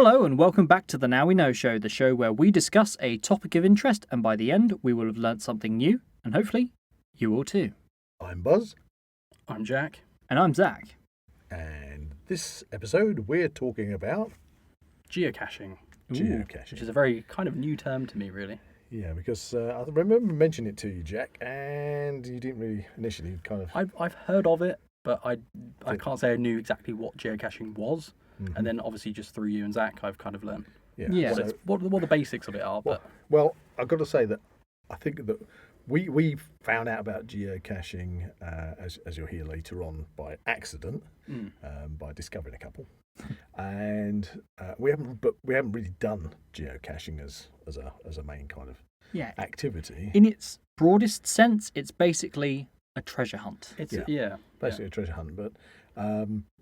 Hello and welcome back to the Now We Know Show, the show where we discuss a topic of interest and by the end we will have learnt something new and hopefully you will too. I'm Buzz. I'm Jack. And I'm Zach. And this episode we're talking about Geocaching. geocaching. Which is a very kind of new term to me, really. Yeah, because I remember mentioning it to you, Jack, and you didn't really initially kind of... I've heard of it, but I can't say I knew exactly what geocaching was. Mhm. And then obviously just through you and Zach, I've kind of learned Yeah. what the basics of it are. But Well, I've got to say that I think that we found out about geocaching, as you'll hear later on, by accident, by discovering a couple. And we haven't really done geocaching as a main kind of activity. In its broadest sense, it's basically a treasure hunt. it's Basically a treasure hunt, but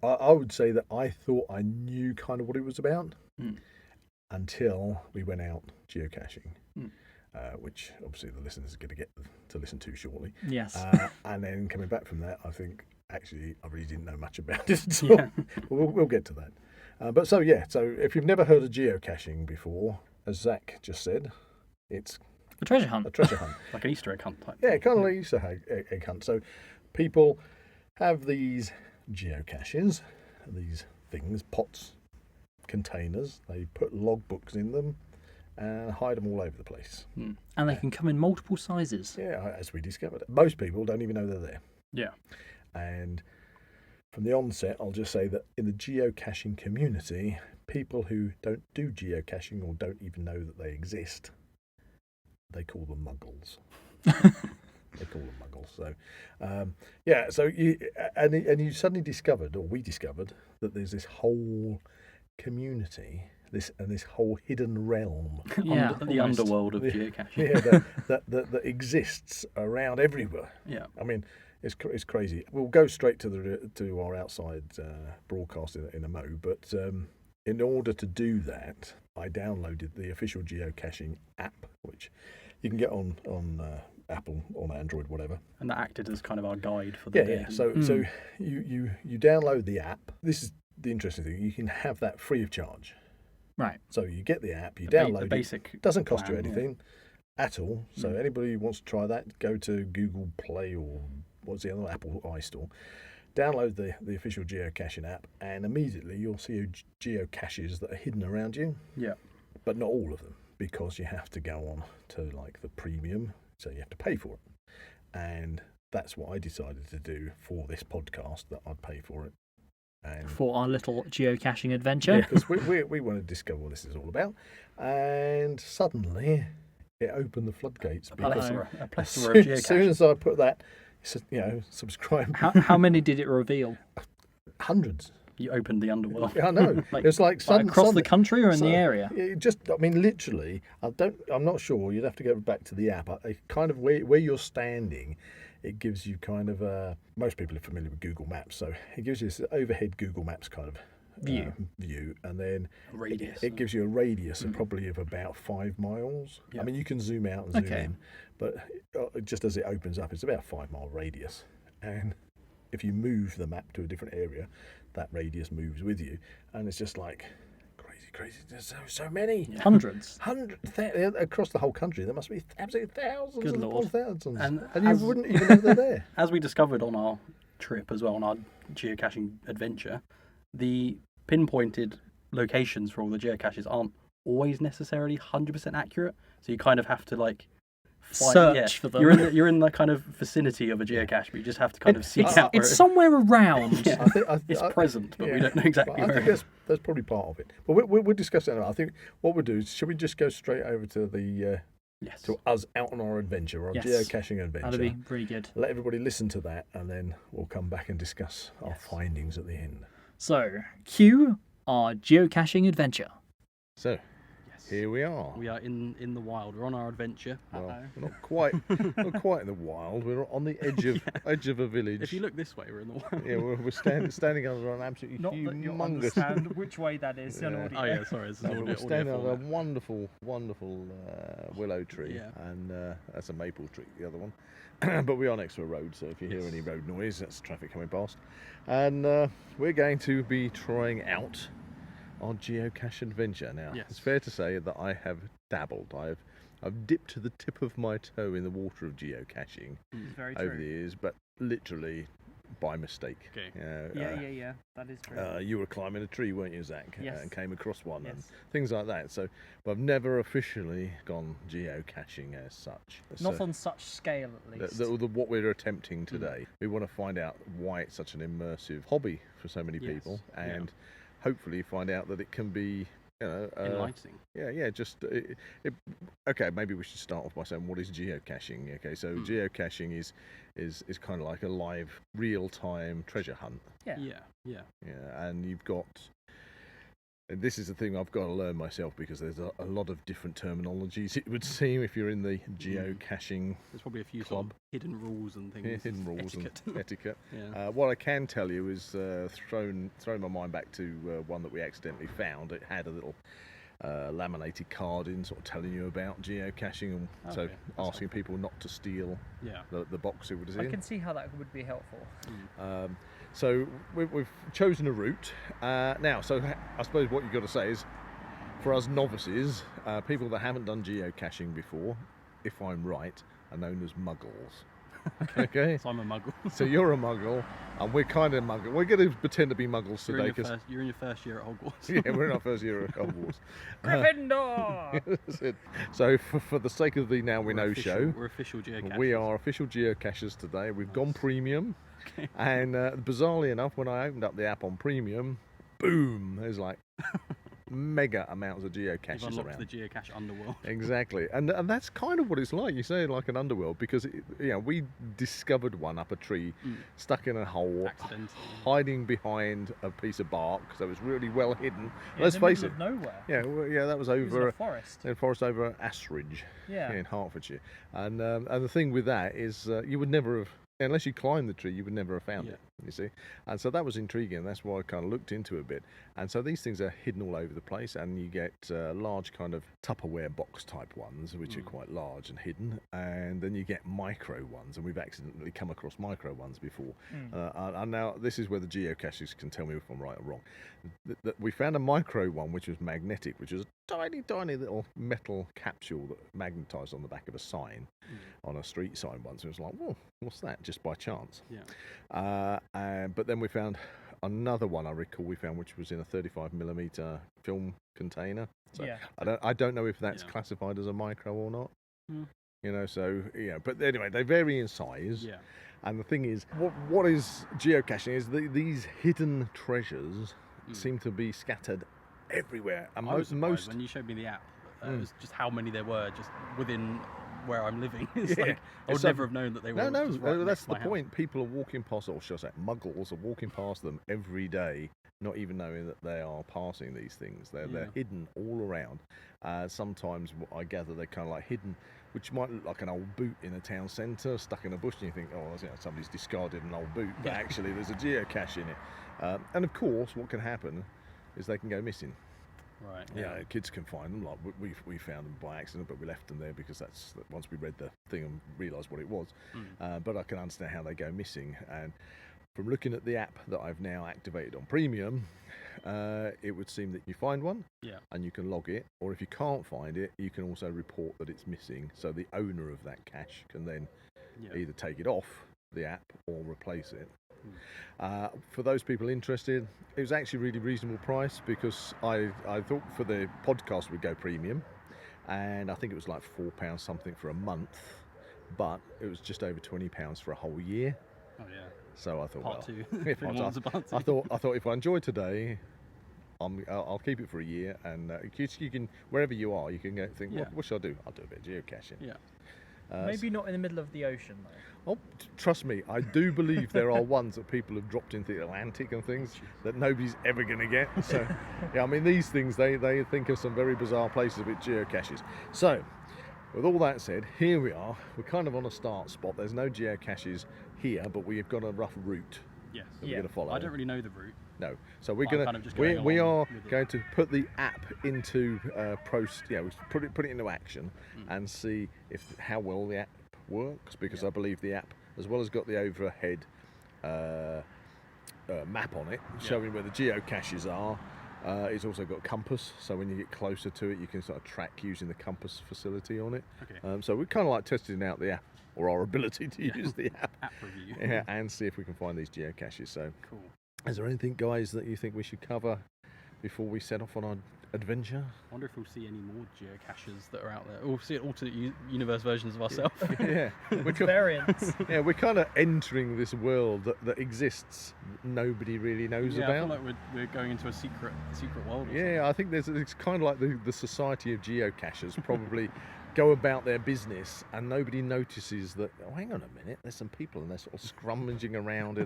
I would say that I thought I knew kind of what it was about until we went out geocaching, which obviously the listeners are going to get to listen to shortly. Yes. And then coming back from that, I think actually I really didn't know much about it at all. Yeah. We'll get to that. So if you've never heard of geocaching before, as Zach just said, it's A treasure hunt. a treasure hunt. like an Easter egg hunt type. Yeah, kind of like Easter egg hunt. So people have these geocaches, these things, pots, containers. They put logbooks in them and hide them all over the place. And they can come in multiple sizes. Yeah, as we discovered. Most people don't even know they're there. Yeah. And from the onset, I'll just say that in the geocaching community, people who don't do geocaching or don't even know that they exist, they call them muggles. They call them muggles. So, so you suddenly discovered, or we discovered, that there's this whole community, this whole hidden realm, Yeah, the almost. underworld of geocaching. that exists around everywhere. Yeah. I mean, it's crazy. We'll go straight to our outside broadcast in a mo, but in order to do that, I downloaded the official geocaching app, which you can get on Apple, on Android, whatever. And that acted as kind of our guide for the day. Yeah. So you download the app. This is the interesting thing. You can have that free of charge. Right. So you get the app, you The download basic it. Doesn't cost you plan, anything at all. So anybody who wants to try that, go to Google Play or what's the other, Apple iStore. Download the official geocaching app, and immediately you'll see geocaches that are hidden around you. Yeah. But not all of them, because you have to go on to like the premium, so you have to pay for it. And that's what I decided to do for this podcast, that I'd pay for it. And For our little geocaching adventure. because we want to discover what this is all about. And suddenly it opened the floodgates. A Because plethora of as soon geocaches. as I put that, subscribe, How many did it reveal? hundreds. You opened the underworld. Yeah, I know. Like, It's like across the country or in the area? Literally, I'm not sure. You'd have to go back to the app. Kind of where you're standing, it gives you kind of most people are familiar with Google Maps, so it gives you this overhead Google Maps kind of view, and then Radius. it gives you a radius of probably of about 5 miles. Yeah. I mean, you can zoom out and zoom in, but just as it opens up, it's about a 5-mile radius, and if you move the map to a different area, that radius moves with you, and it's just like crazy. There's so many. Hundreds. Across the whole country. There must be absolutely thousands Good and Lord. thousands. And you wouldn't even know they're there. As we discovered on our trip as well, on our geocaching adventure, the pinpointed locations for all the geocaches aren't always necessarily 100% accurate. So you kind of have to Search for them. You're in the kind of vicinity of a geocache, but you just have to kind of seek out where It's somewhere around. Yeah. It's present, but we don't know exactly I where. think that's probably part of it. But we'll discuss that. I think what we'll do is, should we just go straight over to the Yes. to us out on our adventure, our Yes. geocaching adventure? That'd be pretty good. Let everybody listen to that, and then we'll come back and discuss our findings at the end. So, cue our geocaching adventure. So, here we are. We are in the wild. We're on our adventure. Well, we're not quite in the wild. We're on the edge of a village. If you look this way, we're in the wild. Yeah, we're standing under an absolutely Not that you humongous. understand which way that is in Yeah. audio. Oh yeah, sorry. This is We're audio standing under a format. wonderful willow tree, Yeah. and that's a maple tree, the other one. But we are next to a road, so if you hear any road noise, that's traffic coming past. And we're going to be trying out on Geocache Adventure. Now, Yes. it's fair to say that I have dabbled. I've dipped the tip of my toe in the water of geocaching It's very over true. the years, but literally by mistake. Okay. Yeah. That is true. You were climbing a tree, weren't you, Zach? Yes. And came across one and Yes. things like that. So, but I've never officially gone geocaching as such. Not So, on such scale, at least. what we're attempting today, we want to find out why it's such an immersive hobby for so many Yes, people, yeah. and hopefully find out that it can be, Enlightening. just okay. Maybe we should start off by saying what is geocaching. Okay, so geocaching is kind of like a live, real-time treasure hunt. Yeah. Yeah. Yeah, and you've got. And this is the thing I've got to learn myself because there's a lot of different terminologies. It would seem if you're in the geocaching There's probably a few club. sort of hidden rules and things. hidden rules etiquette. and etiquette. Yeah. What I can tell you is thrown my mind back to one that we accidentally found. It had a little laminated card in, sort of telling you about geocaching, and so Okay, that's asking people not to steal Yeah. the box it was I in. can see how that would be helpful. So we've chosen a route now. So I suppose what you've got to say is, for us novices, people that haven't done geocaching before, if I'm right, are known as muggles. Okay. So I'm a muggle. So you're a muggle, and we're kind of muggle. We're going to pretend to be muggles You're today in, because you're in your first year at Hogwarts. yeah, we're in our first year at Hogwarts. Gryffindor! That's it. So for the sake of the Now We Know show, We're official geocachers. we are official geocachers today. We've gone premium, and bizarrely enough, when I opened up the app on premium, boom! There's like mega amounts of You've geocaches unlocked around. the geocache underworld. Exactly, and that's kind of what it's like. You say like an underworld because we discovered one up a tree, stuck in a hole, Accidentally. hiding behind a piece of bark, so it was really well hidden. In Let's the face middle it. of nowhere. Yeah, that was It was in over a forest. in a forest over Asridge, Yeah. in Hertfordshire. And the thing with that is you would never have, unless you climbed the tree, you would never have found it. You see, and so that was intriguing. That's why I kind of looked into it a bit. And so these things are hidden all over the place, and you get large kind of Tupperware box type ones, which are quite large and hidden, and then you get micro ones, and we've accidentally come across micro ones before. And now this is where the geocachers can tell me if I'm right or wrong. We found a micro one which was magnetic, which was a tiny little metal capsule that magnetised on the back of a sign, on a street sign once. It was like, whoa, what's that? Just by chance. Yeah. But then we found another one, I recall we found, which was in a 35mm film container. So Yeah. I don't know if that's classified as a micro or not. So but anyway, they vary in size. Yeah. And the thing is, what is geocaching is these hidden treasures seem to be scattered everywhere. And I was surprised most when you showed me the app. It was just how many there were just within where I'm living. It's like I would never have known that they were. just right that's next to the my house. point. People are walking past, or should I say, muggles are walking past them every day, not even knowing that they are passing these things. They're hidden all around. Sometimes I gather they're kind of like hidden, which might look like an old boot in a town centre, stuck in a bush, and you think, oh, somebody's discarded an old boot, but actually there's a geocache in it. And of course, what can happen is they can go missing. Right. Yeah, kids can find them. Like we found them by accident, but we left them there because that's once we read the thing and realised what it was. But I can understand how they go missing. And from looking at the app that I've now activated on Premium, it would seem that you find one, and you can log it. Or if you can't find it, you can also report that it's missing. So the owner of that cache can then either take it off the app or replace it. For those people interested, it was actually a really reasonable price because I thought for the podcast we'd go premium, and I think it was like £4 something for a month, but it was just over £20 for a whole year. Oh yeah. So I thought, Part two. I thought if I enjoy today, I'll keep it for a year, and you can, wherever you are, you can go think, what should I do? I'll do a bit of geocaching. Yeah. Maybe not in the middle of the ocean, though. Oh, trust me, I do believe there are ones that people have dropped into the Atlantic and things that nobody's ever going to get. So, I mean, these things, they think of some very bizarre places with geocaches. So, with all that said, here we are. We're kind of on a start spot. There's no geocaches here, but we've got a rough route Yes. that we're going to follow. I don't really know the route. No, so we're I'm going kind of just to going we along are with it. going to put the app into put it into action and see how well the app works, because I believe the app, as well as got the overhead map on it showing where the geocaches are, It's also got compass, so when you get closer to it, you can sort of track using the compass facility on it. Okay. So we're kind of like testing out the app, or our ability to use the app. App review. Yeah, and see if we can find these geocaches. So, Cool. is there anything, guys, that you think we should cover before we set off on our adventure? I wonder if we'll see any more geocaches that are out there. Or we'll see alternate universe versions of ourselves. Yeah, Variants. yeah, we're kind of entering this world that exists. Nobody really knows Yeah, about. I feel like we're going into a secret world. Or Yeah, I think it's kind of like the society of geocachers probably go about their business and nobody notices that. Oh, hang on a minute, there's some people and they're sort of scrummaging around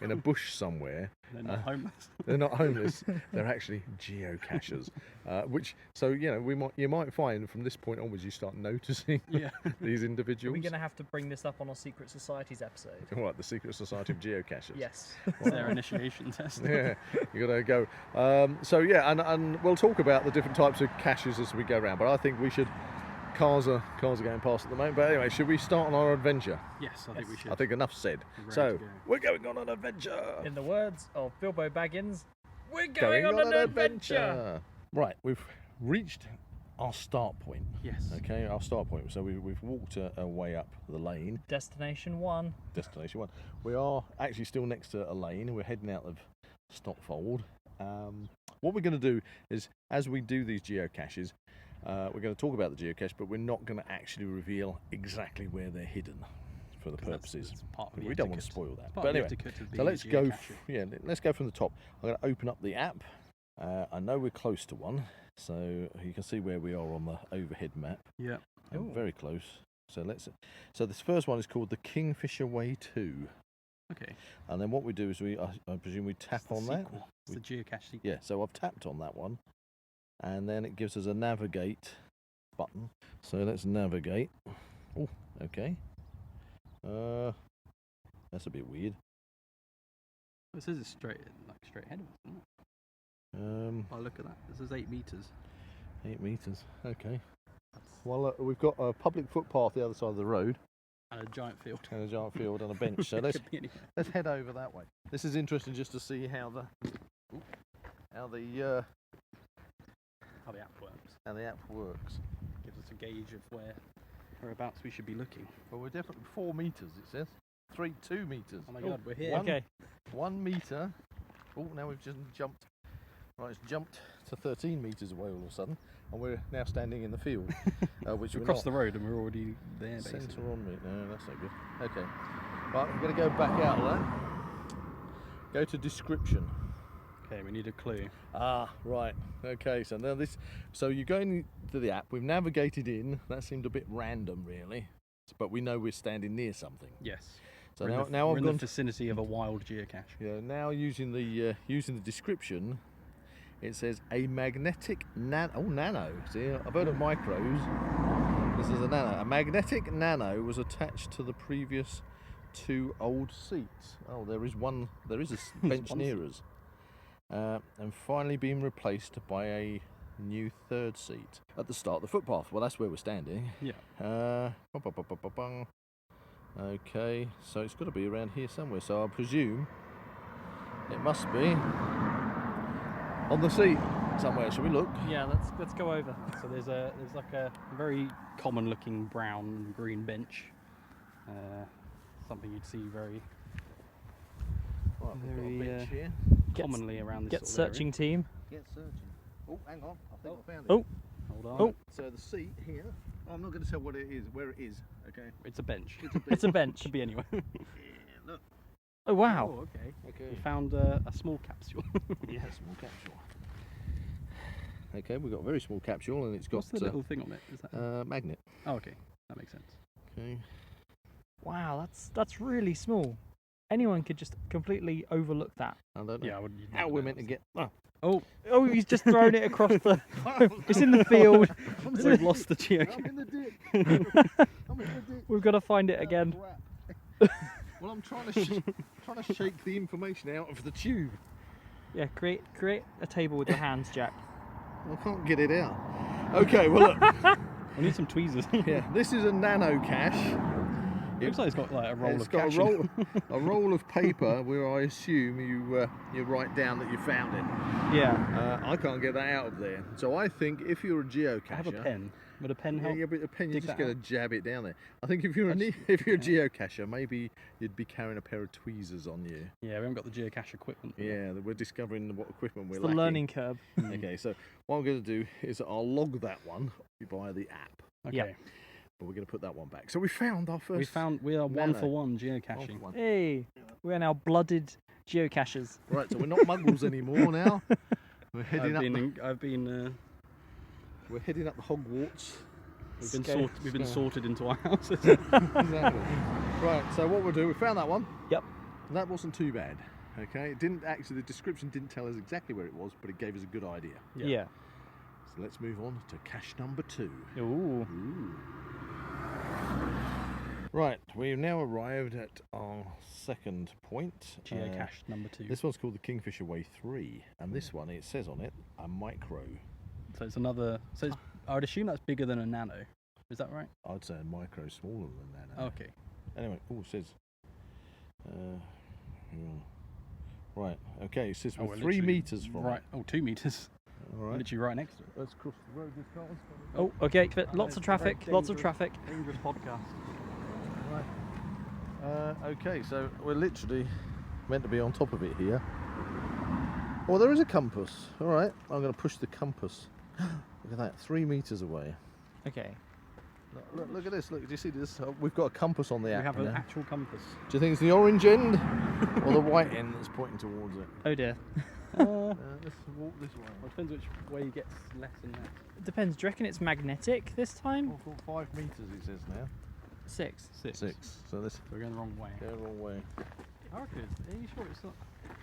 in a bush somewhere. They're not homeless. They're not homeless. They're actually geocachers. You might find from this point onwards you start noticing these individuals. We're going to have to bring this up on our Secret Societies episode. What, the Secret Society of Geocachers? Yes. It's their initiation test. Yeah, you got to go. And we'll talk about the different types of caches as we go around. But I think we should. Cars are going past at the moment. But anyway, should we start on our adventure? Yes, I think we should. I think enough said. So we're going on an adventure. In the words of Bilbo Baggins, we're going on an adventure. Right, we've reached our start point. Yes. Okay, our start point. So we've walked a way up the lane. Destination 1. Destination 1. We are actually still next to a lane. We're heading out of Stockfold. What we're going to do is, as we do these geocaches, we're going to talk about the geocache, but we're not going to actually reveal exactly where they're hidden for the purposes. That's part of the We don't want to etiquette. spoil that. It's part But of the anyway, etiquette of so being a let's go. geocacher. Let's go from the top. I'm going to open up the app. I know we're close to one, so you can see where we are on the overhead map. Yeah. Very close. So So this first one is called the Kingfisher Way 2. Okay. And then what we do is I presume we tap on that. It's the geocache sequel. Yeah. So I've tapped on that one, and then it gives us a navigate button. So let's navigate. Oh, okay. That's a bit weird. It says it's straight ahead of us, doesn't it? Oh, look at that. This is 8 meters. 8 meters. Okay. Well, we've got a public footpath the other side of the road. And a giant field. And a giant field and a bench. So let's head over that way. This is interesting just to see how the app works. Gives us a gauge of whereabouts we should be looking. Well, we're definitely 4 meters. It says 2 meters. Oh my god, we're here. Okay. 1 meter. Oh, now we've just jumped. Right, it's jumped to 13 meters away all of a sudden, and we're now standing in the field, which We're we're across not. the road and we're already there. Basically. Centre on me. No, that's not good. Okay. Right, I'm going to go back out of that. Go to description. Okay, we need a clue. Ah, right. Okay, so now so you're going to the app. We've navigated in. That seemed a bit random, really, but we know we're standing near something. Yes. So we're now we're I've in gone the vicinity of a wild geocache. Yeah. Now using the description, it says a magnetic nano. See, I've heard of micros. This is a nano. A magnetic nano was attached to the previous 2 old seats. Oh, there is one. There is a bench near us. And finally being replaced by a new 3rd seat at the start of the footpath. Well, that's where we're standing. Yeah. Okay, so it's got to be around here somewhere. So I presume it must be on the seat somewhere. Shall we look? Yeah, let's go over. So there's like a very common looking brown and green bench. Something you'd see very Right, we've got a bench here. commonly around this Get sort of searching team. Get searching. Oh, hang on. I think I found it. Oh. area. Hold on. Oh. So the seat here. I'm not going to tell where it is. Okay. It's a bench. It's a bench. Could be anywhere. Yeah, look. Oh wow. Oh, okay. Okay. We found a small capsule. Yeah, small capsule. Okay, we've got a very small capsule and it's got What's the little thing on it? Is that? magnet. Oh, okay. That makes sense. Okay. Wow, that's really small. Anyone could just completely overlook that. I don't know Yeah, how we're meant to get. Oh, he's just thrown it across the. It's in the field. We've lost the geocache. I'm in the dip. I'm in the dip. We've got to find it again. Well, I'm trying to shake the information out of the tube. Yeah, create a table with your hands, Jack. I can't get it out. Okay, well look. I need some tweezers. Yeah, this is a nano cache. Looks like it's got like a roll It's of got caching. a roll of paper where I assume you write down that you found it. Yeah. I can't get that out of there. So I think if you're a geocacher, I have a pen. Would a pen Yeah, help? yeah, but a pen, you're dig just that going to out? jab it down there. I think if you're a geocacher, maybe you'd be carrying a pair of tweezers on you. Yeah, we haven't got the geocache equipment. for that. Yeah, we're discovering what equipment we're It's the lacking. learning curve. Okay, so what I'm going to do is I'll log that one via the app, Okay. Yeah. but we're going to put that one back. So we found our first. We are one nano. for one One for geocaching. one. Hey, we are now blooded geocachers. Right, so we're not muggles anymore now. We're heading we're heading up the Hogwarts. We've been sorted into our houses. Exactly. Right, so what we'll do, we found that one. Yep. And that wasn't too bad. Okay, it didn't actually, the description didn't tell us exactly where it was, but it gave us a good idea. Yeah. So let's move on to cache number 2. Ooh. Ooh. Right, we've now arrived at our second point. Geocache number 2. This one's called the Kingfisher Way 3, and this one, it says on it, a micro. So it's another. So it's, I would assume that's bigger than a nano. Is that right? I'd say a micro smaller than that. Okay. Anyway, it says. Right, okay, it says we're 3 literally meters from right. it. Oh, 2 meters. All We're right, literally right next to it. let's cross the road. This car's Oh, okay. Lots of traffic. Lots of traffic. Dangerous podcast. okay, so we're literally meant to be on top of it here. Oh, there is a compass. All right, I'm going to push the compass. Look at that, 3 meters away. Okay. Look at this. Look, do you see this? We've got a compass on the We app have an now. actual compass. Do you think it's the orange end or the white end that's pointing towards it? Oh dear. Let's walk this way. Well, it depends which way you get less and less. It depends. Do you reckon it's magnetic this time? Oh, 5 meters it says now. 6. 6. So this We're going the wrong way. go the wrong way. I reckon. Are you sure it's not?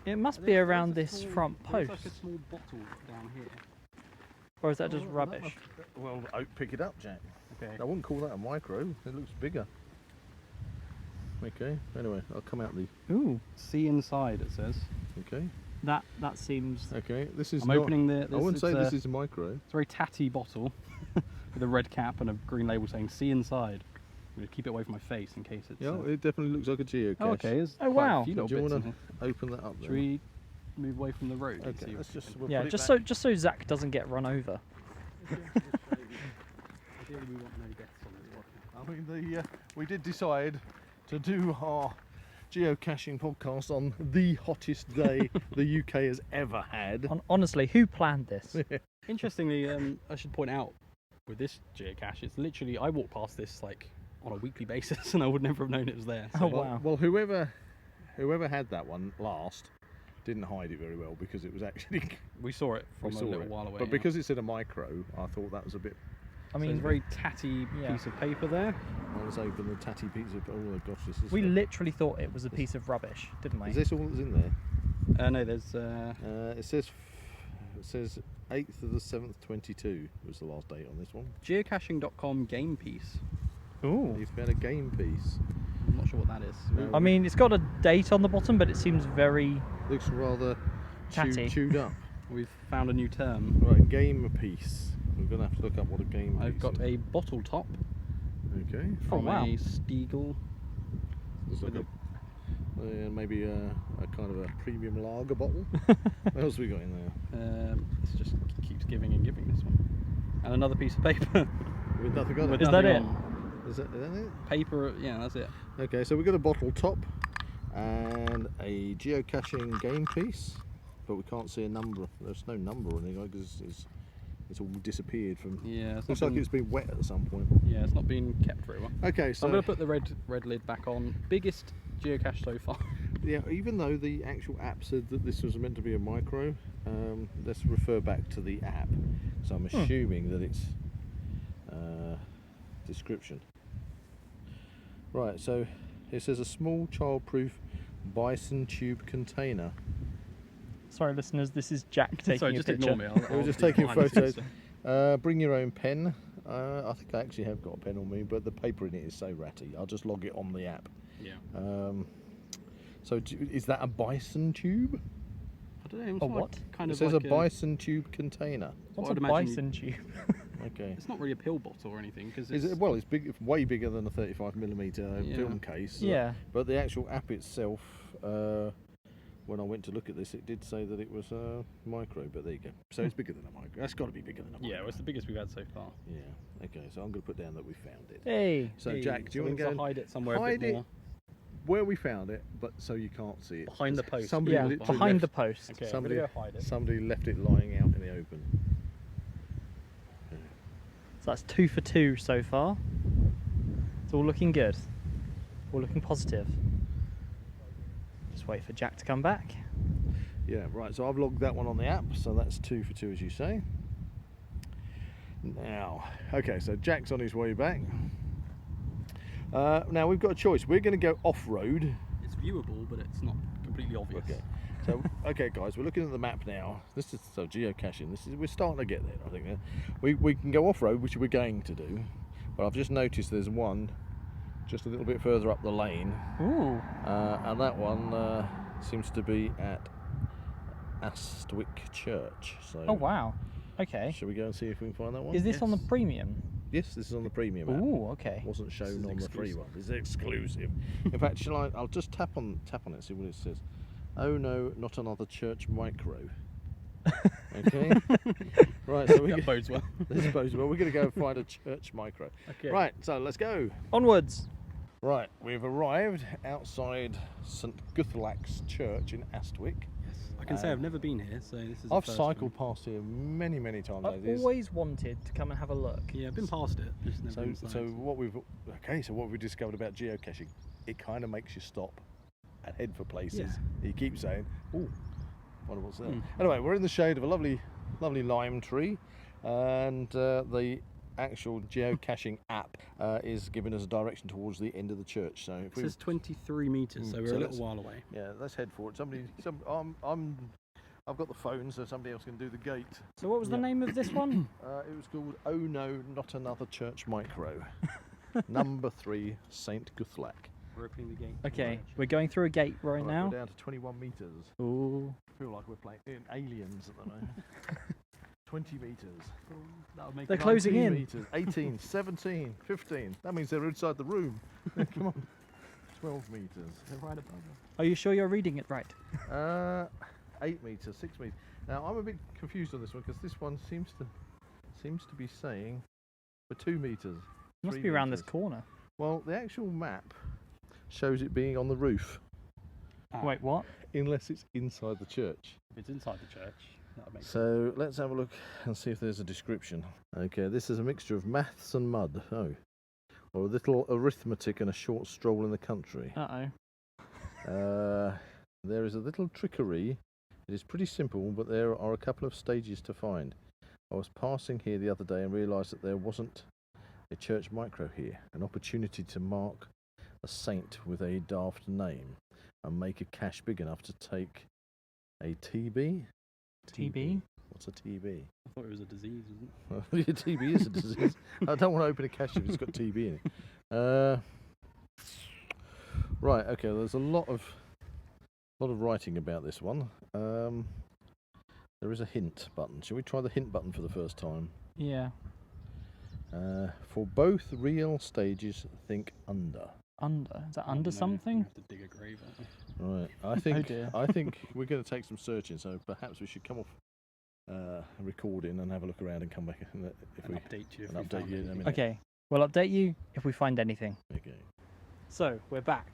It must be around this front There's post. like a small bottle down here. Or is that just Oh, rubbish? Well, pick it up, Jack. Okay. I wouldn't call that a micro. It looks bigger. Okay. Anyway, I'll come out the. Ooh. See inside. It says. Okay. That seems. Okay. This is. I'm not, opening the. I wouldn't say this a, is a micro. It's a very tatty bottle with a red cap and a green label saying "See inside." I'm gonna keep it away from my face in case it's. Yeah, it definitely looks like a geocache. Oh, okay. There's Oh, quite wow. A few little Do you bits want in to here. open that up? Should Then? we move away from the road? and Okay. see Let's what we just. can- We'll Yeah, put it just back. so Zach doesn't get run over. Ideally, we want no deaths on this podcast. I mean, we did decide to do our geocaching podcast on the hottest day the UK has ever had. Honestly, who planned this? Interestingly, I should point out with this geocache, it's literally I walk past this like on a weekly basis, and I would never have known it was there. Oh wow. Well, whoever had that one last didn't hide it very well because it was actually We saw it we from a saw little it. while away. But yeah. because it's in a micro, I thought that was a bit. I So there's mean, a very tatty Yeah. piece of paper there. Well, let's open the tatty piece of. Oh gosh, this is. we literally thought it was a piece of rubbish, didn't we? Is this all that's in there? No, there's. It says 8th of the 7th, 22 was the last date on this one. Geocaching.com game piece. Ooh. You found a game piece. I'm not sure what that is. No. I mean, it's got a date on the bottom, but it seems very. Looks rather Tatty. chewed up. We've found a new term. Right, game piece. We're gonna have to look up what a game piece I've got is. a bottle top Okay. from wow. a Stiegel. Looks like with maybe a kind of a premium lager bottle. What else we got in there? This just keeps giving and giving, this one. And another piece of paper. With nothing on With it. Is that nothing it? on. Is that it? Paper, yeah, that's it. Okay, so we've got a bottle top and a geocaching game piece, but we can't see a number. There's no number or anything because it's all disappeared from. Yeah, Looks like it's been wet at some point. Yeah, it's not been kept very well. Okay, So so I'm going to put the red lid back on. Biggest geocache so far. yeah, even though the actual app said that this was meant to be a micro, let's refer back to the app. So I'm assuming that it's description. Right, so it says a small child-proof bison tube container. Sorry, listeners, this is Jack taking Sorry, a just picture. ignore me. We're just taking photos. Bring your own pen. I think I actually have got a pen on me, but the paper in it is so ratty. I'll just log it on the app. Yeah. So is that a bison tube? I don't know. A what? Kind It of says like a bison tube container. What's I'd a imagine bison tube? Okay. It's not really a pill bottle or anything because Well, it's big. It's way bigger than a 35mm Yeah. film case. Yeah. But the actual app itself, when I went to look at this, it did say that it was micro. But there you go. So it's bigger than a micro. That's got to be bigger than a micro. Yeah, well, it's the biggest we've had so far. Yeah. Okay. So I'm going to put down that we found it. Hey. So Hey, Jack, do you want to so go and hide it somewhere a hide bit it more? where we found it, but so you can't see it Behind the post. Somebody Yeah, literally behind the left, post. Okay, somebody- I'm gonna go hide it. somebody left it lying out in the open. So that's 2 for 2 so far. It's all looking good. All looking positive. Just wait for Jack to come back. Yeah, right. So I've logged that one on the app. So that's 2 for 2, as you say. Now, okay. So Jack's on his way back. Now we've got a choice. We're going to go off-road. It's viewable, but it's not completely obvious. Okay. So, okay, guys, we're looking at the map now. This is so geocaching. We're starting to get there. I think we can go off-road, which we're going to do. But I've just noticed there's one just a little bit further up the lane, Ooh. and that one seems to be at Astwick Church. So, Oh wow. Okay. shall we go and see if we can find that one? Is this on the Yes. premium? Yes, this is on the premium app. Ooh, okay. Wasn't shown is on the free exclusive. one. It's exclusive. In fact, I'll just tap on it, see what it says. Oh no, not another church micro. Okay. Right, so That bodes well. this bodes well. We're going to go find a church micro. Okay. Right, so let's go. Onwards. Right, we've arrived outside St Guthlac's Church in Astwick. Yes. I can say I've never been here, so this is. I've the first cycled one. past here many, many times. I've over the years. always wanted to come and have a look. Yeah, I've been past it. Just never been inside. So what we've discovered about geocaching, it kind of makes you stop and head for places. Yeah. You keep saying, "Oh, wonder what's there." Hmm. Anyway, we're in the shade of a lovely lime tree, and the actual geocaching app is giving us a direction towards the end of the church. So if It says 23 meters, so we're so a let's- little while away. yeah, let's head for it. I've got the phone, so somebody else can do the gate. So what was the Yeah. name of this one? It was called Oh No, Not Another Church Micro. Number 3, St Guthlac. We're opening the gate. Okay, we're going through a gate right Right, now. we're down to 21 metres. Ooh. I feel like we're playing in Aliens at the moment. 20 metres. That'll make They're it closing 19 in. metres. 18, 17, 15. That means they're inside the room. Come on. 12 metres. They're right above us. Are you sure you're reading it right? 8 metres, 6 metres. Now I'm a bit confused on this one because this one seems to be saying for 2 metres. Must 3 be around this metres. corner. Well, the actual map shows it being on the roof, Ah, Wait, what? unless it's inside the church. If it's inside the church, that'll make sense. So let's have a look and see if there's a description. Okay, this is a mixture of maths and mud. Oh, or a little arithmetic and a short stroll in the country. Uh-oh. There is a little trickery. It is pretty simple, but there are a couple of stages to find. I was passing here the other day and realised that there wasn't a church micro here. An opportunity to mark a saint with a daft name and make a cache big enough to take a TB. TB? What's a TB? I thought it was a disease, wasn't Well, your TB is a disease. I don't want to open a cache if it's got TB in it. Right. Okay. There's a lot of writing about this one. There is a hint button. Shall we try the hint button for the first time? Yeah. For both real stages, think under. Under. Is that it? under No, something? We have to dig a grave, aren't we? Right. I think. dear. I think we're going to take some searching. So perhaps we should come off recording and have a look around and come back if And we update you if and we update found you in a anything. minute. Okay. We'll update you if we find anything. Okay. So, we're back.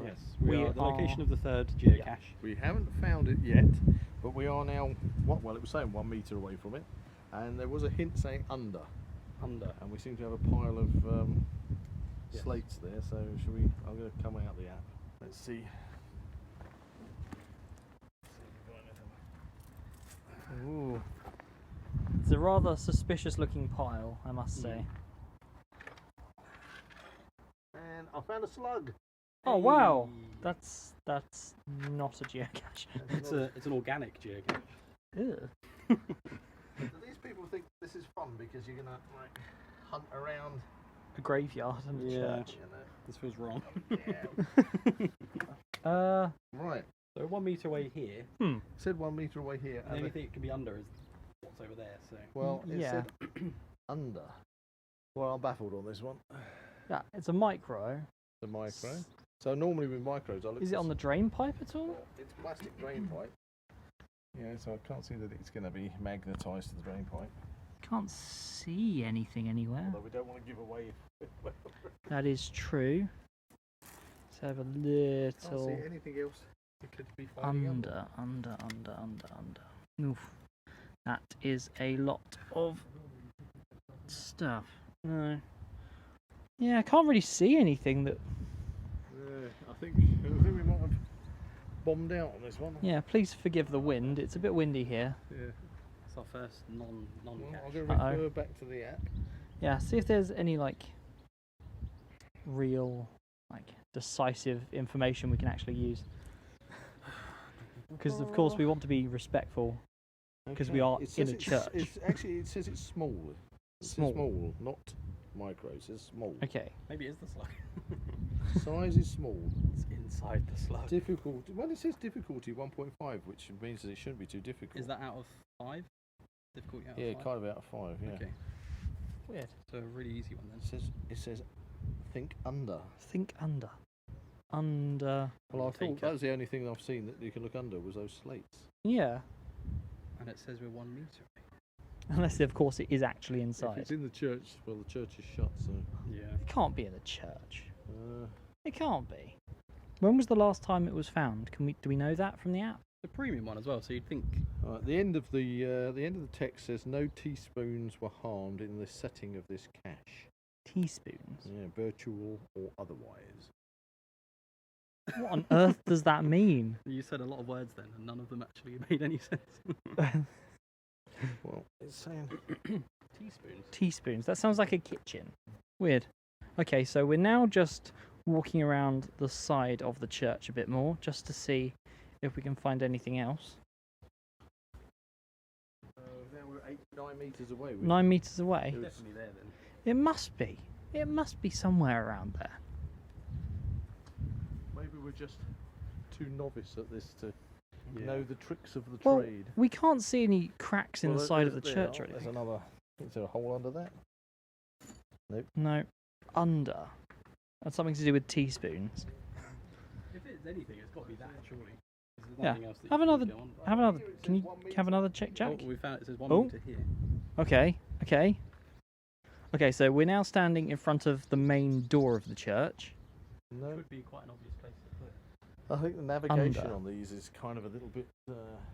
Yes, We we are at the are- location of the third geocache. We haven't found it yet, but we are now. Well, it was saying 1 metre away from it, and there was a hint saying under. Under. And we seem to have a pile of Yes. slates there, so shall we? I'm going to come out the app. Let's see. Ooh. It's a rather suspicious looking pile, I must say. And I found a slug. Oh wow! Hey. That's not a geocache. It's an organic geocache. Ew. These people think this is fun because you're going to like hunt around. A graveyard and a Yeah. church. This feels wrong. Yeah. Right. So 1 metre away here, It said 1 metre away here. and the only thing it can be under is what's over there. So Well, it Yeah. said under. Well, I'm baffled on this one. Yeah, it's a micro. The micro. So normally with micros, I look. Is it on the drain pipe at all? It's plastic drain pipe. Yeah, so I can't see that it's going to be magnetised to the drain pipe. Can't see anything anywhere. Although we don't want to give away. That is true. Let's have a Can't little see anything else. It could be finding under. Oof. That is a lot of stuff. No. Yeah, I can't really see anything that. Yeah, I think we might have bombed out on this one. Yeah, please forgive the wind. It's a bit windy here. Yeah. It's our first Well, non-cache. I'm going to refer back to the app. Yeah, see if there's any like real, like decisive information we can actually use. Because of course we want to be respectful. Because we are in a church. It says it's small. It says small, not micro. It says small. Okay. Maybe it is the slug. Size is small. It's inside the slug. Difficulty. Well, it says difficulty 1.5, which means that it shouldn't be too difficult. Is that out of 5? Difficulty out of 5? Yeah, kind of out of 5. Yeah. Okay. Weird. So a really easy one then. It says think under. Think under. Under. Well, I thought Undertaker. that was the only thing I've seen that you can look under was those slates. Yeah. And it says we're 1 metre away. Unless of course it is actually If inside. it's in the church, well, the church is shut, so. Yeah. It can't be in the church. Uh, It can't be. When was the last time it was found? Do we know that from the app? The premium one as well, so you'd think. the end of the text says no teaspoons were harmed in the setting of this cache. Teaspoons. Yeah, virtual or otherwise. What on earth does that mean? You said a lot of words then, and none of them actually made any sense. Well, it's saying Teaspoons. Teaspoons. That sounds like a kitchen. Weird. Okay, so we're now just walking around the side of the church a bit more, just to see if we can find anything else. now we're 9 meters away. 9 meters away. It was- Definitely there then. It must be. It must be somewhere around there. Maybe we're just too novice at this to Yeah. know the tricks of the Well, trade. we can't see any cracks in Well, the side of the there church or there's anything. another. Is there a hole under that? No. Under. That's something to do with teaspoons. If it's anything, it's got to be that, surely. There's Yeah. nothing else that Have you can another. go on. Have another. Here it Can says you 1 meter. have another check, Oh, Jack? we found it says 1 Oh. metre here. Okay. Okay. Okay. So we're now standing in front of the main door of the church. No. Could be quite an obvious place to put it. I think the navigation Under. on these is kind of a little bit.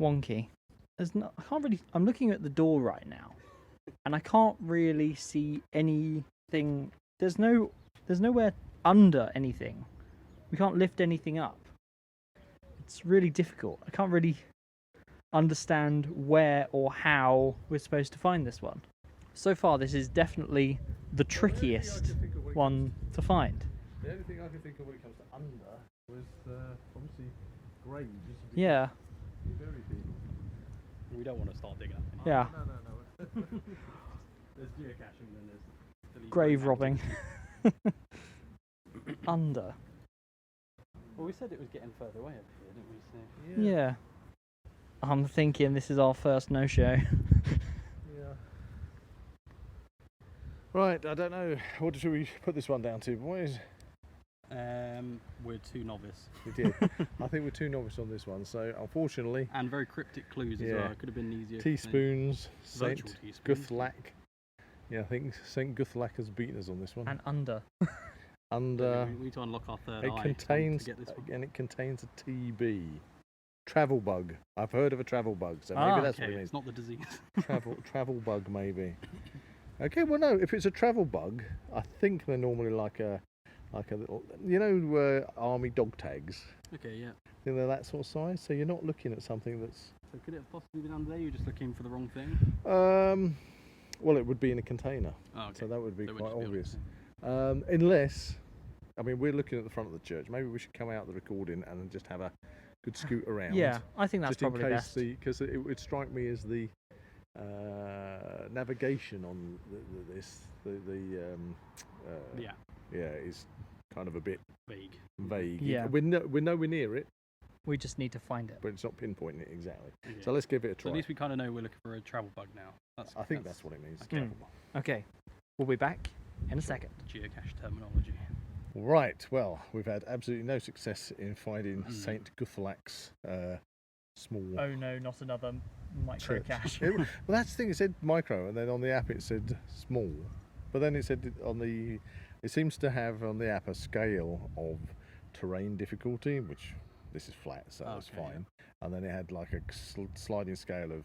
Wonky. There's no. I can't really. I'm looking at the door right now, and I can't really see anything. There's nowhere under anything. We can't lift anything up. It's really difficult. I can't really understand where or how we're supposed to find this one. So far, this is definitely the trickiest one to find. The only thing I can think of when it comes to under was obviously graves. Yeah. Very deep. We don't want to start digging up. Yeah. No. There's geocaching, then there's illegal Grave activity. robbing. Under. Well, we said it was getting further away over here, didn't we? So Yeah. I'm thinking this is our first no-show. Yeah. Right, I don't know. What should we put this one down to, boys? we're too novice. We did. I think we're too novice on this one. So, unfortunately, And very cryptic clues as Yeah. well. It could have been easier. teaspoons, Saint Virtual teaspoons. Guthlac. Yeah, I think Saint Guthlac has beaten us on this one. And under. Under. We need to unlock our third It eye contains, to get this one. again, it contains a TB. Travel bug. I've heard of a travel bug, so maybe Ah, that's what Okay, it means. it's not the disease. Travel bug, maybe. Okay, well, no, if it's a travel bug, I think they're normally like a little, army dog tags. Okay, yeah. I think they're that sort of size, so you're not looking at something that's. So could it have possibly been under there? You're just looking for the wrong thing? Well, it would be in a container, Oh, okay. so that would be So it would quite just be on the obvious. thing. Unless, I mean, we're looking at the front of the church. Maybe we should come out the recording and then just have a good scoot around. Yeah, I think that's just in probably case best. because it would strike me as the navigation on Yeah, is kind of a bit vague. vague. Yeah. We're nowhere near it. We just need to find it. but it's not pinpointing it exactly. Okay. So let's give it a So try. at least we kind of know we're looking for a travel bug now. I think that's what it means. Okay. Okay, we'll be back in a second. Geocache terminology. Right, well, we've had absolutely no success in finding St. Guthalak's small Oh no, not another micro church. cache. Well, that's the thing, it said micro, and then on the app it said small. But then it said it seems to have on the app a scale of terrain difficulty, which this is flat, so that's Okay, fine. And then it had like a sliding scale of,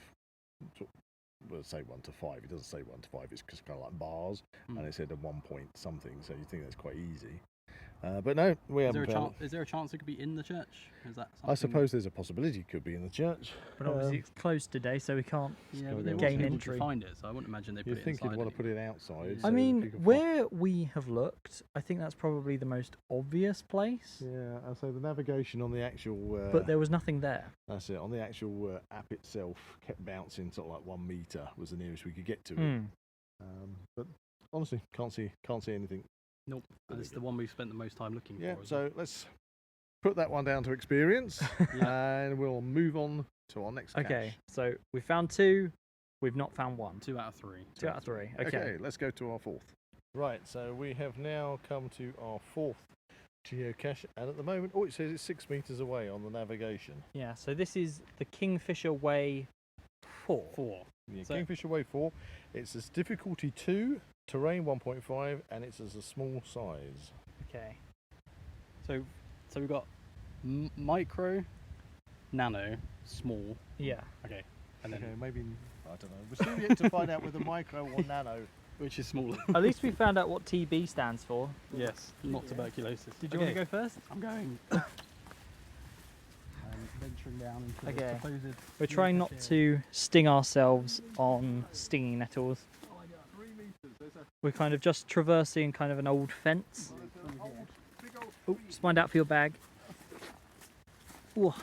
we'll say 1 to 5. It doesn't say 1 to 5, it's just kind of like bars. And it said a 1 point something, so you think that's quite easy. But no, we haven't found it. Is there a chance it could be in the church? Is that something? I suppose there's a possibility it could be in the church. But obviously it's closed today, so we can't Yeah, but they gain want people entry. to find it, so I wouldn't imagine they put You'd it think inside. you'd want to put anyway. it outside. Yeah. I so mean, people can where we have looked, I think that's probably the most obvious place. Yeah, and so the navigation on the actual. But there was nothing there. That's it. On the actual app itself, kept bouncing sort of like 1 meter was the nearest we could get to it. Hmm. But honestly, can't see anything. Nope. And it's the one we've spent the most time looking Yeah, for. so let's put that one down to experience, Yeah. and we'll move on to our next Okay, cache. so we found 2, we've not found 1. 2 out of 3. 2 out of 3. Okay. Let's go to our 4th. Right, so we have now come to our 4th geocache, and at the moment, it says it's 6 meters away on the navigation. Yeah, so this is the Kingfisher Way 4. 4. Yeah, So- Kingfisher Way 4. It's as difficulty 2, terrain 1.5, and it's as a small size. Okay. So we've got micro, nano, small. Yeah. Okay. And then maybe, I don't know. We're still yet to find out whether micro or nano. which is smaller. At least we found out what TB stands for. Yes, not tuberculosis. Did you want to go first? I'm going. Venturing down into Okay. the supposed. We're trying not to sting ourselves on stinging nettles. We're kind of just traversing kind of an old fence. Oh, just find out for your bag. Ooh.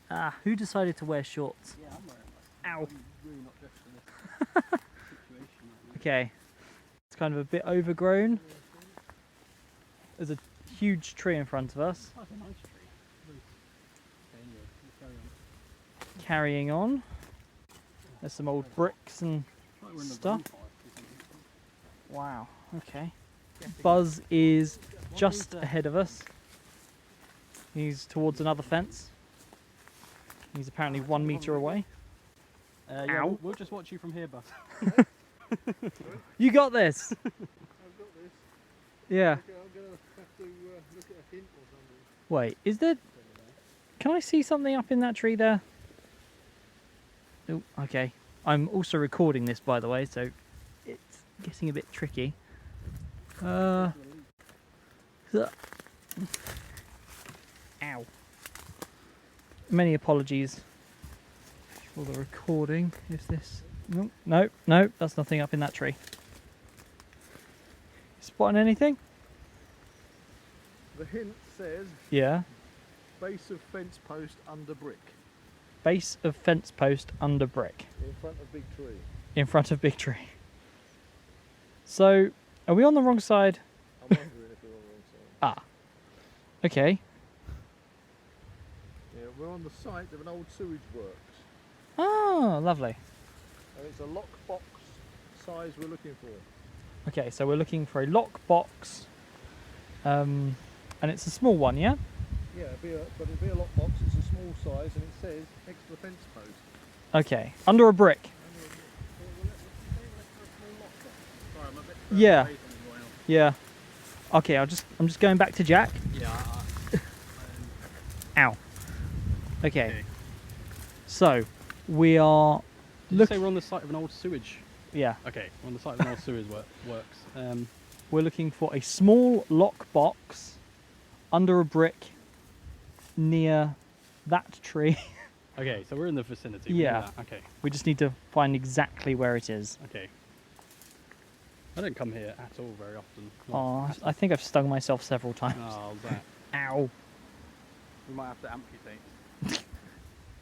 Ah, who decided to wear shorts? Yeah, I'm wearing Ow. really not dressed for this situation. Okay. It's kind of a bit overgrown. There's a huge tree in front of us. That's a nice tree. Okay, anyway, let's carry on. Carrying on. There's some old bricks and Like we're in the stuff. bonfire or something. wow. Okay. Buzz is just ahead of us. He's towards another fence. He's apparently 1 meter away. Yeah, Ow. we'll just watch you from here, Buzz. You got this. I've got this. Yeah. Okay, I'm going to have to look at a hint or something. Wait, is there? Can I see something up in that tree there? Oh, okay. I'm also recording this, by the way, so it's getting a bit tricky. Ow. Many apologies for the recording. If this, no, that's nothing up in that tree. Spotting anything? The hint says Yeah. base of fence post under brick Base of fence post under brick. in front of big tree. In front of big tree. So, are we on the wrong side? I'm wondering if we're on the wrong side. Ah. Okay. Yeah, we're on the site of an old sewage works, Oh, lovely. and it's a lockbox size we're looking for. Okay, so we're looking for a lock box. And it's a small one, yeah? Yeah, but it'll be a lockbox. It's a small size, and it says next to the fence post. Okay. Under a brick. Sorry, I'm a bit Yeah. away from everyone else. Yeah. Okay, I'm just going back to Jack. Yeah. Ow. Okay. Okay. So, we are Did you say we're on the site of an old sewage? yeah, Okay, we're on the site of an old sewage works. we're looking for a small lock box under a brick near that tree. Okay, so we're in the vicinity. we know Yeah. that, Okay. We just need to find exactly where it is. Okay. I don't come here at all very often. Oh, I think I've stung myself several times. Oh, that. Ow. We might have to amputate.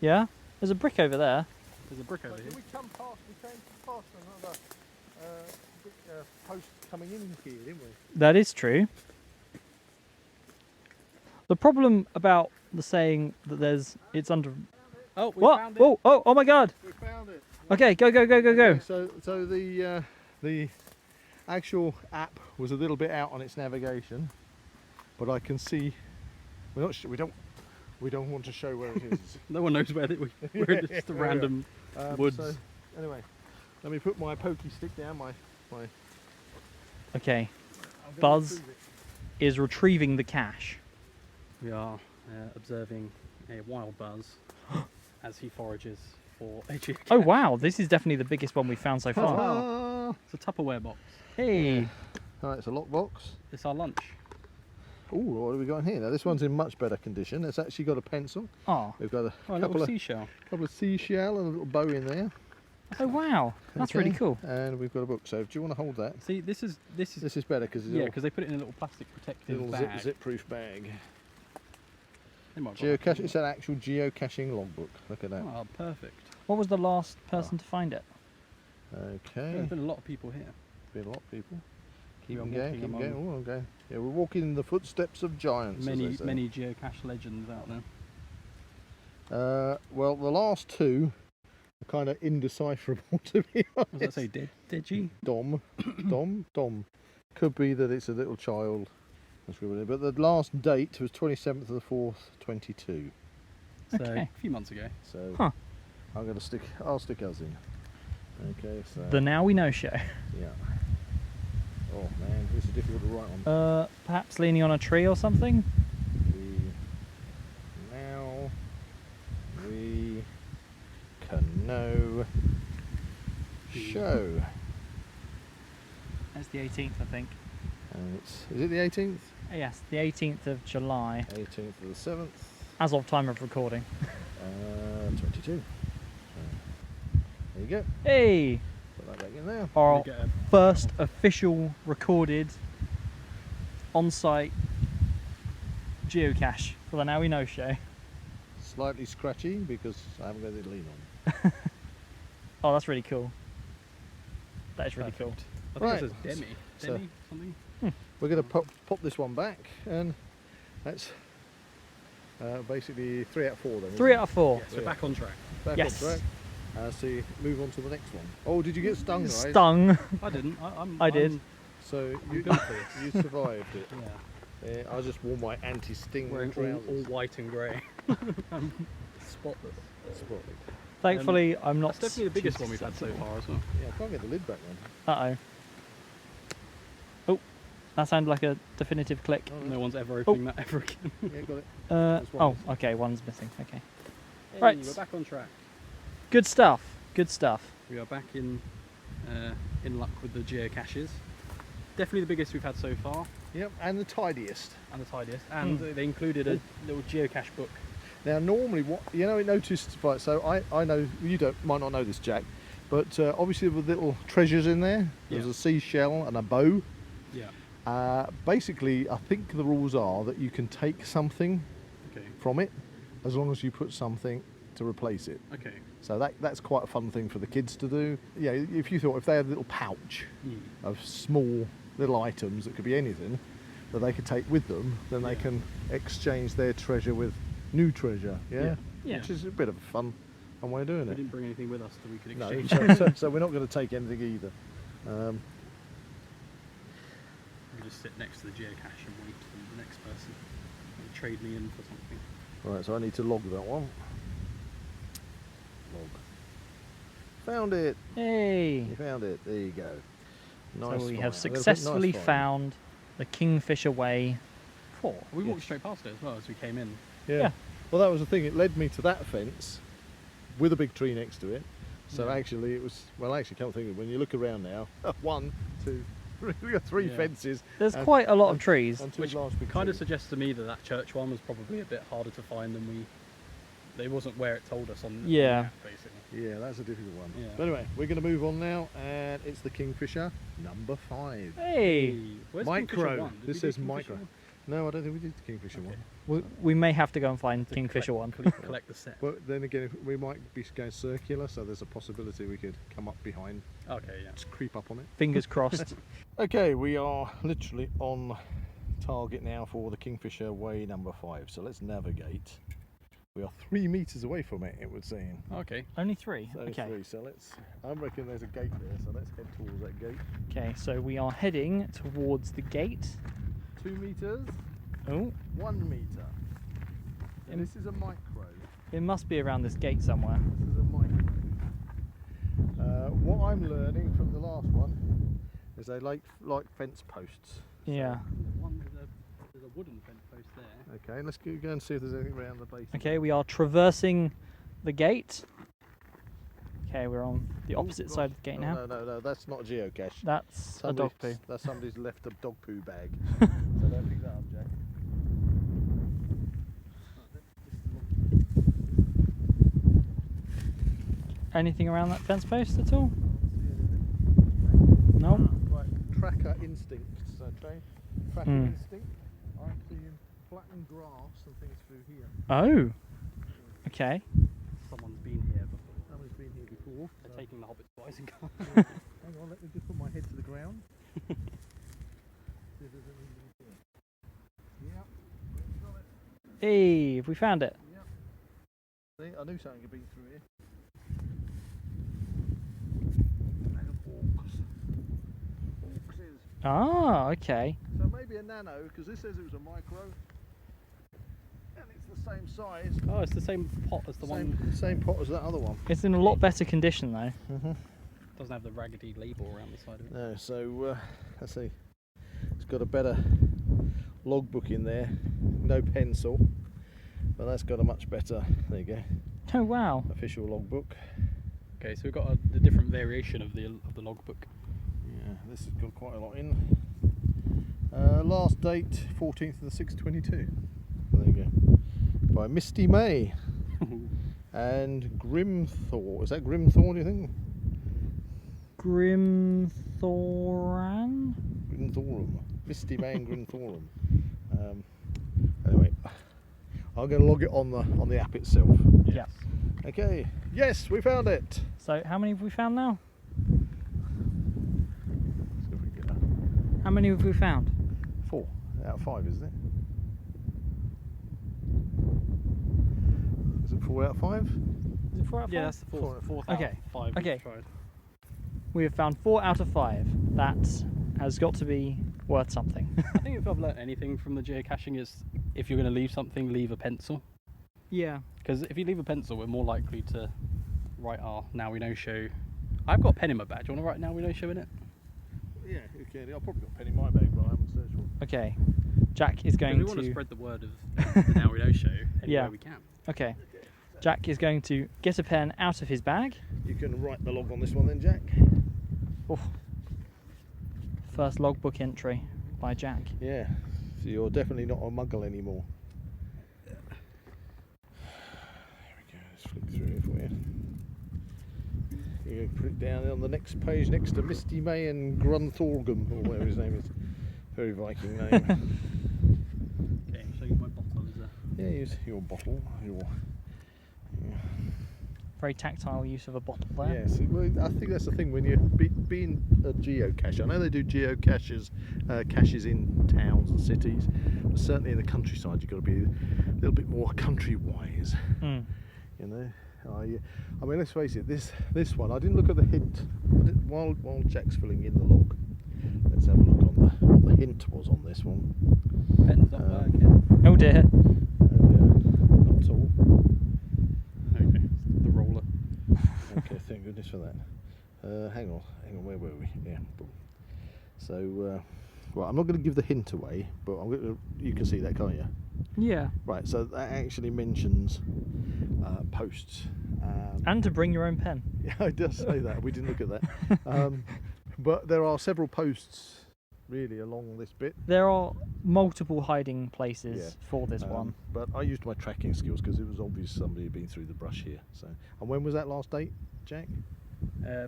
Yeah? There's a brick over there. There's a brick over here. We came past another brick, post coming in here, didn't we? That is true. The problem about the saying that it's under. Oh, we What? found it. Whoa! Oh my God! We found it. Okay, go. Okay, so the actual app was a little bit out on its navigation, but I can see. We're not. We don't want to show where it is. No one knows where we're just a random woods. So, anyway, let me put my pokey stick down. My. Okay, I'm gonna Buzz retrieve it. is retrieving the cache. We are observing a wild buzz as he forages for a geocache. Oh wow, this is definitely the biggest one we've found so far. Ah. It's a Tupperware box. Hey, Right, it's a lockbox. It's our lunch. Oh, what have we got in here? Now this one's in much better condition. It's actually got a pencil. oh, We've got a Oh, a couple little of seashell. seashell and a little bow in there. oh wow, that's really Okay, cool. And we've got a book. So do you want to hold that? See, this is This is better because it's yeah, a because they put it in a little plastic protective little bag. zip-proof bag. They might have got Geocache. It's an actual geocaching logbook. Look at that. Oh, perfect. What was the last person to find it? Okay. There's been a lot of people here. Been a lot of people. Keep on Keep walking going. among Oh, okay. Yeah, we're walking in the footsteps of giants. as many they say. many geocache legends out there. Well, the last two are kind of indecipherable to be honest. What does that say? Digi? Dom. Could be that it's a little child. That's really, but the last date was 27th of the 4th, 22. So Okay. a few months ago. So Huh. I'll stick us in. Okay, so The Now We Know show. yeah. Oh man, this is difficult to write on. Perhaps leaning on a tree or something. We can know show. It's the 18th, I think. And is it the 18th? Yes, the 18th of July, 18th of the 7th. as of time of recording. 22. There you go. Hey, Put that back in there. our You get a- first official recorded on-site geocache for the Now We Know show. Slightly scratchy because I haven't got it to lean on. Oh, that's really cool. That is really cool. perfect. I think Right. it says Demi. So- Demi something. We're going to pop this one back, and that's basically 3 out of 4 then. isn't 3 it? out of 4. Yes, we're back on track. Back Yes. on track. So you move on to the next one. Oh, did you get stung, guys? Stung. I didn't. I did. I'm So you good for this. you survived it. Yeah. I just wore my anti-sting Wearing trousers. all white and grey. I'm spotless. Spotted. Thankfully, I'm not. That's definitely the biggest too one we've had so susceptible. far as well. Yeah, I can't get the lid back then. Uh-oh. Oh, that sounded like a definitive click. Oh, No one's ever opening that ever again. Yeah, got it. Uh, There's one oh, missing. okay, one's missing. Okay. Hey, Right. We're back on track. Good stuff. Good stuff. We are back in luck with the geocaches. Definitely the biggest we've had so far, Yep, and the tidiest. and the tidiest. And they included a little geocache book. Now, normally, what I noticed, right? So I know you might not know this, Jack, but obviously with little treasures in there. There's Yeah. a seashell and a bow. Yeah. Basically, I think the rules are that you can take something Okay. from it as long as you put something to replace it. Okay. So that's quite a fun thing for the kids to do. Yeah, if they had a little pouch Mm. of small little items that could be anything that they could take with them, then they Yeah. can exchange their treasure with new treasure. Yeah, Yeah. which is a bit of a fun way of doing We it. didn't bring anything with us that we could No, exchange. so we're not going to take anything either. We just sit next to the geocache and wait for the next person. They trade me in for something. Right, so I need to log that one. Log. Found it. Hey. You found it. There you go. Nice. So we find. have Nice find. successfully found the Kingfisher Way 4. We walked Yes. straight past it as well as we came in. Yeah. Yeah. Well, that was the thing. It led me to that fence with a big tree next to it. So Yeah. actually, it was. Well, actually, come to think of it, when you look around now, 1, 2, 3, we got 3 Yeah. fences There's and- quite a lot of trees. and 2 Which large big kind of trees. suggests to me that that church one was probably a bit harder to find than we. It wasn't where it told us on the Yeah. map, basically. Yeah, that's a difficult one. Yeah. But anyway, we're going to move on now, and it's the Kingfisher number 5. Hey. Where's Micro. Kingfisher 1? Did This we do says Kingfisher micro. 1? No, I don't think we did the Kingfisher Okay. one. We may have to go and find To Kingfisher collect- 1. Collect the set. But then again, we might be going circular, so there's a possibility we could come up behind, Okay, yeah. just creep up on it. Fingers crossed. Okay, we are literally on target now for the Kingfisher Way number 5. So let's navigate. We are 3 meters away from it, it would seem. Okay. Only 3? So Okay. 3. So I reckon there's a gate there, so let's head towards that gate. Okay, so we are heading towards the gate. 2 meters, Oh, 1 meter. And this is a micro. it must be around this gate somewhere. This is a micro. What I'm learning from the last one is they like fence posts. Yeah. There's a wooden fence post there. Okay, let's go and see if there's anything around the base. Okay, we are traversing the gate. Okay, we're on the opposite side of the gate now. No, that's not a geocache. That's a dog poo. That's somebody's left a dog poo bag. So don't pick that up, Jack. Anything around that fence post at all? No. Right, tracker instinct. So tracker instinct. I'm seeing flattened grass and things through here. Oh. Okay. Someone's been here before. Someone's been here before. They're taking the Hobbit's boys and cars. Hang on, let me just put my head to the ground. See if there's anything here. Yep. Got it. Hey, have we found it? Yep. See, I knew something had been through here. Ah, okay. So maybe a nano, because this says it was a micro, and it's the same size. Oh, it's the same pot as the one. Same pot as that other one. It's in a lot better condition though. Doesn't have the raggedy label around the side of it. No, so let's see. It's got a better logbook in there, no pencil, but that's got a much better. There you go. Oh wow. Official logbook. Okay, so we've got a different variation of the logbook. Yeah, this has got quite a lot in. Last date 14th of the 6th 22. There you go. By Misty May and Grimthor. Is that Grimthor, do you think? Grimthoran? Grimthorum. Misty May and Grimthorum. Anyway, I'm going to log it on the app itself. Yeah. Okay. Yes, we found it. So how many have we found now? Let's see if we can get that. How many have we found? 4 out of 5, isn't it? Is it 4 out of 5? Is it 4 out of 5? Yeah, that's the fourth out Okay. of 5 Okay. we've tried. We have found 4 out of 5. That has got to be worth something. I think if I've learnt anything from the geocaching is if you're going to leave something, leave a pencil. Yeah. Because if you leave a pencil, we're more likely to write our Now We Know show. I've got a pen in my bag. Do you want to write Now We Know show in it? Yeah, okay. I've probably got a pen in my bag, but I haven't searched for it. Okay. Jack is going we want to spread the word of the Now We Know show anywhere Yeah. we can. Okay. Jack is going to get a pen out of his bag. You can write the log on this one then, Jack. Oh. First logbook entry by Jack. Yeah, so you're definitely not a muggle anymore. There we go, let's flick through it for you. You can put it down on the next page next to Misty May and Grunthorgum, or whatever his name is. Very Viking name. Okay, I'll show you my bottle. Yeah, use your bottle. Yeah. Very tactile use of a bottle there. Yes, well, I think that's the thing when you're being a geocache. I know they do geocaches, caches in towns and cities, but certainly in the countryside you've got to be a little bit more country-wise. Mm. You know, I mean, let's face it. This one, I didn't look at the hint while Jack's filling in the log. Let's have a look on what the hint was on this one. Pen's not working. Oh dear. Not at all. Okay, the roller. Okay, thank goodness for that. Hang on, where were we? Yeah. So, well, I'm not going to give the hint away, but you can see that, can't you? Yeah. Right, so that actually mentions posts. And to bring your own pen. Yeah, it does say that. We didn't look at that. But there are several posts really along this bit. There are multiple hiding places Yeah. for this one. But I used my tracking skills because it was obvious somebody had been through the brush here. So, and when was that last date, Jack?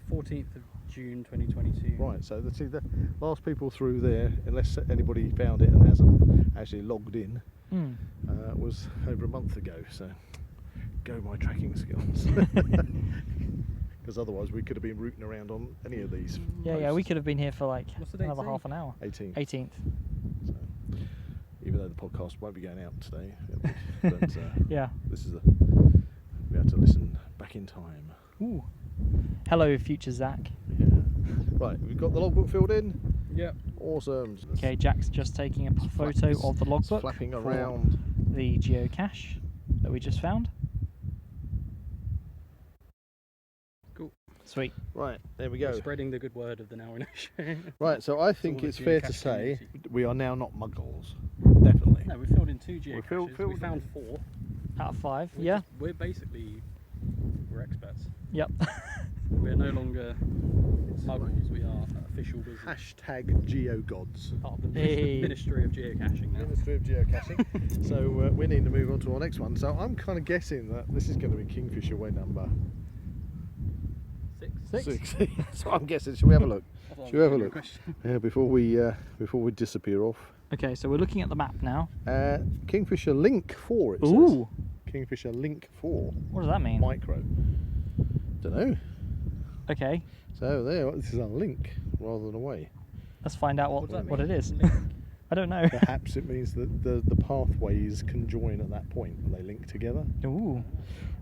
14th of June 2022. Right, so the last people through there, unless anybody found it and hasn't actually logged in, Mm. was over a month ago. So, go my tracking skills. Because otherwise we could have been rooting around on any of these. Yeah, we could have been here for like What's the date another say? half an hour. 18. 18th. So, even though the podcast won't be going out today. But Yeah. this is we have to listen back in time. Ooh. Hello, future Zach. Yeah. Right, we've got the logbook filled in. Yeah. Awesome. Okay, Jack's just taking a photo of the logbook. Flapping for around. the geocache that we just found. Cool. Sweet. Right, there we We're go. spreading the good word of the Now We Know show. Right, so I think all the it's fair to geocache say community. we are now not muggles. Definitely. No, we filled in 2 geocaches. filled We found 4. Out of 5. We're Yeah. we're basically experts. Yep. We're no longer muggles. We are official business. Hashtag geogods. Part of the Hey. Ministry of Geocaching now. Ministry of Geocaching. So we need to move on to our next one. So I'm kind of guessing that this is going to be Kingfisher way number 6. 6. So I'm guessing. Should we have a look? Should we have a look? Yeah, before we disappear off. Okay, so we're looking at the map now. Kingfisher Link 4. It Ooh. says. Kingfisher Link 4 What does that mean? micro. Don't know. Okay, So there, this is a link rather than a way. let's find out What does that what it mean? is. Link. I don't know. Perhaps it means that the pathways conjoin at that point and they link together. Ooh.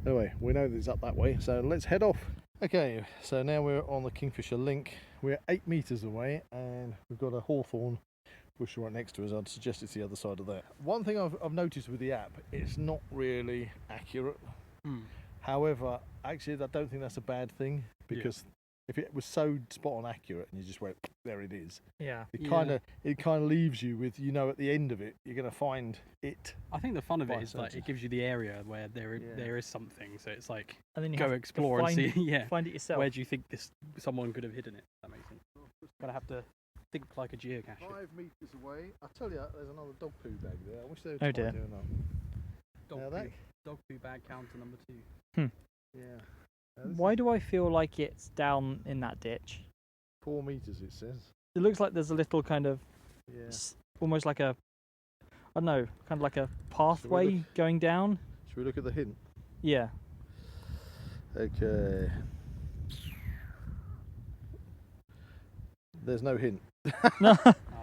Anyway, we know that it's up that way, so let's head off. Okay, so now we're on the Kingfisher Link. We're 8 metres away and we've got a hawthorn bush right next to us. I'd suggest it's the other side of that. One thing I've noticed with the app, it's not really accurate. However, actually I don't think that's a bad thing, because if it was so spot on accurate and you just went, there it is, Yeah. it Yeah. kind of leaves you with, at the end of it you're going to find it. I think the fun of it By is like searches. it gives you the area where there Yeah. is something. So it's like And then you go have to explore and find see. Yeah. Find it yourself. Where do you think someone could have hidden it? That makes sense. Gonna have to think like a geocacher. 5 metres away. I tell you, there's another dog poo bag there. I wish they would Oh try dear. doing that. Now that- Dog poo bag counter number 2. Yeah. Now this Why is do I feel like it's down in that ditch? 4 metres it says. It looks like there's a little kind of, Yeah. almost like a, I don't know, kind of like a pathway going down. Should we look at the hint? Yeah. Okay. There's no hint. No.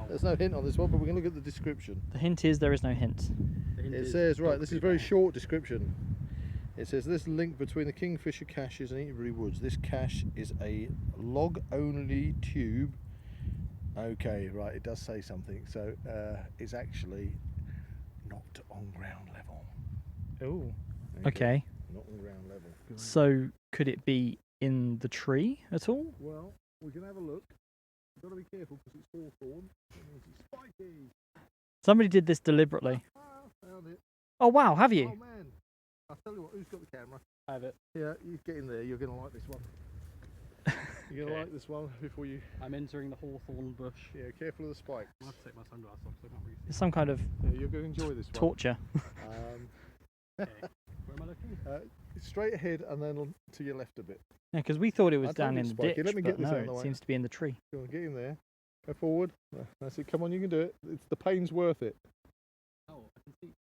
There's no hint on this one, but we're going to look at the description. The hint is there is no hint. It says, right, this is a very short description. It says, this link between the Kingfisher caches and Eatery Woods. This cache is a log-only tube. Okay, right, it does say something. So it's actually not on ground level. Oh. Okay. Not on ground level. So could it be in the tree at all? Well, we can have a look. We've got to be careful because it's hawthorn. It means it's spiky. Somebody did this deliberately. Ah, found it. Oh wow, have you? Oh man. I'll tell you what, who's got the camera? I have it. Yeah, you get in there, you're going to like this one. You're going to Okay. like this one before you... I'm entering the hawthorn bush. Yeah, careful of the spikes. I have to take my sunglasses off so I can't really see. It's some kind of Yeah, you're going to enjoy this one. torture. Okay. Where am I looking? Straight ahead and then to your left a bit. Yeah, because we thought it was I told down you in it's the spiky. ditch, Let me but get this no, out of the it way. seems to be in the tree. Go on, get in there. Go forward. That's it. Come on, you can do it. It's the pain's worth it. Oh, I can see.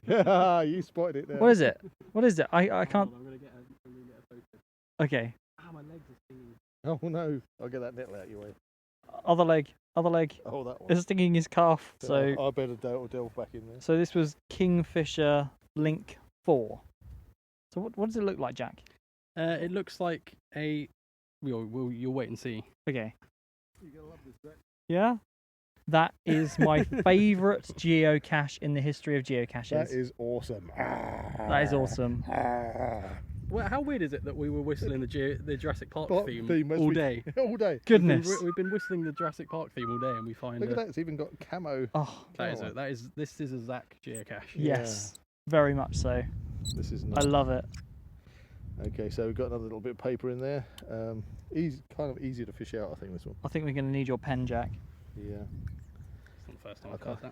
Yeah, you spotted it there. What is it? What is it? I Hold can't. on, I'm gonna get a photo. Okay. Ah, my legs are stinging. Oh no, I'll get that nettle out your way. Other leg. Other leg. Oh, that one. It's sticking his calf. So I better delve back in there. so this was Kingfisher Link 4. So what does it look like, Jack? It looks like a. You'll wait and see. Okay. You're going to love this, Zach. Yeah. That is my favourite geocache in the history of geocaches. That is awesome. That is awesome. Well, how weird is it that we were whistling the Jurassic Park theme as all we- day? all day. Goodness. We've been whistling the Jurassic Park theme all day, and we find Look at that, it's even got camo. Oh, this is a Zach geocache. yes. Very much so. This is I nice. love it. Okay, so we've got another little bit of paper in there. Kind of easy to fish out, I think, this one. I think we're going to need your pen, Jack. Yeah. It's not the first time I've Okay. heard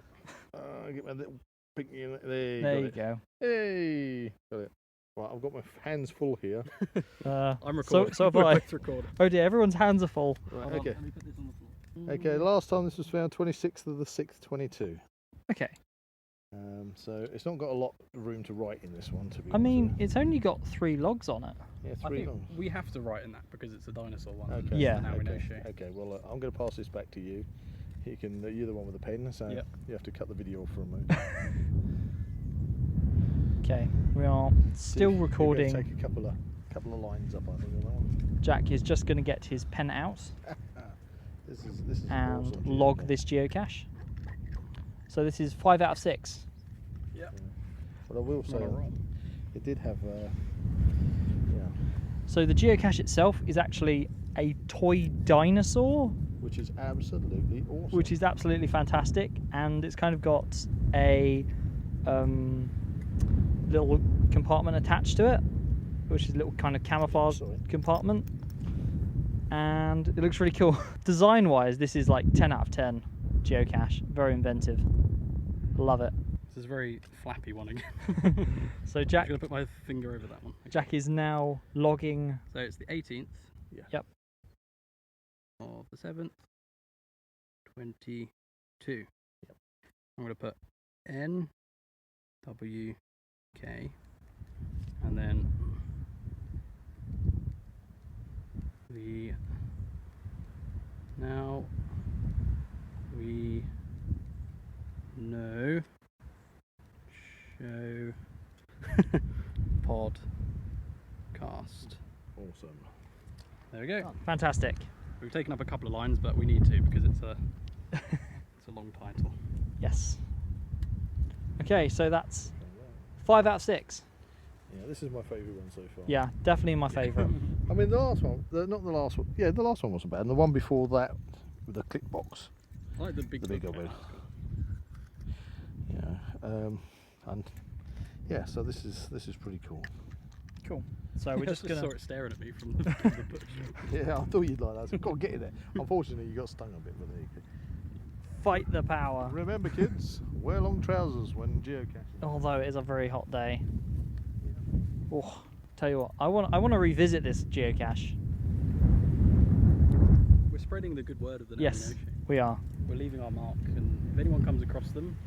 that. Get my little pinky in there. There got you it. go. Hey, got it. Right, I've got my hands full here. I'm recording. So have We're I. both recording. Oh dear, everyone's hands are full. Right, Hold on, okay. let me put this on the floor. Okay, last time this was found 26th of the 6th, 22. Okay. So it's not got a lot of room to write in this one, to be I honest mean, with you. it's only got 3 logs on it. Yeah, I 3 think long. we have to write in that because it's a dinosaur one. Okay. Yeah. Now we know Okay. show. Okay. Well, I'm going to pass this back to you, you can. You're the one with the pen, so Yep. you have to cut the video off for a moment. Okay, we are still You're gonna recording. take a couple of lines up, I think, on that one. Jack is just going to get his pen out This is and awesome log geocache. this geocache. So this is 5 out of 6. But I will say, Not a roll. it did have. So the geocache itself is actually a toy dinosaur, Which is absolutely awesome. which is absolutely fantastic, and it's kind of got a little compartment attached to it, which is a little kind of camouflage Sorry. compartment, and it looks really cool. Design wise, this is like 10 out of 10 geocache. Very inventive, love it. This is a very flappy one again. So I'm Jack going to put my finger over that one. Okay. Jack is now logging. So it's the 18th. Yeah. Yep. Of the 7th. 22. Yep. I'm going to put N W K and then we now we know show podcast. Awesome. There we go. Fantastic. We've taken up a couple of lines, but we need to because it's a it's a long title. Yes. Okay, so that's 5 out of 6. Yeah, this is my favourite one so far. Yeah, definitely my favourite. I mean, the last one, not the last one. Yeah, the last one wasn't bad. And the one before that, with the click box. I like the big The big book old bit. bit. Yeah. And yeah, so this is pretty cool. Cool. So we're just I gonna. saw it staring at me from the bush. Yeah, I thought you'd like that. So I've got to get in there. Unfortunately, you got stung a bit, but there you go. Fight the power. Remember, kids, wear long trousers when geocaching. Although it is a very hot day. Oh, tell you what, I want to revisit this geocache. We're spreading the good word of the Now Yes, We Know Show. we are. We're leaving our mark, and if anyone comes across them,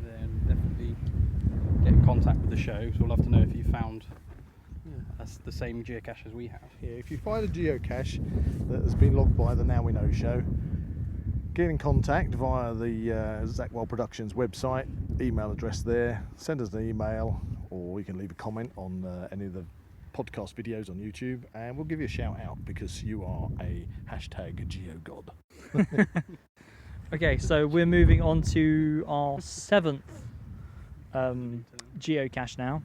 then definitely get in contact with the show. So we'll love to know if you found the same geocache as we have. Yeah, if you find a geocache that has been logged by the Now We Know show, get in contact via the Zak Wylde Productions website, email address there, send us an email, or you can leave a comment on any of the podcast videos on YouTube, and we'll give you a shout out because you are a hashtag geogod. Okay, so we're moving on to our 7th geocache now.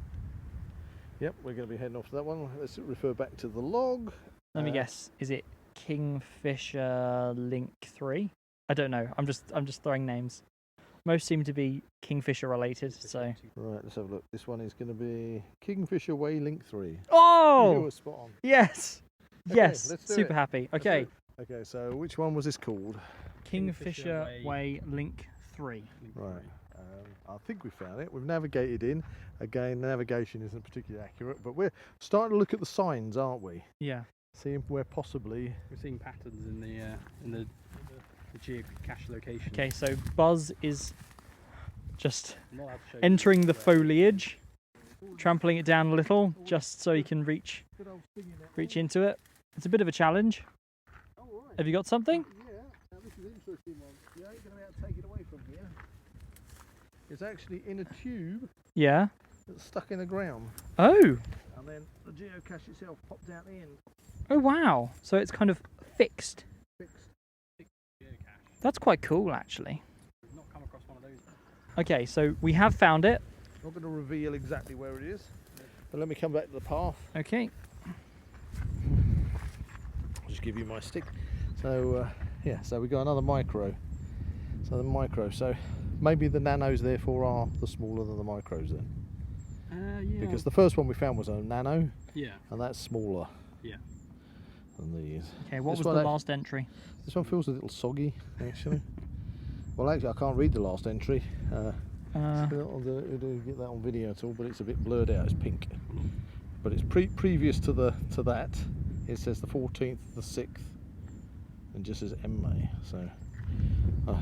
Yep, we're going to be heading off to that one. Let's refer back to the log. Let me guess. Is it Kingfisher Link 3? I don't know. I'm just throwing names. Most seem to be Kingfisher related. So. Right, let's have a look. This one is going to be Kingfisher Way Link 3. You Oh were spot on. yes, Okay, yes. let's do Super it. happy. Let's do Okay, it. Okay, so which one was this called? Kingfisher Way Link 3. Right. I think we found it. We've navigated in. Again, navigation isn't particularly accurate, but we're starting to look at the signs, aren't we? Yeah. Seeing where possibly. We're seeing patterns in the geocache location. Okay, so Buzz is just I'm not allowed to show you entering the this, foliage, trampling it down a little, just so he can reach into it. It's a bit of a challenge. Have you got something? Yeah, now this is an interesting one. You ain't going to be able to take it away from here. It's actually in a tube Yeah. that's stuck in the ground. Oh. And then the geocache itself popped out the end. Oh wow. So it's kind of fixed. Fixed. geocache. That's quite cool, actually. We've not come across one of those. Okay, so we have found it. Not going to reveal exactly where it is, but let me come back to the path. Okay. I'll just give you my stick. So yeah, so we got another micro. So the micro. So maybe the nanos therefore are the smaller than the micros then. Yeah. Because the first one we found was a nano, yeah. and that's smaller. Yeah. Than these. Okay, what This was one the act- last entry? This one feels a little soggy, actually. Well, actually, I can't read the last entry. It'll get that on video at all, but it's a bit blurred out. It's pink, but it's previous to that. It says the 14th, the 6th, and just says MA. So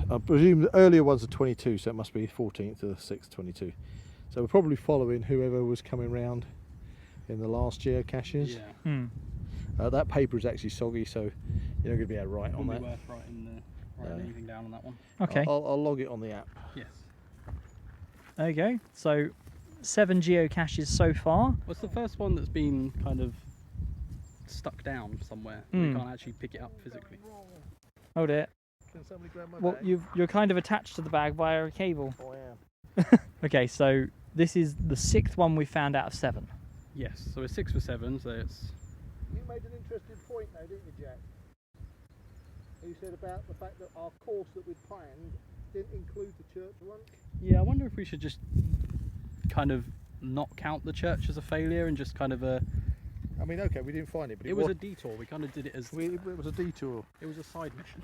I presume the earlier ones are 22, so it must be 14th to the 6th, 22. So we're probably following whoever was coming round in the last geocaches. Yeah. Hmm. That paper is actually soggy, so you're not going to be able to write on Wouldn't that. be worth writing write anything down on that one. Okay. I'll log it on the app. Yes. There you go. So 7 geocaches so far. What's the first one that's been kind of stuck down somewhere? You can't actually pick it up physically. Hold it. Can somebody grab my Well, bag? you're kind of attached to the bag via a cable. Oh, I am. Okay, so this is the 6th one we found out of 7. Yes, so it's 6 for 7, so it's... You made an interesting point though, didn't you, Jack? You said about the fact that our course that we'd planned didn't include the church one. Yeah, I wonder if we should just kind of not count the church as a failure and just kind of a... I mean, okay, we didn't find it, but It was a detour, we kind of did it as... it was a detour. It was a side mission.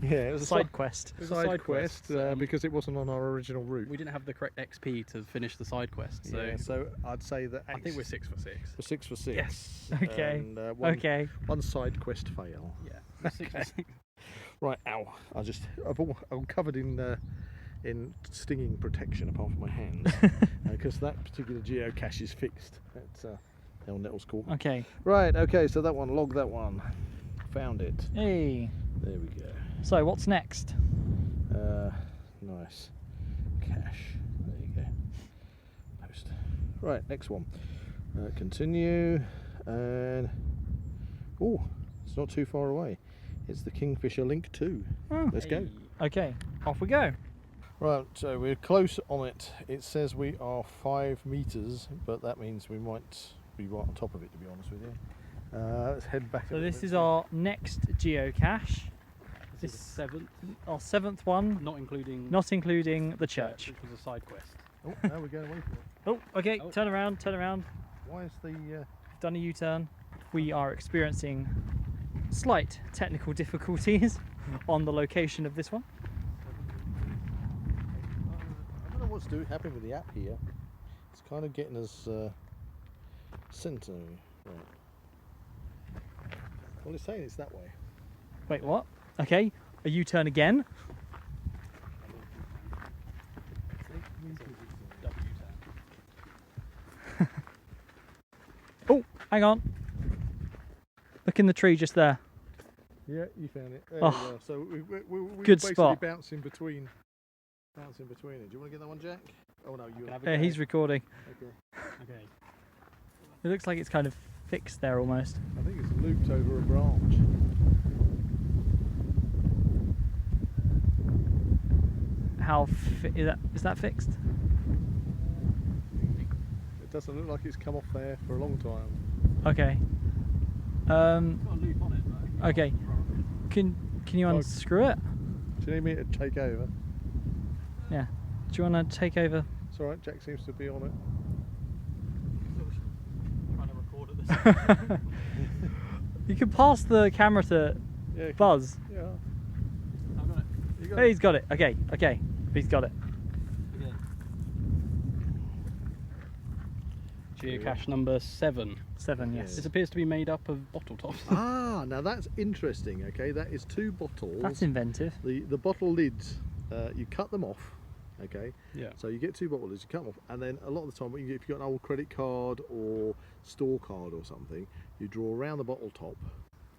Yeah, it was a Side quest. It was a side quest, because it wasn't on our original route. We didn't have the correct XP to finish the side quest, so... Yeah, so I'd say that I think we're 6 for 6. we're 6 for 6. Yes. Okay. And, Okay. one side quest fail. Yeah, we're 6 for 6. Right, ow! I'm covered in stinging protection apart from my hands because that particular geocache is fixed. That's El Nettles Court. Okay. Right, okay, so that one, log that one. Found it. Hey. There we go. So what's next? Nice. Cache. There you go. Post. Right, next one. Continue. And. Oh, it's not too far away. It's the Kingfisher Link 2. Oh. Let's go. Okay, off we go. Right, so we're close on it. It says we are 5 meters, but that means we might be right on top of it, to be honest with you. Let's head back. So this is our next geocache. This is the 7th, Our 7th one, not including... not including the church. Which was a side quest. Oh, now we're going away from it. Oh, okay, Oh. turn around, turn around. Why is the... Done a U-turn. We are experiencing slight technical difficulties on the location of this one. I don't know what's happening with the app here. It's kind of getting us centre. Right. Well, it's saying it's that way. Wait, what? Okay, a U-turn again. Oh, hang on. Look in the tree just there. Yeah, you found it. There Oh, you are. So we're good basically spot. bouncing between it. Do you want to get that one, Jack? Oh no, you have Yeah, he's recording. Okay. Okay. It looks like it's kind of fixed there almost. I think it's looped over a branch. Is that fixed? It doesn't look like it's come off there for a long time. Okay. Got a loop on it, though. Okay. Can you Oh. unscrew it? Do you need me to take over? Yeah. Do you want to take over? It's alright, Jack seems to be on it. Trying to record at this. You can pass the camera to Yeah. Buzz. Yeah. I've got it. You got Hey, it. he's got it. Okay, okay. He's got it. Geocache number 7. 7, yes. This appears to be made up of bottle tops. Ah, now that's interesting. Okay, that is 2 bottles. That's inventive. The bottle lids, you cut them off. Okay, Yeah. so you get 2 bottle lids, you cut them off, and then a lot of the time, if you've got an old credit card or store card or something, you draw around the bottle top.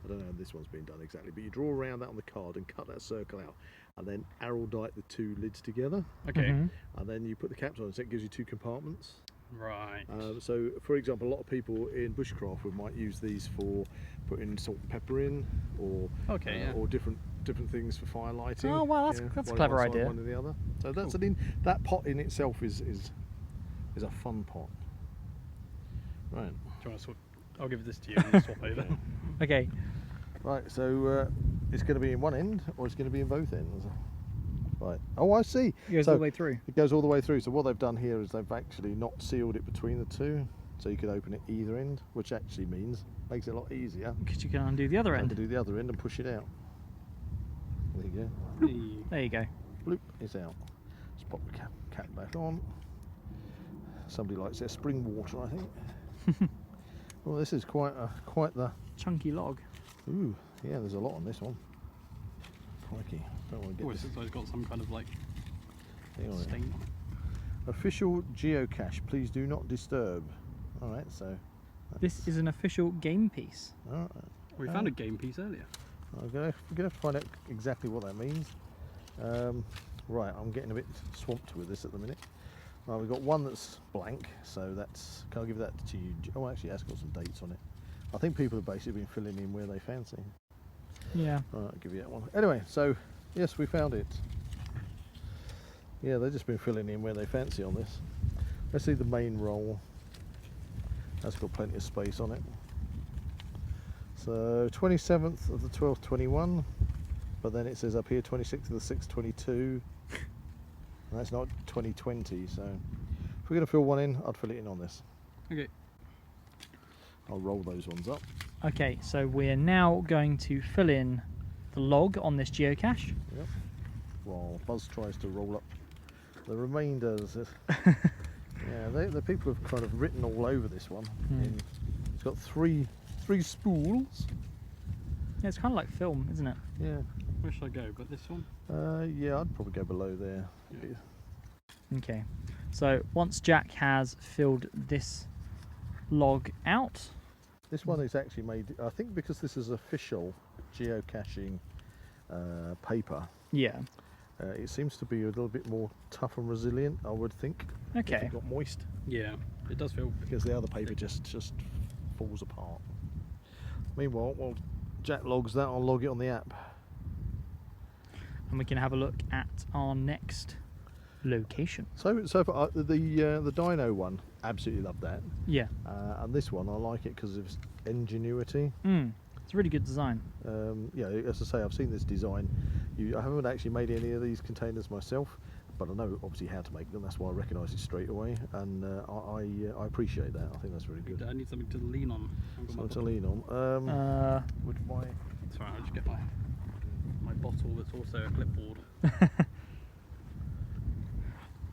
I don't know how this one's been done exactly, but you draw around that on the card and cut that circle out, and then araldite the 2 lids together, Okay. Mhm. and then you put the caps on, so it gives you 2 compartments. Right. So, for example, a lot of people in bushcraft might use these for putting salt and pepper in, or Okay, yeah. or different things for fire lighting. Oh, wow, that's a one clever on one side, idea. One in the other. So that's Cool. that pot in itself is a fun pot. Right. Do you want to swap? I'll give this to you and swap over. Okay. Right. So it's going to be in one end, or it's going to be in both ends. Right. Oh, I see. It goes So all the way through. it goes all the way through. So what they've done here is they've actually not sealed it between the 2, so you could open it either end, which actually makes it a lot easier. Because you can undo the other And to end. do the other end and push it out. There you go. The- There you go. Bloop, it's out. Let's pop the cap back on. Somebody likes their spring water, I think. Well, this is quite the. Chunky log. Ooh, yeah. There's a lot on this one. Crikey, don't want to Oh, get it's this got some kind of like thing on it. stain on it. Official geocache. Please do not disturb. All right, so. This is an official game piece. All right. We found a game piece earlier. I'm gonna have to find out exactly what that means. Right, I'm getting a bit swamped with this at the minute. Right, we've got one that's blank, so that's. Can I give that to you? Oh, actually, that's got some dates on it. I think people have basically been filling in where they fancy. Yeah. Right, I'll give you that one. Anyway, so yes, we found it. Yeah, they've just been filling in where they fancy on this. Let's see the main roll. That's got plenty of space on it. So 27th of the 12th, 21. But then it says up here 26th of the 6th, 22. That's not 2020, so if we're going to fill one in, I'd fill it in on this. Okay. I'll roll those ones up. Okay, so we're now going to fill in the log on this geocache. Yep. While Buzz tries to roll up the remainders. Yeah, the people have kind of written all over this one. It's got three spools. Yeah, it's kind of like film, isn't it? Yeah. Where should I go? But this one? Yeah, I'd probably go below there. Yeah. Okay, so once Jack has filled this log out, This one is actually made, I think, because this is official geocaching paper. yeah, It seems to be a little bit more tough and resilient, I would think. If okay, it got moist, Yeah, it does feel. because the other paper just falls apart. Meanwhile, while Jack logs that, I'll log it on the app. and we can have a look at our next location. So far, the Dino one, absolutely love that. Yeah, And this one, I like it because of its ingenuity. it's a really good design. Yeah, as I say, I've seen this design. I haven't actually made any of these containers myself, but I know obviously how to make them. That's why I recognise it straight away, and I appreciate that. I think that's really good. I need something to lean on. Something to lean on. Would my Sorry, I'll just get my bottle that's also a clipboard.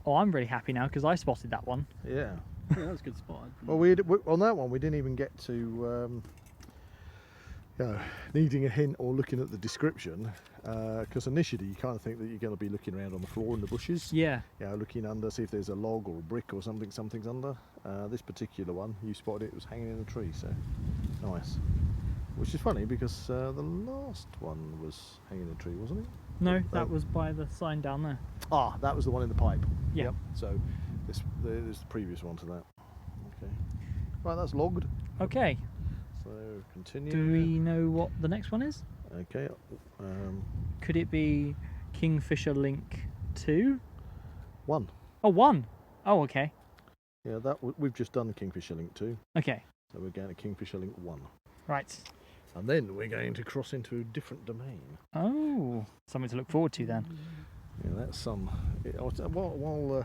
Oh, I'm really happy now because I spotted that one. yeah. Yeah, that's a good spot. Well, on that one we didn't even get to needing a hint or looking at the description, because initially you kind of think that you're going to be looking around on the floor in the bushes. Yeah, Looking under, see if there's a log or a brick or something's under. This particular one, you spotted it was hanging in a tree, so nice. Which is funny because the last one was hanging in a tree, wasn't it? no, that was by the sign down there. Ah, that was the one in the pipe. Yeah. Yep. So this is the previous one to that. Okay. Right, that's logged. Okay, So continue. do we know what the next one is? Okay. Could it be Kingfisher Link 2? 1. Oh, 1. Oh, okay. Yeah, we've just done Kingfisher Link 2, Okay, so we're going to Kingfisher Link 1, right. and then we're going to cross into a different domain. Oh, something to look forward to then. Yeah, that's some. While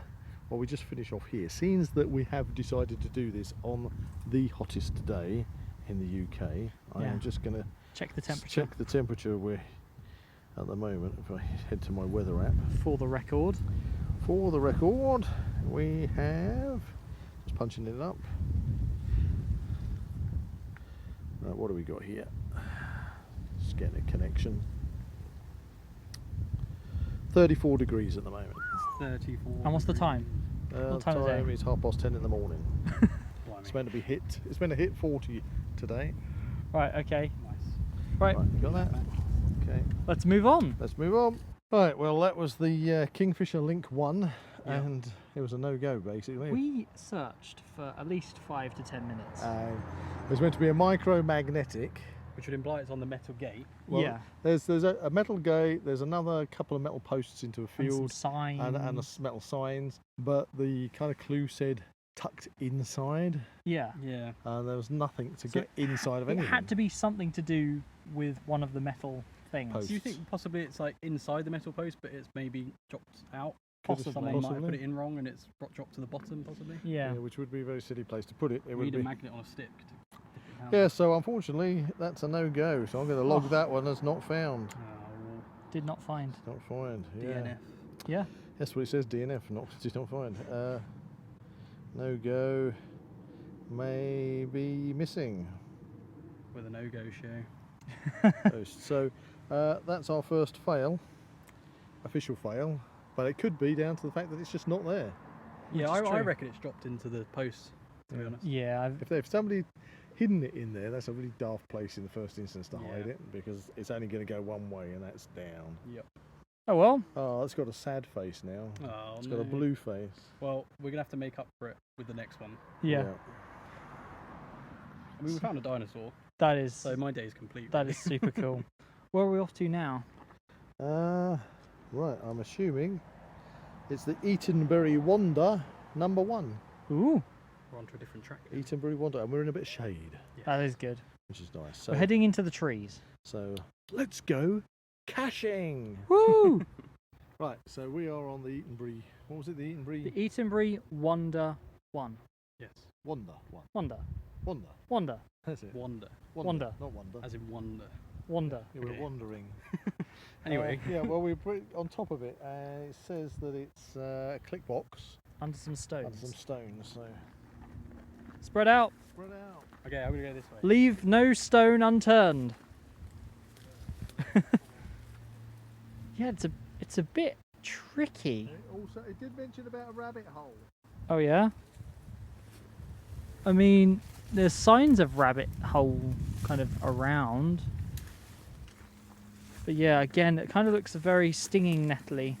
we just finish off here, seeing that we have decided to do this on the hottest day in the UK, I Yeah. am just going to Check the temperature check the temperature we're at the moment. If I head to my weather app, for the record. for the record, we have, just punching it up. Right, what do we got here? Just getting a connection. 34 degrees at the moment. 34. And what's the time? What time is it? It's 10:30 in the morning. Blimey. It's meant to be hit. It's meant to hit 40 today. Right, okay. Nice. Right, Right, you got that? Okay, let's move on. let's move on. Right, well, that was the Kingfisher Link 1, Yeah. and it was a no-go basically. We searched for at least 5 to 10 minutes. There's meant to be a micromagnetic. Which would imply it's on the metal gate. Well, yeah, There's a metal gate. There's another couple of metal posts into a and some field, signs. and metal signs. But the kind of clue said tucked inside, Yeah. Yeah. and there was nothing to So get inside of It anything. had to be something to do with one of the metal things. Posts. Do you think possibly it's like inside the metal post, but it's maybe dropped out? Possibly. Someone might have Possibly. put it in wrong and it's dropped to the bottom, possibly. Yeah. Which would be a very silly place to put it. It You would need be. a magnet on a stick to dip it out. Yeah, so unfortunately, that's a no-go. So I'm going to log Oh. that one as not found. Oh, Did not find. Not find. Yeah. DNF. Yeah. That's what it says. DNF. Did not find. No-go. Maybe missing. With a no-go show. Post. So that's our first fail. Official fail. But it could be down to the fact that it's just not there. Yeah, Which is I true. reckon it's dropped into the post, to be honest. Yeah. If somebody hidden it in there, that's a really daft place in the first instance to hide Yeah. it, because it's only going to go one way, and that's down. Yep. Oh well. Oh, it's got a sad face now. Oh, It's got a blue face. Well, we're gonna have to make up for it with the next one. Yeah. I mean, we found a dinosaur, That is so my day is complete. that is super cool. Where are we off to now? Right, I'm assuming it's the Eatonbury Wander #1. Ooh, We're onto a different track. Eatonbury Wander, and we're in a bit of shade, that is good. which is nice. So, We're heading into the trees. so let's go caching. Woo! Right, so we are on the Eatonbury. What was it? The Eatonbury The Eatonbury Wonder One. Yes. Wander one. Wonder. Wander. Wonder. That's it. Wonder, Wander. Not wonder. as in wonder. Wonder. Yeah, we're Okay. wandering. Anyway. Yeah. Well, we're on top of it. It says that it's a click box Under some stones. and some stones. So Spread out. spread out. Okay, I'm gonna go this way. Leave no stone unturned. Yeah, it's a bit tricky. It did mention about a rabbit hole. Oh yeah? I mean, there's signs of rabbit hole kind of around. But yeah, again, it kind of looks very stinging nettly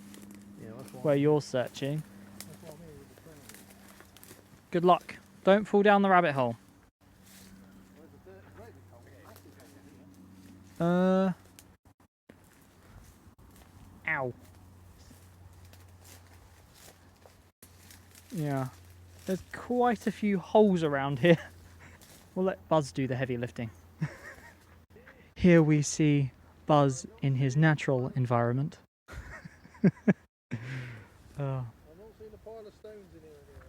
Yeah, that's where you're searching. that's what I mean with the trail. Good luck. Don't fall down the rabbit hole. Ow. Yeah. There's quite a few holes around here. We'll let Buzz do the heavy lifting. Here we see Buzz in his natural environment. I'm not seeing a pile of stones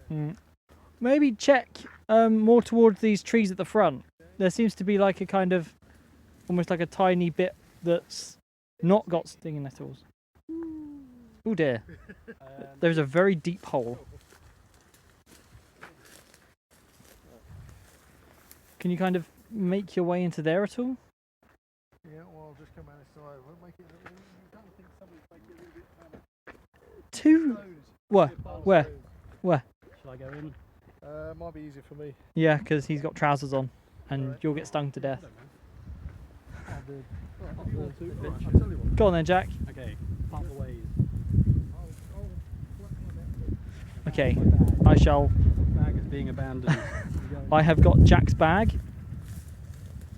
in here. Maybe check more towards these trees at the front. There seems to be like a kind of, almost like a tiny bit that's not got stinging nettles. Oh dear. There's a very deep hole. Can you kind of make your way into there at all? Yeah, well, I'll just come out this side. We'll make it. You kind of think somebody's making it a little bit Two? stones. Where? Where? Stones. Where? Shall I go in? Might be easier for me. Yeah, because he's got trousers on and Alright. you'll get stung to death. If you want to, right, I'll tell you what. Go on then, Jack. Okay, part the ways. Okay, I shall. Bag is being abandoned. I have got Jack's bag.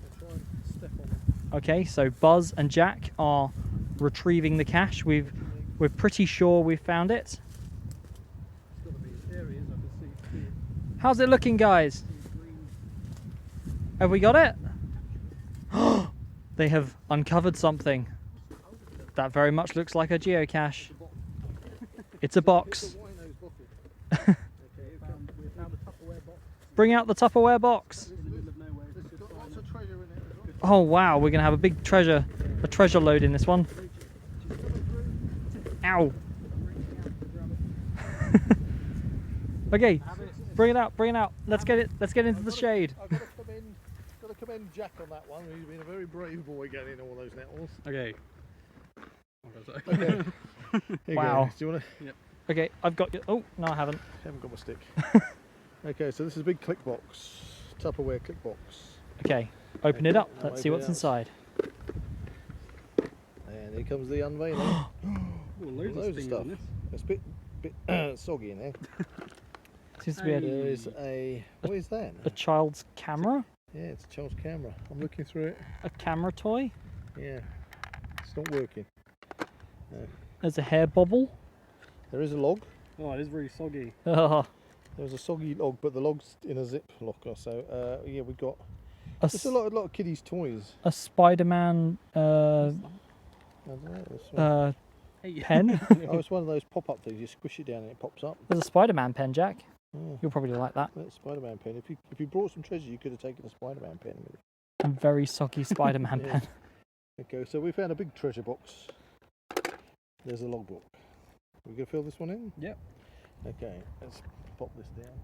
I'll try and step on it. Okay, so Buzz and Jack are retrieving the cache. We're pretty sure we've found it. It's got to be areas I can see. How's it looking, guys? Have we got it? They have uncovered something. That very much looks like a geocache. It's a box. It's a wino's bottle. We found a Tupperware box Bring out the Tupperware box. in the middle of nowhere. It's got lots of treasure in it as well. Oh wow, we're gonna have a big treasure load in this one. Ow. Okay, bring it out. Let's get into the shade. I've got to commend Jack on that one. He's been a very brave boy getting in all those nettles. Okay. Okay. Here you Wow. go. Do you want to? Okay, I've got you. Oh, no, I haven't. Haven't got my stick. Okay, so this is a big click box, Tupperware click box, Okay, open it up. Now Let's see open what's it up. inside. and here comes the unveiling. Loads Loads of stuff. It's a bit soggy in there. Seems to be There is a what is that? a child's camera, Yeah, it's a child's camera. I'm looking through it. a camera toy. Yeah, it's not working. There's a hair bobble. There is a log. Oh, it is really soggy. Oh, There's a soggy log, but the log's in a zip locker. So yeah, we've got a, just a lot of kiddies' toys. a Spider-Man I don't know. It's one- Hey. pen. oh, it's one of those pop-up things. You squish it down and it pops up. There's a Spider-Man pen, Jack. Yeah. You'll probably like that. That's Spider-Man pen. If you brought some treasure, you could have taken a Spider-Man pen with you. A very soggy Spider-Man Yeah. pen. Okay, so we found a big treasure box. There's a logbook. We gonna fill this one in? Yep. Okay, let's pop this down.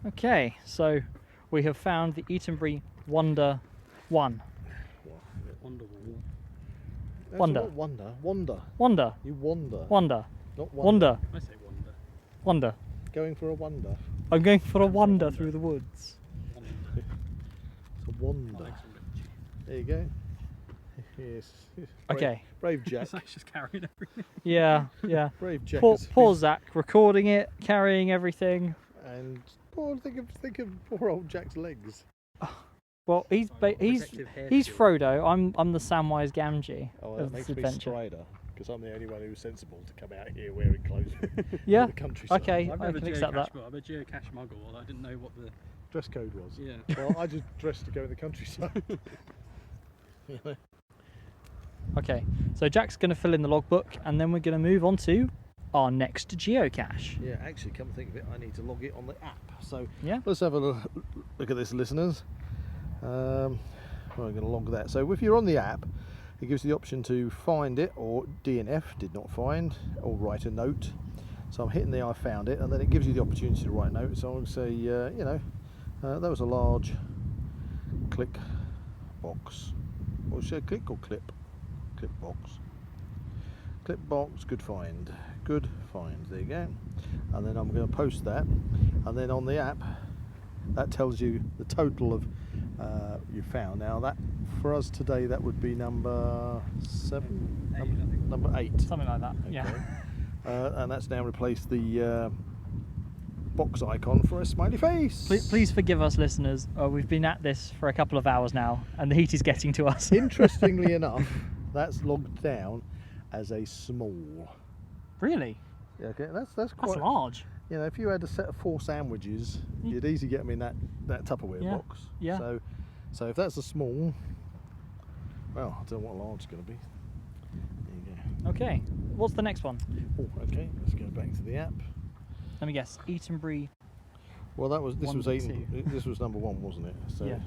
Okay, so we have found the Eatonbury Wonder 1. Wonderwall. That's Wonder. not wonder. Wander. Wonder. You wander. Wonder. Not wonder. Wonder. I say wonder. Wonder. Going for a wonder. I'm going for a wander through the woods. Wander. There you go. Yes. Okay. Brave Jack. Zach's just carrying everything. Yeah, yeah. Brave Jack. Poor Zach, recording it, carrying everything. And think of poor old Jack's legs. Well, he's Protective hair shield. Frodo. I'm the Samwise Gamgee Oh, that of makes this me adventure. Strider, because I'm the only one who's sensible to come out here wearing clothes from Yeah. the countryside. Okay, I've I never can accept that. I'm a geocache muggle, although I didn't know what the... Dress code was. Yeah. Well, I just dressed to go in the countryside. You know? Okay, so Jack's going to fill in the logbook, and then we're going to move on to our next geocache. Yeah, actually, come to think of it, I need to log it on the app. So Yeah. let's have a look at this, listeners. Well, I'm going to log that. So if you're on the app, it gives you the option to find it, or DNF, did not find, or write a note. So I'm hitting the I found it, and then it gives you the opportunity to write a note. So I'm going to say, you know, that was a large click box. Or should I click or clip? Clip box. Clip box, good find. Good find, there you go. And then I'm going to post that. And then on the app, that tells you the total of you found. Now that, for us today, that would be number 7? Number 8. Something like that, yeah. And that's now replaced the box icon for a smiley face. Please forgive us, listeners. We've been at this for a couple of hours now, and the heat is getting to us. Interestingly enough, that's logged down as a small. Really? Yeah, okay, that's quite. That's large. You know, if you had a set of 4 sandwiches, you'd easily get them in that Tupperware Yeah, box. yeah. So if that's a small, well, I don't know what large is going to be. There you Okay, what's the next one? go. Oh, okay. Let's go back to the app. Let me guess. Eatonbury. Well, this was Wander 2. This was number 1, wasn't it? So Yeah.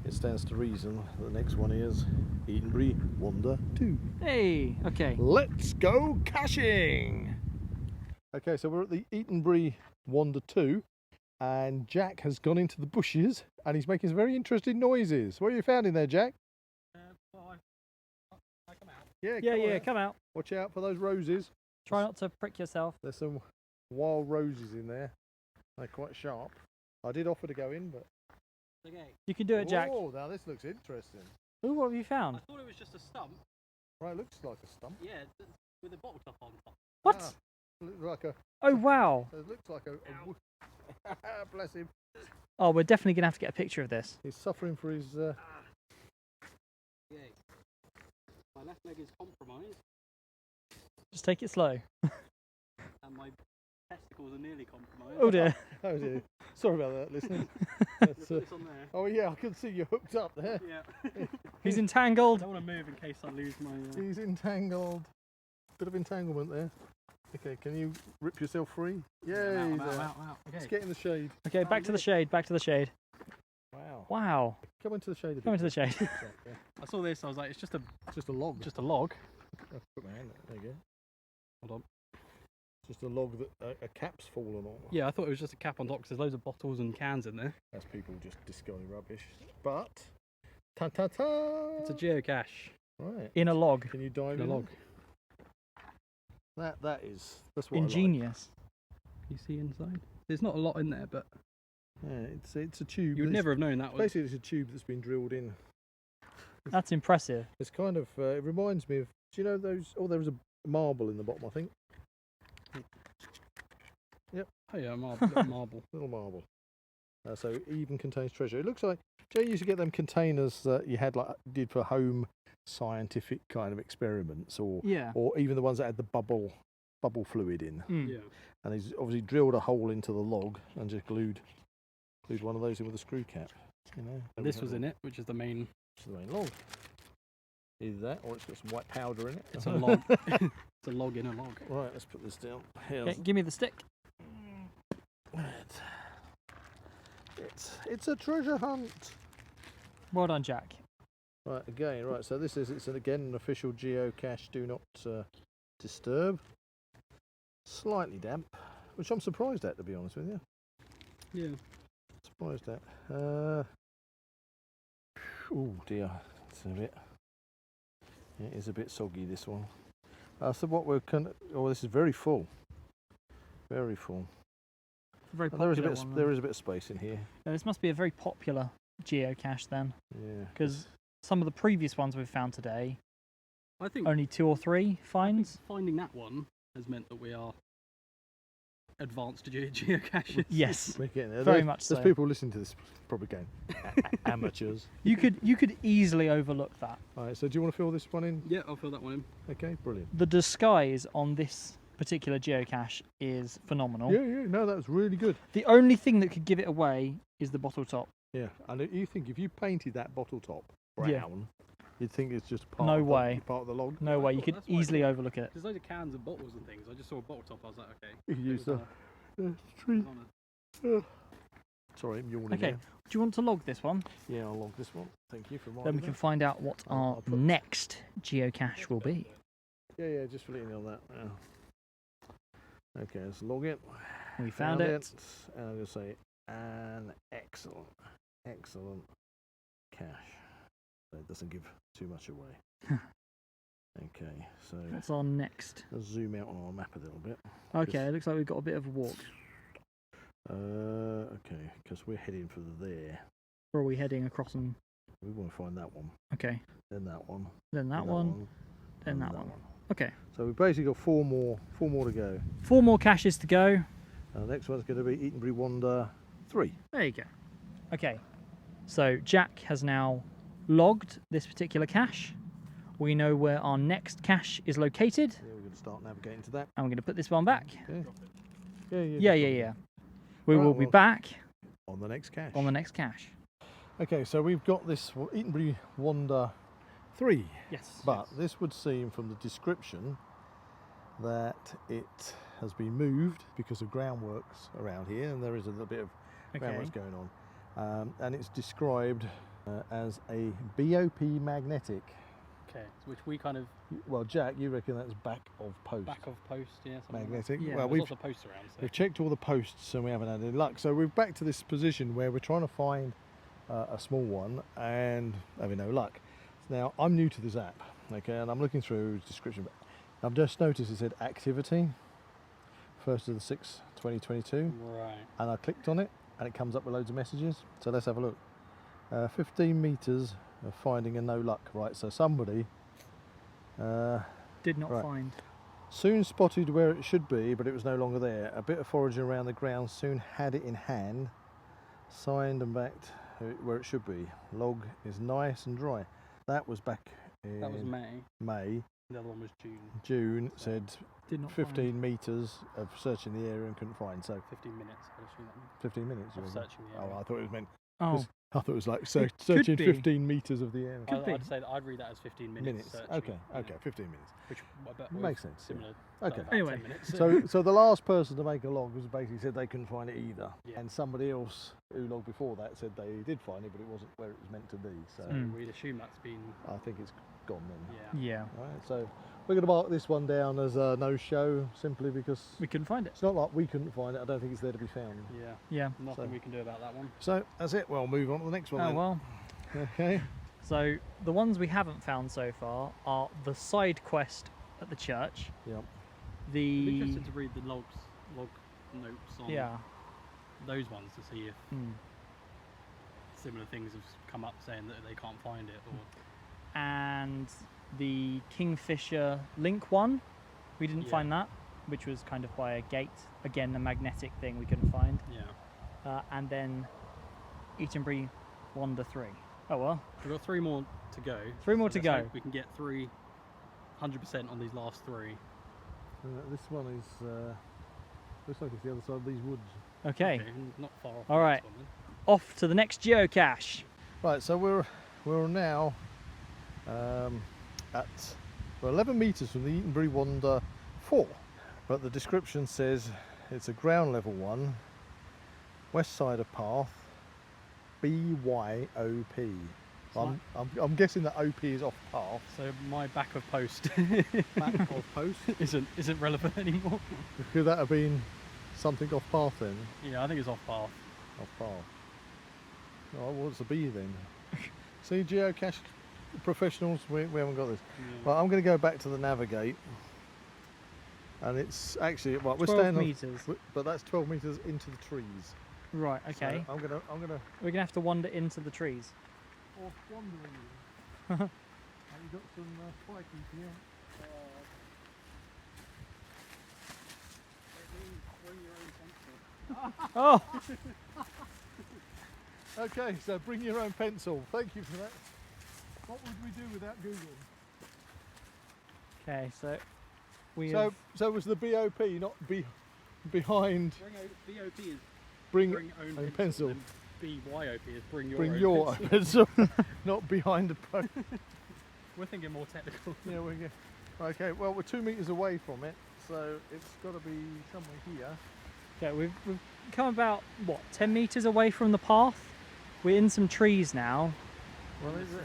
it stands to reason that the next one is Eatonbury Wander 2. Hey, okay. Let's go caching! Okay, so we're at the Eatonbury Wander 2, and Jack has gone into the bushes and he's making some very interesting noises. What have you found in there, Jack? I come out. Yeah, Come out. Watch out for those roses. Try not to prick yourself. There's some wild roses in there. They're quite sharp. I did offer to go in, but... Okay. You can do it, Jack. Oh, now this looks interesting. Ooh, what have you I found? thought it was just a stump. Right, looks like a stump. Yeah, with a bottle top on top. What? Ah, looks like a... Oh, wow. It looks like a bless him. Oh, we're definitely going to have to get a picture of this. He's suffering for his... Okay. My left leg is compromised, Just take it slow. and my testicles are nearly compromised. Oh, dear. Oh dear. Sorry about that, listeners. Look That's, at this on there. oh yeah, I can see you hooked up there. Yeah. He's I entangled. don't want to move in case I lose my... He's entangled. Bit of entanglement there. Okay, can you rip yourself free? Yeah, I'm he's out, out. out. Let's Okay. get in the shade. Okay, back to the shade, back to the shade. Wow. Wow. Come into the shade a bit. Come into the shade. Yeah. I saw this, I was like, it's just a Just a log. just a log. I'll put my hand there. There you go. Hold on. Just a log that a cap's fallen on. Yeah, I thought it was just a cap on top 'cause there's loads of bottles and cans in there. That's people just discarding rubbish. But ta-ta-ta! It's a geocache Right. In a log. Can you dive in a in? log. That's what I like. Ingenious. You see inside? There's not a lot in there, but Yeah, it's a tube. you would that's- never have known that was... Basically, it's a tube that's been drilled in. That's impressive. It's kind of. It reminds me of. Do you know those? Oh, there was a marble in the bottom, I think. Oh yeah, marble. marble. Little marble. So even contains treasure. It looks like. Joe used to get them containers that you had did for home scientific kind of experiments, or Yeah. even the ones that had the bubble fluid in. Yeah. And he's obviously drilled a hole into the log and just glued one of those in with a screw cap. You know. And this was in it, which is the main... It's the main log. Either that, or it's got some white powder in it. It's a log. It's a log in a log. Right, let's put this down. Here's Okay, give me the stick. it's a treasure hunt. Well done, Jack. Right, again, right. So it's again an official geocache. Do not disturb. Slightly damp, which I'm surprised at, to be honest with you. Yeah. Surprised at. Oh dear, it's a bit. It is a bit soggy, this one. So what we're this is very full. Very full. Very And popular there is a bit. one, There is a bit of space in here. This must be a very popular geocache then, Yeah. because some of the previous ones we've found today, I think only 2 or 3 finds. finding that one has meant that we are advanced geocachers. Yes, We're getting there. very much so. There's people listening to this probably going, amateurs. You could easily overlook that. All right, so do you want to fill this one in? Yeah, I'll fill that one in. Okay, brilliant. The disguise on this particular geocache is phenomenal. Yeah, no, that was really good. The only thing that could give it away is the bottle top. Yeah, and you think if you painted that bottle top Yeah. brown, you'd think it's just part, No of, way. part of the log. No way, you could That's what I easily thought. overlook it. There's loads of cans and bottles and things. I just saw a bottle top. I was like, okay. You could it use was the tree. on a- Sorry, I'm yawning. Okay, There. do you want to log this one? Yeah, I'll log this one. Thank you for Then we reminding can me. find out what our I'll put- next geocache will be. Yeah, just fill it in on that. Yeah. Okay, let's log it. We found it. And I'm going to say, an excellent cache. That doesn't give too much away. Okay, so What's our next? let's zoom out on our map a little bit. Okay, it looks like we've got a bit of a walk. Okay, because we're heading for there. Or are we heading across and... We want to find that one, Okay, then that one, then that one, then and that one. Okay, So we've basically got four more to go. 4 more caches to go. The next one's going to be Eatonbury Wander 3. There you go. Okay, so Jack has now logged this particular cache. We know where our next cache is located, Yeah, we're going to start navigating to that. and we're going to put this one back. Okay. Yeah. We Right, will be well- back On the next cache. on the next cache. Okay, so we've got this Eatonbury Wander 3, Yes. but this would seem from the description that it has been moved because of groundworks around here, and there is a little bit of Okay. groundworks going on. And it's described as a BOP magnetic. Okay, which we kind of Well, Jack, you reckon that's back of post back of post, yeah. something like that. magnetic? Yeah. Well, There's we've lots of posts around. So. We've checked all the posts and we haven't had any luck. So we're back to this position where we're trying to find a small one and having no luck. Now, I'm new to this app, okay, and I'm looking through the description. But I've just noticed it said activity, 1st of the 6th, 2022, Right. and I clicked on it and it comes up with loads of messages. So let's have a look. 15 metres of finding and no luck. Right, so somebody Did not Right. find. soon spotted where it should be, but it was no longer there. A bit of foraging around the ground, soon had it in hand, signed and backed where it should be. Log is nice and dry. That was back in That was May. May. The other one was June. June said Did not 15 metres of searching the area and couldn't find. So 15 minutes. I assume that means. 15 minutes. you Of reckon? searching the area. Oh, I thought it was meant. Find. Oh, I thought it was like could searching be. 15 metres of the area. Could be. I'd say that I'd read that as 15 minutes. Searching, Okay, yeah, okay, 15 minutes. Which I bet Makes was sense, yeah. Similar. Okay. About Anyway, 10 minutes. So the last person to make a log was basically said they couldn't find it either, Yeah. and somebody else who logged before that said they did find it, but it wasn't where it was meant to be. So Mm. we'd assume that's been. I think it's gone then. Yeah. yeah. All right, so we're going to mark this one down as a no-show simply because We couldn't find it. it's not like we couldn't find it. I don't think it's there to be found. Yeah. Yeah. Nothing So- we can do about that one. So that's it. Well, move on to the next one. Oh then. well. Okay. So the ones we haven't found so far are the side quest at the church. Yep. I'd be The interested to read the log notes on yeah. those ones to see if Mm. similar things have come up saying that they can't find it or And the Kingfisher link one, we didn't Yeah. find that, which was kind of by a gate. Again, the magnetic thing we couldn't find. yeah. And then Eatonbury Wander 3. Oh well. We've got 3 more to go. 3 more to let's go. hope we can get 100% on these last 3. This one is looks like it's the other side of these woods. Okay. Not far off. All the right. next one, then. Off to the next geocache. Right. So we're now at 11 metres from the Eatonbury Wander 4, but the description says it's a ground level one, west side of path, BYOP. I'm guessing that OP is off path. So my back of post Back of post. isn't relevant anymore. Could that have been something off path then? Yeah, I think it's off path. Off path. Oh, what's the B then? See, geocache professionals, we haven't got this. Yeah. Right, I'm going to go back to the navigate, and it's actually we're 12 standing on, meters. but that's 12 metres into the trees. Right. Okay. So I'm gonna We're gonna have to wander into the trees. or wandering you. And you've got some spikies here. Oh. Okay, so bring your own pencil. Thank you for that. What would we do without Google? Okay. So we. So it was the BOP, not behind. BOP is Bring own pencil. and BYOP is bring your Bring own your pencil. pencil, not behind the pro. We're thinking more technical. Yeah, we're good. Okay, well we're 2 meters away from it, so it's got to be somewhere here. Okay. We've come about what 10 meters away from the path. We're in some trees now. Well, is it?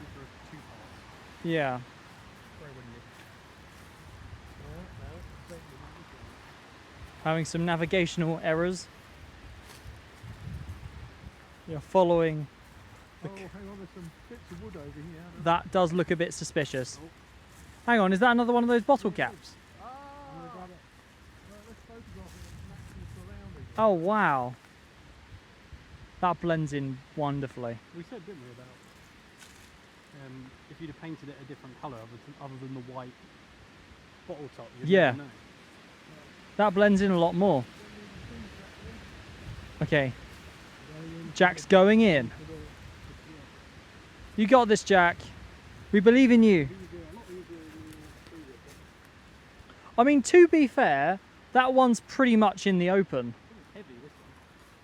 Yeah. Having some navigational errors. You're following. Oh, hang on, there's some bits of wood over here. That does look a bit suspicious. Hang on, is that another one of those bottle caps? Ah! Right, let's photograph it and match the surroundings. Oh wow. That blends in wonderfully. We said, didn't we, about if you'd have painted it a different colour other than the white bottle top, you'd Yeah. never know. That blends in a lot more. Okay. Jack's going in. You got this, Jack. We believe in you. I mean, to be fair, that one's pretty much in the open. Heavy, this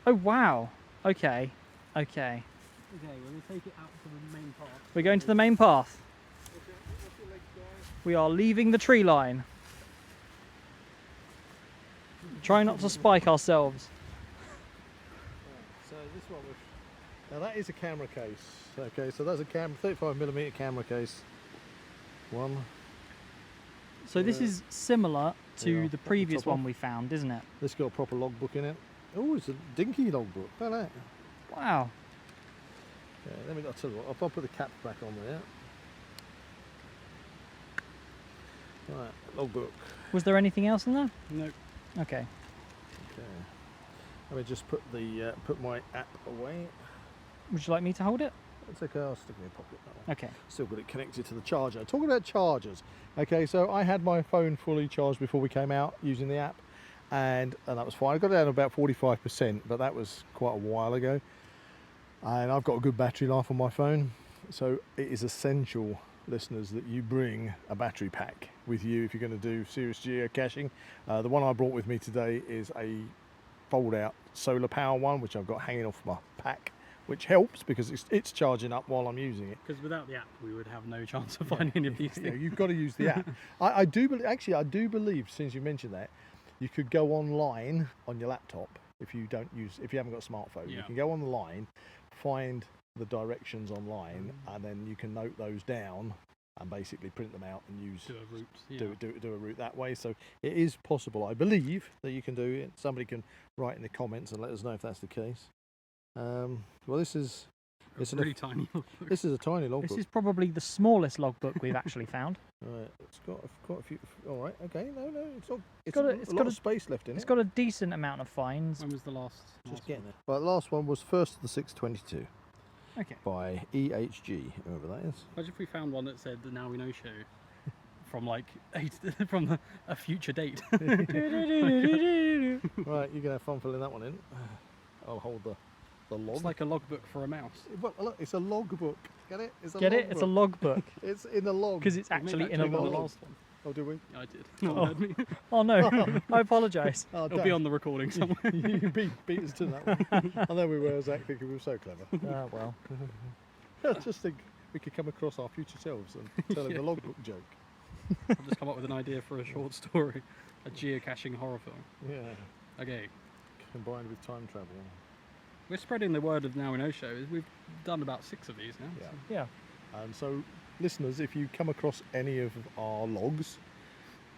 one. Oh, wow. Okay. Okay. Okay, we're going to take it out to the main part. We're going to the main path. We are leaving the tree line. Try not to spike ourselves. So this one was. Now that is a camera case. Okay, so that's a 35mm camera case. One. So this is similar to Yeah. the previous Top one off. we found, isn't it? This got a proper logbook in it. Oh, it's a dinky logbook. Look at that. Wow. Okay, let me. I'll tell you what. I'll put the cap back on there. Right, logbook. Was there anything else in there? No. Okay. Okay. Let me just put the put my app away. Would you like me to hold it? It's okay. I'll stick it in my pocket. That one. Okay. Still got it connected to the charger. Talking about chargers. Okay, so I had my phone fully charged before we came out using the app, and that was fine. I got it down to about 45%, but that was quite a while ago. And I've got a good battery life on my phone, so it is essential, listeners, that you bring a battery pack with you if you're going to do serious geocaching. The one I brought with me today is a fold-out solar power one, which I've got hanging off my pack, which helps because it's charging up while I'm using it. Because without the app, we would have no chance of finding any of these Yeah, things. you've got to use the app. I do believe, since you mentioned that, you could go online on your laptop if you haven't got a smartphone. You Yeah. can go online, find the directions online, and then you can note those down and basically print them out and use Do a route. Yeah. do a route that way. So it is possible, I believe, that you can do it. Somebody can write in the comments and let us know if that's the case. Well, it's It's really tiny. this is a tiny logbook. This is probably the smallest logbook we've actually found. Right, it's got quite a few. All right, okay, no, it's not. It's got got a- a it's lot got of a- space left in It's it. got a decent amount of finds. When was the last? Just getting it. But the last one was First of the 622 Okay. by EHG, whoever that is. Imagine if we found one that said the Now We Know show from like a future date. Right, you're gonna have fun filling that one in. I'll hold the log. It's like a logbook for a mouse. Well, look, it's a logbook. Get it? It's a Get it? It's a logbook It's in the log. because it's We made actually that in a joke on the log. last one. Oh, do we? I did. No one heard me. Oh no, I apologise. Oh, It'll be on the recording somewhere. You beat us to that one. I know we were, Zach, thinking we were so clever. Ah well. I just think we could come across our future selves and tell him the logbook joke. I've just come up with an idea for a short story, a geocaching horror film. Yeah, Okay, combined with time travel. we're spreading the word of Now We Know show. We've done about 6 of these now. Yeah. so- Yeah. And so, listeners, if you come across any of our logs,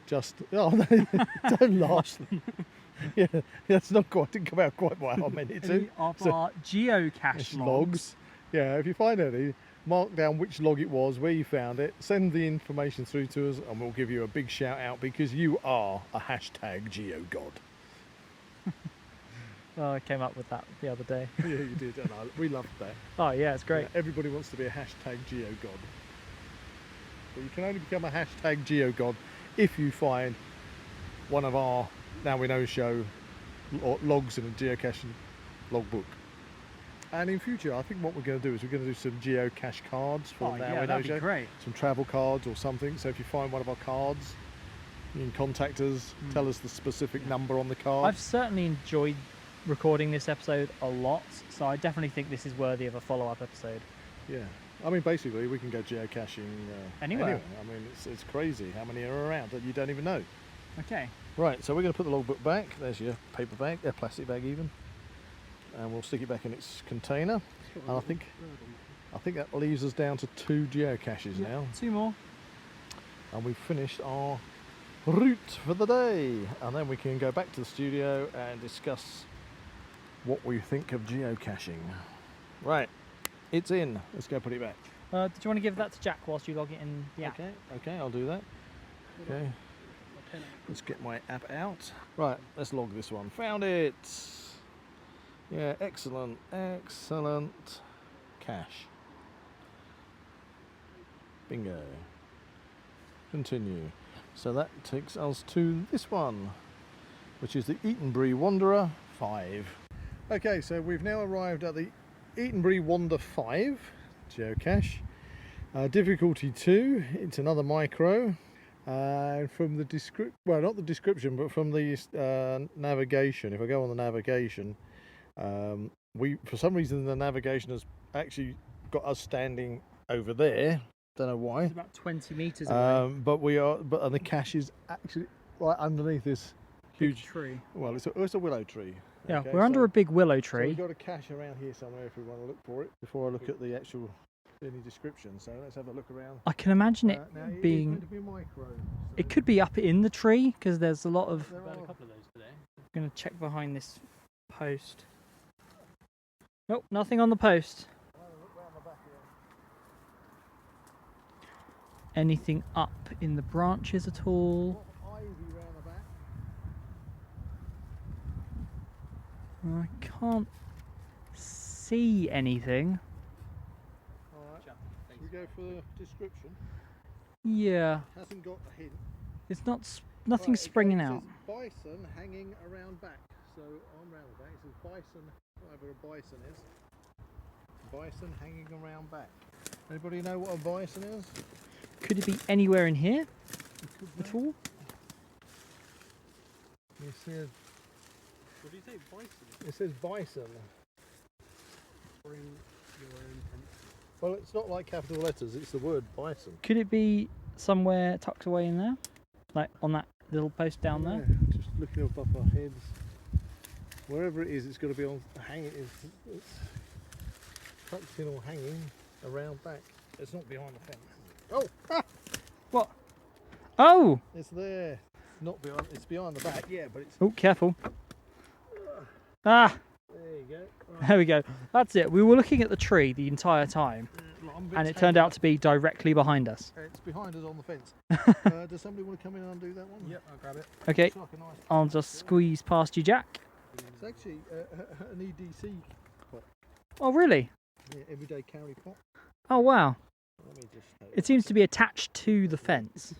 just don't laugh. Yeah, that's not quite didn't come out quite what I meant it to. Any of So- our geocache It's logs. Yeah, if you find any, mark down which log it was, where you found it, send the information through to us, and we'll give you a big shout out because you are a hashtag GeoGod. Oh, I came up with that the other day. Yeah, you did, and we loved that. Oh yeah, it's great. Yeah, everybody wants to be a hashtag GeoGod. But you can only become a hashtag GeoGod if you find one of our Now We Know show logs in a geocaching logbook. And in future, I think what we're going to do is we're going to do some geocache cards for Now We Know that'd show. be great. Some travel cards or something. So if you find one of our cards, you can contact us, tell us the specific number on the card. I've certainly enjoyed recording this episode a lot, so I definitely think this is worthy of a follow-up episode. Yeah. I mean, basically, we can go geocaching Anywhere. I mean, it's crazy how many are around that you don't even know. Okay. Right, so we're going to put the logbook back. There's your paper bag, plastic bag even. And we'll stick it back in its container. And I think that leaves us down to 2 geocaches now. 2 more. And we've finished our route for the day. And then we can go back to the studio and discuss what we think of geocaching. Right, it's in. Let's go put it back. Did you want to give that to Jack whilst you log it in the app? Okay, I'll do that. Okay, let's get my app out. Right, let's log this one. Found it. Yeah, excellent cache. Bingo. Continue. So that takes us to this one, which is the Eatonbury Wanderer 5. Okay, so we've now arrived at the Eatonbury Wander 5 geocache. Difficulty 2, it's another micro. From the well, not the description, but from the navigation, if I go on the navigation, for some reason the navigation has actually got us standing over there. Don't know why. It's about 20 metres away. But the cache is actually right underneath this huge tree. Well, it's a willow tree. Yeah, okay, we're under a big willow So tree. we've got a cache around here somewhere if we want to look for it before I look at the actual any description. So let's have a look around. I can imagine it Now, it is being. meant to be a micro, so It could be up in the tree because there's a lot of. there We've had a are- couple of those today. I'm going to check behind this post. Nope, nothing on the post. Anything up in the branches at all? Ivy round the back. I can't see anything. Alright, should we go for the description? Yeah, Hasn't got a hint. it's not. Nothing's springing It out. says bison hanging around back. So on round the back it says bison, whatever a bison is. Bison hanging around back. Anybody know what a bison is? Could it be anywhere in here at all? It says, What do you say, bison? it says bison. Bring your own pencil. Well, it's not like capital letters, it's the word bison. Could it be somewhere tucked away in there, like on that little post down there? Yeah, just looking above our heads. Wherever it is, it's got to be on hanging. It's tucked in or hanging around back. It's not behind the fence. Oh, What? Oh! it's there. Not behind. It's behind the back. Yeah, but it's Oh, careful. Ah, there. You go. Right. there we go. That's it. We were looking at the tree the entire time, I'm a bit and it turned tangled out to be directly behind us. up. It's behind us on the fence. Does somebody want to come in and undo that one? Yep, I'll grab it. Okay, It's like a nice I'll just squeeze past you, Jack. It's actually an EDC pot. Oh, really? Yeah, everyday carry pot. Oh, wow. Let me just. It seems to be attached to the fence.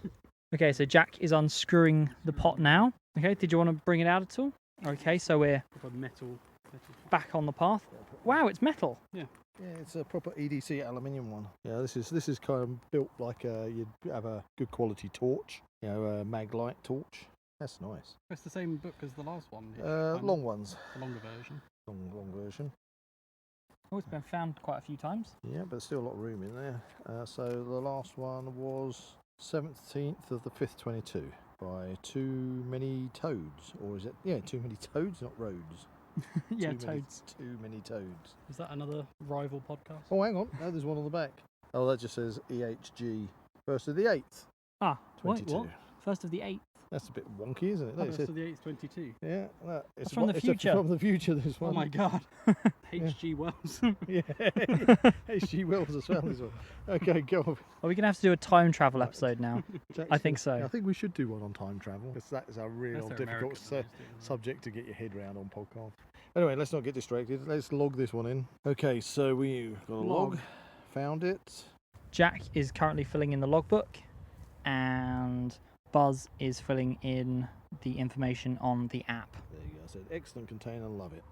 Okay, so Jack is unscrewing the pot now. Okay, did you want to bring it out at all? Okay, so we're Proper metal. back on the path. Wow, it's metal. Yeah, it's a proper EDC aluminium one. Yeah, this is kind of built like you'd have a good quality torch. You know, a mag light torch. That's nice. It's the same book as the last one. kind of, Long ones. the longer version. Long version. Oh, it's been found quite a few times. Yeah, but there's still a lot of room in there. So the last one was 17th of the 5th, 22 by Too Many Toads, or is it? Yeah, Too Many Toads, not roads. Yeah, Too many- toads. Too Many Toads. Is that another rival podcast? Oh, hang on. No, there's one on the back. Oh, that just says EHG 1st of the 8th, Ah, wait, 22. what? First of the 8th. That's a bit wonky, isn't it? No, Oh, it that's says- to the 8th, 22. yeah, no, it's from the it's future. from the future, this Oh one. my god. H.G. Wells. Yeah. H.G. Wells as well, this one. Okay, go on. Are we going to have to do a time travel episode now? I think so. I think we should do one on time travel, because that is a real That's their difficult American ways, isn't it? subject to get your head round on podcast. Anyway, let's not get distracted. Let's log this one in. Okay, so we've got a log. Found it. Jack is currently filling in the logbook, and Buzz is filling in the information on the app. There you go. I said excellent container, love it.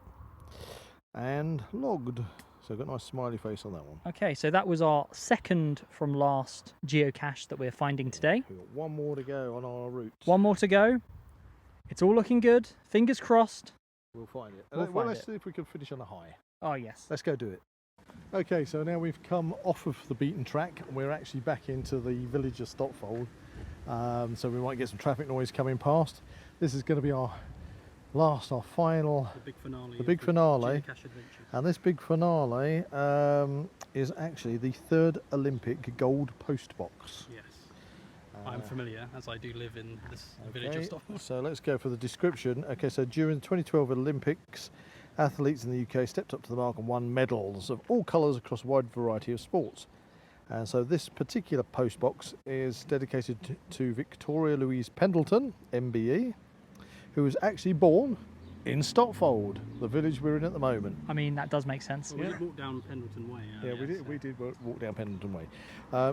And logged. So I've got a nice smiley face on that one. Okay, so that was our second from last geocache that we're finding today. We've got one more to go on our route. One more to go. It's all looking good. Fingers crossed. We'll find it. We'll find let's it. see if we can finish on a high. Oh, yes. Let's go do it. Okay, so now we've come off of the beaten track and we're actually back into the village of Stotfold. So we might get some traffic noise coming past. This is going to be our final, The big finale. the big finale. Geocache Adventures. And this big finale is actually the third Olympic gold post box. Yes. I'm familiar, as I do live in this village of Okay, Stotfold. so let's go for the description. Okay, so during the 2012 Olympics, athletes in the UK stepped up to the mark and won medals of all colours across a wide variety of sports. And so this particular post box is dedicated to Victoria Louise Pendleton, MBE, who was actually born in Stotfold, the village we're in at the moment. I mean, that does make sense. Well, we did walk down Pendleton Way. Yeah, we did walk down Pendleton Way.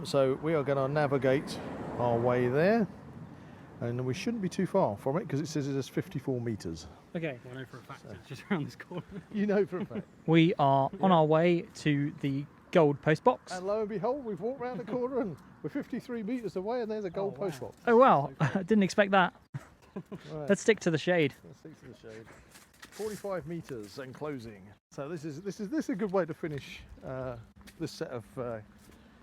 So we are going to navigate our way there, and we shouldn't be too far from it because it says it's 54 metres. Okay. Well, I know for a fact it's just around this corner. You know for a fact. We are on our way to the gold post box. And lo and behold, we've walked round the corner and we're 53 metres away and there's a gold post box. Oh, wow. I didn't expect that. Right, Let's stick to the shade. let's stick to the shade. 45 metres and closing. So this is a good way to finish this set of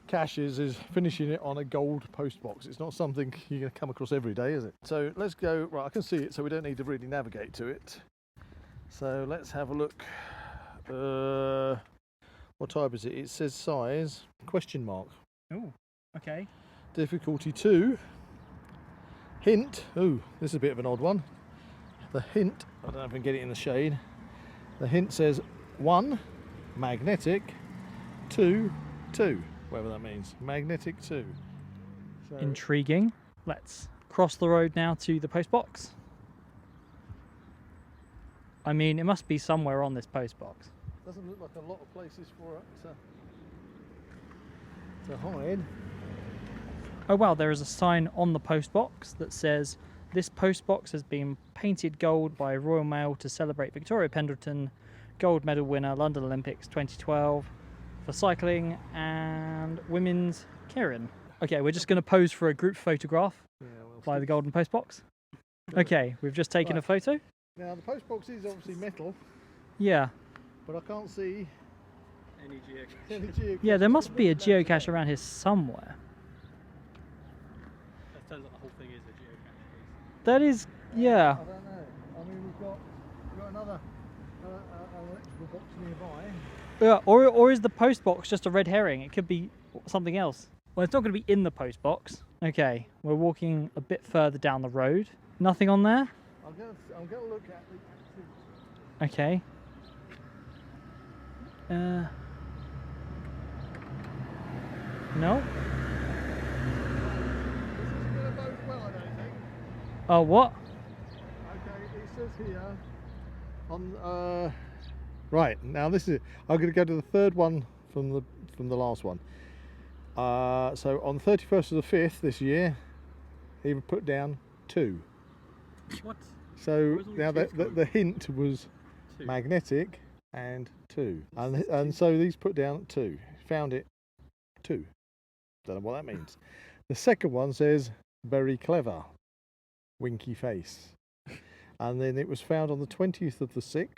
caches, is finishing it on a gold post box. It's not something you're going to come across every day, is it? So let's go. Right, I can see it, so we don't need to really navigate to it. So let's have a look. What type is it? It says size question mark. Oh, okay. Difficulty 2. Hint. Oh, this is a bit of an odd one. The hint, I don't know if I can get it in the shade. The hint says 1, magnetic, 2, whatever that means. Magnetic 2. So, Intriguing. Let's cross the road now to the post box. I mean, it must be somewhere on this post box. doesn't look like a lot of places for it to hide. Oh wow, there is a sign on the post box that says this post box has been painted gold by Royal Mail to celebrate Victoria Pendleton, gold medal winner, London Olympics 2012 for cycling and women's Kieran. Okay, we're just going to pose for a group photograph Yeah, well, by the golden post box. Okay, we've just taken a photo. Now the post box is obviously metal, Yeah. but I can't see Any geocache. any geocache. Yeah, there must be a geocache around here somewhere. That turns out the whole thing is a geocache. That is, yeah. I don't know. I mean, we've got another electrical box nearby. Yeah, or is the post box just a red herring? It could be something else. Well, it's not going to be in the post box. Okay, we're walking a bit further down the road. Nothing on there? I'm gonna look at the activity. Okay. No? This isn't gonna bode well, I don't think. Oh, what? Okay, it says here on right now. This is. I'm going to go to the third one from the last one. So on 31st of the 5th this year, he would put down 2. What? So Where's all now the the hint was 2. magnetic and 2, and so these put down 2. Found it 2. Don't know what that means. The second one says very clever, winky face, and then it was found on the 20th of the 6th,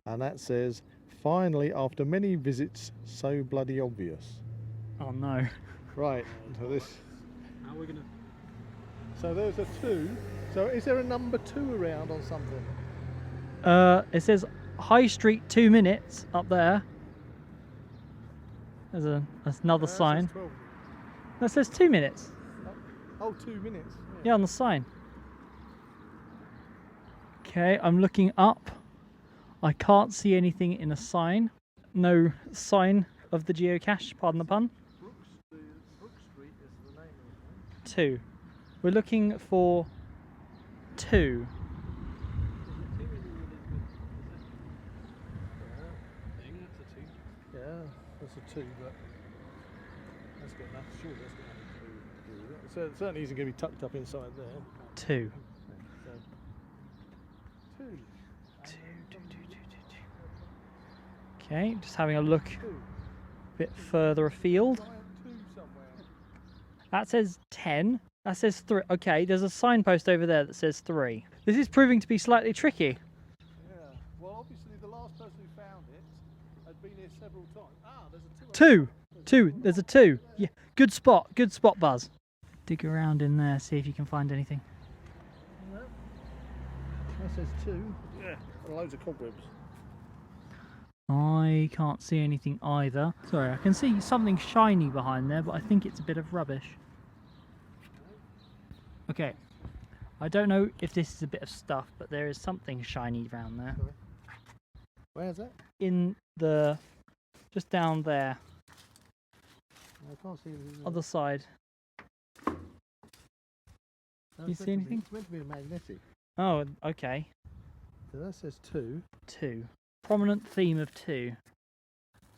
and that says finally after many visits, so bloody obvious. Oh no. Right. So this. How are we gonna? So there's a 2. So is there a number 2 around on something? It says High Street 2 minutes up there. There's another That sign. says 12. That says 2 minutes. Oh, 2 minutes. Yeah, on the sign. Okay, I'm looking up. I can't see anything in a sign. No sign of the geocache, pardon the pun. Brook Street is the name of it. 2. We're looking for 2. there. That's a 2, but that's got enough. Sure, that's got nothing to do with it. So it certainly isn't going to be tucked up inside there. 2. So, 2. Okay, just having a look 2. a bit further afield. Giant 2 somewhere. That says 10. That says 3. Okay, there's a signpost over there that says 3. This is proving to be slightly tricky. Yeah. Well, obviously the last person who found it had been here several times. Ah, there's a 2. 2. There's a 2. Yeah, good spot, Buzz. Dig around in there, see if you can find anything. No. That says 2. Yeah. And loads of cobwebs. I can't see anything either. Sorry, I can see something shiny behind there, but I think it's a bit of rubbish. Okay, I don't know if this is a bit of stuff, but there is something shiny around there. Where's that? In the... just down there, I can't see anything. other side. You see anything? It's meant to be a magnetic. Oh, okay. So that says 2. 2. Prominent theme of 2.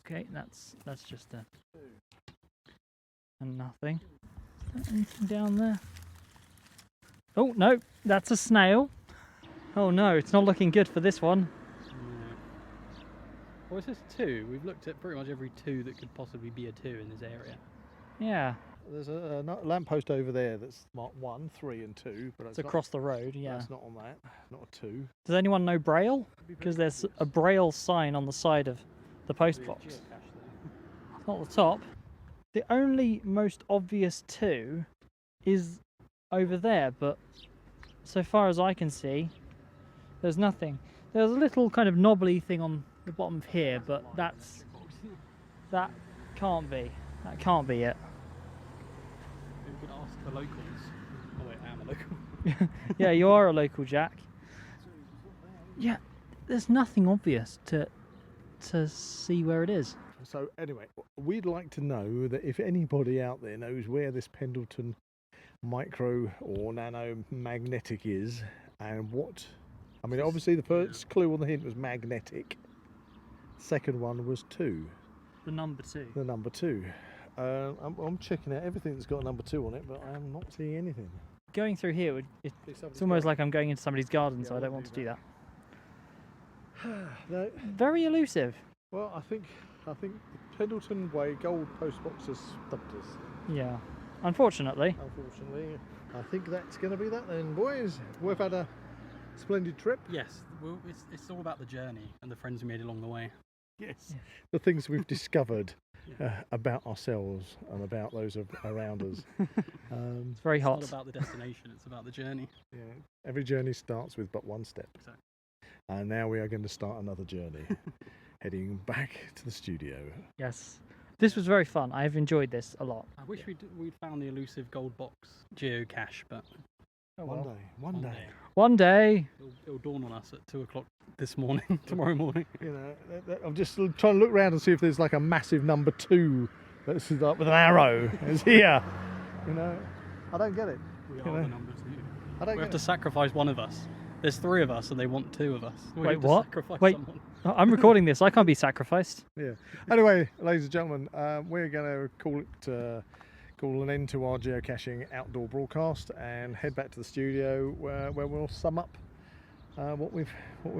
Okay, that's just a... and nothing. Is there anything down there? Oh, no, that's a snail. Oh no, it's not looking good for this one. Well, it says 2. We've looked at pretty much every 2 that could possibly be a 2 in this area. Yeah, There's a lamppost over there that's marked 1, 3 and 2. But it's across the road, yeah. That's not on that. Not a 2. Does anyone know Braille? Because there's a Braille sign on the side of the post box. It's not the top. The only most obvious 2 is over there, but so far as I can see, there's nothing. There's a little kind of knobbly thing on the bottom of here, but that can't be. That can't be it. We could ask the locals. Oh wait, I am a local. Yeah, you are a local, Jack. Yeah, there's nothing obvious to see where it is. So anyway, we'd like to know that if anybody out there knows where this Pendleton micro or nano magnetic is, and what... I mean, obviously the first clue on the hint was magnetic. Second one was 2. The number 2. The number 2. I'm checking out everything that's got a number 2 on it, but I am not seeing anything. Going through here, it's almost like I'm going into somebody's garden, so I don't want to do that. No. Very elusive. Well, I think the Pendleton Way gold post box has stumped us. Yeah, unfortunately. Unfortunately, I think that's going to be that then, boys. We've had a splendid trip. Yes, well, it's all about the journey and the friends we made along the way. Yes. The things we've discovered about ourselves and about those around us. It's very hot. It's not about the destination, it's about the journey. Yeah. Every journey starts with but one step. Exactly. And now we are going to start another journey, heading back to the studio. Yes. This was very fun. I've enjoyed this a lot. I wish we'd found the elusive gold box geocache, but One day. One day. it'll dawn on us at 2 o'clock this morning, tomorrow morning. You know, I'm just trying to look around and see if there's like a massive number 2 that's like with an arrow. It's here. You know, I don't get it. We are You know, the number 2. I don't We have get to sacrifice one of us. There's 3 of us and they want 2 of us. We Wait, have to what? sacrifice Wait. someone. I'm recording this. I can't be sacrificed. Yeah. Anyway, ladies and gentlemen, we're going to call an end to our geocaching outdoor broadcast and head back to the studio where we'll sum up what we've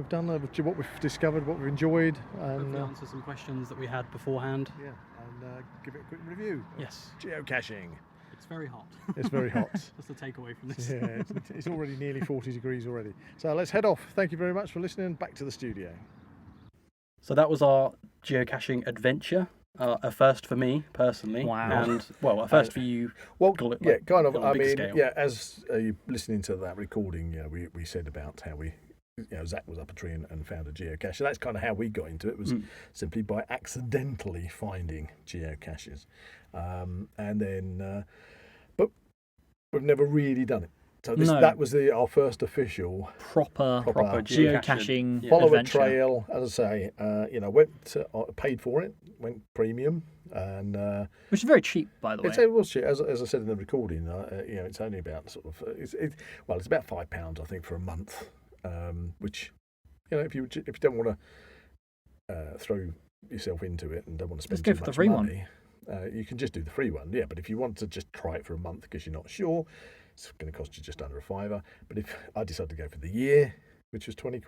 done, what we've discovered, what we've enjoyed, and Hopefully answer some questions that we had beforehand. yeah, and give it a quick review. Of Yes. geocaching. It's very hot. It's very hot. That's the takeaway from this. Yeah, it's already nearly 40 degrees already. So let's head off. Thank you very much for listening. Back to the studio. So that was our geocaching adventure. A first for me personally. Wow. And well, a first for you. Well, Call it, yeah, like, kind of. on a I big mean, scale. yeah, as you're listening to that recording, we said about how Zak was up a tree and found a geocache. So that's kind of how we got into it, was simply by accidentally finding geocaches. And then, but we've never really done it. So that was our first official Proper geocaching Yeah. follow adventure. a trail. As I say, went paid for it, went premium, and Which is very cheap, by the way. it was cheap. As I said in the recording, it's only about sort of it's about £5 I think for a month, which if you don't want to throw yourself into it and don't want to spend Just go too for the much free one. money, you can just do the free one. Yeah, but if you want to just try it for a month because you're not sure, it's going to cost you just under a £5. But if I decided to go for the year, which was £20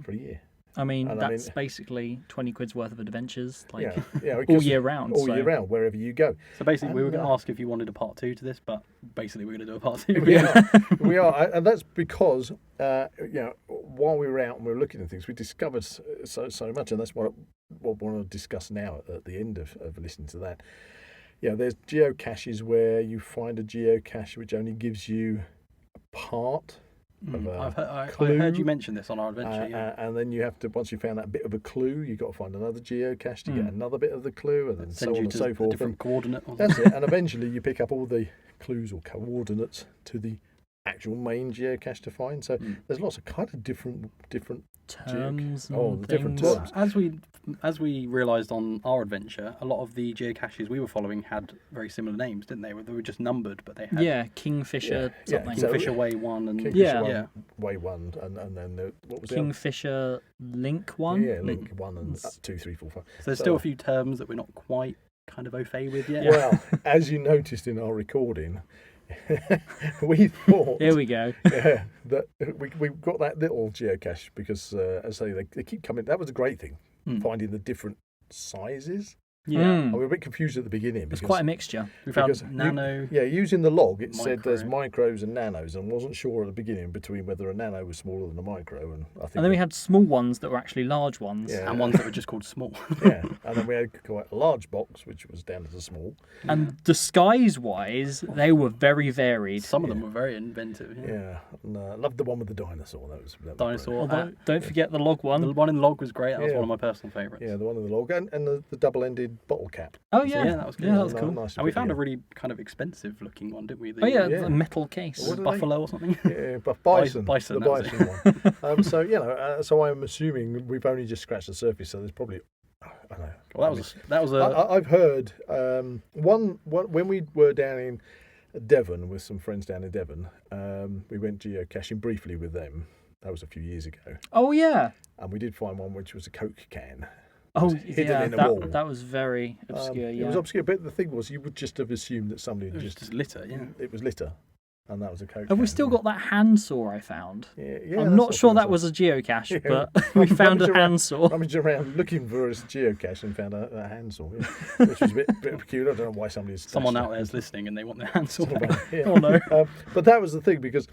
for a year. I mean, And that's basically 20 quid's worth of adventures, like all because year round. all so. year round, wherever you go. So basically, we were And, going to ask if you wanted a part 2 to this, but basically, we're going to do a part 2. We are, and that's because while we were out and we were looking at things, we discovered so much, and that's what we want to discuss now at the end of listening to that. There's geocaches where you find a geocache which only gives you a part of a clue. I heard you mention this on our adventure. And then you have to, once you found that bit of a clue, you've got to find another geocache to get another bit of the clue, and then Send so you on and to so a forth. different coordinate. Or That's it. And eventually you pick up all the clues or coordinates to the actual main geocache to find. So there's lots of kind of different terms. the different things. terms. As we realised on our adventure, a lot of the geocaches we were following had very similar names, didn't they? They were just numbered, but they had Kingfisher Yeah, something. so- Kingfisher Way 1 and Kingfisher Yeah. one, Way 1, and then what was Kingfisher Link the one. other? Yeah, Link 1 and 2, 3, 4, 5. So there's still a few terms that we're not quite kind of au fait with yet. Well, as you noticed in our recording, we thought Here we go. that we got that little geocache because, as I say, they keep coming. That was a great thing, finding the different sizes. Yeah. We were a bit confused at the beginning. It's because quite a mixture. We found because nano. using the log, it said there's micro. micros and nanos, and wasn't sure at the beginning between whether a nano was smaller than a micro. And I think And then we had small ones that were actually large ones. Yeah. And ones that were just called small. yeah, and then we had quite a large box, which was down as a small. And disguise-wise, they were very varied. Some of them were very inventive. Yeah. Yeah, and loved the one with the dinosaur. That was Dinosaur. Although, don't forget the log one. The one in the log was great. That was Yeah. one of my personal favourites. Yeah, the one in the log, and the double-ended bottle cap. Oh yeah, Yeah, that was good. Yeah, that was Nice- cool. nice to And we put found a together. really kind of expensive looking one, didn't we? Oh yeah, Yeah. the metal case. What are they? Buffalo or something. Yeah, but bison, Bison, the that was bison one. So so I'm assuming we've only just scratched the surface. So there's probably, I don't know. Well, that was a I've heard one when we were down in Devon with some friends down in Devon. We went geocaching briefly with them. That was a few years ago, Oh yeah. and we did find one which was a Coke can. Oh hidden yeah. in a wall. That was very obscure. It Yeah. was obscure, but the thing was, you would just have assumed that somebody it had was just litter. Yeah. it was litter, and that was a Coke. Have we can, still yeah. got that handsaw I found? Yeah, I'm not that's sure what that I was a geocache, Yeah. but we found a Rummaged around- handsaw. rummaged around looking for a geocache and found a handsaw, yeah, which was a bit peculiar. I don't know why somebody's Someone stashed out it. there is listening and they want their hands on Sort it. of, yeah. Oh no. But that was the thing because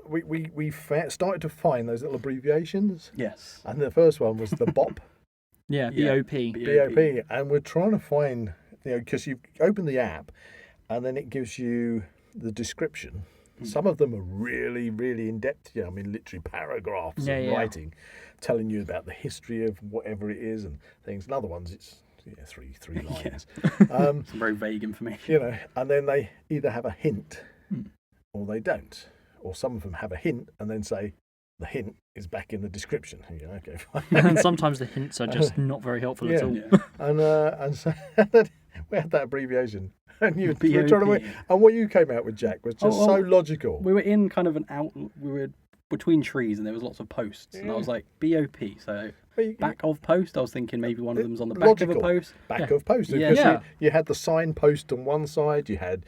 we started to find those little abbreviations, Yes. and the first one was the BOP, Yeah, Yeah. BOP. BOP, and we're trying to find, because you open the app, and then it gives you the description. Some of them are really, really in depth. I mean, literally paragraphs Yeah, of yeah. writing, telling you about the history of whatever it is and things. And other ones, it's three lines. Some very vague information. And then they either have a hint or they don't, or some of them have a hint and then say the hint is back in the description. And you go, okay, fine. And sometimes the hints are just not very helpful at Yeah. all. Yeah. And so then we had that abbreviation, and you were trying to BOP. wait. And what you came out with, Jack, was just so logical. We were in kind of we were between trees and there was lots of posts. And I was like, BOP. So But you- back of post, I was thinking maybe one of them's on the back Logical. of a post. Back Yeah. of post. Yeah. Because Yeah. you had the sign post on one side, you had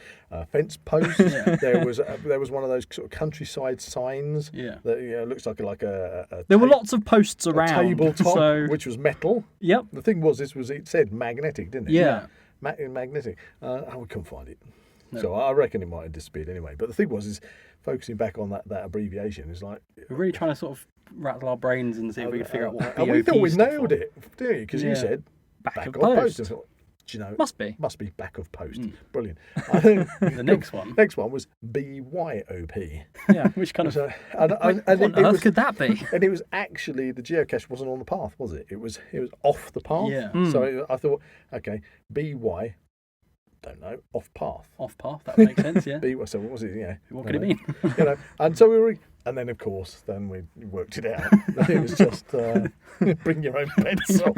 fence posts. There was one of those sort of countryside signs Yeah. that looks like a There were lots of posts a around. tabletop, So, which was metal. yep. The thing was, it said magnetic, didn't it? Yeah. Magnetic. And we couldn't find it. No. So I reckon it might have disappeared anyway. But the thing was, is focusing back on that abbreviation is like. We're really trying to sort of rattle our brains and see if we can figure out what And we thought we stood nailed for. it, didn't you? Because you Yeah. said Back back of of post. post. I thought, do you know, Must be. must be back of post. Mm. Brilliant. I think The next one, next one was BYOP. Yeah. which kind of So, and What it on earth was, could that be? and it was actually the geocache wasn't on the path, was it? It was off the path. Yeah. So I thought, okay, BY, don't know, off path. off path. That makes sense. Yeah. BY. So what was it? Yeah. What could it mean? And so we were, And then, of course, we worked it out. It was just bring your own pencil.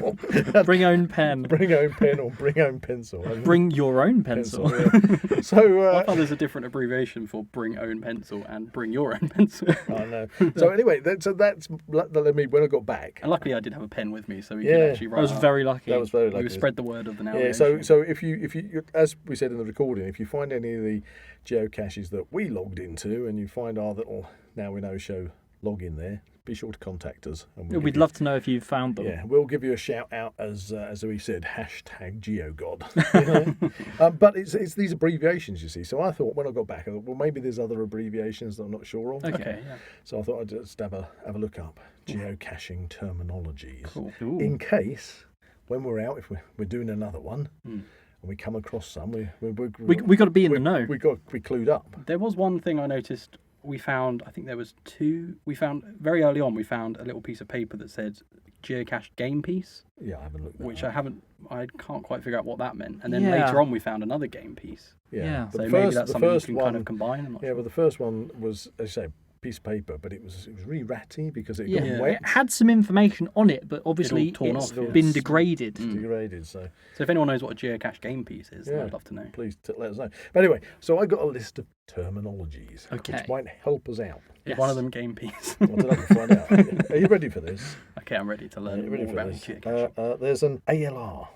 Bring own pen. Bring own pen or bring own pencil. Bring your own pencil. Yeah. So I thought there's a different abbreviation for bring own pencil and bring your own pencil. I know. So anyway, that's when I got back. And luckily I did have a pen with me, so we could actually write. I was very lucky. That was very lucky. You spread the word of the now. Yeah. So if you, as we said in the recording, if you find any of the geocaches that we logged into, and you find our little Now We Know show login there, be sure to contact us. And We'd love to know if you found them. Yeah, we'll give you a shout out as we said, #GeoGod. But it's these abbreviations, you see. So I thought when I got back, I thought, well, maybe there's other abbreviations that I'm not sure of. Okay. Yeah. So I thought I'd just have a look up geocaching terminologies Cool. in case when we're out, if we're doing another one. And we come across some, We got to be in the know. We got to be clued up. There was one thing I noticed. We found, I think there was two. We found very early on. We found a little piece of paper that said geocache game piece. Yeah, I haven't looked. Which up. I can't quite figure out what that meant. And then Yeah. later on, we found another game piece. Yeah. But So the maybe first- that's the something you first can one, kind of combine. I'm not Yeah, sure. but the first one was, as I say, piece of paper, but it was really ratty because it got Yeah. wet. It had some information on it, but obviously torn it's off, yeah. been degraded. Degraded, so So if anyone knows what a geocache game piece is, then Yeah. I'd love to know. please let us know. But anyway, so I got a list of terminologies Okay. which might help us out. Is one of them game piece? I don't know, we'll find out. Are you ready for this? Okay, I'm ready to Are learn you ready more for about this? geocaching. There's an ALR.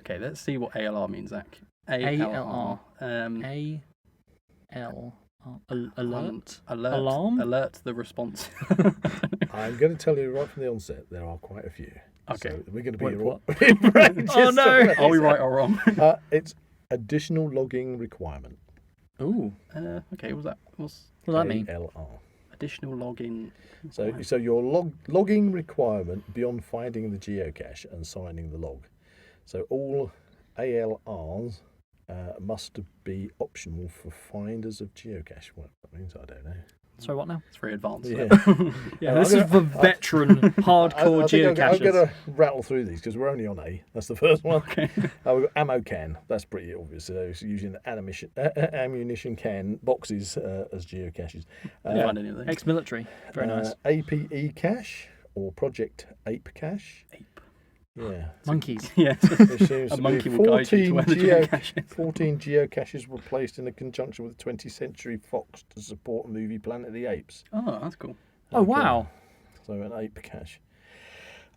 Okay, let's see what ALR means, Zach. ALR. Um, Alert. alert. Alarm? Alert the response. I'm going to tell you right from the onset, there are quite a few. Okay. So we're going to be Wait, here what? Oh no! Are we right or wrong? It's additional logging requirement. Ooh. Okay, what's that? What's What does that mean? ALR. additional login? So your logging requirement beyond finding the geocache and signing the log. So all ALRs must be optional for finders of geocache. What that means, I don't know. Sorry, what now? It's very advanced. Yeah. Yeah, this is for veteran hardcore I think I'm geocachers. going to rattle through these because we're only on A. That's the first one. Okay. We've got ammo can. That's pretty obvious. So it's using ammunition can boxes as geocaches. Didn't find any of those. Ex-military. Very nice. APE cache or Project Ape cache. Ape. Yeah. Monkeys. Yeah. There seems A to monkey be will guide you to where the geocache is. 14 geocaches were placed in conjunction with the 20th Century Fox to support movie Planet of the Apes. Oh, that's cool. Oh, wow. So an ape cache.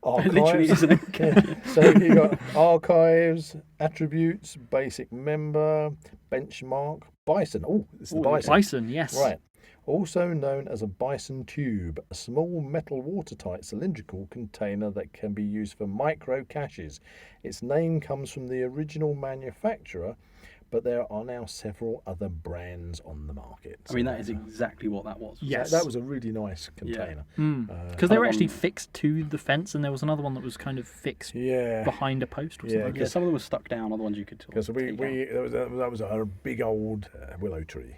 It literally is an ape cache. Yeah. So you got archives, attributes, basic member, benchmark, bison. Oh, it's the Ooh, bison. Bison, yes. Right. Also known as a bison tube, a small metal watertight cylindrical container that can be used for micro caches. Its name comes from the original manufacturer, but there are now several other brands on the market. I mean, that is exactly what that was. Yes. That was a really nice container. Because they were Other actually one- fixed to the fence, and there was another one that was kind of fixed Yeah. behind a post or Yeah, something. Yeah, some of them were stuck down, other ones you could Because that was a big old willow tree.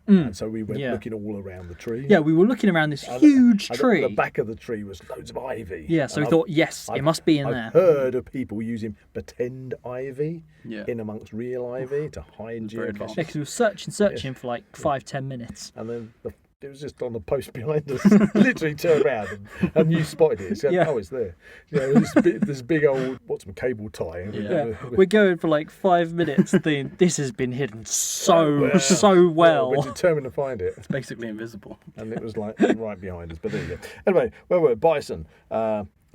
Mm. And so we went Yeah. looking all around the tree. Yeah, we were looking around this And- huge and tree. At the back of the tree was loads of ivy. Yeah, so we And thought, yes, it I've- must be in I've there. heard of people using pretend ivy Yeah. in amongst real ivy to hide very geocaches. advanced. Yeah, 'cause we were searching for like 5-10 minutes. And then it was just on the post behind us. Literally turned around and you spotted it. Said, Yeah. oh, it's there. You know, this big old cable tie. Yeah. We're going for like 5 minutes, thinking this has been hidden so We're well. determined to find it. It's basically invisible. And it was like right behind us. But there you go. Anyway, where were we? Bison.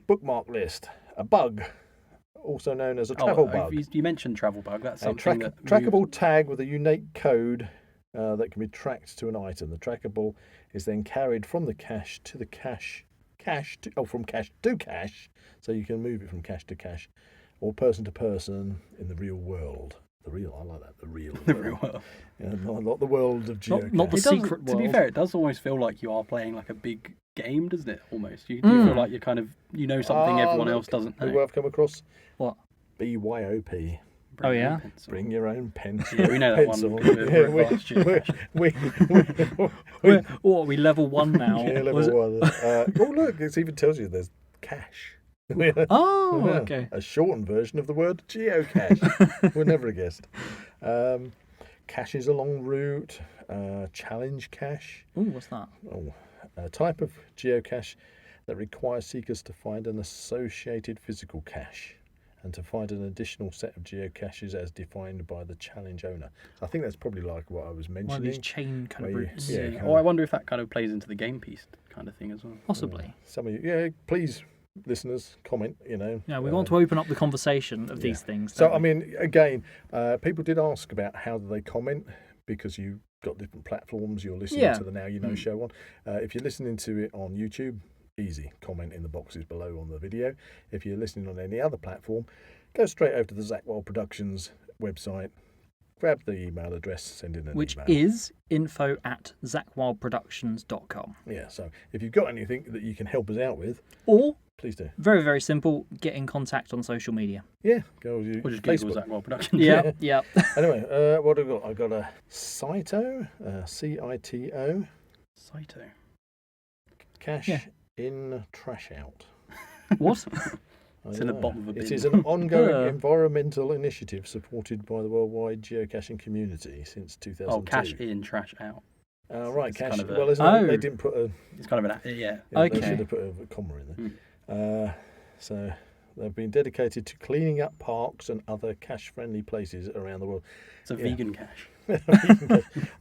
Bookmark list. A bug. Also known as a travel bug. You mentioned travel bug. That's A something that trackable tag with a unique code that can be tracked to an item. The trackable is then carried from the cache to the cache, from cache to cache, so you can move it from cache to cache, or person to person in the real world. I like that. The real world. The real world. Yeah, not the world of geocaching. not the It does- secret To be world. fair, it does almost feel like you are playing like a big game, doesn't it? Almost. You do feel like you're kind of something everyone else doesn't know. Who I've come across? What? BYOP. Bring Oh, your yeah? pencil. Bring your own pencil. Yeah, we know that pencil. one. We're advanced geocaching. What are we, level 1 now? Yeah, Was level it- 1. Oh, look, it even tells you there's cache. Oh, Yeah, okay. A shortened version of the word geocache. Would never have guessed. Caches along route. Challenge cache. Ooh, what's that? Oh, A type of geocache that requires seekers to find an associated physical cache and to find an additional set of geocaches as defined by the challenge owner. I think that's probably like what I was mentioning. One of these chain kind of where you- routes. yeah, Yeah. kinda- Or I wonder if that kind of plays into the game piece kind of thing as well. Possibly. Some of you, please, listeners, comment. Yeah, we want to open up the conversation of these things. So, don't I we? mean, again, people did ask about how do they comment because you've got different platforms you're listening Yeah. to the Now You Know show on. If you're listening to it on YouTube, easy, comment in the boxes below on the video. If you're listening on any other platform, go straight over to the Zak Wylde Productions website, grab the email address, send in an Which email. is info@zakwildproductions.com. Yeah, so if you've got anything that you can help us out with, Or, please do. very, very simple, get in contact on social media. Yeah, go to Or just Google Facebook. Zak Wylde Productions. Yep, yep. Anyway, what have I got? I've got a Cito, Cito, Saito. cache Yeah. in, trash out. What? It's in the bottom of a bin. It is an ongoing Uh. environmental initiative supported by the worldwide geocaching community since 2002. Oh, cash in, trash out. Right, It's cache. kind of a- Well, isn't Oh. it? They didn't put a. It's kind of an yeah. Yeah, Okay. They should have put a comma in there. So they've been dedicated to cleaning up parks and other cache-friendly places around the world. It's a Yeah. vegan cash. I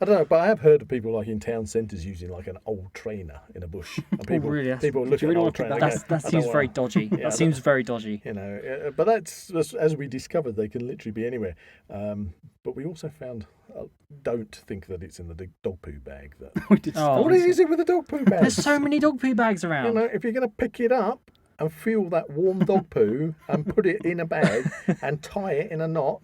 don't know, but I have heard of people like in town centres using like an old trainer in a bush. And people, really? people look Do at you an really old want to put trainer. that- and That's, go, that "I seems don't very wanna-" dodgy. I That seems don't- very dodgy. But that's as we discovered, they can literally be anywhere. But we also found, don't think that it's in the dog poo bag. That We did Oh, what is it with the dog poo bag? There's so many dog poo bags around. You know, if you're going to pick it up and feel that warm dog poo and put it in a bag and tie it in a knot,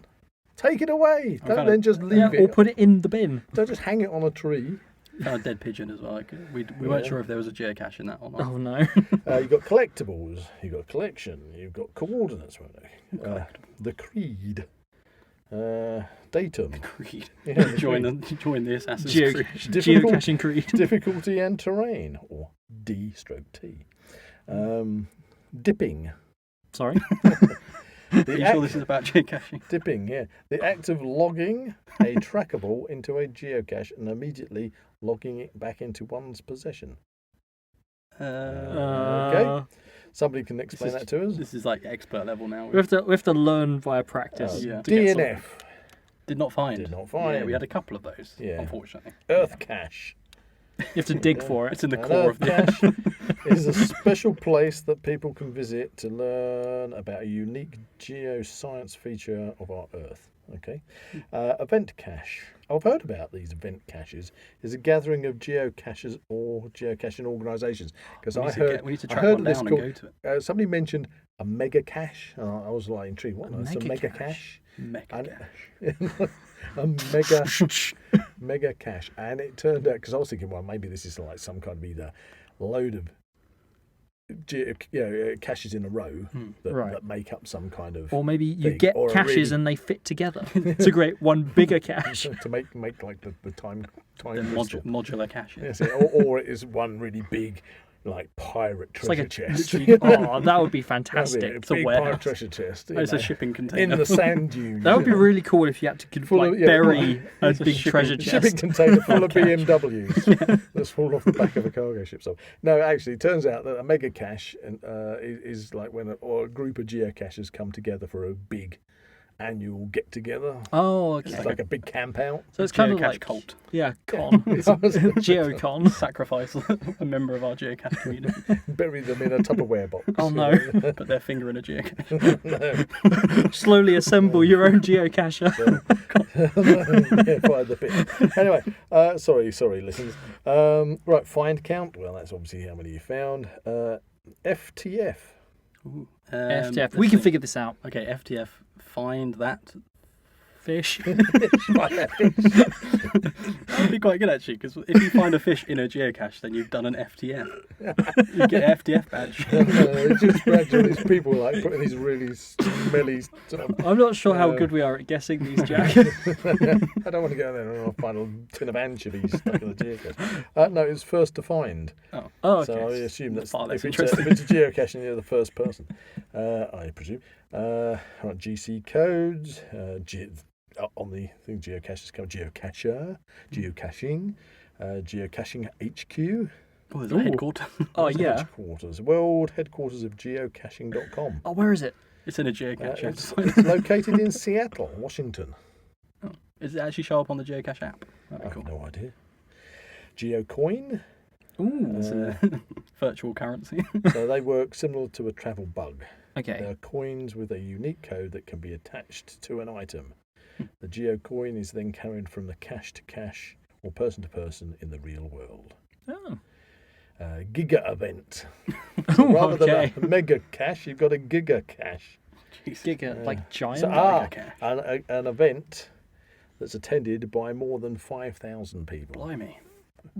take it away. I'm Don't kinda- then just leave Yeah, it. or put it in the bin. Don't just hang it on a tree. found a dead pigeon as well. Like, we weren't sure if there was a geocache in that or not. Oh no. You've got collectibles, you've got collection, you've got coordinates, the creed, datum, Creed. Yeah, the join the Assassin's Creed. Difficult- Geocaching Creed. difficulty and terrain, or D/T. Dipping. Sorry. Are The you act, sure this is about geocaching? dipping, yeah. The act of logging a trackable into a geocache and immediately logging it back into one's possession. Uh, Somebody can explain that to us. This is like expert level now. we have to learn via practice. Yeah. to get DNF, Did not find. Did not Yeah, find. we had a couple of those. Yeah. Unfortunately. Earth cache. You have to dig for it. It's in the An core Earth of the. cache is a special place that people can visit to learn about a unique geoscience feature of our Earth. Okay, event cache. I've heard about these event caches. Is a gathering of geocaches or geocaching organisations. Because We need to track heard one this down and called- go to it. somebody mentioned a mega cache. And I was like intrigued. What? A It's a mega mega cache? cache. Mecha And- cache. a mega cache, and it turned out because I was thinking, well, maybe this is like some kind of either load of caches in a row that, Right. that make up some kind of Or maybe you thing, get or a caches really- and they fit together. It's a great one bigger cache. to make like the time The crystal. modular cache. Yes, or it is one really big like pirate It's like treasure a chest. literally, oh, that would be That'd fantastic. be a It's a big warehouse. pirate treasure chest. Oh, it's a shipping in container. the sand dunes. That would be you know. really cool if you had to Full of- bury a It's a big shipping- treasure Shipping chest. container full of BMWs that's fallen off the back of a cargo ship. So no, actually, it turns out that a mega cache is like when a group of geocaches come together for a big annual get together. Oh, okay. It's like a big camp out. So it's kind of Geocache like cult. yeah, con. It's Geocon. Sacrifice a member of our geocache community. Bury them in a Tupperware box. Oh no! Put their finger in a geocache. No. Slowly assemble your own geocacher. Yeah, fire the pit. Anyway, sorry, listeners. Right, find count. Well, that's obviously how many you found. FTF. Ooh. FTF. let's We can see. figure this out. Okay, FTF. Find that. Fish. That would be quite good actually, because if you find a fish in a geocache, then you've done an FTF. You get an FTF badge. It's just gradually these people like putting these really smelly sort of, I'm not sure how good we are at guessing these, Jack. I don't want to go there and I'll find a tin of anchovies stuck in the geocache. No, it's first to find. Oh, Oh, So I okay. assume that's Far less if it's a geocache and you're the first person, I presume. Right, GC codes, on the thing geocaches come geocacher, geocaching, geocaching HQ, Oh, there's a Ooh. headquarters. Oh yeah. Headquarters. World headquarters of geocaching.com. Oh, where is it? It's in a geocache. You have to It's, find it's located in Seattle, Washington. Does it actually show up on the Geocache app? That'd I be have cool. no idea. Geocoin. Ooh. It's a virtual currency. So they work similar to a travel bug. Okay. They are coins with a unique code that can be attached to an item. The geocoin is then carried from the cache to cache or person to person in the real world. Oh. Giga event. So rather Okay. than a mega cache, you've got a giga cache. Giga, like giant. So, Giga an event that's attended by more than 5,000 people. Blimey.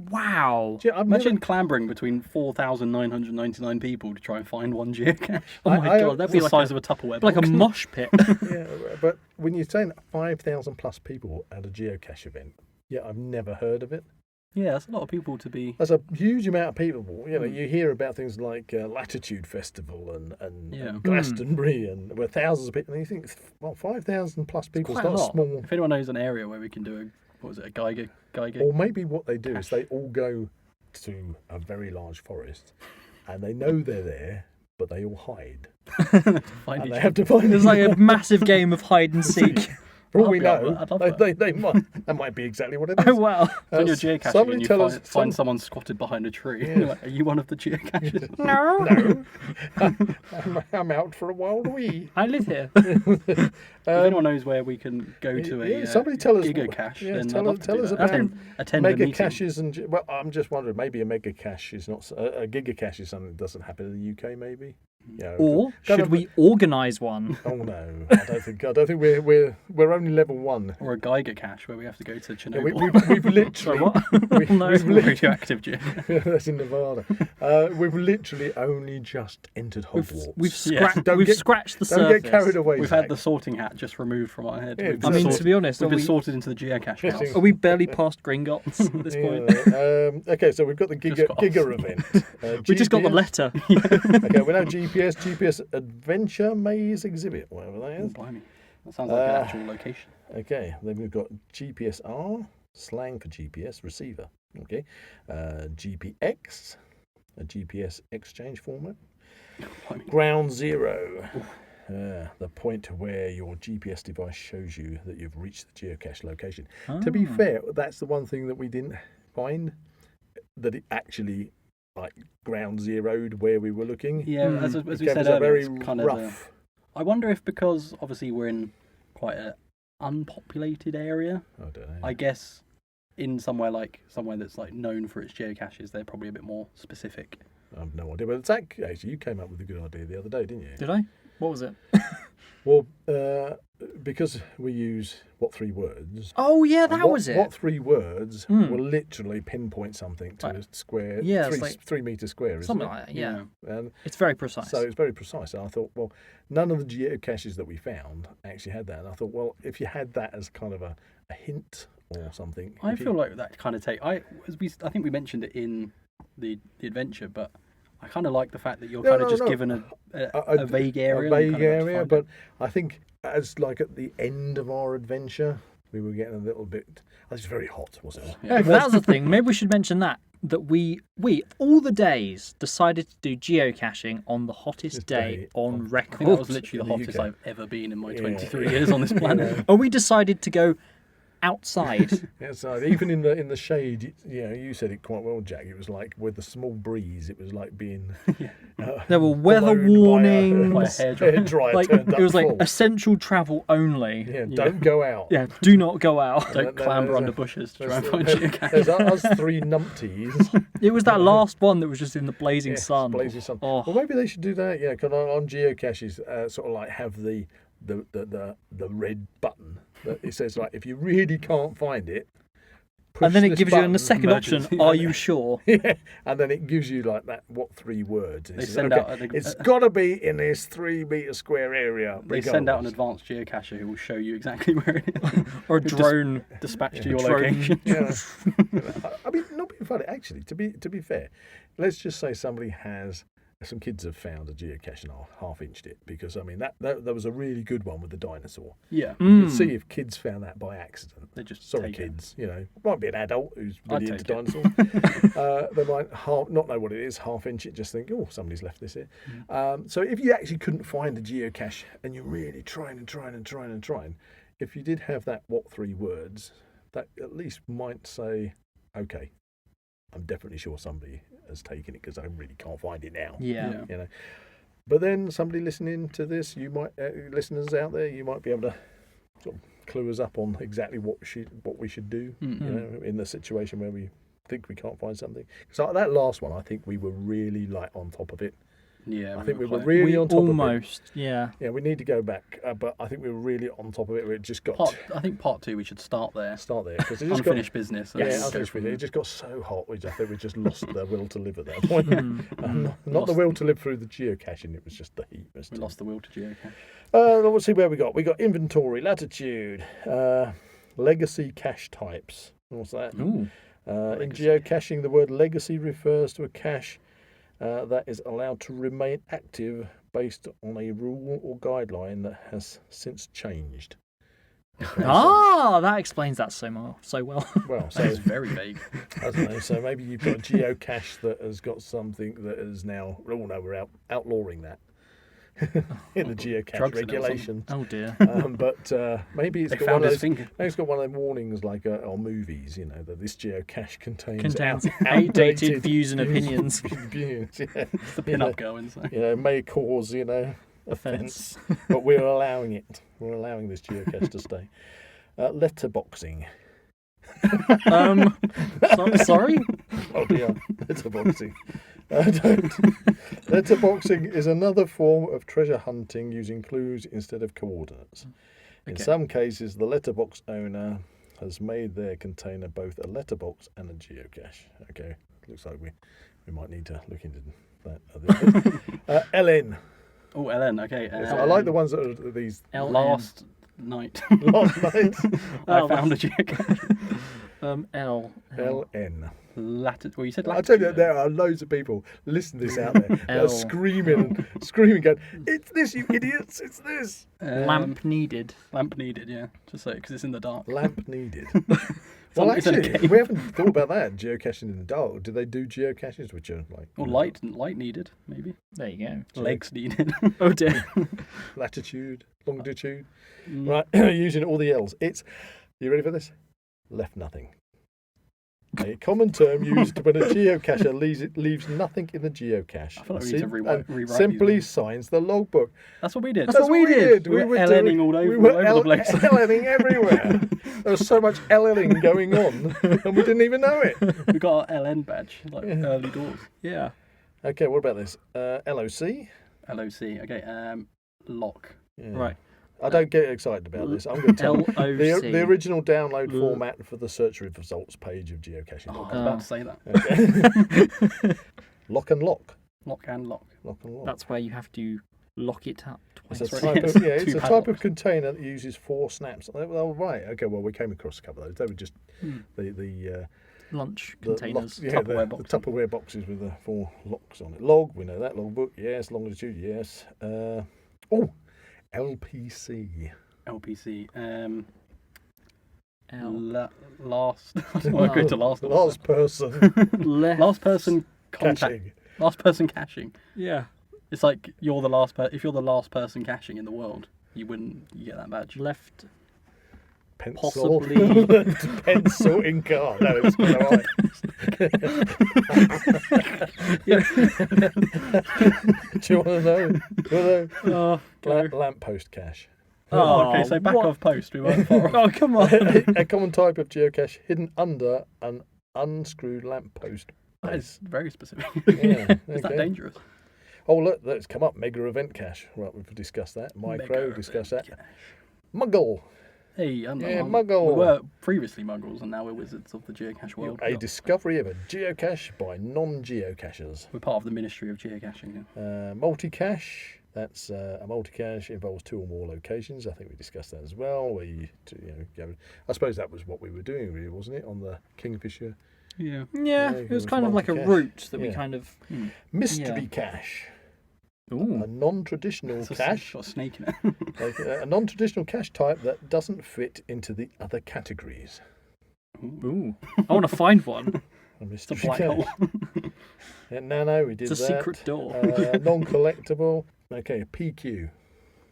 Wow. Gee, I've Imagine never- clambering between 4,999 people to try and find one geocache. Oh my I- god, that'd It's be the like size a, of a Tupperware like a box. mosh pit. yeah, but when you're saying 5,000 plus people at a geocache event, yeah, I've never heard of it. Yeah, that's a lot of people to be... That's a huge amount of people. You know, you hear about things like Latitude Festival and Yeah. Glastonbury, and where thousands of people. And you think, well, 5,000 plus people is quite a not lot. small. If anyone knows an area where we can do a Geiger? Or maybe what they do is they all go to a very large forest, and they know they're there, but they all hide, Find and each they have to find. It's like a massive game of hide and seek. For all I'd we be up for know, that. I'd love that might be exactly what it is. Oh wow. When you're S- geocaching somebody and you tell find us- someone squatted behind a tree, Yeah. you're like, are you one of the geocaches? No. No, I'm out for a wild wee. I live here. If anyone knows where we can go to yeah, a somebody tell us giga what- cache, yeah, then tell I'd love us- to tell do us that. about Attend a mega meeting. caches and well, I'm just wondering, maybe a mega cache is not a giga cache is something that doesn't happen in the UK, maybe. Yeah. Or kind should of- we organise one? Oh no, I don't think we're only level 1. Or a Geiger cache where we have to go to Yeah, Chernobyl. we've literally No. we've lit- Radioactive geocache. that's in Nevada. We've literally only just entered Hogwarts. We've Yeah. scratched. Don't We've get- scratched the Don't surface. get carried away. We've Zach. had the sorting hat just removed from our head. Yeah, We've I been mean, sorted- to be honest, we've are been we, sorted into the geocache Yeah. house. are we barely past Gringotts at this point? Yeah, okay, so we've got the Just got Giga off. event. We just got the GPS letter. Okay, we know GPS Adventure Maze Exhibit, whatever that Oh, is. blimey. That sounds like an actual location. Okay, then we've got GPSR, slang for GPS receiver. Okay, GPX, a GPS exchange format. Blimey. Ground Zero, the point where your GPS device shows you that you've reached the geocache location. To be Ah. fair, that's the one thing that we didn't find, that it actually like ground zeroed where we were looking. Yeah, Hmm. as It we gave said us a earlier, very it's kind of rough. I wonder if because obviously we're in quite an unpopulated area, I don't know. I guess in somewhere that's like known for its geocaches, they're probably a bit more specific. I have no idea. But Zach, actually, you came up with a good idea the other day, didn't you? Did I? What was it? Well, because we use what 3 words. Oh yeah, and that what, was it. What 3 words Hmm. will literally pinpoint something to Like- a square, yeah, it's 3, like- 3 metre square, isn't Something it? like that. Yeah. And It's very precise. so it's very precise. And I thought, well, none of the geocaches that we found actually had that. And I thought, well, if you had that as kind of a hint or something. I if you- feel like that kind of I think we mentioned it in the adventure, but I kind of like the fact that you're No, kind of no, just no. given a vague area. A and you vague kind of have to area, find but it. I think as like at the end of our adventure, we were getting a little bit. It was very hot, wasn't it? Yeah. That was the thing. Maybe we should mention that we all the days decided to do geocaching on the hottest This day day on I think record. that was literally in the the hottest UK. I've ever been in my Yeah. 23 years on this planet. And we decided to go outside. Yeah, so even in the shade, you said it quite well, Jack. It was like with the small breeze, it was like being. There were weather followed by a- warnings. By a hairdryer. hairdryer Like turned it was up like full. essential travel only. Yeah, don't go out. Yeah, do not go out. Don't No, clamber there's under a- bushes to try and There's, find there's geocaches. us 3 numpties. It was that last one that was just in the blazing Yeah, sun. blazing sun. Oh. Well, maybe they should do that. Yeah, 'cause on geocaches, sort of like have the red button that it says like if you really can't find it. And then push it this gives you in the button. second option, emergency. are you sure? Yeah, and then it gives you like that. What 3 words? And it They says, send okay, out it's got to be in this 3 metre square area. They send out an regardless. advanced geocacher who will show you exactly where it is. Or a Who's drone. Dispatched to your Drone. location. Yeah. I mean, not being funny. Actually, to be fair, let's just say somebody has some kids have found a geocache and half-inched it, because I mean that was a really good one with the dinosaur. Yeah. You can see if kids found that by accident. They just Sorry, take it. kids. You know, might be an adult who's I'd really into take it. dinosaurs. They might not know what it is, half-inch it, just think, oh, somebody's left this here. So if you actually couldn't find a geocache and you're really trying, if you did have that what 3 words, that at least might say, okay, I'm definitely sure somebody has taken it because I really can't find it now. Yeah. You know. But then somebody listening to this, you might listeners out there, you might be able to sort of clue us up on exactly what we should do. You know, in the situation where we think we can't find something. So that last one, I think we were really like on top of it. Yeah. I think we were close. really on top of it. Almost, yeah. Yeah, we need to go back, but I think we were really on top of it. We just got I think part 2 we should start there. start there because it just Unfinished business. and got then unfinished go with from it. It just got so hot. I think we just lost the will to live at that point. Not the Lost- will to live through the geocaching. It was just the heat. We lost the will to geocache. Let's see where we got. We got inventory, latitude, legacy cache types. What's that? Ooh. In Legacy. geocaching, the word legacy refers to a cache that is allowed to remain active based on a rule or guideline that has since changed. Ah, that explains that so well. Well, so It's very vague. I don't know. So maybe you've got a geocache that has got something that is now. Oh no, we're outlawing that in the geocache Drugs in it or regulations. Oh dear. But maybe it's They got one found of his those. finger. Maybe it's got one of them warnings like on movies, you know, that this geocache contains Contains outdated outdated views and opinions. views, yeah. It's the pin-up girl inside. You know, may cause, you know, offence. But we're allowing it. We're allowing this geocache to stay. Letterboxing. Sorry? Oh dear, letterboxing. Letterboxing is another form of treasure hunting using clues instead of coordinates. In Okay. some cases, the letterbox owner has made their container both a letterbox and a geocache. Okay, looks like we might need to look into that. LN. Oh, LN. Okay. I like the ones that are these LN. Last night, last night. I found a geocache. L. LN. Well, you said I latitude. tell you, there are loads of people listening to this out there that are L. screaming, going, "It's this, you idiots! It's this!" Lamp needed. Lamp needed, yeah. Just so, because it's in the dark. Lamp needed. It's Well, in a actually, cave. we haven't thought about that. Geocaching in the dark. Do they do geocaches which are like Or light needed, maybe. There you go. Legs needed. Oh dear. latitude, longitude? Mm. Right, using all the L's. It's. You ready for this? Left nothing. A common term used when a geocacher leaves nothing in the geocache. I feel like we need to rewrite these simply ones. signs the logbook. That's what we did. That's what we did. We were doing- LNing all over, we were all over the place. LNing everywhere. There was so much LNing going on, and we didn't even know it. We got our LN badge, like early doors. Yeah. Okay, what about this? LOC? LOC. Okay. Lock. Yeah. Right. I don't get excited about this. I'm going to tell you. LOC. The original download format for the search results page of geocaching. Oh, I was about to say that. Okay. Lock and lock. Lock and lock. Lock and lock. That's where you have to lock it up twice. It's a right. type of, yeah, it's Two a type of padlocks. container that uses 4 snaps. Oh, right. Okay, well, we came across a couple of those. They were just the Lunch the containers. lock, yeah, Tupperware the boxes. Tupperware boxes with the 4 locks on it. Log, we know that. Logbook, yes. Longitude, yes. LPC. LPC. L. Last. I'll go to last. Last person Left. Last person contact. caching. Last person caching. Yeah. It's like you're the last. If you're the last person caching in the world, you get that badge. Left. Pencil. Possibly. Left pencil in car. No, it's all right. Do you want to know? Oh, Lamppost cache. Oh, okay. So back what? off post. We weren't far off. Oh, come on. A common type of geocache hidden under an unscrewed lamppost. That is very specific. Yeah, Is that okay. dangerous? Oh, look, that's come up. Mega event cache. Right, we've discussed that. Micro, Mega discussed that. event cache. Muggle. Hey, I'm Yeah, Muggle. We were previously muggles, and now we're wizards of the geocache world. A discovery of a geocache by non-geocachers. We're part of the Ministry of Geocaching. Yeah. Multicache. That's a multicache involves 2 or more locations. I think we discussed that as well. Where you go. I suppose that was what we were doing, really, wasn't it, on the Kingfisher Yeah. Yeah, Yeah, it was it kind was of like a multi-cache. route that we Yeah. kind of. Mystery cache. Ooh. A non-traditional It's cache. got a snake in it. Like a non-traditional cache type that doesn't fit into the other categories. Ooh. I want to find one. A It's a mystery black cache. hole. Yeah, no, we did It's a that. secret door. Non-collectible. Okay, PQ.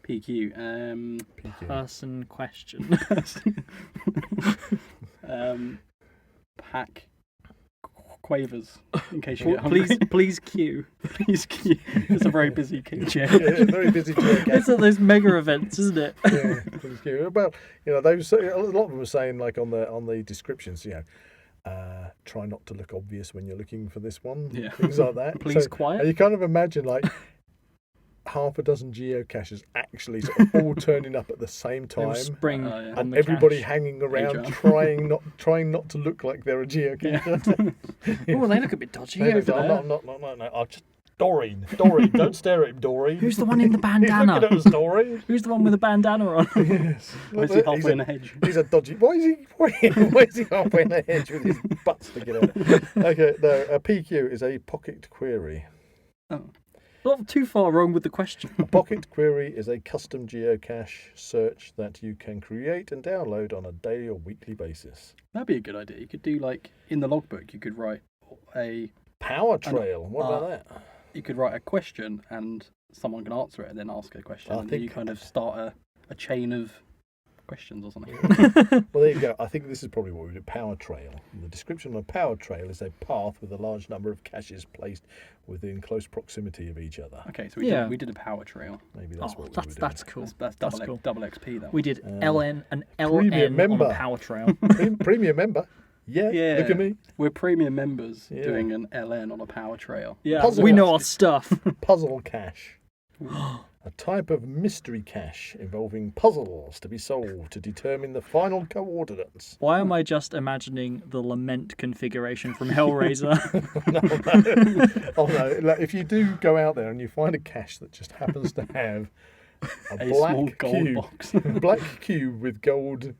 PQ. PQ. Person question. Pack quavers in case you get hungry. Please queue. Please queue. It's a very busy queue. Yeah, very busy geocache. It's at those mega events, isn't it? Yeah, please queue. Well, those a lot of them were saying like on the descriptions, try not to look obvious when you're looking for this one. Yeah. Things like that. Please And quiet. you kind of imagine like half a dozen geocaches actually sort of all turning up at the same They time. were spring Oh, yeah. on And the everybody cache. hanging around, John. trying not to look like they're a geocacher. Oh, they look a bit dodgy No, over there. no. I'll just Doreen, don't stare at him, Doreen. Who's the one in the He's bandana? looking at us, Doreen. Who's the one with the bandana on? Yes. Why is he halfway in the hedge? He's a dodgy. Why is he halfway in the hedge with his butt sticking out? Okay, no. A PQ is a pocket query. Oh. Not too far wrong with the question. A pocket query is a custom geocache search that you can create and download on a daily or weekly basis. That'd be a good idea. You could do like in the logbook. You could write Power trail. What about that? You could write a question and someone can answer it and then ask a question. I And then you think- kind of start a chain of questions or something. Well, there you go. I think this is probably what we do. Power trail. And the description of a power trail is a path with a large number of caches placed within close proximity of each other. Okay, so Yeah. we did a power trail. Maybe that's Oh, what we that's would that's cool. That's That's double cool. double XP though. We did an Premium LN member. on Power Trail. do. Premium member. Yeah, Yeah. look at me. We're premium members Yeah. doing an LN on a power trail. Yeah, Puzzle we know cache. our stuff. Puzzle cache. A type of mystery cache involving puzzles to be solved to determine the final coordinates. Why am I just imagining the lament configuration from Hellraiser? No. Oh no! Like, if you do go out there and you find a cache that just happens to have A small gold box. black cube with gold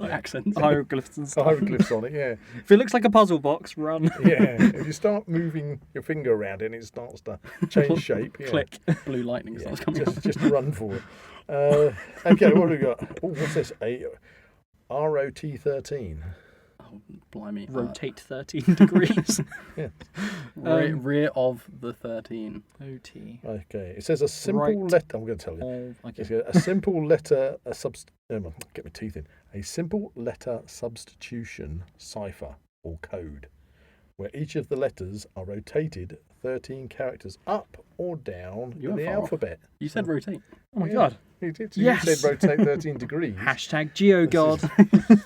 Accents. Hieroglyphs and stuff. hieroglyphs on it, yeah. If it looks like a puzzle box, run. Yeah. If you start moving your finger around it and it starts to change shape, yeah. Click. Blue lightning Yeah, starts coming up. just run for it. Okay, what have we got? Oh, what's this? A ROT13. Oh, blimey. Rotate 13 degrees. Rear of the 13. OT. Okay, it says a simple Right. letter. I'm going to tell you. Oh, It's okay. a simple letter, get my teeth in. A simple letter substitution cipher or code, where each of the letters are rotated 13 characters up or down You in were the far off. alphabet. You said rotate. Oh my Yeah. god. You did. Yes. You said rotate 13 degrees. Hashtag GeoGod.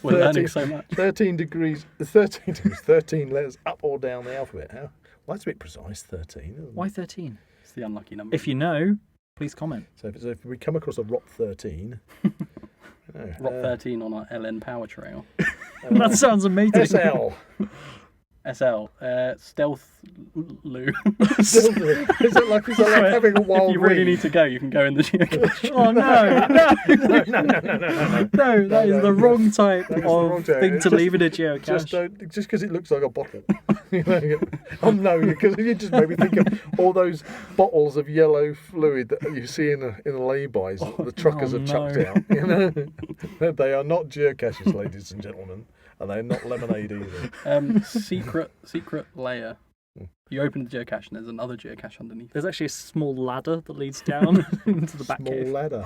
We're 13 learning so much. 13 degrees, 13 letters up or down the alphabet. How? Well, that's a bit precise, 13. Isn't Why it? 13? It's the unlucky number. If you know, please comment. So if we come across a ROT 13, Rock 13 on our LN power trail. That sounds amazing. SL. SL. Stealth Lou. Is it like having a wild If you really weed? need to go, you can go in the geocache. Oh no, no, No. no, that is the wrong type That is the wrong of type. thing It's to just- leave in a Just geocache. just because it looks like a bottle. Oh no, because you just made me think of all those bottles of yellow fluid that you see in the lay-bys that the truckers Oh, have chucked no. out. They are not geocaches, ladies and gentlemen, and they're not lemonade either. Secret layer. You open the geocache and there's another geocache underneath. There's actually a small ladder that leads down into the back Small cave. ladder.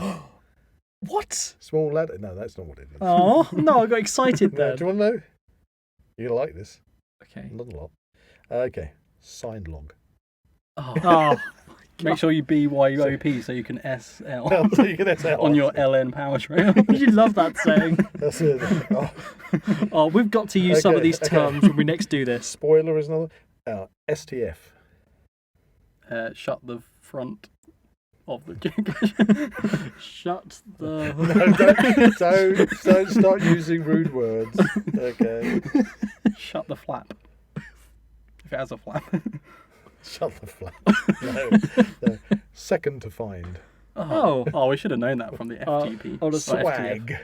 What? Small ladder. No, that's not what it is. Oh no, I got excited No, then. do you want to know? You're gonna like this. Okay. Not a lot. Okay. Sign log. Oh, Make sure you BYOP so you can SL So you can SL. on your LN power trail. you love that saying. That's it. Oh, Oh, we've got to use some of Okay, these okay. terms when we next do this. spoiler is another. STF. Shut the front of the geocache. Shut the. No, don't start using rude words. Okay. Shut the flap. If it has a flap. Shut the flap. No. Second to find. Oh. Oh, we should have known that from the FTP. oh, the Or FTF. Swag.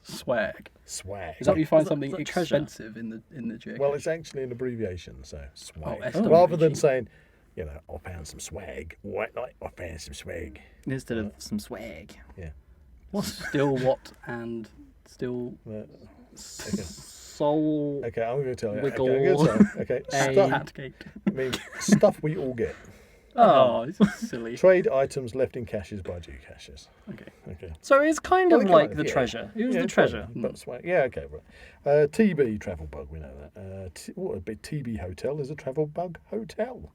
Swag. Swag. Is that where you find Is something that treasure? expensive in the geocache? Well, it's actually an abbreviation, so swag. SWG. Rather than saying, I found some swag. White night, I found some swag. Instead of some swag. Yeah. Still what and still Okay. Soul. Okay, I'm going to tell you. Wiggle. Okay, I'm going to tell you. Okay, A- stuff. Hatgate. I mean, stuff we all get. Oh, it's silly. Trade items left in caches by geocaches. Okay. Okay. So it's kind Well, of they like kind of, the yeah. treasure. It was Yeah, the it's treasure. fine, But swag. Yeah, okay, right. TB travel bug, we know that. What a big TB hotel is a travel bug hotel.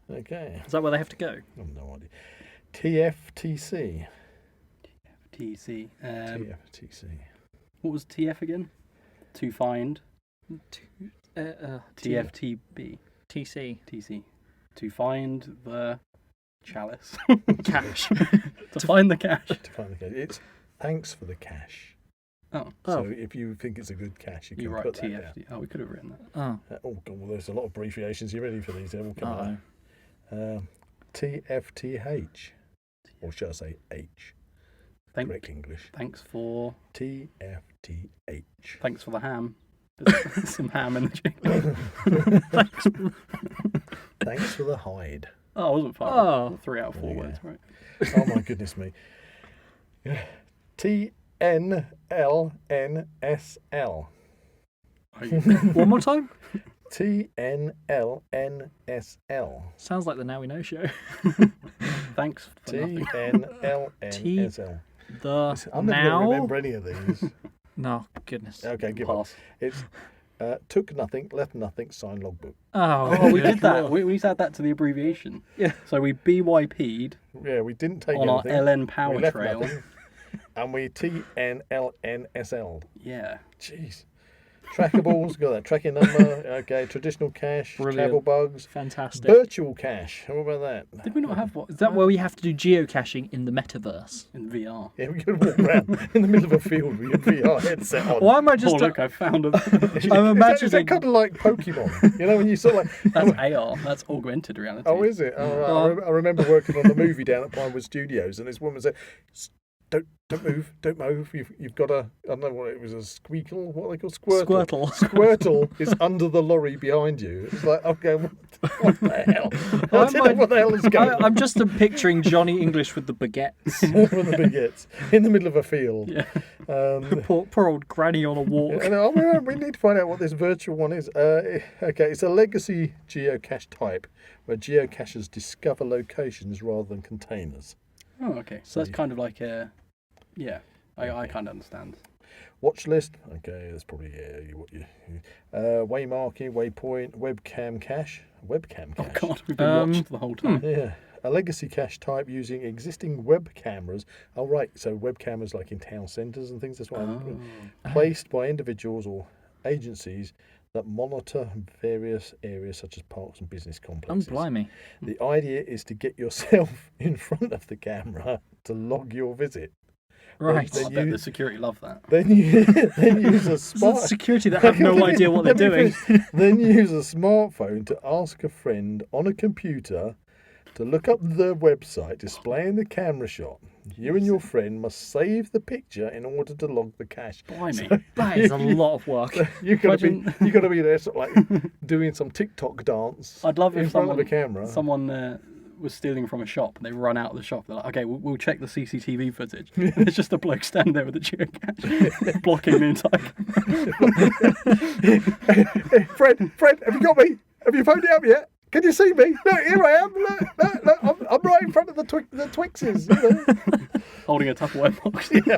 Okay. Is that where they have to go? I have no idea. TFTC. TC. TFTC. What was TF again? To find. TFTB. TC. TC. To find the chalice. Cash. To find the cache. To find the cache. It's thanks for the cache. Oh, So if you think it's a good cache, you can you write put that down. TFT. Oh, we could have written that. Oh. Oh, God, well, there's a lot of abbreviations. You ready for these? They will come Uh-oh. out. TFTH. Or should I say H? Correct English. Thanks for TFTH. the ham. There's some ham in the chicken. Thanks for the hide. Oh, I wasn't far. Oh. 3 out of 4 Yeah. words, right? Oh, my goodness me. TNLNSL. One more time? TNLNSL. Sounds like the Now We Know show. Thanks for nothing. TNLNSL. The I'm never going to now. remember any of these. No, goodness. Okay, give up. Pass. It's took nothing, left nothing, sign logbook. Oh, we good did that. lord. We used to add that to the abbreviation. Yeah. So we BYP'd Yeah, we didn't take on our anything. LN we power left trail. nothing, and we TNLNSL. Yeah. Jeez. Trackables, got that tracking number. Okay, traditional cache, Brilliant. travel bugs, Fantastic. virtual cache. How about that? Did we not have what? Is that where we have to do geocaching in the metaverse? In VR? Yeah, we could walk around in the middle of a field with your VR headset on. Why am I just? Oh, look, I found a... I'm Is that imagining. kind of like Pokemon? You know, when you sort of like. That's AR. That's augmented reality. Oh, is it? Oh, right. I remember working on the movie down at Pinewood Studios, and this woman said, Don't move, don't move. You've got a, I don't know what it was, a squeakle, what are they called? Squirtle. Squirtle is under the lorry behind you. It's like, okay, what the hell? I don't know what the hell is going on. I'm just picturing Johnny English with the baguettes. More of the baguettes in the middle of a field. Yeah. Poor old granny on a walk. And we need to find out what this virtual one is. Okay, it's a legacy geocache type where geocachers discover locations rather than containers. Oh, okay. So that's kind of like a... Yeah, I kind of understand. Watch list. Okay, that's probably waymarking, waypoint, webcam cache. Webcam Oh, cache. God, we've been watched the whole time. Yeah. A legacy cache type using existing web cameras. Oh, right. So web cameras like in town centres and things. That's what I'm placed by individuals or agencies that monitor various areas such as parks and business complexes. Blimey. The idea is to get yourself in front of the camera to log your visit. Right. Then I bet you- the security love that. Then use a It's the smart. security that have no idea what they're doing. Then use a smartphone to ask a friend on a computer to look up the website displaying the camera shot. You and your friend must save the picture in order to log the cache. Blimey. That is a lot of work. You gotta be there, sort of like doing some TikTok dance. I'd love in if front of the camera. someone was stealing from a shop and they run out of the shop. They're like, okay, we'll check the CCTV footage. And there's just a bloke standing there with a geocache blocking the entire... Hey, Fred, have you got me? Have you phoned it up yet? Can you see me? Look, here I am. Look, I'm right in front of the Twixes. You know? Holding a Tupperware box. Yeah.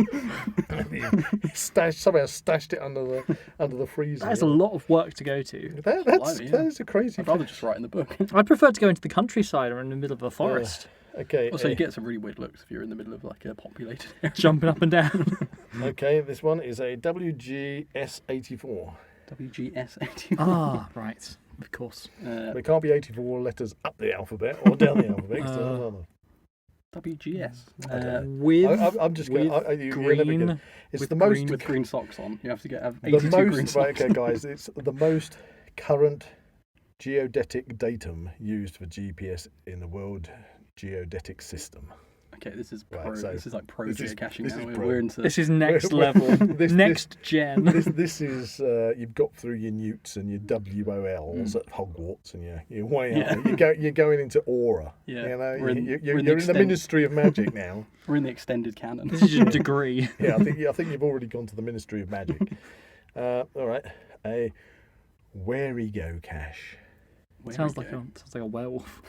Somehow stashed it under the freezer. That is a lot of work to go to. That is a crazy. I'd rather just write in the book. I prefer to go into the countryside or in the middle of a forest, Okay. Also, you get some really weird looks if you're in the middle of like a populated area. jumping up and down. Okay, this one is a WGS84. WGS80. Ah, right. Of course. There can't be 84 letters up the alphabet or down the alphabet. WGS. With I'm just going. green. It's with the most green With green socks on. You have to have the 82 green most. socks. Right, okay, guys. It's the most current geodetic datum used for GPS in the world geodetic system. Okay, this is Right, pro. so this is like pro this is- geocaching this now. is We're into. This is next We're- level, this- next gen. This is you've got through your newts and your WOLs at Hogwarts, and you're way out. You're going into Aura. Yeah, You know, we're in- you're we're in the in the Ministry of Magic now. We're in the extended canon. This is your degree. Yeah, I think you've already gone to the Ministry of Magic. All right, a wary go cache. Where Sounds we like go. a werewolf.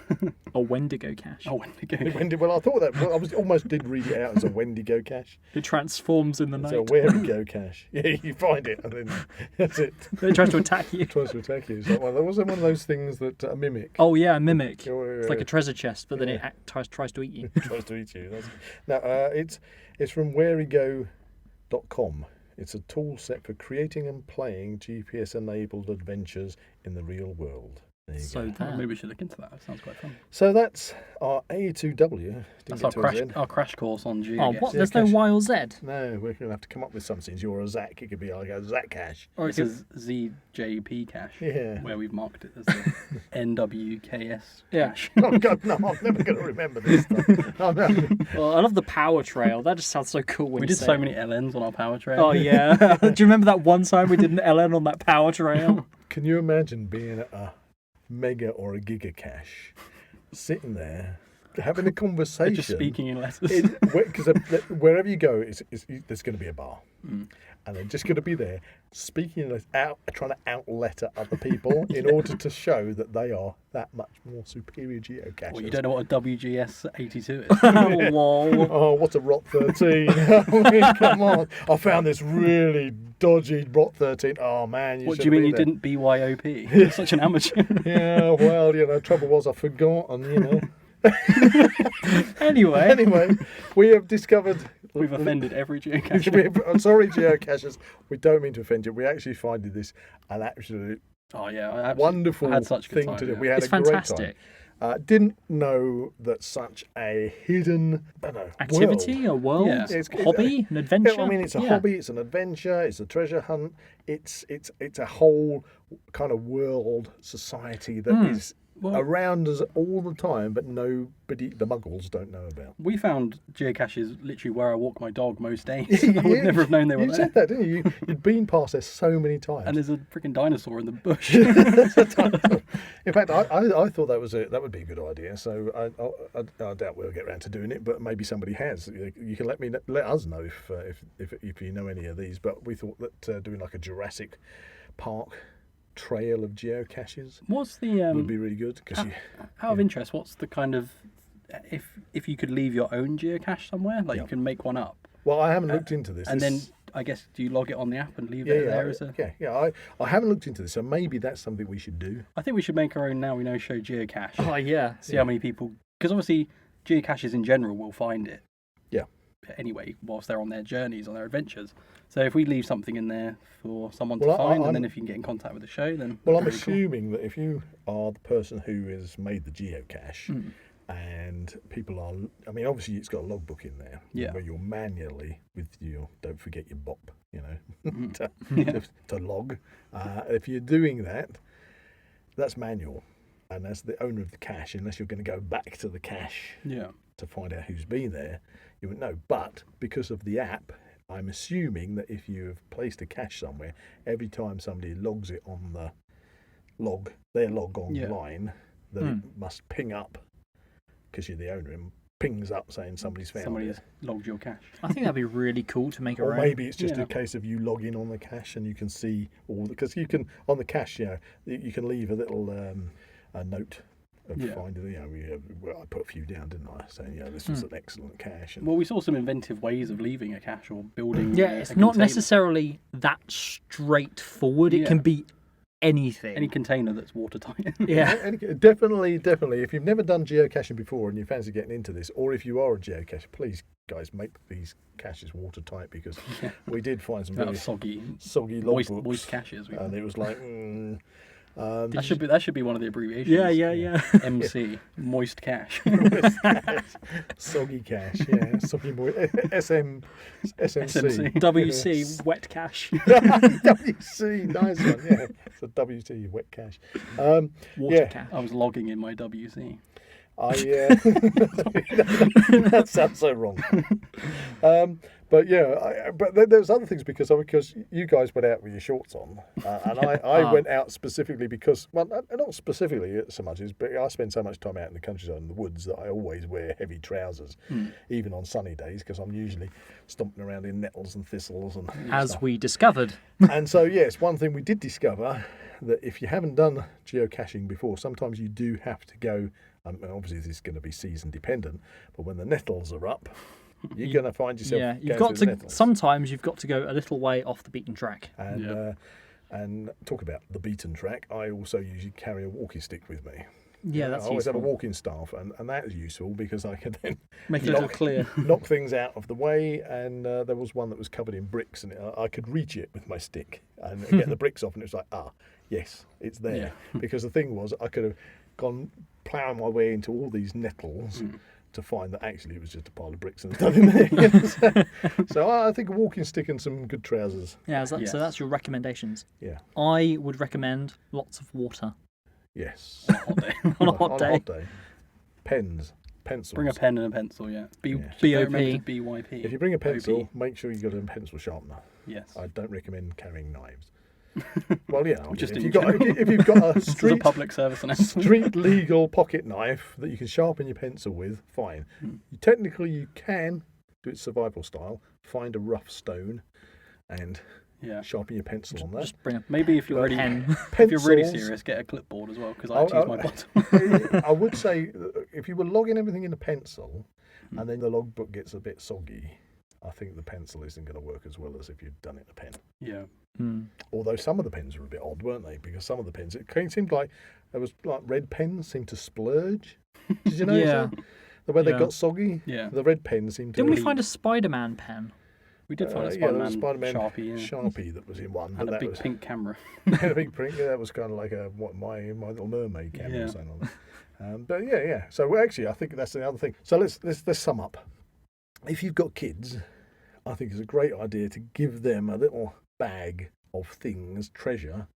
A Wendigo cache. Oh, Wendigo. Well, I thought that. Well, almost did read it out as a Wendigo cache. It transforms in the It's night. a wary go cache. Yeah, you find it, and then that's it. It tries to attack you. It tries to attack you. It's like one of those things that a mimic. Oh yeah, a mimic. Yeah, It's like a treasure chest, but then it tries to eat you. tries to eat you. No, it's from whererygo.com. It's a tool set for creating and playing GPS-enabled adventures in the real world. There you So go. Oh, that. maybe we should look into that. That sounds quite fun. So that's our A2W. That's Didn't our get to crash, it. our crash course on Oh, geocaching. what? There's no Geocache. Y or Z. No, we're going to have to come up with something. You're a Zak. It could be like a Zak cache. Or This is ZJP cache, Yeah. where we've marked it as the NWKS Yeah. cache. Oh, God, no, I'm never going to remember this stuff. Oh, no. Well, I love the power trail. That just sounds so cool. When We you did say so it. many LNs on our power trail. Oh yeah. Do you remember that one time we did an LN on that power trail? Can you imagine being at a mega or a giga cache, sitting there, having a conversation? Just speaking in letters. Because wherever you go, there's going to be a bar. Mm. And they're just going to be there speaking out, trying to outletter other people in order to show that they are that much more superior geocachers. Well, you don't know what a WGS 82 is. Oh, lol. Oh, what's a Rot 13? I mean, come on. I found this really dodgy Rot 13. Oh, man. What do you mean you didn't BYOP? You're such an amateur. Yeah, well, trouble was I forgot. Anyway, we have discovered... We've offended every geocacher. I'm sorry, geocachers. We don't mean to offend you. We actually find this an absolute Oh yeah, wonderful I had such a good thing time, to do. yeah. We had it's a great fantastic. time. Didn't know that such a hidden Activity, a world, Yeah. hobby, an adventure. I mean, it's a Yeah. hobby. It's an adventure. It's a treasure hunt. It's a whole kind of world society that is Well, around us all the time, but nobody, the muggles, don't know about. we found geocaches literally where I walk my dog most days. I would never have known they were You there. said that, didn't you? You'd been past there so many times. And there's a freaking dinosaur in the bush. In fact, I thought that would be a good idea. So I doubt we'll get around to doing it, but maybe somebody has. You can let us know if you know any of these. But we thought that doing like a Jurassic Park trail of geocaches What's the would be really good because out of interest? What's the kind of if you could leave your own geocache somewhere, like you can make one up, well, I haven't looked into this. and This- then I guess do you log it on the app and leave it there as a? I haven't looked into this, so maybe that's something we should do. I think we should make our own Now We Know show geocache. Oh yeah. See how many people, because obviously geocaches in general will find it. Yeah. Anyway, whilst they're on their journeys, on their adventures. So if we leave something in there for someone to Well, find, I'm- and then if you can get in contact with the show, then Well, I'm that'd be cool. assuming that if you are the person who has made the geocache Mm. and people are, I mean, obviously it's got a logbook in there Yeah. where you're manually with your, don't forget your BOP, Mhm. to, to log. If you're doing that, that's manual. And as the owner of the cache, unless you're going to go back to the cache Yeah. to find out who's been there, you wouldn't know. But because of the app, I'm assuming that if you have placed a cache somewhere, every time somebody logs it on the their log online, that it must ping up because you're the owner and pings up saying somebody's found Somebody it. has logged your cache. I think that'd be really cool to make Or our own. maybe it's just Yeah. a case of you log in on the cache and you can see all because you can on the cache, you can leave a little a note of Yeah. finding. Well, I put a few down, didn't I? Saying, this was an excellent cache. And, Well, we saw some inventive ways of leaving a cache or building. Yeah, a it's not container. necessarily that straightforward. It Yeah. can be anything. Any container that's watertight. Yeah. And definitely. If you've never done geocaching before and you fancy getting into this, or if you are a geocacher, please, guys, make these caches watertight because we did find some Out very of soggy, soggy moist logbooks, caches. and it was like. That should be one of the abbreviations. Yeah. MC, moist cache. Soggy cache, soggy SMC. WC, wet cache. WC, nice one, yeah. It's a WC wet cache. Water Yeah. cache. I was logging in my WC. That sounds so wrong. But yeah, there's other things because you guys went out with your shorts on, and I went out specifically because, well, not specifically so much as, but I spend so much time out in the countryside in the woods that I always wear heavy trousers, even on sunny days, because I'm usually stomping around in nettles and thistles and As stuff. we discovered. And so yes, one thing we did discover that if you haven't done geocaching before, sometimes you do have to go. Obviously, this is going to be season dependent, but when the nettles are up, you're going to find yourself. Yeah, going you've got through to. the nettles. Sometimes you've got to go a little way off the beaten track. And talk about the beaten track. I also usually carry a walking stick with me. Yeah, that's I always have a useful. walking staff, and that is useful because I can then Make it a little clear. knock things out of the way. And there was one that was covered in bricks, and I could reach it with my stick and get the bricks off, and it was like, yes, it's there. Yeah. Because the thing was, I could have gone ploughing my way into all these nettles to find that actually it was just a pile of bricks and stuff in there. So I think a walking stick and some good trousers. Yeah, so Yes. that's your recommendations. Yeah. I would recommend lots of water Yes. Hot day. on a hot day. Pens, pencils. Bring a pen and a pencil, yeah. Yeah. Don't remember to BYP. If you bring a pencil, OP. make sure you got a pencil sharpener. Yes. I don't recommend carrying knives. Well, yeah, I mean, Just if in you've got if you've got a This is a street public service announcement. street legal pocket knife that you can sharpen your pencil with, fine. Technically, you can do it survival style. Find a rough stone and Yeah. sharpen your pencil on that. Just bring a Maybe if you're really pen. if you're really Pencils. serious, get a clipboard as well because I have to use my bottom. I would say if you were logging everything in a pencil and then the logbook gets a bit soggy, I think the pencil isn't going to work as well as if you'd done it in a pen. Yeah. Although some of the pens were a bit odd, weren't they? Because some of the pens, it seemed like there was like red pens seemed to splurge. Did you notice Yeah. that? The way they Yeah. got soggy? Yeah. The red pens seemed to Didn't we leak. find a Spider-Man pen? We did find a Yeah, there was Spider-Man, Spider-Man Sharpie, yeah. Sharpie that was in one. and but a that big was, pink camera. and a big print. Yeah, that was kind of like my Little Mermaid camera Yeah. or something like that. But yeah. So actually, I think that's the other thing. So let's sum up. If you've got kids, I think it's a great idea to give them a little bag of things, treasure,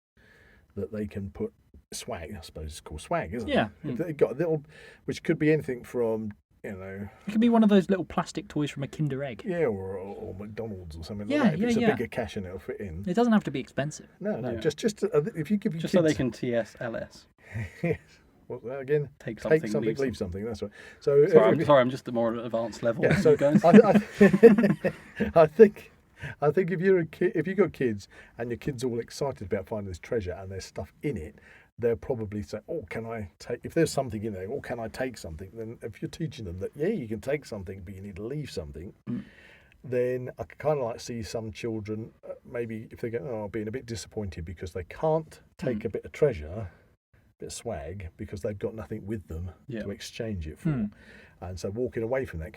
that they can put swag. I suppose it's called swag, isn't Yeah. it? If they've got a little, which could be anything from, It could be one of those little plastic toys from a Kinder Egg. yeah, or McDonald's or something Yeah, like that. If yeah, it's a yeah. bigger cache and it'll fit in. It doesn't have to be expensive. No, No. just if you give your Just kids, so they can TSLS. Yes. What's that again? Take something, Take something, leave leave something. That's right. So Sorry, I'm just a more advanced level. yeah. than So you guys. I think if you're a kid, if you've got kids and your kids are all excited about finding this treasure and there's stuff in it, they'll probably say, "Oh, can I take?" If there's something in there, "Oh, can I take something?" Then if you're teaching them that, yeah, you can take something, but you need to leave something. Then I kind of like see some children maybe if they go, being a bit disappointed because they can't take a bit of treasure, a bit of swag because they've got nothing with them Yeah. to exchange it for. And so walking away from that,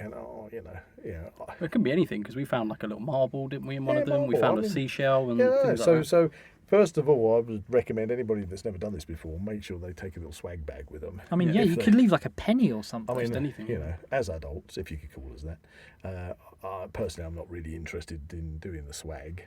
It can be anything because we found like a little marble, didn't we? In one Yeah, of them, we marble, found I a mean, seashell and yeah. things like that. So first of all, I would recommend anybody that's never done this before, make sure they take a little swag bag with them. I mean, Yeah, yeah, if you they- could leave like a penny or something. I mean, Just anything. as adults, if you could call us that. Personally, I'm not really interested in doing the swag.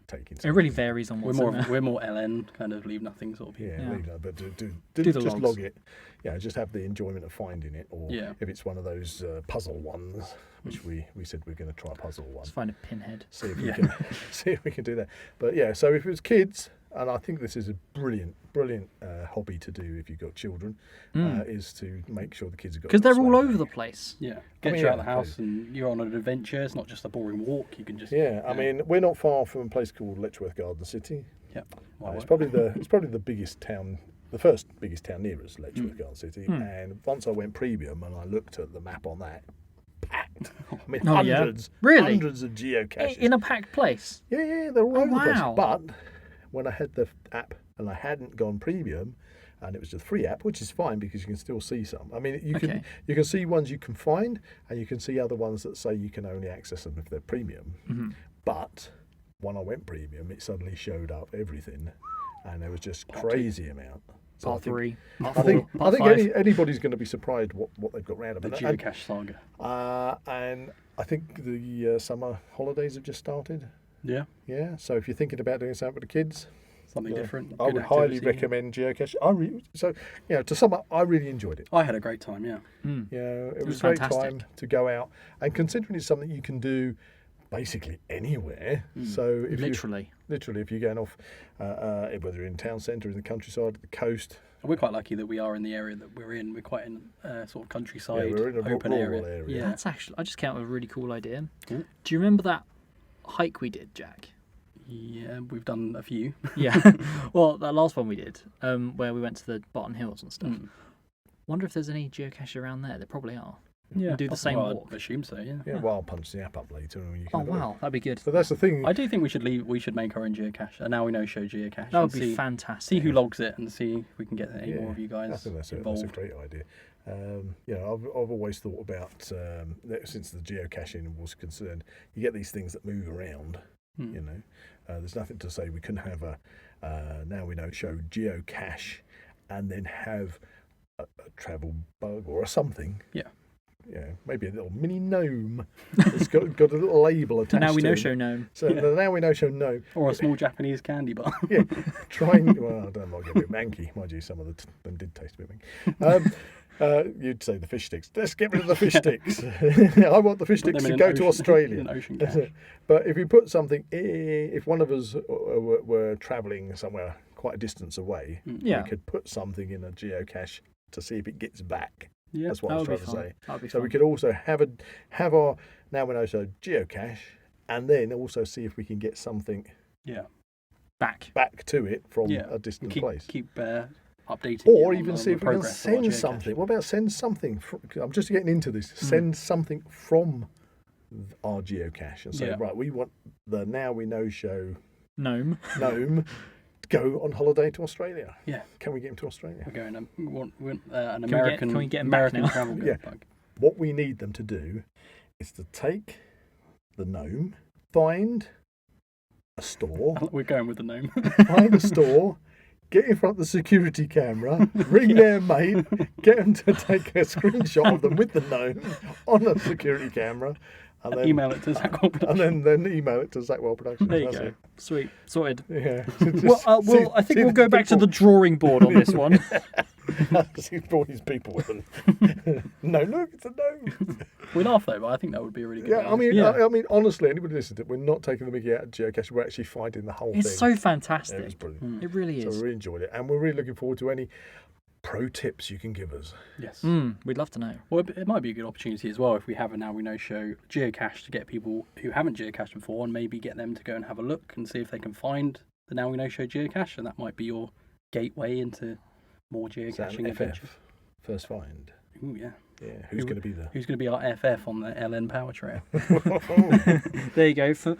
Taking It really something. varies on We're what's more in there. we're more LN kind of leave nothing sort of people. Yeah, Yeah. leave that, but do Do the just logs. log it. Yeah, just have the enjoyment of finding it, or Yeah. if it's one of those puzzle ones, which we said we're going to try a puzzle one. Let's find a pinhead. See if we Yeah. can see if we can do that. But yeah, so if it's kids, and I think this is a brilliant hobby to do if you've got children, is to make sure the kids have got Because they're all swag over bag. the place. Yeah, I get mean, you out yeah, of the house and you're on an adventure. It's not just a boring walk. You can just Yeah, I mean we're not far from a place called Letchworth Garden City. yeah. It's probably the biggest town, the first biggest town near us, Letchworth Garden City. And once I went premium and I looked at the map on that, packed. I mean, Oh, yeah? hundreds, Really? hundreds of geocaches. In a packed place. Yeah, they're all Oh, over the place. wow. But when I had the app and I hadn't gone premium, and it was a free app, which is fine because you can still see some. I mean, you Okay. can see ones you can find, and you can see other ones that say you can only access them if they're premium. But when I went premium, it suddenly showed up everything, and there was just crazy amount. So Part 3. Part I 4. think Part 5. anybody's going to be surprised what they've got round the them. geocache saga. And I think the summer holidays have just started. Yeah, Yeah, so if you're thinking about doing something with the kids, something different. I good would highly activity. recommend geocaching. So, to sum up, I really enjoyed it. I had a great time. Yeah. It was a great fantastic. time to go out, and considering it's something you can do basically anywhere. So if Literally. if you're going off, whether you're in town centre, in the countryside, the coast. And we're quite lucky that we are in the area that we're in. We're quite in sort of countryside, we're in a open rural area. area. Yeah. That's actually, I just came up with a really cool idea. Cool. Do you remember that hike we did, Jack? Yeah, we've done a few. Yeah. Well, that last one we did, where we went to the Barton Hills and stuff. Wonder if there's any geocaches around there. There probably are. Yeah, do the same well, walk. I assume so. Yeah. Yeah, well, I'll punch the app up later. And you can Oh have a look. wow, that'd be good. So that's the thing. I do think we should leave. We should make our own geocache. And now we know show geocache. That would and be see, fantastic. See who logs it and see if we can get any Yeah, more of you guys I think that's a involved. great idea. I've always thought about that since the geocaching was concerned, you get these things that move around. There's nothing to say we couldn't have a now we know show geocache and then have a travel bug or something. Yeah. Yeah, maybe a little mini gnome. It's got a little label attached. Now we to know it. show gnome. So the now we know show gnome. Or a small Japanese candy bar. Yeah, trying. Well, I don't know. Get a bit manky, mind you. Some of them did taste a bit manky. You'd say the fish sticks. Let's get rid of the fish sticks. I want the fish Put sticks them to in go an to ocean- Australia. an ocean cache. But if you put something, if one of us were travelling somewhere quite a distance away, Yeah. we could put something in a geocache to see if it gets back. Yeah. That's what I That was would trying be to fun. say. That'd be So fun. we could also have our now we know so geocache, and then also see if we can get something Yeah. Back. to it from Yeah. a distant Keep place. updating. Or it even on see the if we can progress of our send geocache. something. What about send something? I'm just getting into this. Send something from our geocache and say, Yeah. right, we want the Now We Know show Gnome. gnome to go on holiday to Australia. Yeah. Can we get him to Australia? We're going. We want an we American. can we get 'em back American now? travel Yeah. bug. What we need them to do is to take the gnome, find a store, We're going with the gnome. find a store, get in front of the security camera, ring their mate, get them to take a screenshot of them with the gnome on a security camera, and then Email it to Zak Wylde Productions. and then email it to Zak Wylde Productions. There you That's go. it. Sweet. Sorted. Yeah. Well, I think we'll go back to the drawing board on this one. He's brought his people with him. No, look, it's a gnome. We laugh though, but I think that would be a really good. Yeah, I idea. mean, Yeah. I mean, honestly, anybody listen to it, we're not taking the mickey out of geocaching. We're actually finding the whole It's thing. so Yeah, it was fantastic. brilliant. It really So we is. really enjoyed it, and we're really looking forward to any pro tips you can give us. Yes. We'd love to know. Well, it might be a good opportunity as well if we have a Now We Know show geocache to get people who haven't geocached before and maybe get them to go and have a look and see if they can find the Now We Know show geocache, and that might be your gateway into more Is that geocaching an adventures. FF? First find. Ooh, yeah. Yeah, who's going to be there? Who's going to be our FF on the LN Power Trail? There you go. For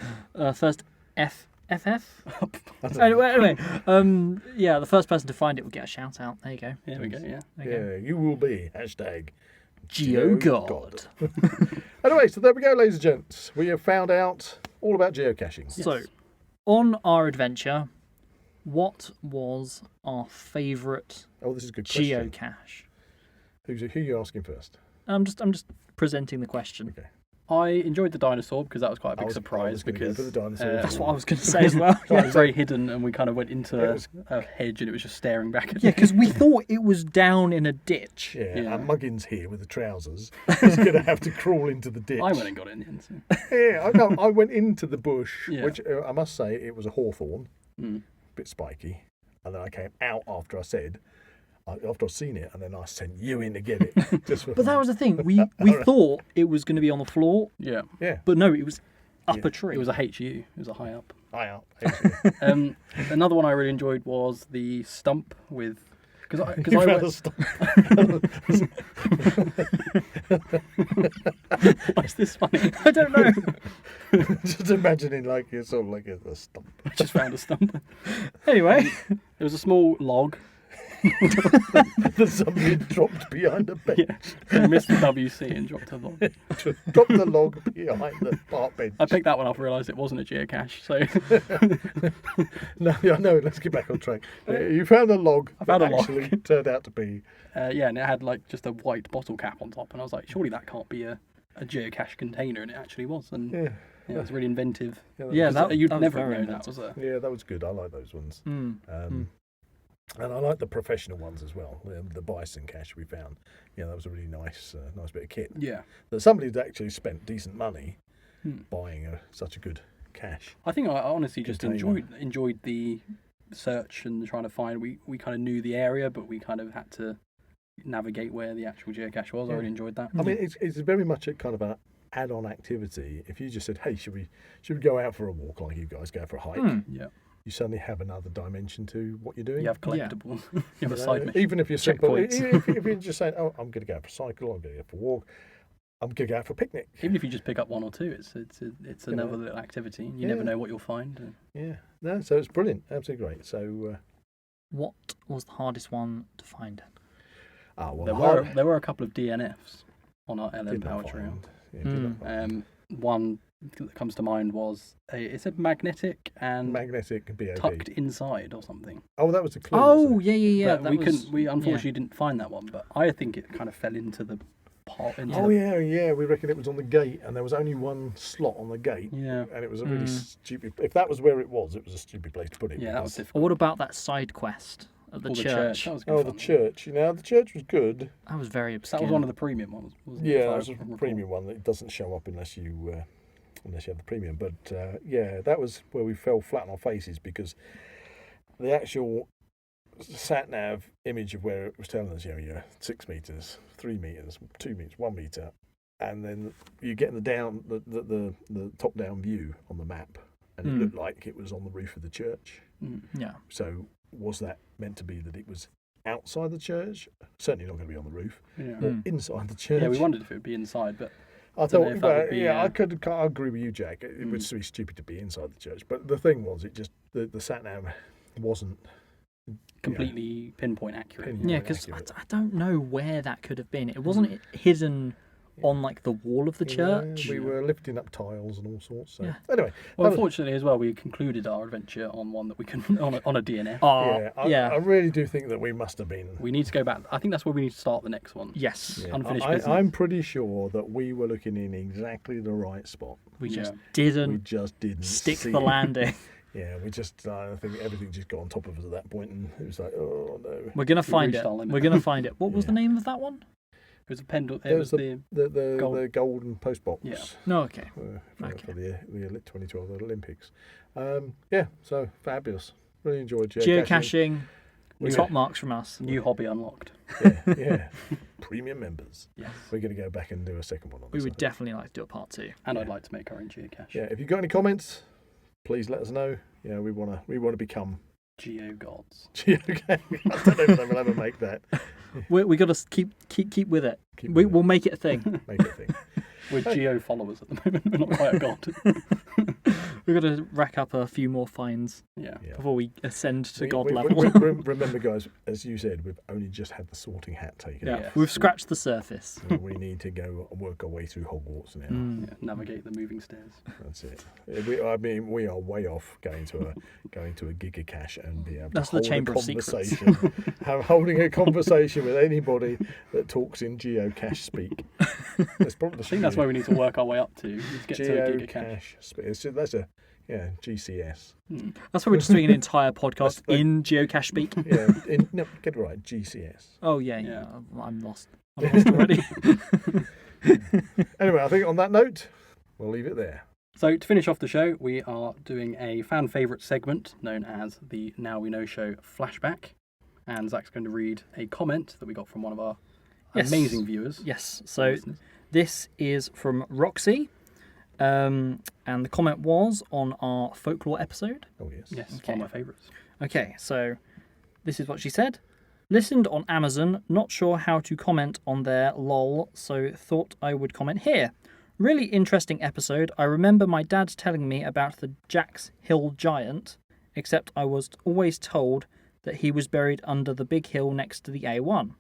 first FF. Anyway, yeah, the first person to find it will get a shout out. There you go. There we go. Yeah. There you go. Yeah, you will be. Hashtag GeoGod. Anyway, so there we go, ladies and gents. We have found out all about geocaching. So, on our adventure, what was our favourite Oh, this is a good question. geocache? Who are you asking first? I'm just presenting the question. Okay. I enjoyed the dinosaur because that was quite a I big was surprise gonna go because for the dinosaur. That's what I was going to say as well. it was very hidden and we kind of went into It was- a hedge and it was just staring back at Yeah, me. because we thought it was down in a ditch. Yeah, Yeah. and Muggins here with the trousers is going to have to crawl into the ditch. I went and got it in the end. So. Yeah, I went into the bush, Yeah. which I must say it was a hawthorn, Mm. bit spiky, and then I came out after I'd seen it, and then I sent you in to get it. Just for, But that was the thing. We thought it was going to be on the floor, Yeah. yeah, but no, it was up Yeah. a tree. It was a HU. It was a high up. I out. Another one I really enjoyed was the stump with because I You found went, a stump. what's this funny? I don't know. Just imagining like it's sort of like a stump. I just found a stump. Anyway, It was a small log. that somebody had dropped behind a bench. Yeah, I missed the WC and dropped a log. Dropped the log behind the park bench. I picked that one up and realised it wasn't a geocache. So No, yeah, no, let's get back on track. You found a log I found that a log. actually turned out to be. yeah, and it had like just a white bottle cap on top, and I was like, surely that can't be a geocache container, and it actually was. And Yeah. Yeah, it's really inventive. Yeah, that you'd was never very know that inventive. was a. Yeah, that was good. I like those ones. Mm. And I like the professional ones as well. The bison cache we found. Yeah, that was a really nice bit of kit. Yeah. That somebody's actually spent decent money Hmm. buying such a good cache. I think I honestly just Container. enjoyed the search and trying to find. We kind of knew the area, but we kind of had to navigate where the actual geocache was. I Yeah. really enjoyed that. I mean, it's very much a kind of an add-on activity. If you just said, "Hey, should we go out for a walk like you guys go for a hike?" Yeah. You suddenly have another dimension to what you're doing. You have collectibles. You have a side mission. Even if you're simple, Checkpoints. if you're just saying, "Oh, I'm going to go out for a cycle. I'm going to go for a walk. I'm going to go out for a picnic." Even if you just pick up one or two, it's another little activity. You never Yeah. know what you'll find. Yeah, no, so it's brilliant, absolutely great. So, What was the hardest one to find? well, There were a couple of DNFs on our LM did Power not Trail. find. Yeah, did not find. One that comes to mind was it's a magnetic and Magnetic BOP. tucked inside or something. Oh, that was the clue. Oh, wasn't it? yeah. But we unfortunately didn't find that one. But I think it kind of fell into the pot. Oh yeah. We reckon it was on the gate, and there was only one slot on the gate. Yeah. And it was a really stupid. If that was where it was a stupid place to put it. Yeah, that was because- difficult. Or what about that side quest at the Or church? That was good Oh, fun. the church. The church was good. That was very obscure. That was one of the premium ones. Wasn't it, Yeah, if I that was a recall? premium one that doesn't show up unless you have the premium. But yeah, that was where we fell flat on our faces because the actual sat nav image of where it was telling us, you're 6 meters, 3 meters, 2 meters, 1 meter, and then you get the top down view on the map, and it looked like it was on the roof of the church. Yeah. So was that meant to be that it was outside the church? Certainly not going to be on the roof. Yeah. Or inside the church. Yeah, we wondered if it would be inside, but I Don't know thought, if that would be, I agree with you, Jack. It would Mm. be stupid to be inside the church. But the thing was, it just the sat nav wasn't completely pinpoint accurate. Pinpoint. Yeah, because accurate. I don't know where that could have been. It wasn't hidden on like the wall of the church. We were lifting up tiles and all sorts. So Yeah. anyway, Well, that was- unfortunately, as well, we concluded our adventure on one that we can on a DNF. Oh, I really do think that we must have been. We need to go back. I think that's where we need to start the next one. Yes. Yeah, Unfinished I, business. I'm pretty sure that we were looking in exactly the right spot. We just Yeah. We didn't just didn't stick see the it. landing. Yeah, we just. I think everything just got on top of us at that point, and it was like, oh no. We're gonna find reached it. our limit. We're gonna find it. What was the Yeah. name of that one? It was a pendle. There It was was the The golden post box. Yeah. No, okay. For Okay. the 2012 Olympics. Yeah, so fabulous. Really enjoyed Geocaching. We- Top marks from us. new hobby unlocked. Yeah. Premium members. Yes. We're going to go back and do a second one on We this. would I think. definitely like to do a part 2. And Yeah. I'd like to make our own geocache. Yeah, if you've got any comments, please let us know. Yeah, we want to become Geo gods. geocaching. I don't know if we'll ever make that. We got to keep with it. Keep with it. We'll make it a thing. Make it a thing. We're geo followers at the moment. We're not quite a god. We've got to rack up a few more finds Yeah. Yeah. before we ascend to We- God we- level. remember, guys, as you said, we've only just had the sorting hat taken. Yeah, Yes. we've scratched the surface. So we need to go and work our way through Hogwarts now. Yeah. Navigate the moving stairs. That's it. We are way off going to a gigacache and be able That's to the hold Chamber a of Secrets. conversation, holding a conversation with anybody that talks in geocache speak. That's probably I think that's where we need to work our way up to. To get to a gigacache. geocache speak. That's a GCS. That's why we're just doing an entire podcast That's- in geocache speak. Yeah, no, get it right. GCS. Oh yeah. Yeah. I'm lost. I'm lost already. Anyway, I think on that note, we'll leave it there. So to finish off the show, we are doing a fan favourite segment known as the Now We Know Show Flashback. And Zach's going to read a comment that we got from one of our Yes. amazing viewers. Yes. So Listeners. this is from Roxy, and the comment was on our folklore episode. Oh yes. Yes, Okay. one of my favourites. Okay, so this is what she said. Listened on Amazon, not sure how to comment on their lol, so thought I would comment here. Really interesting episode. I remember my dad telling me about the Jack's Hill Giant, except I was always told that he was buried under the big hill next to the A1.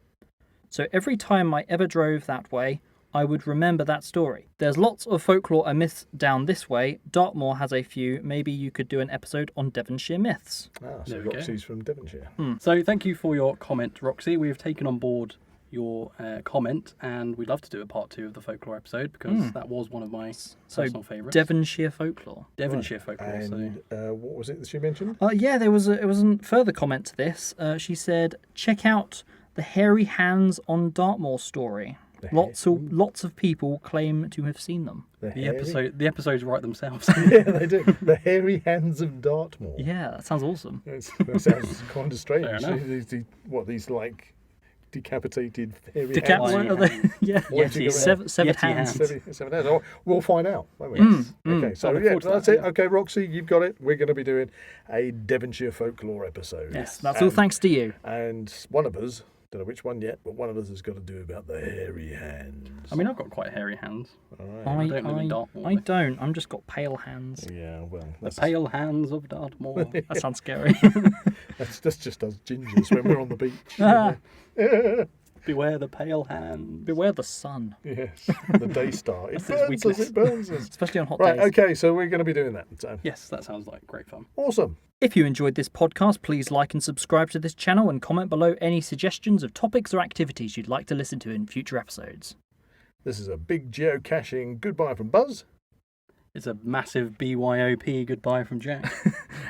So every time I ever drove that way, I would remember that story. There's lots of folklore and myths down this way. Dartmoor has a few. Maybe you could do an episode on Devonshire myths. Ah, so There we go. Roxy's from Devonshire. So thank you for your comment, Roxy. We have taken on board your comment, and we'd love to do a part 2 of the folklore episode because that was one of my personal favourites. Devonshire folklore. Devonshire folklore. And what was it that she mentioned? Yeah, there was a further comment to this. She said, check out the hairy hands on Dartmoor story. Lots of people claim to have seen them. The episodes write themselves. Yeah, they do. The hairy hands of Dartmoor. Yeah, that sounds awesome. That sounds kind of strange. Fair enough. These like decapitated hairy Severed hands. Seven hands. Oh, we'll find out, won't we? Okay, so that's it. Okay, Roxy, you've got it. We're going to be doing a Devonshire folklore episode. Yes, that's all thanks to you. And one of us, don't know which one yet, but one of us has got to do about the hairy hands. I mean, I've got quite hairy hands. All right. I don't live in Dartmoor. I don't. I'm just got pale hands. Yeah, well, The pale hands of Dartmoor. That sounds scary. that's just us gingers when we're on the beach. Beware the pale hands. Beware the sun. Yes, the day star. It burns us, it burns us. Especially on hot Right, days. okay, so we're going to be doing that. So. Yes, that sounds like great fun. Awesome. If you enjoyed this podcast, please like and subscribe to this channel and comment below any suggestions of topics or activities you'd like to listen to in future episodes. This is a big geocaching goodbye from Buzz. It's a massive BYOP goodbye from Jack.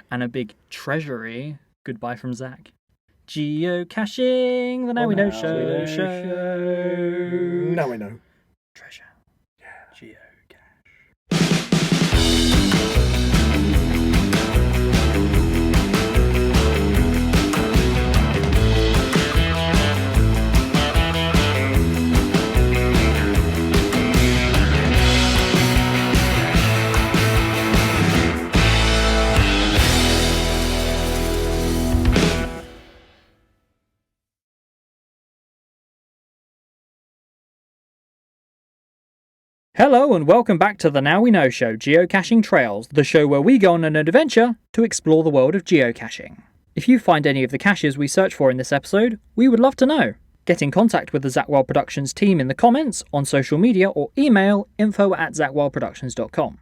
And a big treasury goodbye from Zach. Geocaching, the Now We Know show. Now we know. Treasure. Geocache. Hello and welcome back to the Now We Know show, Geocaching Trails, the show where we go on an adventure to explore the world of geocaching. If you find any of the caches we search for in this episode, we would love to know. Get in contact with the Zak Wylde Productions team in the comments, on social media, or email info@zakwyldeproductions.com.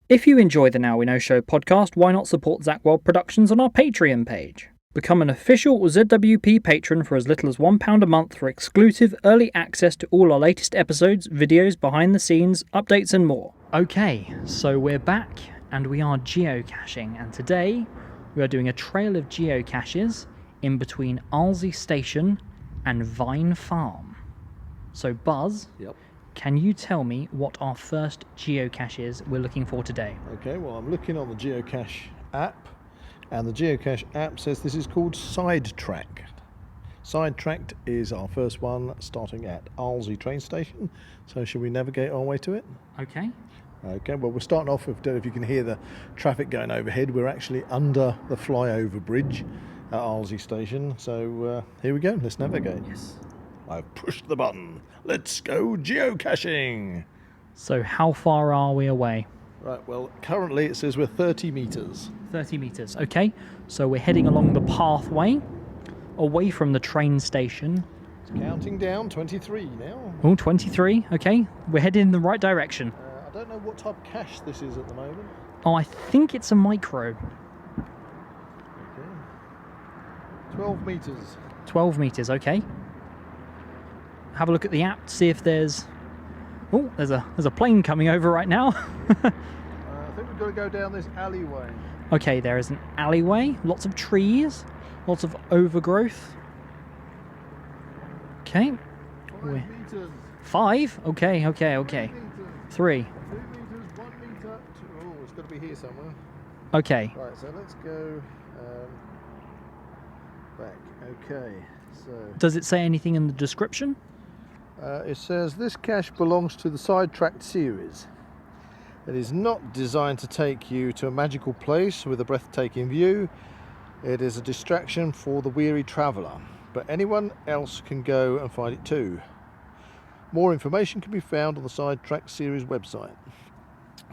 If you enjoy the Now We Know Show podcast, why not support Zak Wylde Productions on our Patreon page? Become an official ZWP patron for as little as £1 a month for exclusive early access to all our latest episodes, videos, behind the scenes, updates and more. Okay, so we're back and we are geocaching, and today we are doing a trail of geocaches in between Arlesey Station and Vine Farm. So Buzz, Yep. can you tell me what our first geocache is we're looking for today? Okay, well, I'm looking on the Geocache app, and the Geocache app says this is called Sidetracked. Sidetracked is our first one, starting at Arlesey train station. So shall we navigate our way to it? Okay. Okay, well, we're starting off with, don't know if you can hear the traffic going overhead. We're actually under the flyover bridge at Arlesey station. So here we go, let's navigate. Yes. I've pushed the button. Let's go geocaching. So how far are we away? Right, well, currently it says we're 30 metres. 30 metres, okay. So we're heading along the pathway, away from the train station. It's counting down, 23 now. Oh, 23, okay. We're heading in the right direction. I don't know what type of cache this is at the moment. Oh, I think it's a micro. Okay. 12 metres. 12 metres, okay. Have a look at the app to see if there's... Oh, there's a plane coming over right now. I think we've got to go down this alleyway. Okay, there is an alleyway, lots of trees, lots of overgrowth. Okay. 5 Wait. metres. 5? Okay. 3 3. metres. 2 metres, 1 metre. 2. Oh, it's got to be here somewhere. Okay. Right, so let's go back. Okay, so Does it say anything in the description? it says this cache belongs to the Sidetracked series. It is not designed to take you to a magical place with a breathtaking view. It is a distraction for the weary traveller, but anyone else can go and find it too. More information can be found on the Sidetracked series website.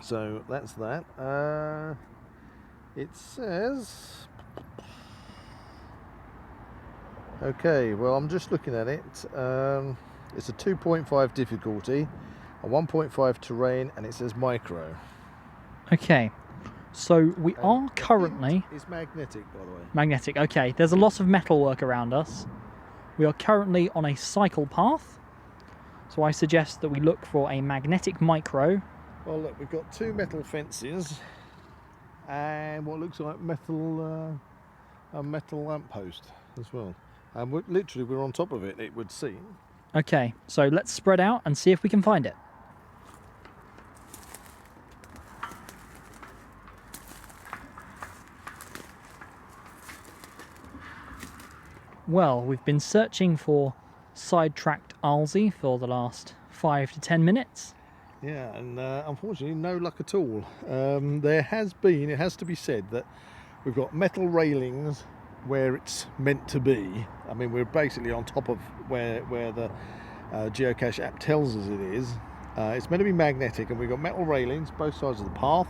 So that's that. It says Okay, well, I'm just looking at it. It's a 2.5 difficulty, a 1.5 terrain, and it says micro. Okay, so we are currently... It's magnetic, by the way. Magnetic, okay. There's a lot of metalwork around us. We are currently on a cycle path, so I suggest that we look for a magnetic micro. Well, look, we've got 2 metal fences and what looks like a metal lamppost as well. And we're on top of it, it would seem. Okay, so let's spread out and see if we can find it. Well, we've been searching for sidetracked Alsey for the last 5 to 10 minutes. Yeah, and unfortunately, no luck at all. There has been, it has to be said, that we've got metal railings where it's meant to be. I mean, we're basically on top of where the Geocache app tells us it is. It's meant to be magnetic, and we've got metal railings both sides of the path.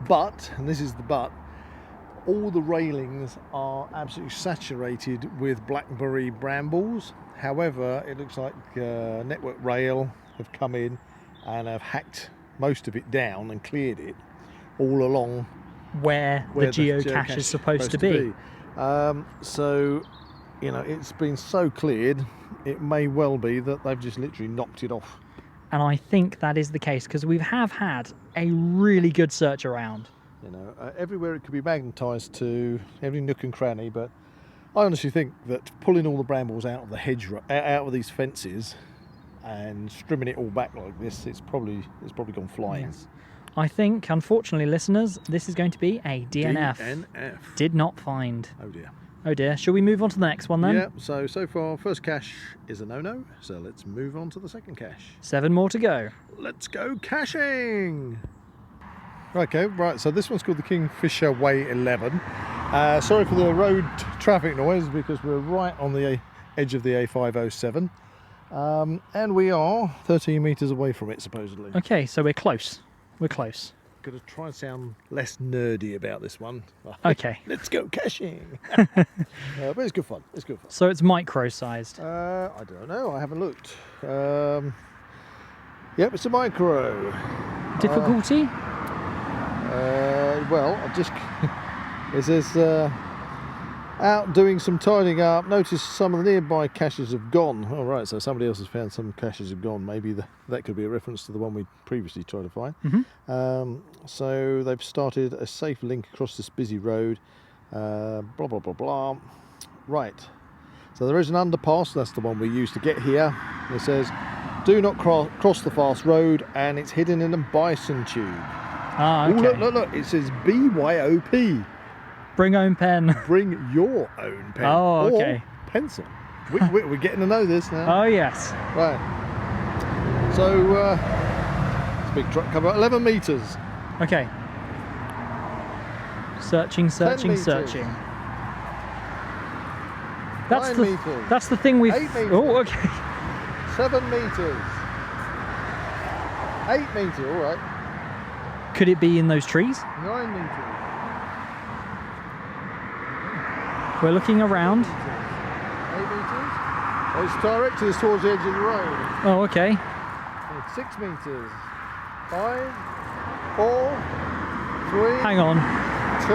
But, and this is the but, all the railings are absolutely saturated with blackberry brambles. However, it looks like Network Rail have come in and have hacked most of it down and cleared it all along Where the geocache is supposed to be. So, you know, it's been so cleared, it may well be that they've just literally knocked it off. And I think that is the case, because we have had a really good search around. You know, everywhere it could be magnetised to, every nook and cranny, but I honestly think that pulling all the brambles out of the hedgerow, out of these fences, and strimming it all back like this, it's probably gone flying. Yes. I think, unfortunately, listeners, this is going to be a DNF. DNF. Did not find. Oh dear. Oh dear. Shall we move on to the next one then? Yeah, so far, first cache is a no-no, so let's move on to the second cache. 7 more to go. Let's go caching! Okay, right, so this one's called the Kingfisher Way 11. Sorry for the road traffic noise, because we're right on the edge of the A507. And we are 13 metres away from it, supposedly. Okay, so we're close. We're close. Going to try and sound less nerdy about this one. Okay. Let's go caching! But it's good fun, it's good fun. So it's micro-sized. I don't know, I haven't looked. Yep, it's a micro. Difficulty? Well, I'll just... It says, out doing some tidying up, notice some of the nearby caches have gone. All right, so somebody else has found some caches have gone. Maybe that could be a reference to the one we previously tried to find. Mm-hmm. So they've started a safe link across this busy road. Blah, blah, blah, blah. Right. So there is an underpass. That's the one we used to get here. It says, do not cross the fast road, and it's hidden in a bison tube. Ah, okay. Ooh, look. It says BYOP. Bring own pen. Bring your own pen. Oh, okay. Or pencil. We're getting to know this now. Oh, yes. Right. So, it's a big truck cover. 11 metres. Okay. Searching. 10 metres. That's the thing we've... 8 metres. Oh, okay. 7 metres. 8 metres, all right. Could it be in those trees? 9 metres. We're looking around. 8 metres. Oh, it's directed us towards the edge of the road. Oh, okay. 6 metres. 5, 4, 3. Hang on. 2.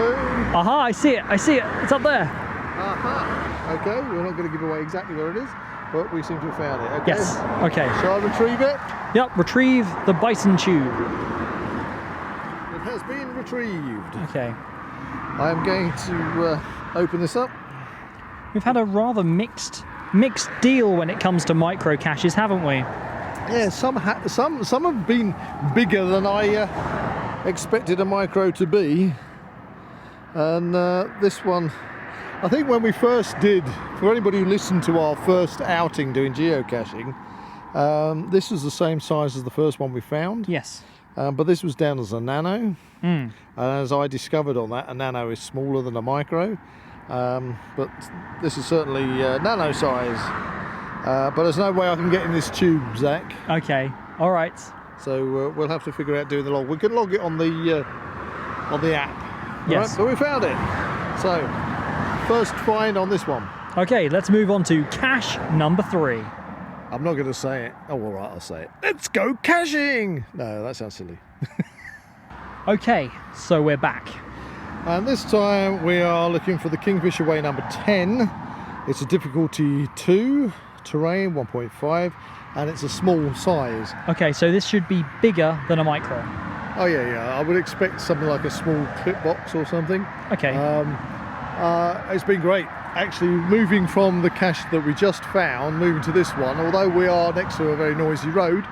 Aha, I see it. It's up there. Aha. Okay, we're not going to give away exactly where it is, but we seem to have found it. Okay. Yes. Okay. Shall I retrieve it? Yep, retrieve the bison tube. It has been retrieved. Okay. I am going to open this up. We've had a rather mixed deal when it comes to micro caches, haven't we? Yeah, some have been bigger than I expected a micro to be, and this one, I think when we first did, for anybody who listened to our first outing doing geocaching, this was the same size as the first one we found. Yes. But this was down as a nano, Mm. and as I discovered on that, a nano is smaller than a micro, but this is certainly nano size. But there's no way I can get in this tube, Zach. Okay. All right. So we'll have to figure out doing the log. We can log it on the app. Yes. Right, but we found it. So first find on this one. Okay, let's move on to cache number 3. I'm not going to say it. Oh, all right, I'll say it. Let's go caching! No, that sounds silly. Okay, so we're back. And this time we are looking for the Kingfisher Way number 10. It's a difficulty 2, terrain 1.5, and it's a small size. Okay, so this should be bigger than a micro. Oh yeah, I would expect something like a small clip box or something. Okay. It's been great. Actually, moving from the cache that we just found, moving to this one, although we are next to a very noisy road,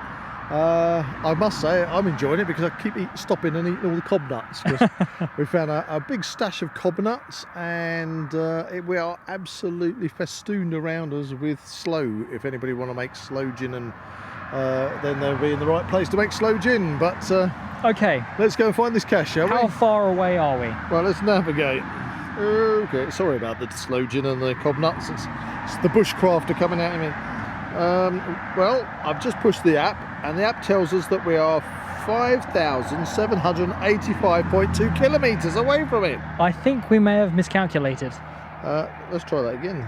I must say I'm enjoying it because I keep stopping and eating all the cob nuts. We found a big stash of cob nuts, and we are absolutely festooned around us with sloe. If anybody want to make sloe gin, and then they'll be in the right place to make sloe gin. But Okay. let's go and find this cache, shall How we? far away are we? Well, let's navigate. Okay, sorry about the sloe gin and the cob nuts. It's the bushcrafter coming out of me. Well, I've just pushed the app, and the app tells us that we are 5,785.2 kilometres away from it. I think we may have miscalculated. Let's try that again.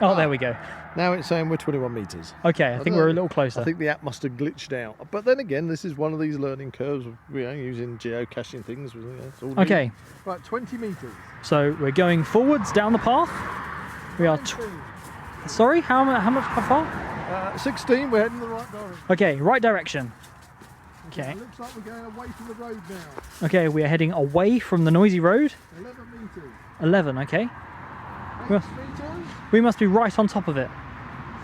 Oh, there we go. Now it's saying we're 21 metres. Okay, I think we're a little closer. I think the app must have glitched out. But then again, this is one of these learning curves of using geocaching things. It's all new. Okay, Right, 20 metres. so we're going forwards down the path. We are. Sorry, how far? 16, we're heading in the right direction. Okay, right direction. Okay. It looks like we're going away from the road now. Okay, we are heading away from the noisy road. 11 metres. 11. Okay. 8 Well- metres. We must be right on top of it.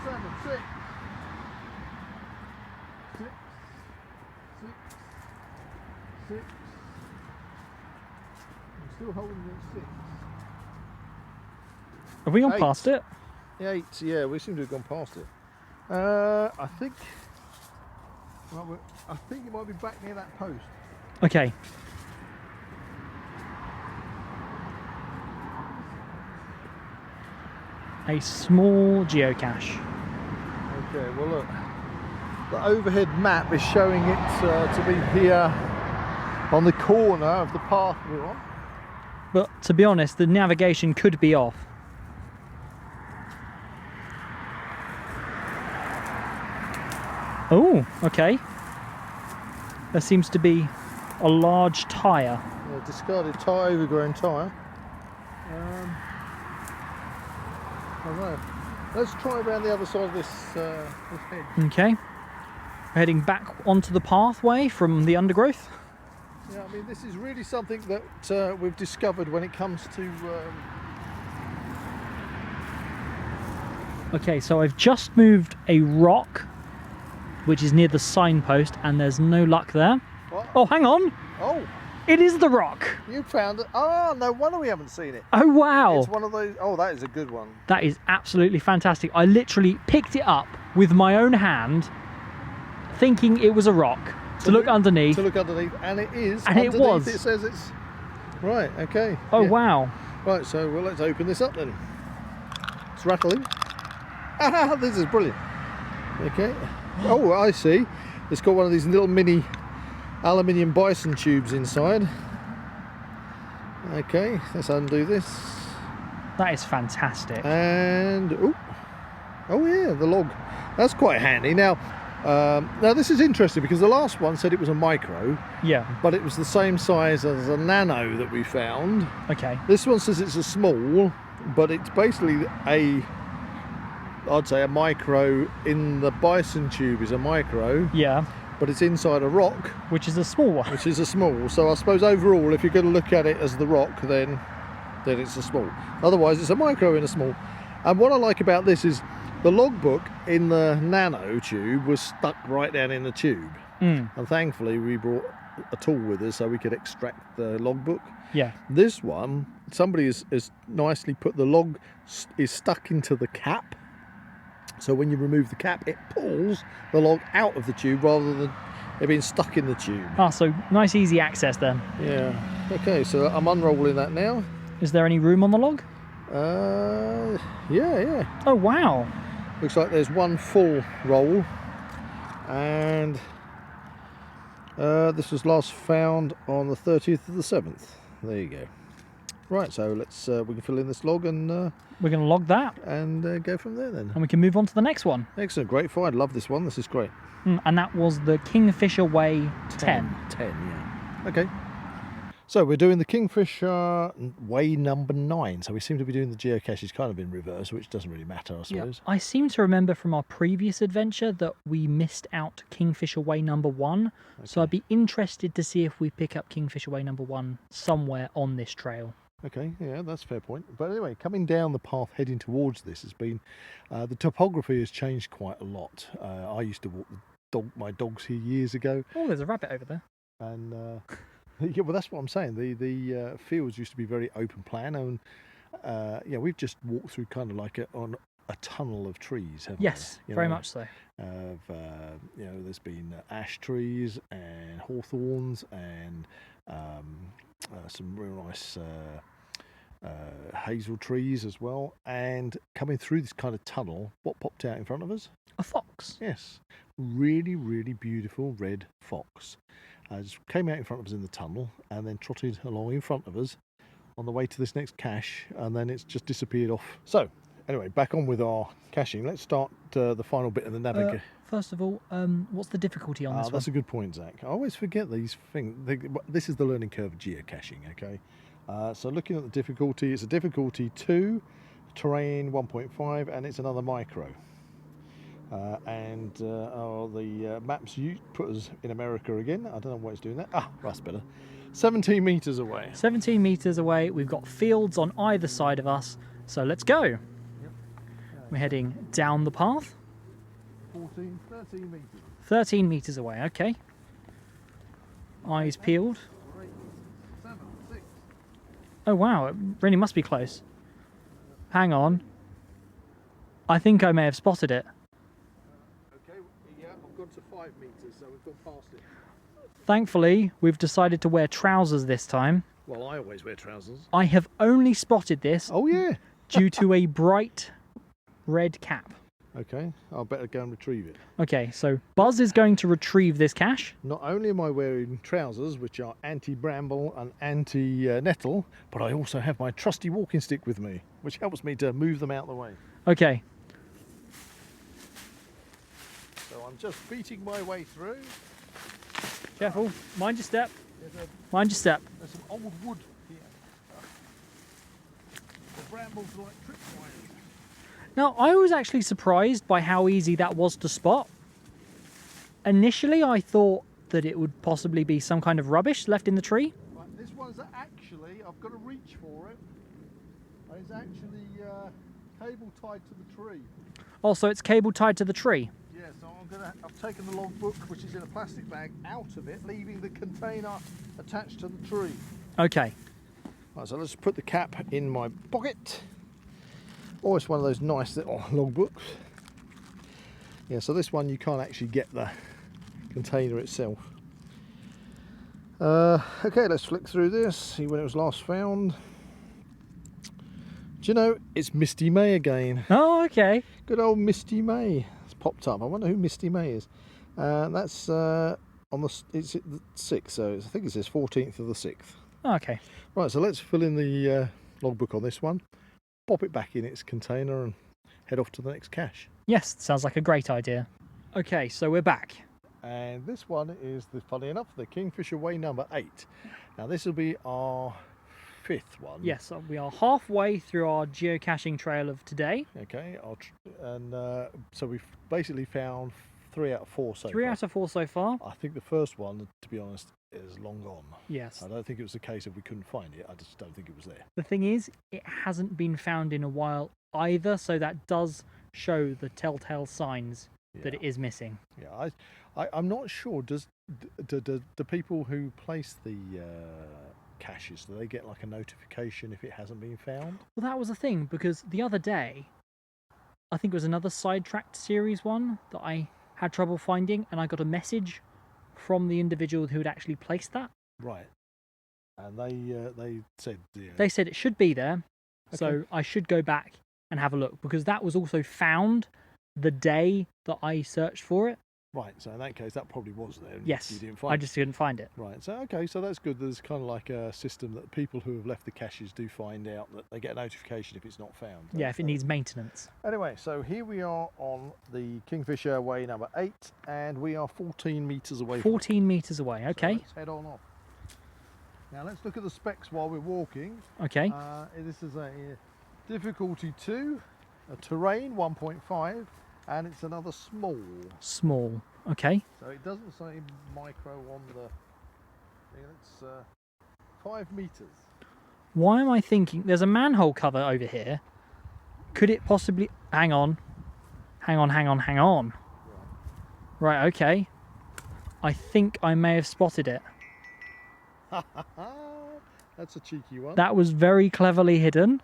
7, 6. 6. 6. 6. I'm still holding it at 6. Have we gone 8. past it? 8, yeah, we seem to have gone past it. I think. Well, I think it might be back near that post. Okay. A small geocache. Okay, well look, the overhead map is showing it to be here on the corner of the path we're on. But to be honest, the navigation could be off. Oh, okay. There seems to be a large tyre. Yeah, discarded tyre, overgrown tyre. I don't know. Let's try around the other side of this hedge. Okay. We're heading back onto the pathway from the undergrowth. Yeah, I mean, this is really something that we've discovered when it comes to. Okay, so I've just moved a rock, which is near the signpost, and there's no luck there. What? Oh, hang on! Oh, It is the rock! you found it. Oh, no wonder we haven't seen it. Oh, wow! It's one of those. Oh, that is a good one. That is absolutely fantastic. I literally picked it up with my own hand, thinking it was a rock, to look underneath. To look underneath, and it is. And it underneath, was. It says it's. Right, okay. Oh, yeah. wow. Right, so well, let's open this up then. It's rattling. Ah, this is brilliant. Okay. Oh, I see. It's got one of these little mini aluminium bison tubes inside. Okay, let's undo this. That is fantastic. And oh yeah, the log. That's quite handy. Now this is interesting because the last one said it was a micro, Yeah, but it was the same size as a nano that we found. okay. This one says it's a small, but it's basically I'd say a micro in the bison tube is a micro, Yeah, but it's inside a rock, which is a small one. which is a small. So I suppose overall, if you're going to look at it as the rock, then it's a small. Otherwise, it's a micro in a small. And what I like about this is the logbook in the nano tube was stuck right down in the tube. Mm, And thankfully, we brought a tool with us so we could extract the logbook. yeah. This one, somebody has nicely put the log is stuck into the cap. So when you remove the cap, it pulls the log out of the tube rather than it being stuck in the tube. Ah, so nice easy access then. Yeah. Okay, so I'm unrolling that now. Is there any room on the log? Yeah. Oh, wow. Looks like there's one full roll. And this was last found on the 30th of the 7th. There you go. Right, so let's we can fill in this log and We're going to log that, go from there then. and we can move on to the next one. Excellent, great find. Love this one. This is great. And that was the Kingfisher Way 10. 10, yeah. Okay. So we're doing the Kingfisher Way number 9. So we seem to be doing the geocaches kind of in reverse, which doesn't really matter, I suppose. I seem to remember from our previous adventure that we missed out Kingfisher Way number 1. So I'd be interested to see if we pick up Kingfisher Way number 1 somewhere on this trail. Okay, yeah, that's a fair point. But anyway, coming down the path heading towards this has been, the topography has changed quite a lot. I used to walk my dogs here years ago. Oh, there's a rabbit over there. And yeah, well, that's what I'm saying. The fields used to be very open plan, and yeah, we've just walked through kind of like on a tunnel of trees, haven't we? Yes, very much so. You know, there's been ash trees and hawthorns and some real nice hazel trees as well. And coming through this kind of tunnel, what popped out in front of us? A fox. Yes, really, really beautiful red fox. Just came out in front of us in the tunnel and then trotted along in front of us on the way to this next cache, and then it's just disappeared off. So anyway, back on with our caching. Let's start the final bit of the navigation. First of all, what's the difficulty on this one? That's a good point, Zach. I always forget these things. This is the learning curve of geocaching, okay? So looking at the difficulty, it's a difficulty 2, terrain 1.5, and it's another micro. The maps you put us in America again. I don't know why it's doing that. That's better. 17 metres away. 17 metres away. We've got fields on either side of us. So let's go. Yep. We're heading down the path. 13 metres. 13 metres away, okay. Eyes peeled. 8, 7, 6. Oh wow, it really must be close. Hang on. I think I may have spotted it. Okay, yeah, I've gone to 5 metres, so we've gone past it. Thankfully, we've decided to wear trousers this time. Well, I always wear trousers. I have only spotted this Oh, yeah. due to a bright red cap. Okay, I'll better go and retrieve it. Okay, so Buzz is going to retrieve this cache. Not only am I wearing trousers, which are anti-bramble and anti-nettle, but I also have my trusty walking stick with me, which helps me to move them out of the way. Okay, So I'm just beating my way through. careful, mind your step, mind your step. There's some old wood here. The brambles are like tripwires. Now, I was actually surprised by how easy that was to spot. Initially, I thought that it would possibly be some kind of rubbish left in the tree. Right, this one's actually, I've got to reach for it. It's actually cable tied to the tree. Also, it's cable tied to the tree. Yeah, so I've taken the logbook, which is in a plastic bag, out of it, leaving the container attached to the tree. Okay, Right, so let's put the cap in my pocket. Oh, it's one of those nice little logbooks. Yeah, so this one you can't actually get the container itself. Okay, let's flick through this, see when it was last found. Do you know, it's Misty May again. oh, okay. Good old Misty May. It's popped up. I wonder who Misty May is. That's on it's the 6th, so I think it says 14th of the 6th. Okay. Right, so let's fill in the logbook on this one, pop it back in its container and head off to the next cache. Yes, sounds like a great idea. Okay, so we're back. And this one is, funny enough, the Kingfisher Way number 8. Now this will be our 5th one. Yes, we are halfway through our geocaching trail of today. Okay, so we've basically found 3 out of 4 so 3 far. out of 4 so far. I think the first one, to be honest, is long gone. Yes. I don't think it was a case of we couldn't find it. I just don't think it was there. The thing is, it hasn't been found in a while either, so that does show the telltale signs that it is missing. Yeah, I'm not sure. Does the people who place the caches, do they get like a notification if it hasn't been found? Well, that was the thing, because the other day, I think it was another Sidetracked series one that I had trouble finding, and I got a message from the individual who had actually placed that. Right. And they said... They said it should be there, so Okay. I should go back and have a look, because that was also found the day that I searched for it. Right, so in that case, that probably was there. And Yes, you didn't find I just couldn't find it. it. Right, so okay, so that's good. There's kind of like a system that people who have left the caches do find out that they get a notification if it's not found. Yeah, if it needs maintenance. Anyway, so here we are on the Kingfisher Way number 8, and we are 14 metres away. 14 metres away. So Okay. let's head on off. Now let's look at the specs while we're walking. Okay. This is a difficulty 2, a terrain 1.5, and it's another small. Small. Okay. So it doesn't say micro on the thing. It's 5 metres. Why am I thinking there's a manhole cover over here? Could it possibly... Hang on. Hang on. Right, okay. I think I may have spotted it. That's a cheeky one. That was very cleverly hidden.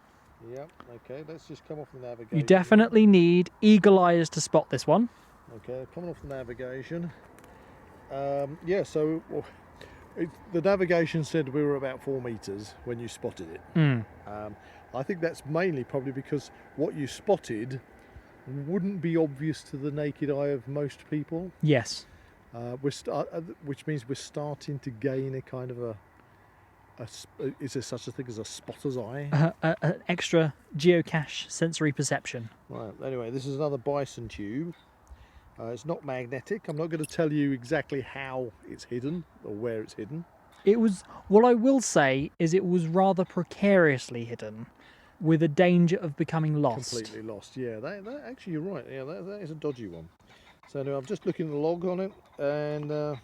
Yep, okay, let's just come off the navigation. You definitely need eagle eyes to spot this one. Okay, coming off the navigation. Yeah, so the navigation said we were about 4 metres when you spotted it. I think that's mainly probably because what you spotted wouldn't be obvious to the naked eye of most people. Yes. Which means we're starting to gain a kind of is there such a thing as a spotter's eye? An extra geocache sensory perception. Right, anyway, this is another bison tube. It's not magnetic. I'm not going to tell you exactly how it's hidden or where it's hidden. It was, what I will say is it was rather precariously hidden with a danger of becoming lost. Completely lost, yeah. That actually, you're right. Yeah, that is a dodgy one. So anyway, I'm just looking at the log on it, and Oh,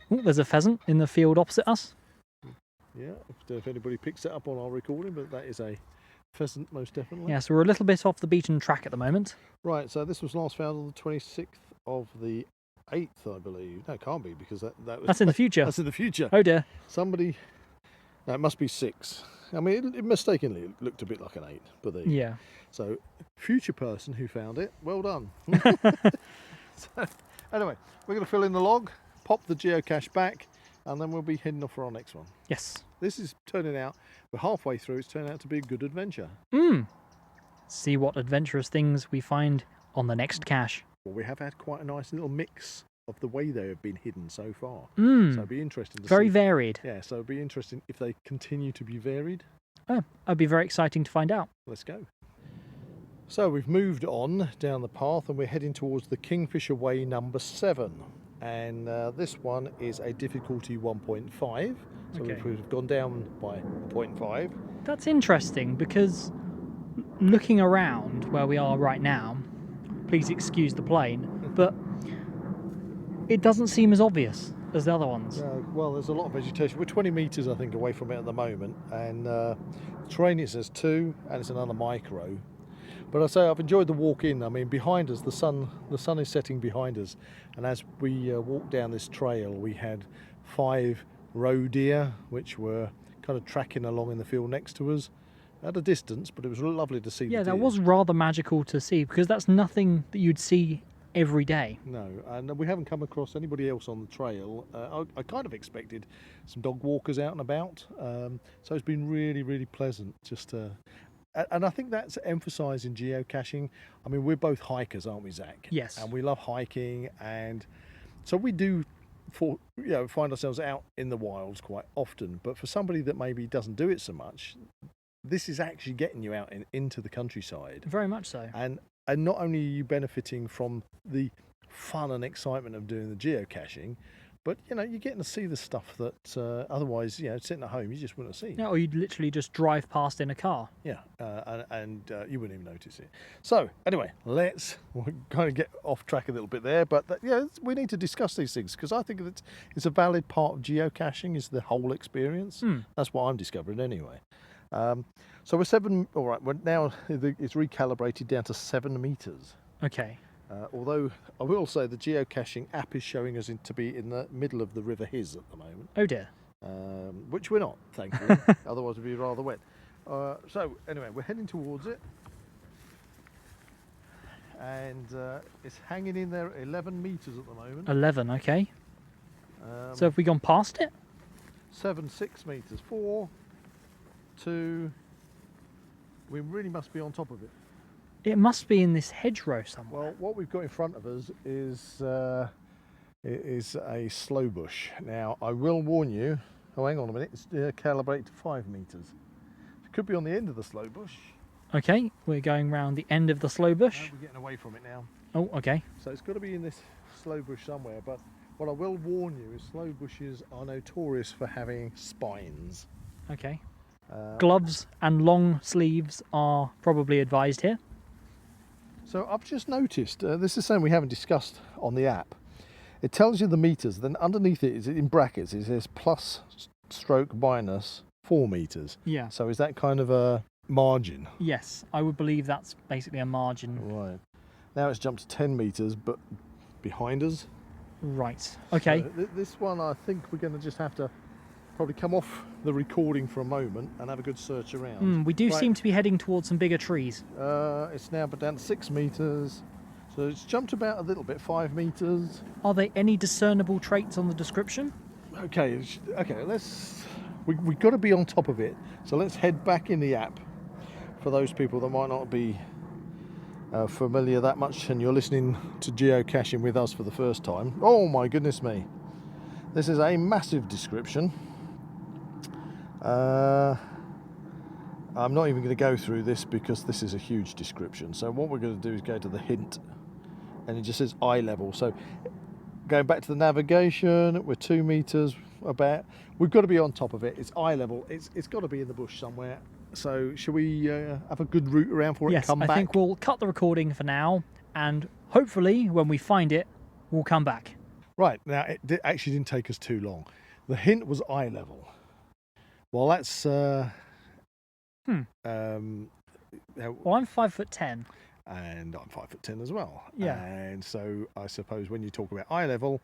there's a pheasant in the field opposite us. yeah, I don't know if anybody picks it up on our recording, but that is a pheasant, most definitely. Yeah, so we're a little bit off the beaten track at the moment. Right, so this was last found on the 26th of the 8th, I believe. No, it can't be, because that was... That's in the future. That's in the future. Oh dear. Somebody... No, it must be 6. I mean, it mistakenly looked a bit like an 8, but there you go. Yeah. So, future person who found it, well done. So, anyway, we're going to fill in the log, pop the geocache back, and then we'll be heading off for our next one. Yes. This is turning out, we're halfway through, it's turning out to be a good adventure. See what adventurous things we find on the next cache. Well, we have had quite a nice little mix of the way they have been hidden so far. So it'll be interesting to Very see. varied. Yeah, so it'll be interesting if they continue to be varied. Oh, that'd be very exciting to find out. Let's go. So we've moved on down the path and we're heading towards the Kingfisher Way number 7. And this one is a difficulty 1.5. So Okay. we've gone down by 0.5. That's interesting because looking around where we are right now, please excuse the plane, but it doesn't seem as obvious as the other ones. Well, there's a lot of vegetation. We're 20 metres, I think, away from it at the moment. And terrain, it says 2, and it's another micro. But I say I've enjoyed the walk in. I mean, behind us, the sun is setting behind us. And as we walked down this trail, we had 5 roe deer, which were kind of tracking along in the field next to us at a distance, but it was lovely to see. Yeah, the that deer. was rather magical to see because that's nothing that you'd see every day. No, and we haven't come across anybody else on the trail. I kind of expected some dog walkers out and about, so it's been really, really pleasant. And I think that's emphasising geocaching. I mean, we're both hikers, aren't we, Zach? Yes. And we love hiking, and so we do find ourselves out in the wilds quite often. But for somebody that maybe doesn't do it so much, this is actually getting you out into the countryside. Very much so. And not only are you benefiting from the fun and excitement of doing the geocaching, but you're getting to see the stuff that otherwise, sitting at home, you just wouldn't see. Yeah, or you'd literally just drive past in a car. Yeah, and you wouldn't even notice it. So anyway, we'll kind of get off track a little bit there, but we need to discuss these things because I think that it's a valid part of geocaching is the whole experience. That's what I'm discovering anyway. So we're 7. All right, now it's recalibrated down to 7 metres. Okay. Although I will say the geocaching app is showing us to be in the middle of the River Hiss at the moment. Oh dear. Which we're not, thankfully. Otherwise it'd be rather wet. So anyway, we're heading towards it. And it's hanging in there at 11 metres at the moment. 11, okay. So have we gone past it? 6 metres. 4, 2... We really must be on top of it. It must be in this hedgerow somewhere. Well, what we've got in front of us is It is a slow bush. Now, I will warn you. Oh, hang on a minute. It's calibrated to 5 metres. It could be on the end of the slow bush. Okay, we're going round the end of the slow bush. No, we're getting away from it now. Oh, okay. So it's got to be in this slow bush somewhere. But what I will warn you is slow bushes are notorious for having spines. Okay. Gloves and long sleeves are probably advised here. So I've just noticed, this is something we haven't discussed on the app. It tells you the meters, then underneath it is in brackets, it says plus stroke minus 4 meters. Yeah. So is that kind of a margin? Yes, I would believe that's basically a margin. Right. Now it's jumped to 10 meters, but behind us. Right. Okay. So this one, I think we're going to just have to probably come off the recording for a moment and have a good search around. We do Right. seem to be heading towards some bigger trees. It's now down to 6 meters. So it's jumped about a little bit, 5 meters. Are there any discernible traits on the description? Okay, we've got to be on top of it. So let's head back in the app for those people that might not be familiar that much and you're listening to geocaching with us for the first time. Oh my goodness me. This is a massive description. I'm not even going to go through this because this is a huge description. So what we're going to do is go to the hint, and it just says eye level. So going back to the navigation, we're 2 meters about. We've got to be on top of it. It's eye level. It's got to be in the bush somewhere. So shall we have a good route around for it? Yes, and come I back? think we'll cut the recording for now, and hopefully when we find it, we'll come back. Right, now it actually didn't take us too long. The hint was eye level. Well, that's Well, I'm 5'10". and I'm 5'10" as well. Yeah. And so I suppose when you talk about eye level,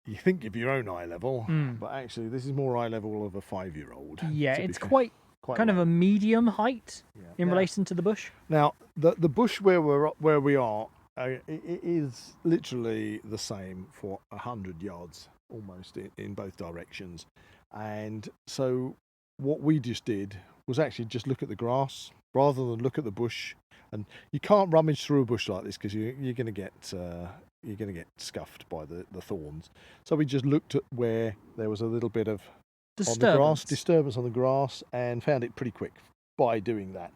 you think of your own eye level, but actually this is more eye level of a 5-year-old. Yeah, to be it's fair. quite kind of low. a medium height Yeah. in Now- relation to the bush. Now, the bush where we are, it is literally the same for 100 yards almost in both directions. And so what we just did was actually just look at the grass rather than look at the bush. And you can't rummage through a bush like this because you're going to get scuffed by the thorns. So we just looked at where there was a little bit of disturbance on the grass, and found it pretty quick by doing that.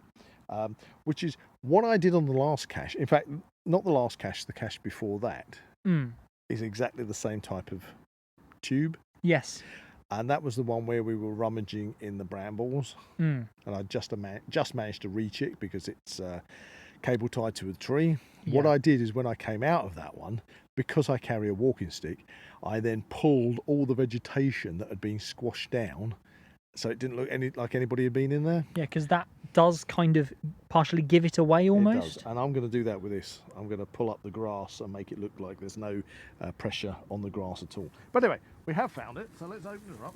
Which is what I did on the last cache. In fact, not the last cache, the cache before that is exactly the same type of tube. Yes. And that was the one where we were rummaging in the brambles. And I just managed to reach it because it's cable tied to a tree. What Yeah. I did is when I came out of that one, because I carry a walking stick, I then pulled all the vegetation that had been squashed down, so it didn't look like anybody had been in there. Yeah, because that does kind of partially give it away It almost. does. And I'm going to do that with this. I'm going to pull up the grass and make it look like there's no pressure on the grass at all. But anyway, we have found it, so let's open her up.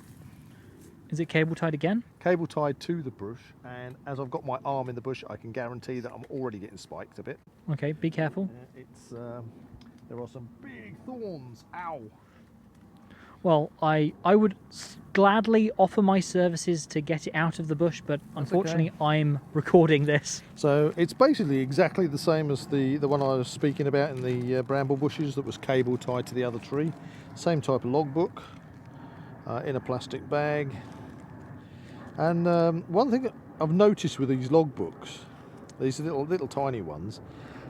Is it cable tied again? Cable tied to the bush, and as I've got my arm in the bush, I can guarantee that I'm already getting spiked a bit. Okay, be careful. There are some big thorns. Ow! Well, I would gladly offer my services to get it out of the bush, but unfortunately I'm recording this. So it's basically exactly the same as the one I was speaking about in the bramble bushes that was cable tied to the other tree. Same type of logbook in a plastic bag. And one thing that I've noticed with these logbooks, these little tiny ones,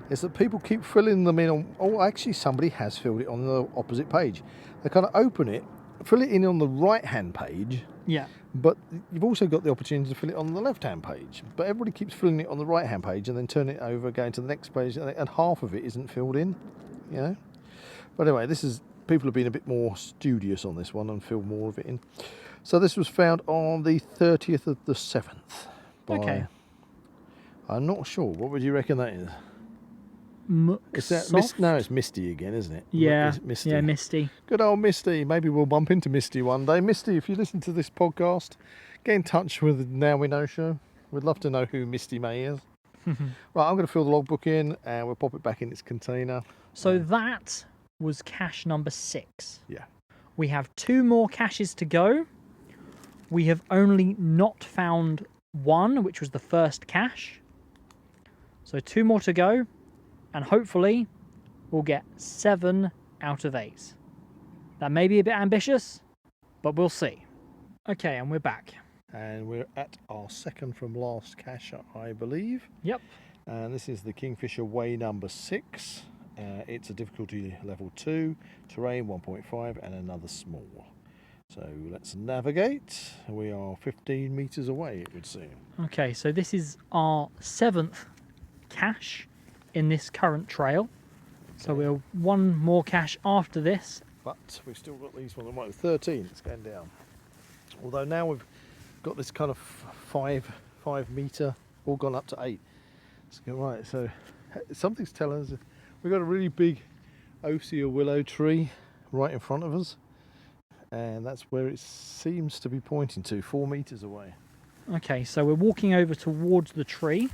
is that people keep filling them in on. Oh, actually, somebody has filled it on the opposite page. They kind of open it, fill it in on the right-hand page, Yeah. but you've also got the opportunity to fill it on the left-hand page. But everybody keeps filling it on the right-hand page and then turn it over, going to the next page, and half of it isn't filled in. You know. But anyway, people have been a bit more studious on this one and filled more of it in. So this was found on the 30th of the 7th. Okay. I'm not sure. What would you reckon that is? Is that Soft? No, it's Misty again, isn't it? Yeah. It's Misty. Yeah, Misty. Good old Misty. Maybe we'll bump into Misty one day. Misty, if you listen to this podcast, get in touch with the Now We Know show. We'd love to know who Misty May is. Right, I'm going to fill the logbook in and we'll pop it back in its container. So that was cache number 6. Yeah. We have 2 more caches to go. We have only not found one, which was the first cache. So 2 more to go, and hopefully we'll get 7 out of 8. That may be a bit ambitious, but we'll see. Okay, and we're back. And we're at our second from last cache, I believe. Yep. And this is the Kingfisher Way number 6. It's a difficulty level 2, terrain 1.5, and another small. So let's navigate. We are 15 metres away, it would seem. Okay, so this is our 7th cache in this current trail. So we're one more cache after this. But we've still got these ones. 13, it's going down. Although now we've got this kind of 5 metre, all gone up to 8. Right, so something's telling us we've got a really big osier willow tree right in front of us, and that's where it seems to be pointing to, 4 metres away. Okay, so we're walking over towards the tree.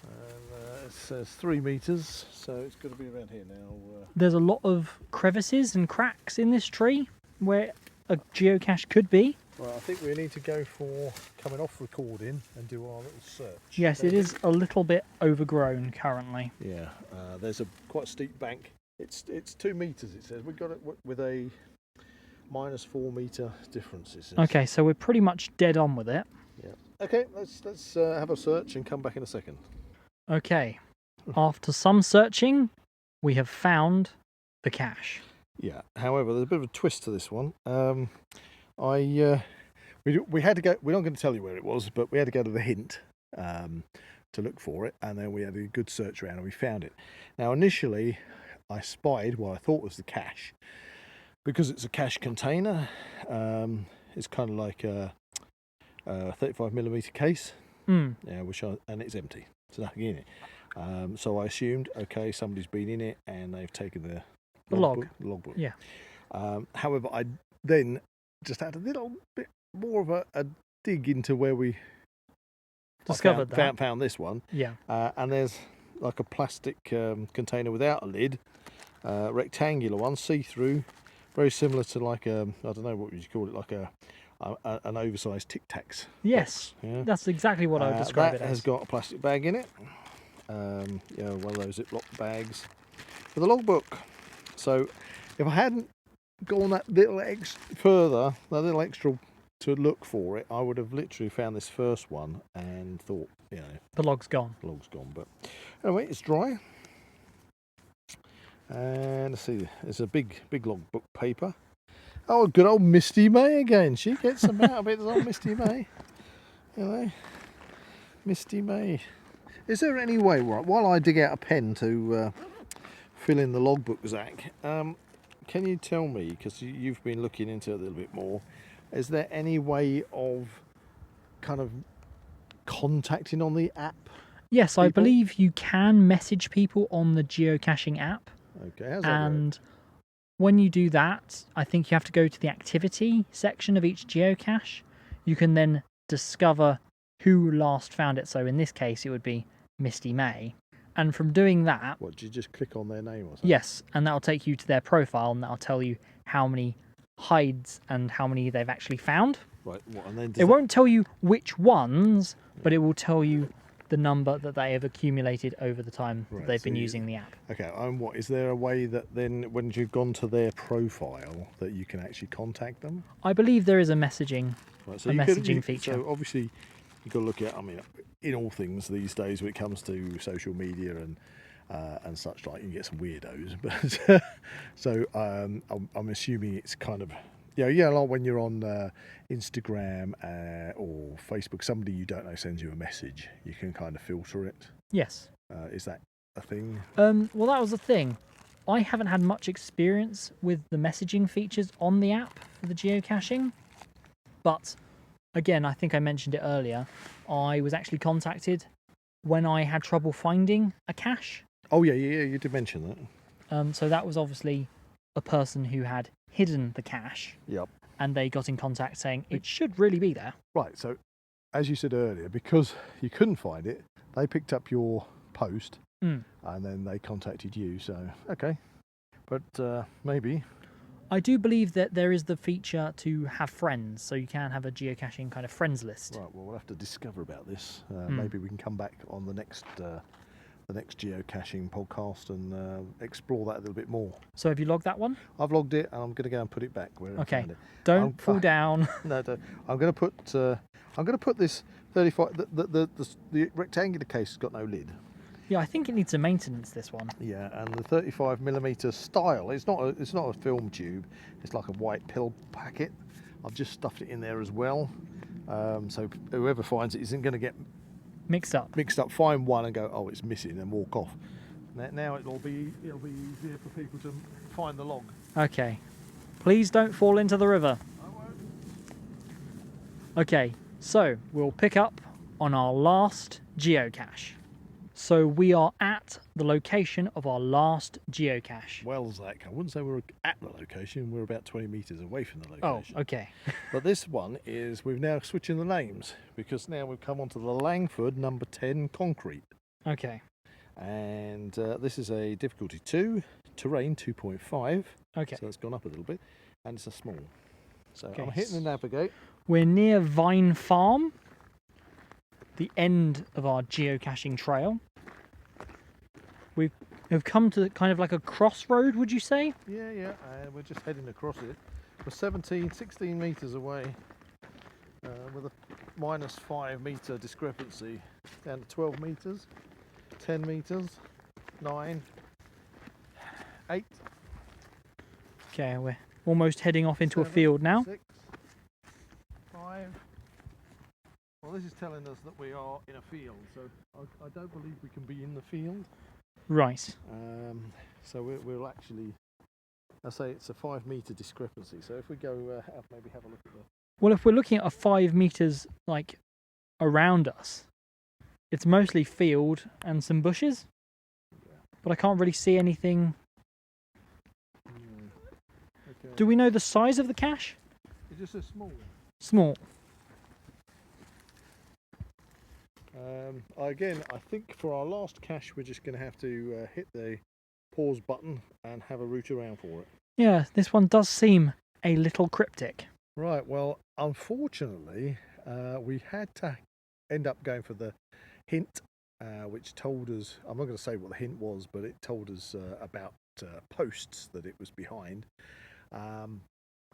And it says 3 metres, so it's got to be around here now. There's a lot of crevices and cracks in this tree where a geocache could be. Well, I think we need to go for coming off recording and do our little search. Yes, it is a little bit overgrown currently. Yeah, there's a quite steep bank. It's 2 metres, it says. We've got it with a -4 metre difference, it says. Okay, so we're pretty much dead on with it. Yeah. Okay, let's have a search and come back in a second. Okay, after some searching, we have found the cache. Yeah. However, there's a bit of a twist to this one. We had to go. We're not going to tell you where it was, but we had to go to the hint to look for it, and then we had a good search around and we found it. Now, initially, I spied what I thought was the cache because it's a cache container. It's kind of like a 35mm case, yeah, and it's empty. There's nothing in it. So I assumed, okay, somebody's been in it and they've taken the logbook. Yeah. However, I then just had a little bit more of a dig into where we Discovered found this one. Yeah. And there's like a plastic container without a lid, rectangular one, see-through, very similar to like I don't know, what would you call it, like an oversized Tic Tacs. Yes, Yeah. that's exactly what I would describe it That as. has got a plastic bag in it. One of those Ziploc bags with a logbook. So if I hadn't gone that little further, that little extra to look for it, I would have literally found this first one and thought, The log's gone. the log's gone. But anyway, it's dry. And let's see, there's a big logbook paper. Oh, good old Misty May again. She gets them out a bit, old Misty May. Misty May. Is there any way, right, while I dig out a pen to fill in the logbook, Zach, can you tell me, because you've been looking into it a little bit more, is there any way of kind of contacting on the app? Yes, I people? believe you can message people on the geocaching app. Okay, how's that And when you do that, I think you have to go to the activity section of each geocache. You can then discover who last found it. So in this case, it would be Misty May. And from doing that, What, do you just click on their name or something? yes, and that'll take you to their profile, and that'll tell you how many hides and how many they've actually found. Right, and then It won't tell you which ones, but it will tell you the number that they have accumulated over the time that Right, they've so been you- using the app. Okay, and what, is there a way that then, when you've gone to their profile, that you can actually contact them? I believe there is a messaging. Right, A you messaging feature. So obviously, you've got to look at, I mean, in all things these days when it comes to social media and such like, you can get some weirdos. But so I'm assuming it's kind of, like when you're on Instagram or Facebook, somebody you don't know sends you a message, you can kind of filter it. Yes. Is that a thing? Well, that was the thing. I haven't had much experience with the messaging features on the app for the geocaching. But again, I think I mentioned it earlier. I was actually contacted when I had trouble finding a cache. Oh yeah, you did mention that. So that was obviously a person who had hidden the cache, Yep. and they got in contact saying it should really be there. Right, so as you said earlier, because you couldn't find it, they picked up your post and then they contacted you. So, okay. But maybe. I do believe that there is the feature to have friends, so you can have a geocaching kind of friends list. Right, well, we'll have to discover about this. Maybe we can come back on the next the next geocaching podcast and explore that a little bit more. So have you logged that one? I've logged it, and I'm going to go and put it back where I Okay. found it. Don't fall down. No, don't. I'm going to put this 35. The rectangular case has got no lid. Yeah, I think it needs a maintenance, this one. Yeah, and the 35mm style. It's not a film tube. It's like a white pill packet. I've just stuffed it in there as well. So whoever finds it isn't going to get Mixed up. find one and go, oh, it's missing, and walk off. Now it'll be easier for people to find the log. Okay. Please don't fall into the river. I won't. Okay, so we'll pick up on our last geocache. So we are at the location of our last geocache. Well, Zach, I wouldn't say we're at the location. We're about 20 metres away from the Oh, location. okay. But this one is, we've now switching the names because now we've come onto the Langford number 10 concrete. Okay. And this is a difficulty 2, terrain 2.5. Okay. So it's gone up a little bit. And it's a small. So Okay. I'm hitting the navigate. We're near Vine Farm, the end of our geocaching trail. We've come to kind of like a crossroad, would you say? Yeah, and we're just heading across it. We're 16 metres away with a -5 metre discrepancy down to 12 metres, 10 metres, 9, 8. Okay, we're almost heading off into a 7, field now. 6, 5. Well, this is telling us that we are in a field, so I don't believe we can be in the field. Right. So we'll actually, I say it's a 5 metre discrepancy. So if we go, maybe have a look at the. Well, if we're looking at a 5 meters like around us, it's mostly field and some bushes. But I can't really see anything. Okay. Do we know the size of the cache? It's just a small. Small. Again, I think for our last cache, we're just going to have to hit the pause button and have a route around for it. Yeah, this one does seem a little cryptic. Right, well, unfortunately, we had to end up going for the hint, which told us, I'm not going to say what the hint was, but it told us about posts that it was behind.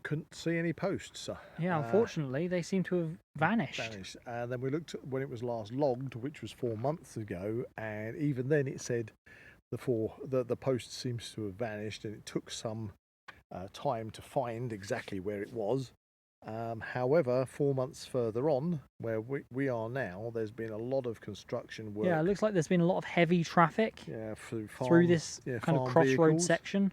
Couldn't see any posts. Yeah, unfortunately, they seem to have vanished. And then we looked at when it was last logged, which was 4 months ago, and even then it said the post seems to have vanished, and it took some time to find exactly where it was. However, 4 months further on, where we are now, there's been a lot of construction work. Yeah, it looks like there's been a lot of heavy traffic through this kind of crossroad vehicles. section.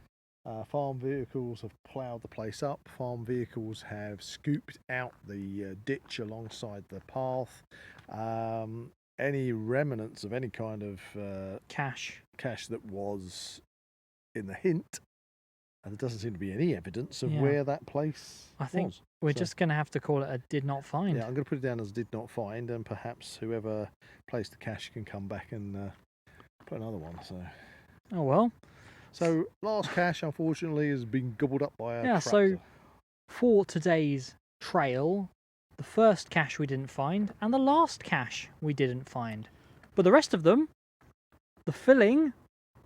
Farm vehicles have ploughed the place up. Farm vehicles have scooped out the ditch alongside the path. Any remnants of any kind of Cache that was in the hint, and there doesn't seem to be any evidence of Yeah. where that place I think was. we're So- just going to have to call it a did not find. Yeah, I'm going to put it down as did not find, and perhaps whoever placed the cache can come back and put another one. Oh well. So last cache, unfortunately, has been gobbled up by a Yeah, tractor. so for today's trail, the first cache we didn't find, and the last cache we didn't find. But the rest of them, the filling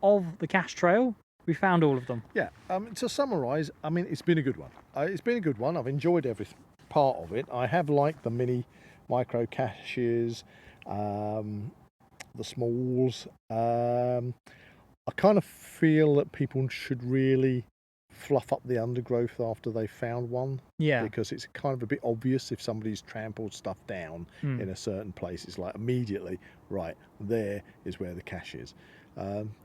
of the cache trail, we found all of them. Yeah, to summarise, I mean, it's been a good one. It's been a good one. I've enjoyed every part of it. I have liked the micro caches, the smalls. I kind of feel that people should really fluff up the undergrowth after they found one. Yeah. Because it's kind of a bit obvious if somebody's trampled stuff down in a certain place. It's like immediately, right, there is where the cache is.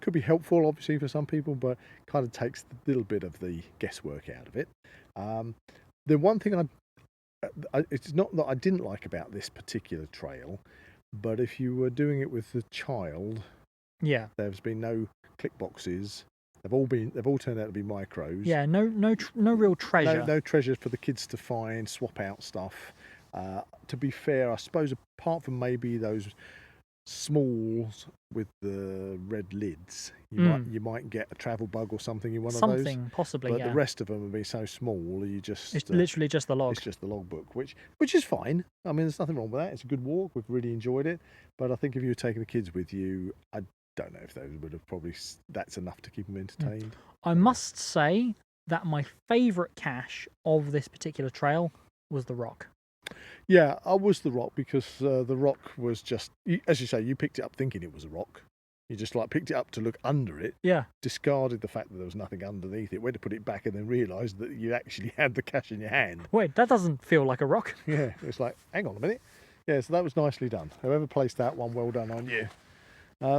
Could be helpful, obviously, for some people, but kind of takes a little bit of the guesswork out of it. The one thing it's not that I didn't like about this particular trail, but if you were doing it with a child, Yeah. there's been no click boxes. They've all turned out to be micros. Yeah, no real treasure. No treasures for the kids to find, swap out stuff. To be fair, I suppose apart from maybe those smalls with the red lids, you might get a travel bug or something in one of those. Something, possibly, But yeah. the rest of them have been so small, you just It's literally just the log. it's just the logbook, which is fine. I mean, there's nothing wrong with that. It's a good walk. We've really enjoyed it. But I think if you were taking the kids with you, I'd don't know if those would have probably, that's enough to keep them entertained. I must say that my favourite cache of this particular trail was the rock. Yeah, I was the rock because the rock was just, as you say, you picked it up thinking it was a rock. You just like picked it up to look under it, Yeah. discarded the fact that there was nothing underneath it, went to put it back and then realised that you actually had the cache in your hand. Wait, that doesn't feel like a rock. Yeah, it's like, hang on a minute. Yeah, so that was nicely done. Whoever placed that one, well done on you.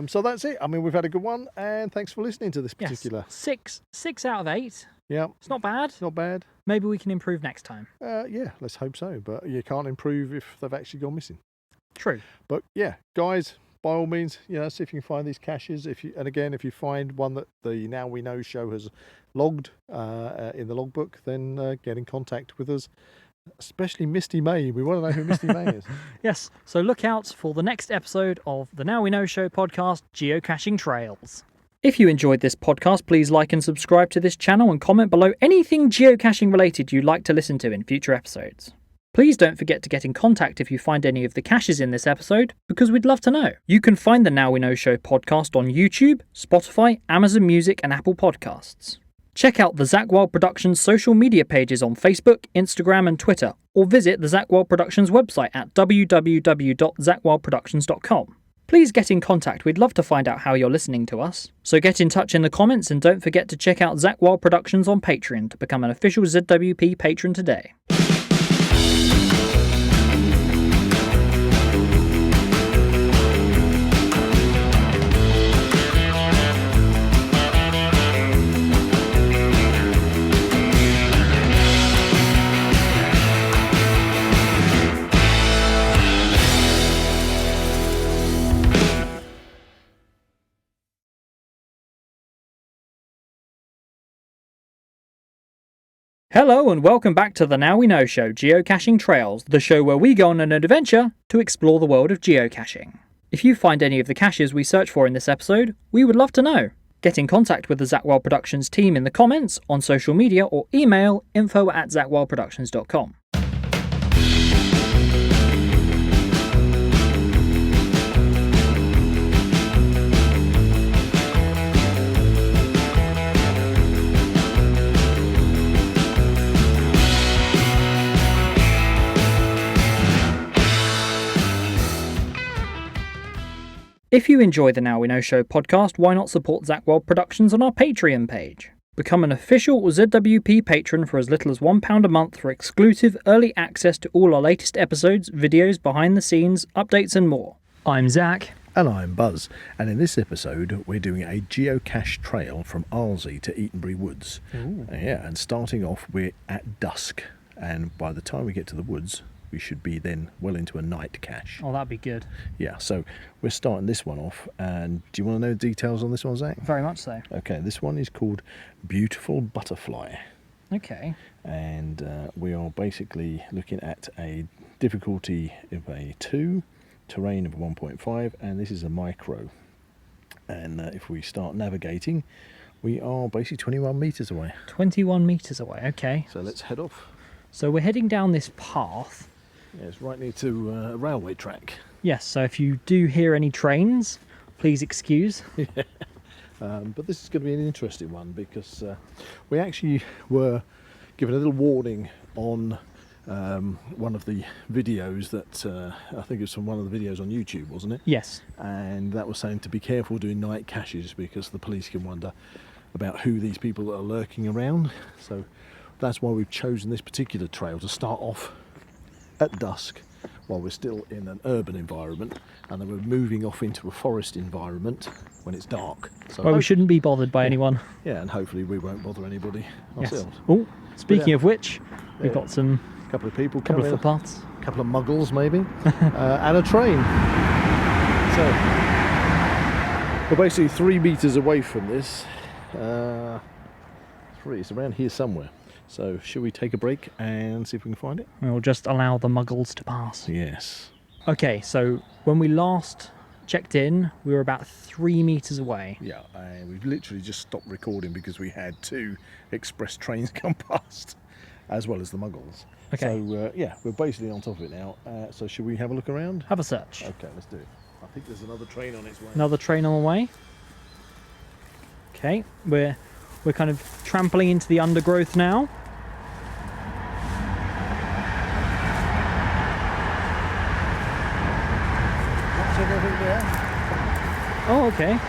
So that's it. I mean, we've had a good one, and thanks for listening to this particular. Yes. Six out of 8. Yeah, It's not bad. not bad. Maybe we can improve next time. Yeah, let's hope so. But you can't improve if they've actually gone missing. True. But yeah, guys, by all means, see if you can find these caches. If you find one that the Now We Know show has logged in the logbook, then get in contact with us. Especially Misty May. We want to know who Misty May is. Yes, so look out for the next episode of the Now We Know Show podcast, Geocaching Trails. If you enjoyed this podcast, please like and subscribe to this channel and comment below anything geocaching related you'd like to listen to in future episodes. Please don't forget to get in contact if you find any of the caches in this episode, because we'd love to know. You can find the Now We Know Show podcast on YouTube, Spotify, Amazon Music and Apple Podcasts. Check out the Zak Wylde Productions social media pages on Facebook, Instagram and Twitter, or visit the Zak Wylde Productions website at www.zakwyldeproductions.com. Please get in contact, we'd love to find out how you're listening to us. So get in touch in the comments and don't forget to check out Zak Wylde Productions on Patreon to become an official ZWP patron today. Hello and welcome back to the Now We Know Show, Geocaching Trails, the show where we go on an adventure to explore the world of geocaching. If you find any of the caches we search for in this episode, we would love to know. Get in contact with the Zak Wylde Productions team in the comments, on social media, or email info@zakwyldeproductions.com. If you enjoy the Now We Know Show podcast, why not support Zak Wylde Productions on our Patreon page? Become an official ZWP patron for as little as £1 a month for exclusive early access to all our latest episodes, videos, behind the scenes, updates and more. I'm Zak. And I'm Buzz. And in this episode, we're doing a geocache trail from Arlesey to Eatonbury Woods. Yeah, and starting off, we're at dusk. And by the time we get to the woods, we should be then well into a night cache. Oh, that'd be good. Yeah, so we're starting this one off. And do you want to know details on this one, Zach? Very much so. Okay, this one is called Beautiful Butterfly. Okay. And we are basically looking at a difficulty of a 2, terrain of 1.5, and this is a micro. And if we start navigating, we are basically 21 metres away. 21 metres away, okay. So let's head off. So we're heading down this path. Yeah, it's right near to a railway track. Yes, so if you do hear any trains, please excuse. But this is going to be an interesting one because we actually were given a little warning on one of the videos that I think it was from one of the videos on YouTube, wasn't it? Yes. And that was saying to be careful doing night caches because the police can wonder about who these people that are lurking around. So that's why we've chosen this particular trail to start off at dusk while we're still in an urban environment, and then we're moving off into a forest environment when it's dark. So Well, we shouldn't be bothered by anyone. Yeah, and hopefully we won't bother anybody ourselves. Yes. Oh, speaking of which, we've got some Couple of people couple of coming, footpaths. a couple of muggles maybe, and a train. So we're basically 3 metres away from this. It's around here somewhere. So should we take a break and see if we can find it? We'll just allow the muggles to pass. Yes. Okay, so when we last checked in, we were about 3 metres away. Yeah, and we've literally just stopped recording because we had 2 express trains come past, as well as the muggles. Okay. So yeah, we're basically on top of it now. So should we have a look around? Have a search. Okay, let's do it. I think there's another train on its way. Another train on the way. Okay, we're kind of trampling into the undergrowth now. What's everything there? Oh, okay.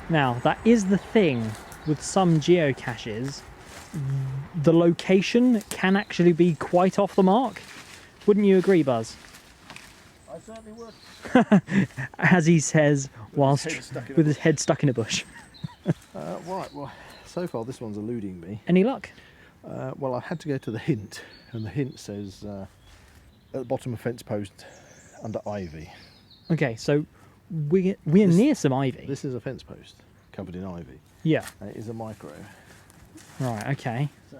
Now, that is the thing with some geocaches. The location can actually be quite off the mark. Wouldn't you agree, Buzz? I certainly would. As he says, whilst with his head stuck in a bush. Right, well, so far this one's eluding me. Any luck? Well, I had to go to the hint, and the hint says at the bottom of fence post under ivy. Okay, so we're near some ivy. This is a fence post covered in ivy. Yeah. And it is a micro. Right, okay. So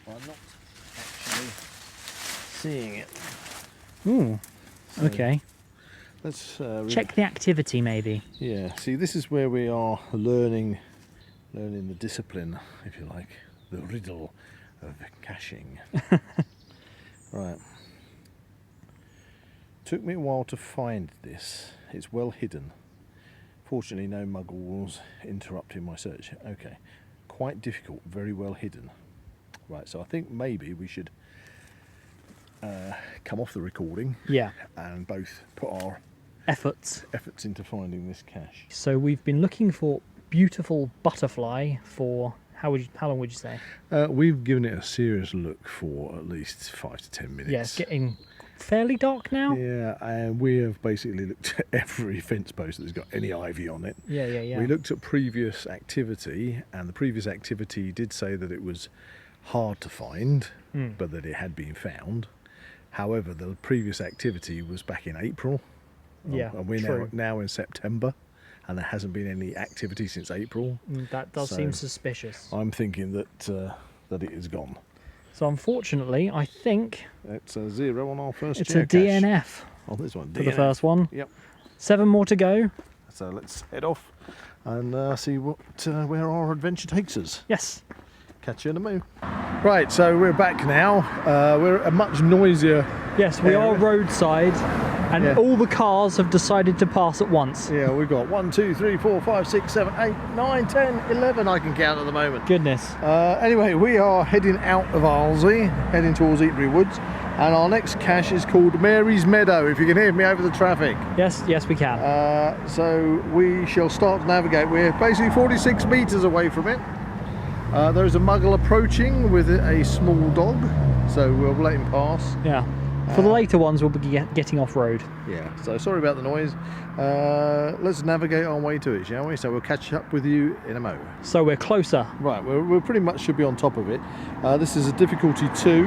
I'm not actually seeing it. Ooh, So okay. Let's Check the activity, maybe. Yeah, see, this is where we are learning the discipline, if you like, the riddle of caching. Right. Took me a while to find this. It's well hidden. Fortunately, no muggles interrupting my search. Okay. Quite difficult, very well hidden. Right, so I think maybe we should come off the recording. Yeah. And both put our Efforts. into finding this cache. So we've been looking for beautiful butterfly for how long would you say? We've given it a serious look for at least 5 to 10 minutes. Yeah, it's getting fairly dark now. Yeah, and we have basically looked at every fence post that's got any ivy on it. Yeah. We looked at previous activity, and the previous activity did say that it was hard to find, but that it had been found. However, the previous activity was back in April. Yeah, and we're true. now in September, and there hasn't been any activity since April. That does So seem suspicious. I'm thinking that it is gone. So unfortunately, I think It's a 0 on our first it's a geocache. DNF On this one, for the DNF. first one. Yep. 7 more to go. So let's head off and see where our adventure takes us. Yes. Catch you in a moo. Right, so we're back now. We're a much noisier. Yes, we are roadside, and Yeah. all the cars have decided to pass at once. Yeah, we've got 1, 2, 3, 4, 5, 6, 7, 8, 9, 10, 11 I can count at the moment. Goodness. Anyway, we are heading out of Arlesey, heading towards Eatery Woods, and our next cache is called Mary's Meadow, if you can hear me over the traffic. Yes, we can. So we shall start to navigate. We're basically 46 metres away from it. There is a muggle approaching with a small dog, so we'll let him pass. Yeah. For the later ones, we'll be getting off road. Yeah, so sorry about the noise. Let's navigate our way to it, shall we? So we'll catch up with you in a mo. So we're closer. Right, we're pretty much should be on top of it. This is a difficulty 2.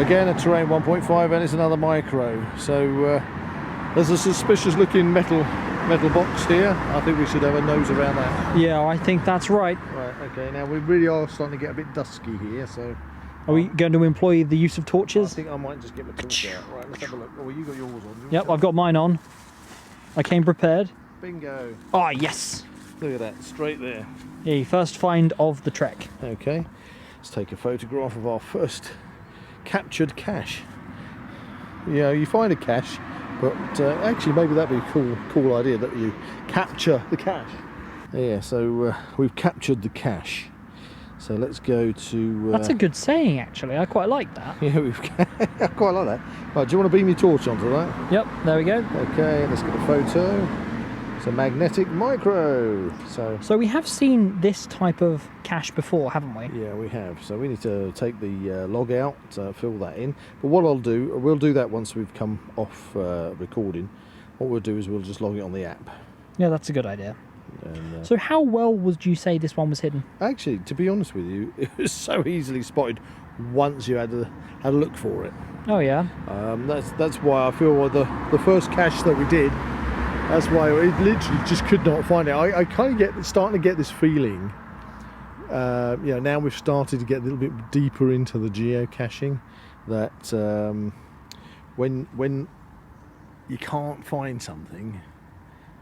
Again, a terrain 1.5, and it's another micro. So there's a suspicious looking metal box here. I think we should have a nose around that. Yeah, I think that's right. Right, okay, now we really are starting to get a bit dusky here, so Are we going to employ the use of I torches? think I might just get my torch out. Right, let's have a look. Oh, you got yours on. Yep, I've got mine on. I came prepared. Bingo. Ah, yes. Look at that, straight there. The first find of the trek. Okay, let's take a photograph of our first captured cache. Yeah, you find a cache, but actually maybe that'd be a cool idea that you capture the cache. Yeah, so we've captured the cache. So let's go to... That's a good saying, actually. I quite like that. Yeah, I quite like that. Right, do you want to beam your torch onto that? Yep, there we go. Okay, let's get a photo. It's a magnetic micro. So we have seen this type of cache before, haven't we? Yeah, we have. So we need to take the log out, fill that in. But what we'll do that once we've come off recording. What we'll do is we'll just log it on the app. Yeah, that's a good idea. And, So how well would you say this one was hidden? actually, to be honest with you, it was so easily spotted once you had a look for it. Oh yeah. That's why I feel the first cache that we did. That's why it literally just could not find it. I kind of starting to get this feeling. Now we've started to get a little bit deeper into the geocaching. That when you can't find something,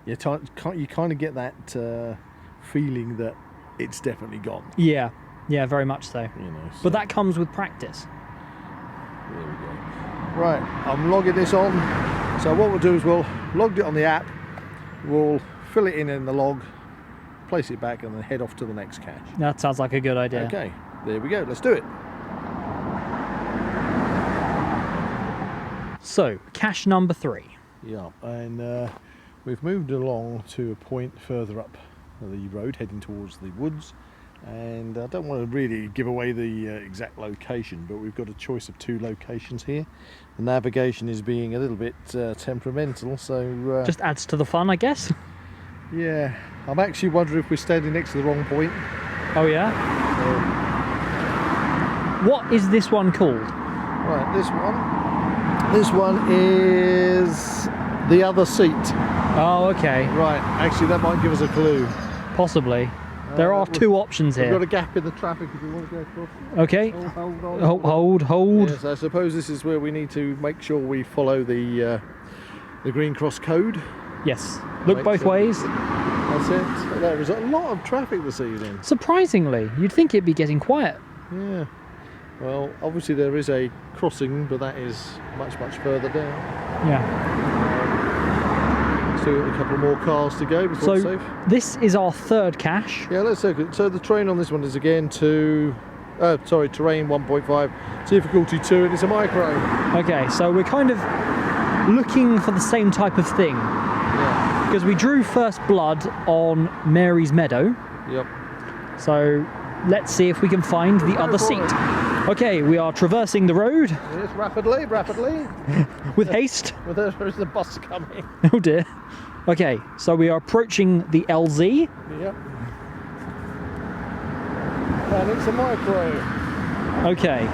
you kind of get that feeling that it's definitely gone. Yeah, very much so. You know, so But that comes with practice. there we go. Right, I'm logging this on. So what we'll do is we'll log it on the app, we'll fill it in the log, place it back, and then head off to the next cache. That sounds like a good idea. Okay, there we go. Let's do it. So, cache number 3. Yeah, and we've moved along to a point further up the road, heading towards the woods. And I don't want to really give away the exact location, but we've got a choice of 2 locations here. The navigation is being a little bit temperamental, so Just adds to the fun, I guess. yeah, I'm actually wondering if we're standing next to the wrong point. Oh yeah? What is this one called? Right, this one is the other seat. Oh, okay. Right, actually that might give us a clue. Possibly. There are 2 options We've got here. a gap in the traffic if we want to go across. Okay. Hold on. Hold. Yes, I suppose this is where we need to make sure we follow the Green Cross code. Yes. Look Make both sure- ways. That's it. There is a lot of traffic this evening. Surprisingly, you'd think it'd be getting quiet. Yeah. Well, obviously there is a crossing, but that is much further down. Yeah. Still got a couple more cars to go before it's So, safe. this is our 3rd cache. Yeah, let's take it. So the terrain on this one is again terrain 1.5, difficulty 2, and it's a micro. Okay, so we're kind of looking for the same type of thing. Yeah. Because we drew first blood on Mary's Meadow. Yep. So, let's see if we can find the other for seat. it. Okay, we are traversing the road Yes, rapidly. with haste. Well, there's the bus coming. Oh dear. Okay, so we are approaching the LZ. Yep. And it's a micro. Okay.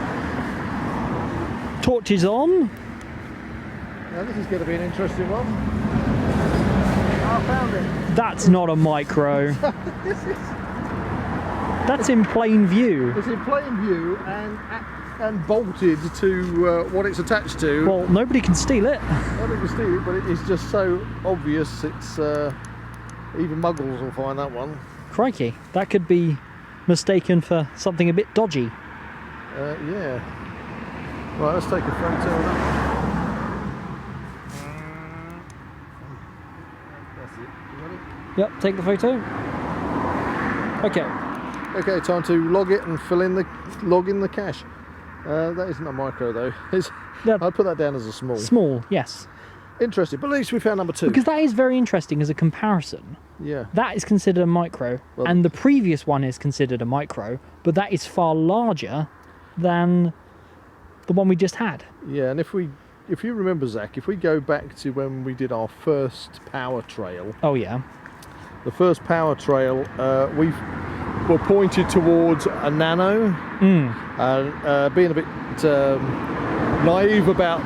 Torches on. Now this is going to be an interesting one. I found it. That's not a micro. That's in plain view. It's in plain view and bolted to what it's attached to. Well, nobody can steal it. I don't can steal it, but it is just so obvious. It's even muggles will find that one. Crikey, that could be mistaken for something a bit dodgy. Yeah. Right, let's take a photo of that. That's it. You got it? Yep, take the photo. Okay. Okay, time to log it and log in the cache. That isn't a micro though. That- I'd put that down as a small. Small, yes. Interesting, but at least we found number 2. Because that is very interesting as a comparison. Yeah. That is considered a micro, Well- and the previous one is considered a micro, but that is far larger than the one we just had. Yeah, and if you remember, Zach, if we go back to when we did our first power trail, Oh yeah. the first power trail, we were pointed towards a nano, and being a bit naive about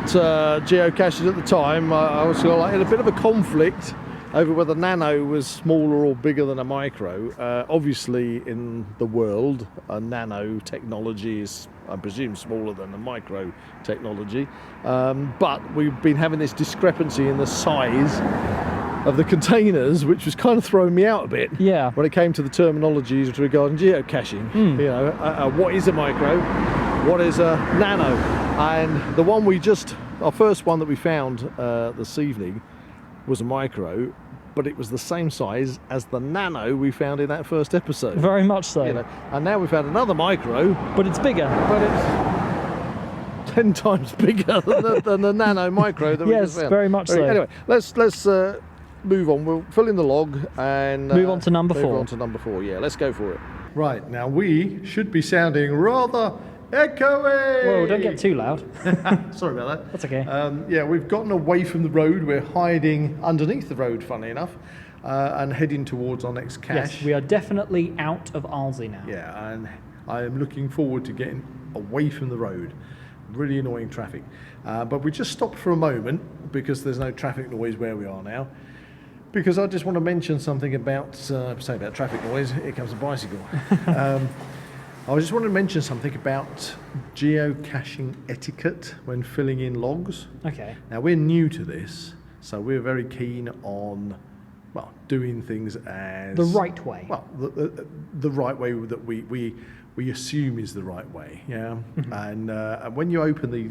geocaches at the time, I was sort of like in a bit of a conflict over whether nano was smaller or bigger than a micro. Obviously, in the world, a nano technology is, I presume, smaller than a micro technology. But we've been having this discrepancy in the size of the containers, which was kind of throwing me out a bit. Yeah. When it came to the terminologies regarding geocaching, you know, what is a micro, what is a nano, and the one our first one that we found this evening was a micro, but it was the same size as the nano we found in that first episode. Very much so. You know, and now we found another micro, But it's bigger. but it's 10 times bigger than the nano micro that we Yes, just found. very much so. Anyway, let's move on. We'll fill in the log and Move on to number move 4. on to number 4. Yeah, let's go for it. Right, now we should be sounding rather echoey. Whoa, don't get too loud. Sorry about that. That's okay. Yeah, we've gotten away from the road. We're hiding underneath the road, funnily enough, and heading towards our next cache. Yes, we are definitely out of Arlesey now. Yeah, and I am looking forward to getting away from the road. Really annoying traffic. But we just stopped for a moment because there's no traffic noise where we are now. Because I just want to mention something about, about traffic noise. Here comes a bicycle. I just want to mention something about geocaching etiquette when filling in logs. Okay. Now, we're new to this, So we're very keen on, well, doing things as The right way. Well, the right way that we assume is the right way, yeah. And when you open the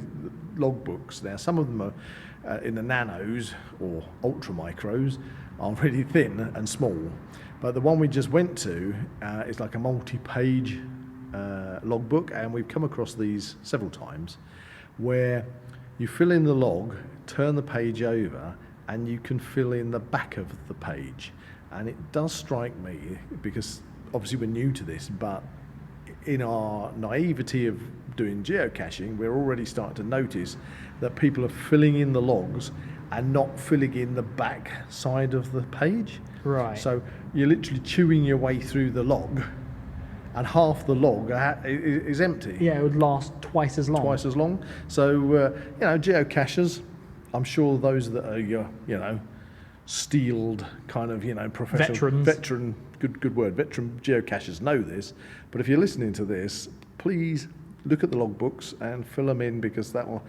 logbooks, now some of them are in the nanos or ultra micros, are really thin and small. But the one we just went to is like a multi-page logbook, and we've come across these several times, where you fill in the log, turn the page over, and you can fill in the back of the page. And it does strike me, because obviously we're new to this, but in our naivety of doing geocaching, we're already starting to notice that people are filling in the logs and not filling in the back side of the page. Right. So you're literally chewing your way through the log, and half the log is empty. Yeah, it would last twice as long. Twice as long. So, geocachers, I'm sure those that are steeled kind of, professional... Veterans. Good word. Veteran geocachers know this. But if you're listening to this, please look at the logbooks and fill them in, because that will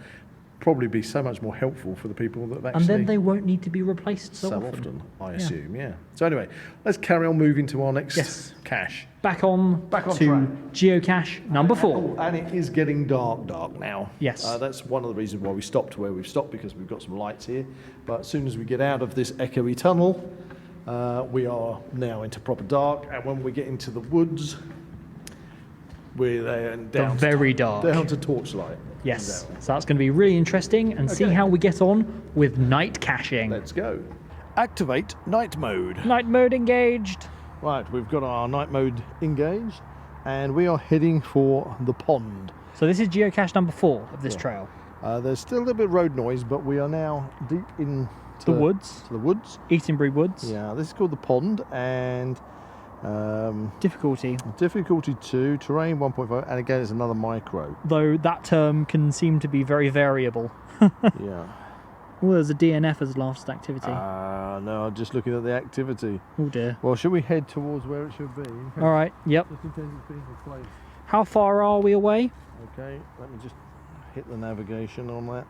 probably be so much more helpful for the people that have actually... And then they won't need to be replaced so often, I assume, yeah. So anyway, let's carry on moving to our next cache. Back on to track. geocache number 4. And it is getting dark now. Yes. That's one of the reasons why we stopped where we've stopped, because we've got some lights here. But as soon as we get out of this echoey tunnel, we are now into proper dark. And when we get into the woods, we're there and down very dark. Down to torchlight. Yes. So that's going to be really interesting, and see how we get on with night caching. Let's go. Activate night mode. Night mode engaged. Right, we've got our night mode engaged, and we are heading for the pond. So this is geocache number 4 of this trail. There's still a little bit of road noise, but we are now deep into The woods. the woods. Eatonbury Woods. Yeah, this is called the pond, and Difficulty. difficulty 2, terrain 1.5, and again it's another micro. Though that term can seem to be very variable. Yeah. Oh, there's a DNF as last activity. No, I'm just looking at the activity. Oh dear. Well, should we head towards where it should be? All right. Yep. Just in case it's being replaced. How far are we away? Okay, let me just hit the navigation on that.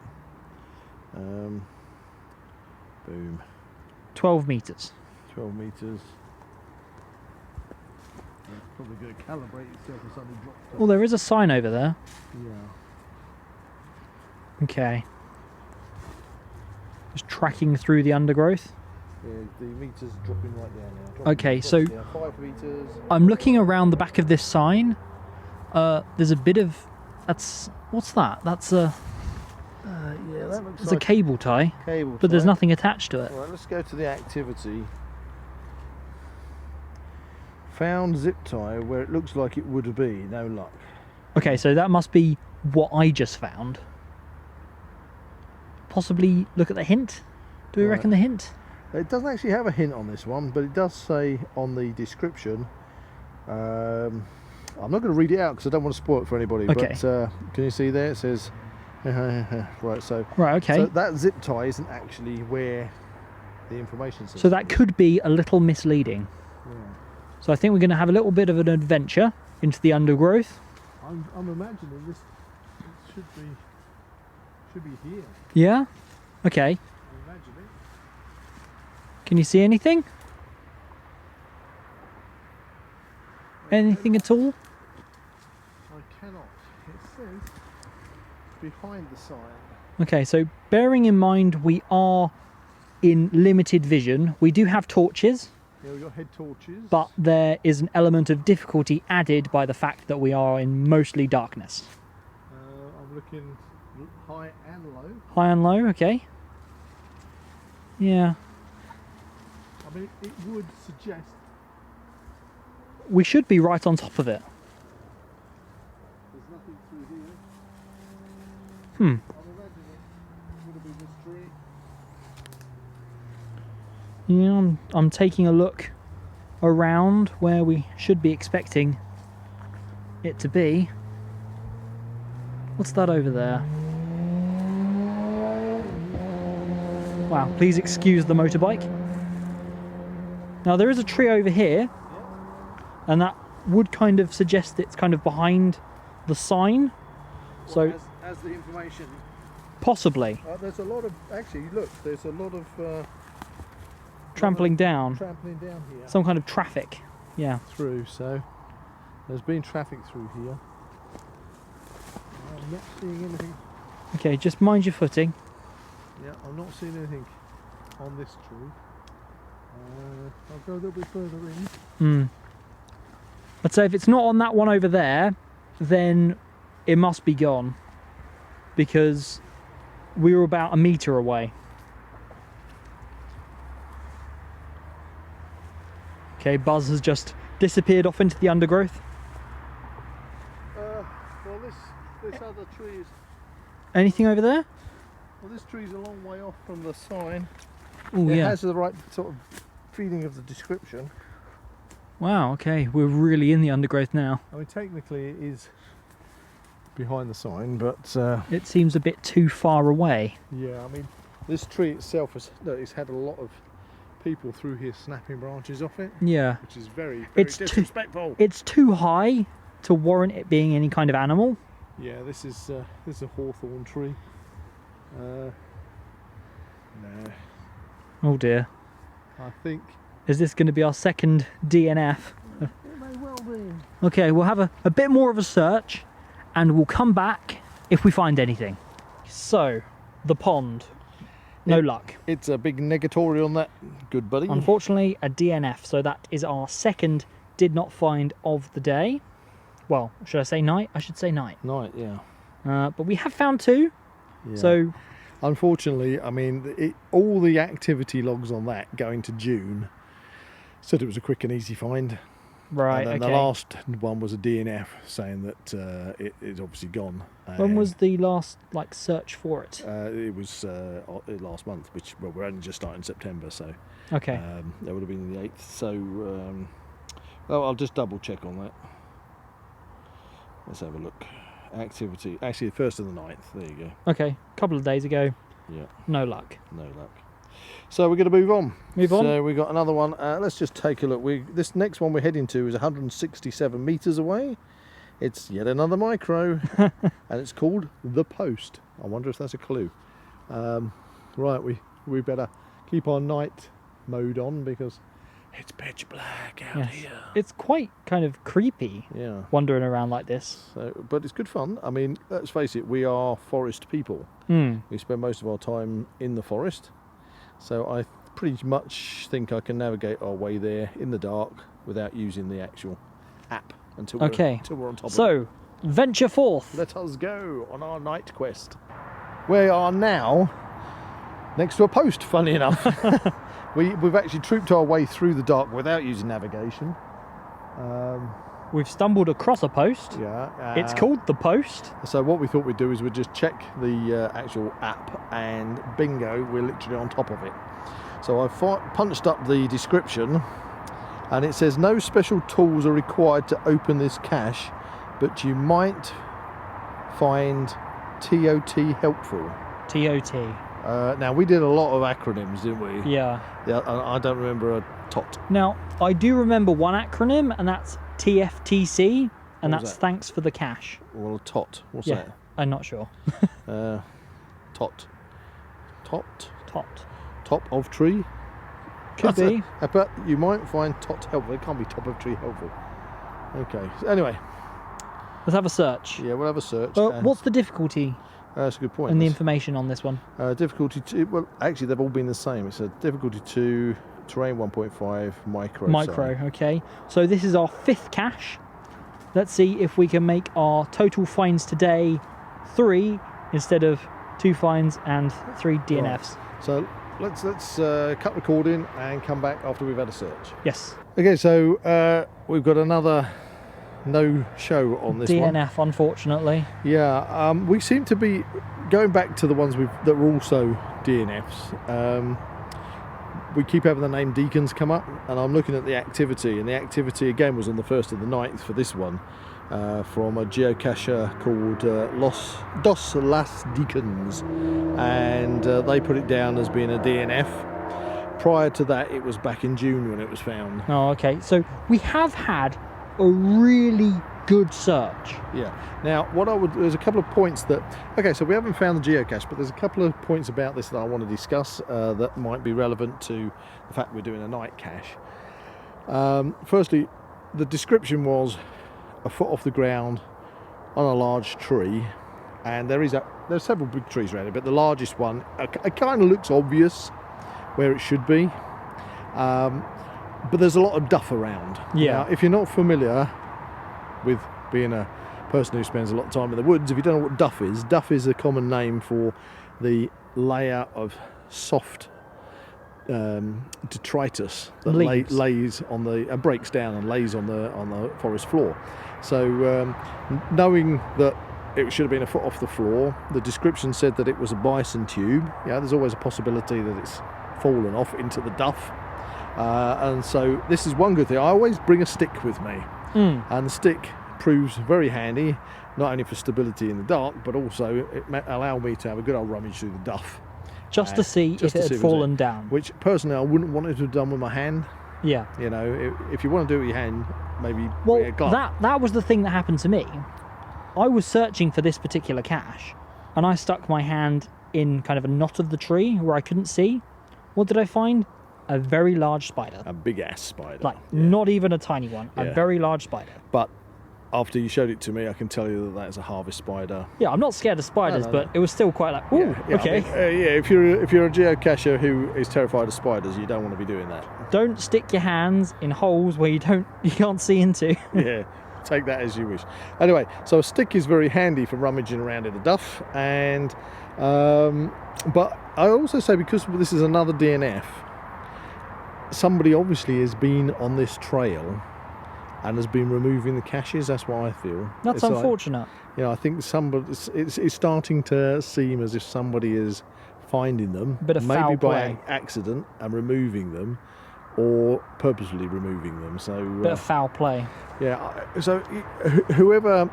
Boom. 12 meters. 12 meters. It's probably going to calibrate itself and suddenly drop down. Well, there is a sign over there. Yeah. Okay. Just tracking through the undergrowth. Yeah, the meter's dropping right down now. Okay, so 5 meters. I'm looking around the back of this sign. There's a bit of... What's that? That's a... Yeah, that looks It's like a cable tie, cable but there's tie. nothing attached to it. Right, let's go to the activity. Found zip tie where it looks like it would be. No luck. Okay, so that must be what I just found. Possibly look at the hint? Do we Right. reckon the hint? It doesn't actually have a hint on this one, but it does say on the description. I'm not going to read it out because I don't want to spoil it for anybody. Okay. But can you see there? It says. Right. So. Right, okay. So that zip tie isn't actually where the information says. So that could be a little misleading. Yeah. So I think we're going to have a little bit of an adventure into the undergrowth. I'm imagining this should be here. Yeah? Okay. I'm imagining. Can you see anything? Anything at all? I cannot. It says behind the sign. Okay, so bearing in mind we are in limited vision, we do have torches, Yeah, we've got head torches. but there is an element of difficulty added by the fact that we are in mostly darkness. I'm looking high and low. High and low, okay. Yeah. I mean, it would suggest. We should be right on top of it. There's nothing through here. Hmm. I'm imagining it would have been this tree. Yeah, I'm taking a look around where we should be expecting it to be. What's that over there? Wow, please excuse the motorbike. Now there is a tree over here, and that would kind of suggest it's kind of behind the sign. So as the information Possibly. There's a lot of, actually, look, there's a lot of Trampling down. trampling down here. Some kind of traffic. Yeah. Through, so there's been traffic through here. I'm not seeing anything. Okay, just mind your footing. Yeah, I'm not seeing anything on this tree. I'll go a little bit further in. I'd say if it's not on that one over there, then it must be gone. Because we were about a metre away. Okay, Buzz has just disappeared off into the undergrowth. Well, this other tree is. Anything over there? Well, this tree's a long way off from the sign. Oh, It yeah. has the right sort of feeling of the description. Wow, okay, we're really in the undergrowth now. I mean, technically it is behind the sign, but It seems a bit too far away. yeah, I mean, this tree itself has, look, it's had a lot of people through here snapping branches off it, Yeah. which is very It's disrespectful. It's too high to warrant it being any kind of animal. Yeah, this is a hawthorn tree. No, Oh dear. I think Is this going to be our second DNF? it may well be. Okay, we'll have a bit more of a search and we'll come back if we find anything. So, the pond. No luck. It's a big negatory on that, good buddy. Unfortunately, a DNF. So that is our second did not find of the day. Well, should I say night? I should say night. Night, yeah. But we have found two. Yeah. So, unfortunately, I mean, all the activity logs on that going to June said it was a quick and easy find. right, And then okay. the last one was a DNF saying that it's obviously gone. When was the last search for it? It was last month, which, well, we're only just starting September, so Okay. that would have been the 8th. So, I'll just double check on that. Let's have a look. Activity, actually, the 1st of the 9th. There you go. Okay. A couple of days ago. Yeah, No luck. no luck. So we're going to move on. Move on. So we got another one. Let's just take a look. This next one we're heading to is 167 metres away. It's yet another micro, and it's called The Post. I wonder if that's a clue. Right, we better keep our night mode on because it's pitch black out Yes. here. It's quite kind of creepy Yeah. wandering around like this. So, but it's good fun. I mean, let's face it, we are forest people. We spend most of our time in the forest. So I pretty much think I can navigate our way there in the dark without using the actual app until we're on top of it. So, venture forth. Let us go on our night quest. We are now next to a post, funny enough. We've actually trooped our way through the dark without using navigation. We've stumbled across a post. Yeah. It's called The Post. So what we thought we'd do is we'd just check the actual app, and bingo, we're literally on top of it. So I punched up the description, and it says no special tools are required to open this cache, but you might find TOT helpful. TOT. Now we did a lot of acronyms, didn't we? Yeah. Yeah. I don't remember a TOT. Now, I do remember one acronym, and that's TFTC, and What was that's that? thanks for the cache. Well, a TOT. What's Yeah, I'm not sure. that? TOT. TOT. Tot. Top of tree. Could be. But you might find TOT helpful. It can't be top of tree helpful. Okay. So anyway, Let's have a search. yeah, we'll have a search. What's the difficulty That's a good point. and the information on this one? Difficulty 2. Well, actually, they've all been the same. It's a difficulty 2, terrain 1.5, micro. Micro, okay. So this is our 5th cache. Let's see if we can make our total finds today 3 instead of 2 finds and 3 DNFs. So let's cut recording and come back after we've had a search. Yes. Okay, so we've got another no show on this one. DNF, unfortunately. Yeah, we seem to be going back to the ones that were also DNFs. We keep having the name Deacons come up, and I'm looking at the activity, and the activity again was on the 1st of the 9th for this one, from a geocacher called Dos Las Deacons, and they put it down as being a DNF. Prior to that, it was back in June when it was found. Oh, okay. So we have had a really good search. Yeah. Now, there's a couple of points that. Okay, so we haven't found the geocache, but there's a couple of points about this that I want to discuss that might be relevant to the fact we're doing a night cache. Firstly, the description was a foot off the ground on a large tree, and there's several big trees around it, but the largest one, it kind of looks obvious where it should be, but there's a lot of duff around. Yeah. Now, if you're not familiar with being a person who spends a lot of time in the woods, if you don't know what duff is a common name for the layer of soft detritus that lays on the breaks down and lays on the forest floor. So knowing that it should have been a foot off the floor, the description said that it was a bison tube. Yeah, there's always a possibility that it's fallen off into the duff, and so this is one good thing. I always bring a stick with me, and the stick proves very handy, not only for stability in the dark, but also it allowed me to have a good old rummage through the duff. Just to see if it had fallen down. Which personally I wouldn't want it to have done with my hand. Yeah. You know, if you want to do it with your hand, maybe bring a glove. That was the thing that happened to me. I was searching for this particular cache, and I stuck my hand in kind of a knot of the tree where I couldn't see. What did I find? A very large spider. A big ass spider. Like, not even a tiny one. Yeah. A very large spider. But after you showed it to me, I can tell you that that is a harvest spider. Yeah, I'm not scared of spiders, but it was still quite like, ooh, okay. I mean, if you're a geocacher who is terrified of spiders, you don't want to be doing that. Don't stick your hands in holes where you can't see into. Yeah, take that as you wish. Anyway, so a stick is very handy for rummaging around in the duff, and but I also say, because this is another DNF, somebody obviously has been on this trail and has been removing the caches. That's what I feel. That's unfortunate. Like, you know, I think it's starting to seem as if somebody is finding them, a bit of foul maybe play. by accident, and removing them, or purposely removing them. So bit of foul play. Yeah. So whoever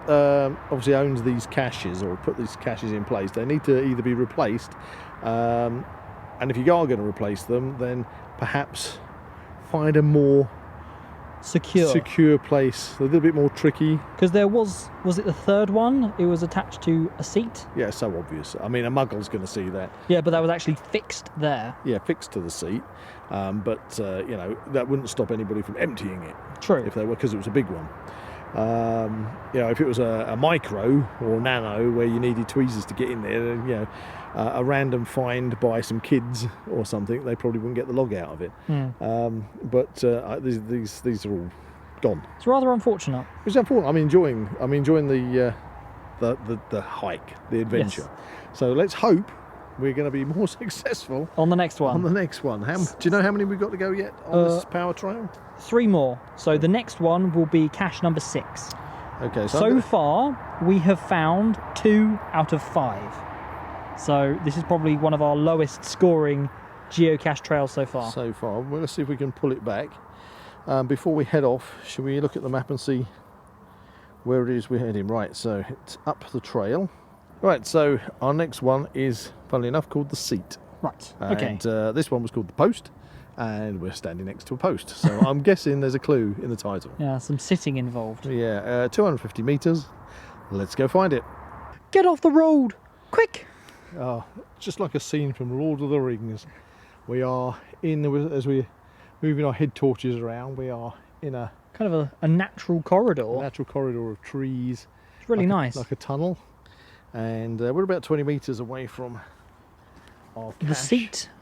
obviously owns these caches or put these caches in place, they need to either be replaced, and if you are going to replace them, then perhaps find a more secure place, a little bit more tricky. Because there was it the third one? It was attached to a seat. Yeah, so obvious. I mean, a muggle's going to see that. Yeah, but that was actually fixed there. Yeah, fixed to the seat. But you know, that wouldn't stop anybody from emptying it. True. If they were, because it was a big one. You know, if it was a micro or nano where you needed tweezers to get in there, then, you know, a random find by some kids or something, they probably wouldn't get the log out of it. But these are all gone. It's rather unfortunate. It's unfortunate. I'm enjoying the hike, the adventure. Yes. So let's hope we're going to be more successful on the next one. Do you know how many we've got to go yet on this power trail? 3 more. So the next one will be cache number 6. Okay. So far, we have found 2 out of 5. So this is probably one of our lowest scoring geocache trails so far. Well, let's see if we can pull it back. Before we head off, should we look at the map and see where it is we're heading? Right, so it's up the trail. Right, so our next one is, funnily enough, called the Seat. Right, okay. And this one was called the Post, and we're standing next to a post. So I'm guessing there's a clue in the title. Yeah, some sitting involved. Yeah, 250 metres. Let's go find it. Get off the road, quick! Oh, just like a scene from Lord of the Rings. We are as we're moving our head torches around, we are in a kind of a natural corridor. A natural corridor of trees. It's really nice. Like a tunnel. And we're about 20 metres away from our cache.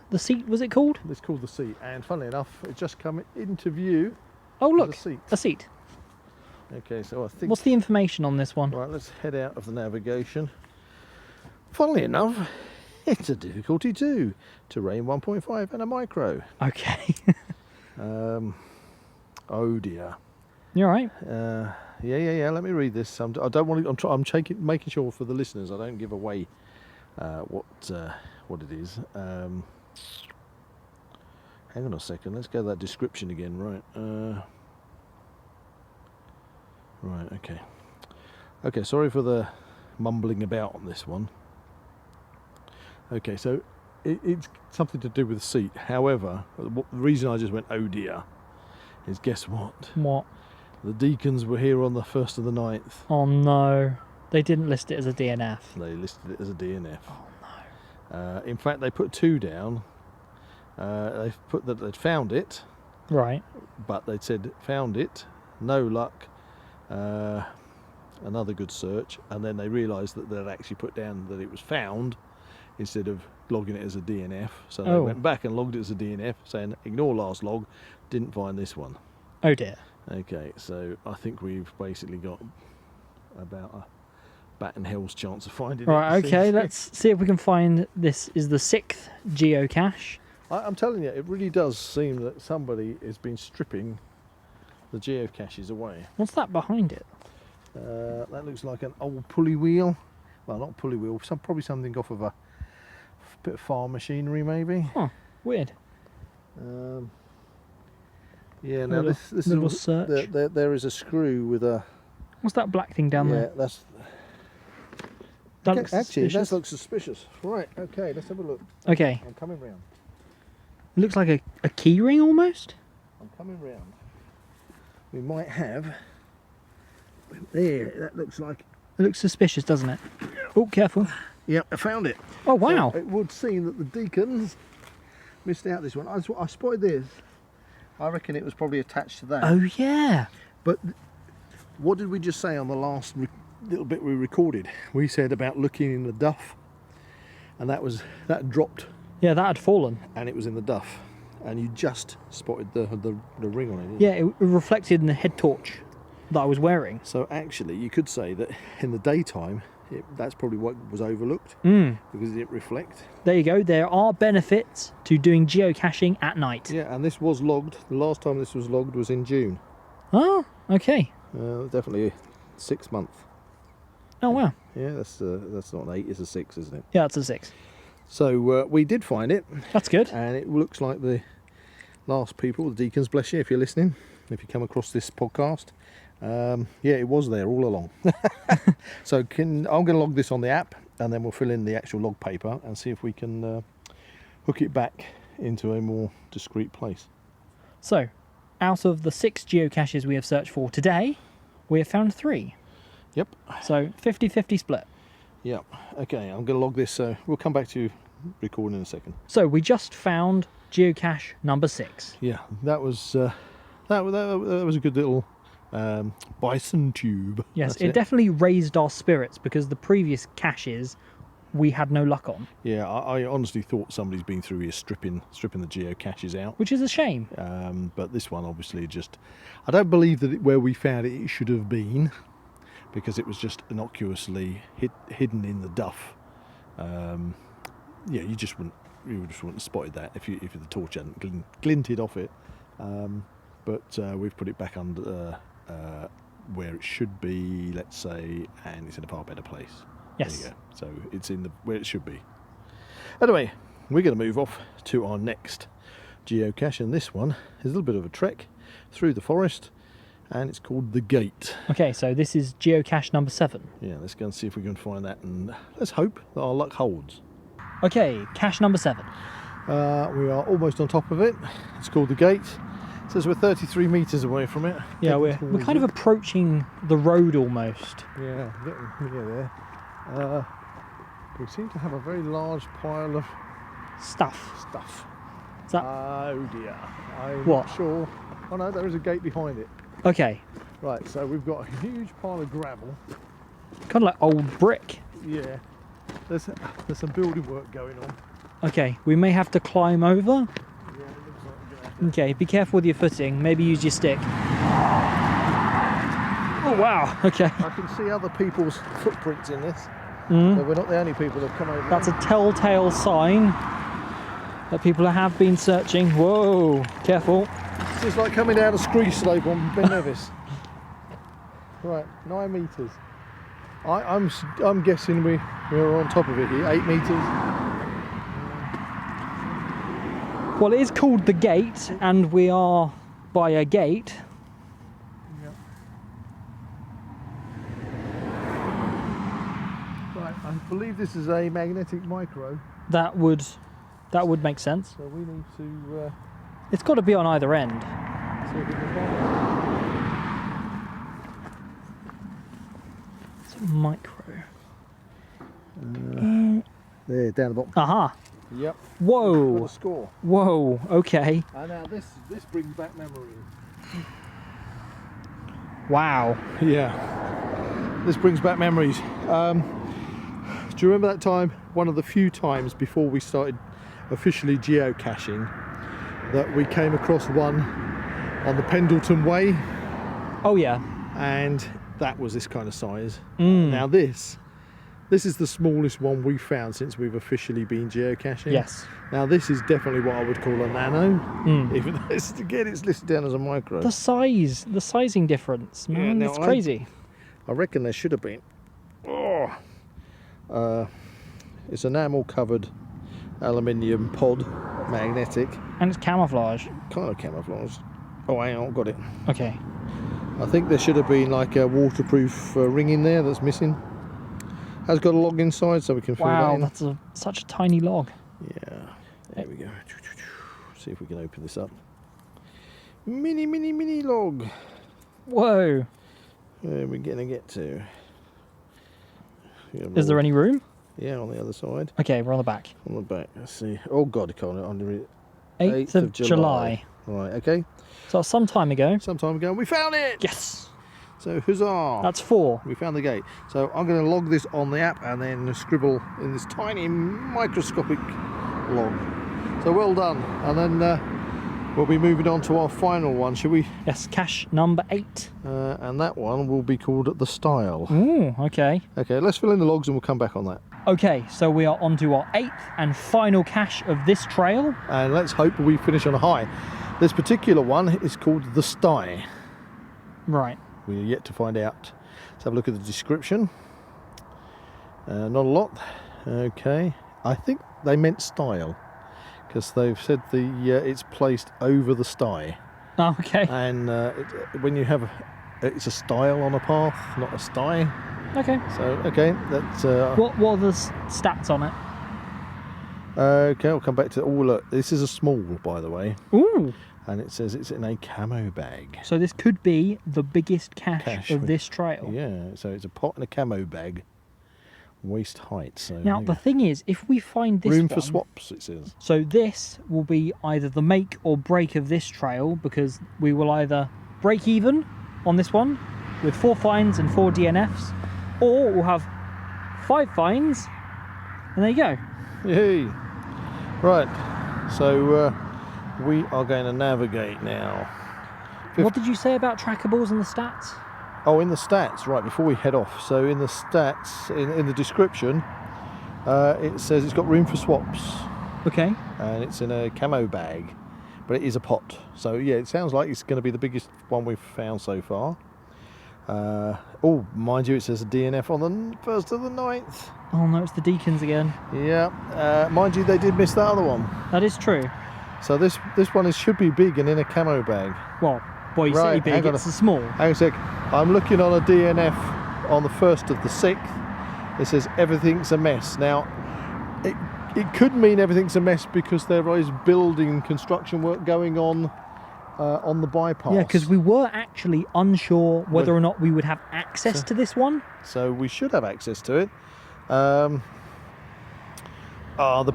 The seat, was it called? It's called the Seat. And funnily enough, it's just come into view. Oh, look, a seat. Okay, so I think... What's the information on this one? Right, let's head out of the navigation. Funnily enough, it's a difficulty 2, terrain 1.5 and a micro. Okay. Oh dear. You all right? Yeah. Let me read this. I don't want to. I'm making sure for the listeners I don't give away what it is. Hang on a second. Let's go to that description again. Right. Right. Okay. Okay. Sorry for the mumbling about on this one. Okay. So it's something to do with the seat. However, the reason I just went oh dear is, guess what? What? The Deacons were here on the 1st of the 9th. Oh no, they didn't list it as a DNF. They listed it as a DNF. Oh no. In fact, they put 2 down. They've put that they'd found it, Right. but they'd said found it, no luck, another good search, and then they realised that they'd actually put down that it was found instead of logging it as a DNF. So they went back and logged it as a DNF, saying ignore last log, didn't find this one. Oh dear. Okay, so I think we've basically got about a bat and hell's chance of finding it. Right, okay, let's see if we can find this is the 6th geocache. I'm telling you, it really does seem that somebody has been stripping the geocaches away. What's that behind it? That looks like an old pulley wheel. Well, not pulley wheel, probably something off of a bit of farm machinery maybe. Huh, weird. Yeah, now this little is search. there is a screw with a. What's that black thing down there? That's That looks actually suspicious. that looks suspicious. Right, okay, let's have a look. Okay, I'm coming round. it looks like a key ring almost. I'm coming round. We might have. There, that looks like. It looks suspicious, doesn't it? Oh, careful. Yep, I found it. Oh wow. So it would seem that the Deacons missed out this one. I spotted this. I reckon it was probably attached to that. Oh yeah. But what did we just say on the last little bit we recorded? We said about looking in the duff, and that dropped, Yeah, that had fallen. and it was in the duff, and you just spotted the ring on it. didn't Yeah, it reflected in the head torch that I was wearing. So actually, you could say that in the daytime, that's probably what was overlooked because it didn't reflect. There you go. There are benefits to doing geocaching at night. Yeah, and this was logged. The last time this was logged was in June. Oh, okay. Definitely 6 months. Oh wow. Yeah, that's not an 8, it's a 6, isn't it? Yeah, that's a 6. So we did find it, That's good. and it looks like the last people, the Deacons, bless you, if you're listening, if you come across this podcast. Yeah, it was there all along. So I'm going to log this on the app, and then we'll fill in the actual log paper and see if we can hook it back into a more discreet place. So, out of the 6 geocaches we have searched for today, we have found 3. Yep. So 50-50 split. Yep. Okay, I'm going to log this, so we'll come back to recording in a second. So we just found geocache number 6. Yeah, that was that was a good little bison tube. Yes, That's it definitely raised our spirits because the previous caches we had no luck on, Yeah, I honestly thought somebody's been through here stripping the geocaches out. which is a shame. But this one obviously I don't believe that where we found it should have been, because it was just innocuously hidden in the duff. Yeah, you just wouldn't have spotted that if the torch hadn't glinted off it. But we've put it back under where it should be, let's say, and it's in a far better place. Yes. There you go. So it's in where it should be. Anyway, we're going to move off to our next geocache, and this one is a little bit of a trek through the forest, and it's called The Gate. Okay, so this is geocache number 7. Yeah, let's go and see if we can find that, and let's hope that our luck holds. Okay, cache number 7. We are almost on top of it. It's called The Gate. It says we're 33 metres away from it. Yeah, Getting we're towards kind of it. approaching the road almost. Yeah, getting near there. We seem to have a very large pile of Stuff. stuff. Is that Oh dear. I'm What? not sure. Oh no, there is a gate behind it. okay? Right, so we've got a huge pile of gravel. Kind of like old brick. Yeah. There's some building work going on. Okay, we may have to climb over. Yeah, it looks like we're gonna have to. Okay, be careful with your footing. Maybe use your stick. Oh wow. Okay. I can see other people's footprints in this. Mm. So we're not the only people that have come over. That's a telltale sign that people have been searching. Whoa, careful. It's just like coming down a scree slope on Ben Nevis. Right, 9 metres. I'm guessing we're on top of it here, 8 metres. Well, it is called The Gate, and we are by a gate. Right, I believe this is a magnetic micro, That would make sense. so we need to It's got to be on either end. see if we can find micro. There, down the bottom. Aha. Yep. What Whoa. a score. Whoa. Okay. And now this brings back memories. Wow. Yeah. This brings back memories. Do you remember that time, one of the few times before we started officially geocaching, that we came across one on the Pendleton Way, Oh yeah. and that was this kind of size. Mm. Now this is the smallest one we've found since we've officially been geocaching. Yes. Now this is definitely what I would call a nano. Mm. Even though it's listed down as a micro. The sizing difference, man. now That's crazy. I reckon there should have been. It's enamel covered aluminium pod, magnetic, And it's camouflage. kind of camouflage. Oh, hang on, got it. Okay. I think there should have been like a waterproof ring in there that's missing. Has got a log inside, so we can fill that Wow, in. that's such a tiny log. Yeah, there we go. See if we can open this up. Mini log. Whoa. Where are we gonna get to? Is there any room? Yeah, on the other side. Okay, we're on the back. On the back. Let's see. Oh God, I can't under it. 8th of July. Right. Okay. So some time ago. Some time ago, we found it. Yes. So huzzah! That's 4. We found the gate. So I'm going to log this on the app and then scribble in this tiny microscopic log. So well done. And then we'll be moving on to our final one, shall we? Yes, cache number 8. And that one will be called the style. Ooh, okay. Okay, let's fill in the logs and we'll come back on that. Okay, so we are on to our 8th and final cache of this trail. And let's hope we finish on a high. This particular one is called the Sty. Right. We're yet to find out. Let's have a look at the description. Not a lot. Okay. I think they meant style because they've said it's placed over the Sty. Oh, okay. And when you have it's a style on a path, not a Sty. Okay. So okay, that's What are the stats on it? okay. I'll come back to. Oh look, this is a small, by the way, Ooh. and it says it's in a camo bag. So this could be the biggest cache of with- this trail. Yeah, so it's a pot and a camo bag, waist height. So Now the thing is, if we find this room for one- swaps, it says. So this will be either the make or break of this trail, because we will either break even on this one with 4 finds and 4 DNFs, or we'll have 5 finds, and there you go. Yay! Right, so we are going to navigate now. What did you say about trackables and the stats? Oh, in the stats, right, before we head off. So in the stats, in the description, it says it's got room for swaps. Okay. And it's in a camo bag, but it is a pot. So yeah, it sounds like it's going to be the biggest one we've found so far. Oh, mind you, it says a DNF on the 1st of the 9th. Oh no, it's the Deacons again. Yeah, mind you, they did miss that other one. That is true. So this one should be big and in a camo bag. Well, boy, you Right, say hang big, on it's a small. Hang on a sec. I'm looking on a DNF on the 1st of the 6th. It says everything's a mess. Now, it could mean everything's a mess because there is building construction work going on the bypass. Yeah, because we were actually unsure whether or not we would have access to this one. So we should have access to it. The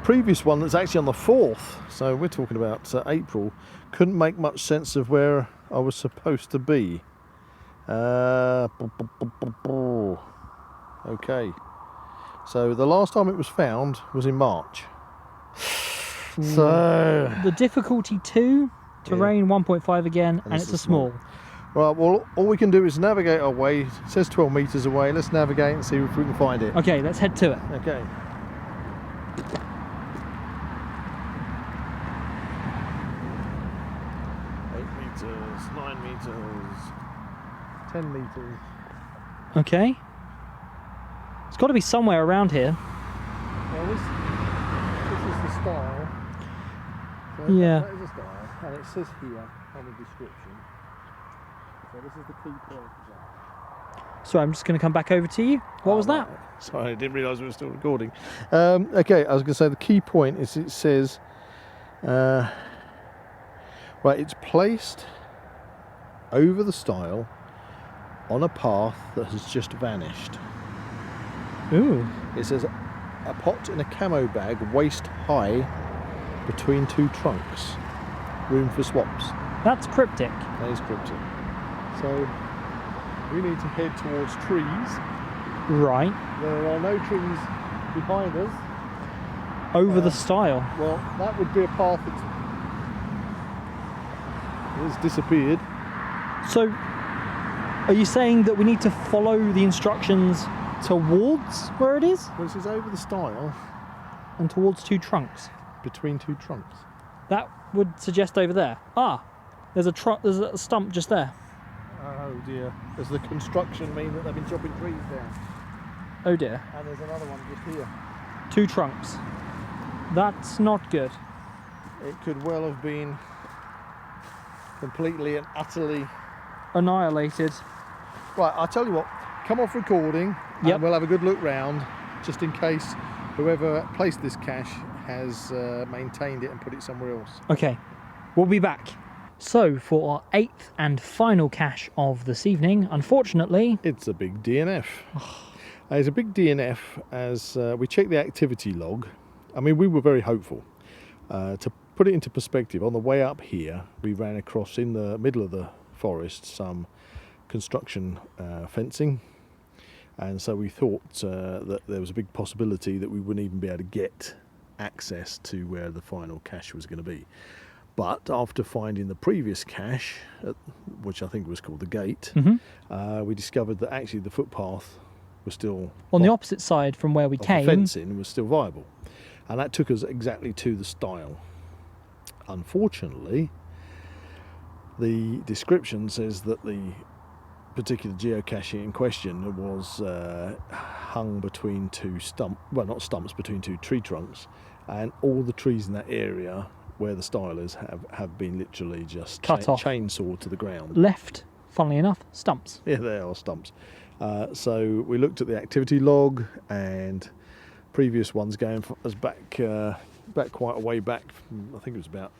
previous one that's actually on the 4th, so we're talking about April, couldn't make much sense of where I was supposed to be. Okay, so the last time it was found was in March. So The difficulty 2, terrain 1.5 again, and this it's is a small. right, well, all we can do is navigate our way. It says 12 metres away. Let's navigate and see if we can find it. Okay, let's head to it. Okay. 8 metres, 9 metres, 10 metres. Okay. It's got to be somewhere around here. Well, this is the style. So Yeah. That is a style, and it says here on the description. So this is the key point. So I'm just going to come back over to you. What was that? Sorry, I didn't realise we were still recording. Okay, I was going to say the key point is it says, right, it's placed over the stile on a path that has just vanished. Ooh. It says a pot in a camo bag, waist high, between two trunks. Room for swaps. That's cryptic. That is cryptic. So we need to head towards trees. Right. There are no trees behind us. Over the stile. Well, that would be a path that's disappeared. So, are you saying that we need to follow the instructions towards where it is? Well, this is over the stile, And towards two trunks? between two trunks. That would suggest over there. Ah, there's a stump just there. Oh dear. Does the construction mean that they've been chopping trees down? Oh dear. And there's another one just here. Two trunks. That's not good. It could well have been completely and utterly... Annihilated. Right, I'll tell you what, come off recording Yep. and we'll have a good look round, just in case whoever placed this cache has maintained it and put it somewhere else. Okay, we'll be back. So, for our 8th and final cache of this evening, unfortunately... It's a big DNF. It's a big DNF as we checked the activity log. I mean, we were very hopeful. To put it into perspective, on the way up here, we ran across, in the middle of the forest, some construction fencing. And so we thought that there was a big possibility that we wouldn't even be able to get access to where the final cache was going to be. But after finding the previous cache, which I think was called the Gate, we discovered that actually the footpath was still... On the opposite side from where we came... The fencing was still viable. And that took us exactly to the stile. Unfortunately, the description says that the particular geocache in question was hung between two between two tree trunks, and all the trees in that area where the stile is have been literally just Cut off. chainsawed to the ground. Left, funnily enough, stumps. Yeah, they are stumps. So we looked at the activity log, and previous ones going as back quite a way back. I think it was about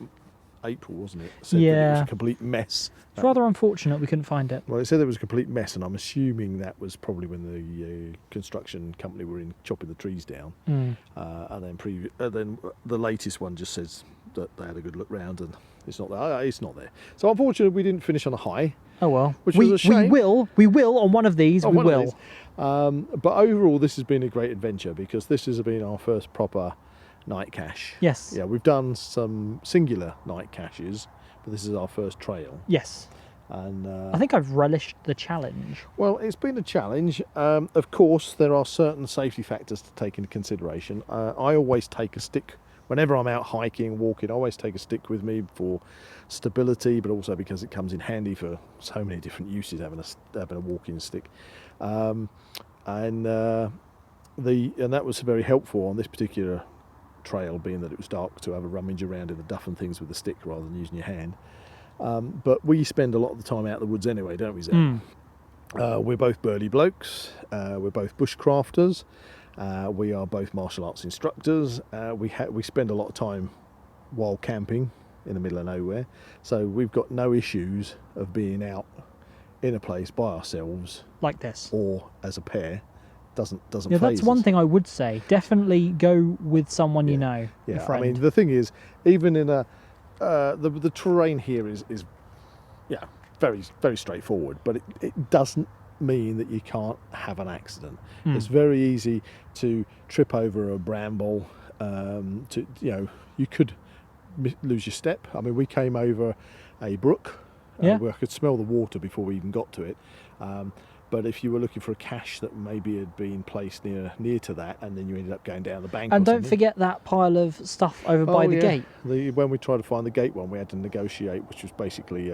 April, wasn't it? Said that it was a complete mess. It's rather unfortunate we couldn't find it. Well, it said it was a complete mess, and I'm assuming that was probably when the construction company were in chopping the trees down. And then the latest one just says that they had a good look round, and it's not there. It's not there. So unfortunately, we didn't finish on a high. Oh well. Which was a shame. We will on one of these. We will. But overall, this has been a great adventure because this has been our first proper night cache. Yes. Yeah, we've done some singular night caches, but this is our first trail. Yes. And I think I've relished the challenge. well, it's been a challenge. Of course, there are certain safety factors to take into consideration. I always take a stick whenever I'm out hiking, walking. I always take a stick with me for stability, but also because it comes in handy for so many different uses. Having a walking stick, and that was very helpful on this particular trail, being that it was dark, to have a rummage around in the duff and things with a stick rather than using your hand. But we spend a lot of the time out in the woods anyway, don't we, Zach? We're both burly blokes. We're both bushcrafters. We are both martial arts instructors. We spend a lot of time while camping in the middle of nowhere, so we've got no issues of being out in a place by ourselves Like this. or as a pair. Doesn't Yeah, faze that's one us. thing I would say. Definitely go with someone you know. A Yeah, friend. I mean, the thing is, even in the terrain here is very, very straightforward, but it doesn't mean that you can't have an accident. It's very easy to trip over a bramble. You could lose your step. I mean, we came over a brook where I could smell the water before we even got to it. But if you were looking for a cache that maybe had been placed near to that, and then you ended up going down the bank. And or don't something. forget that pile of stuff over by the gate. When we tried to find the gate one, we had to negotiate, which was basically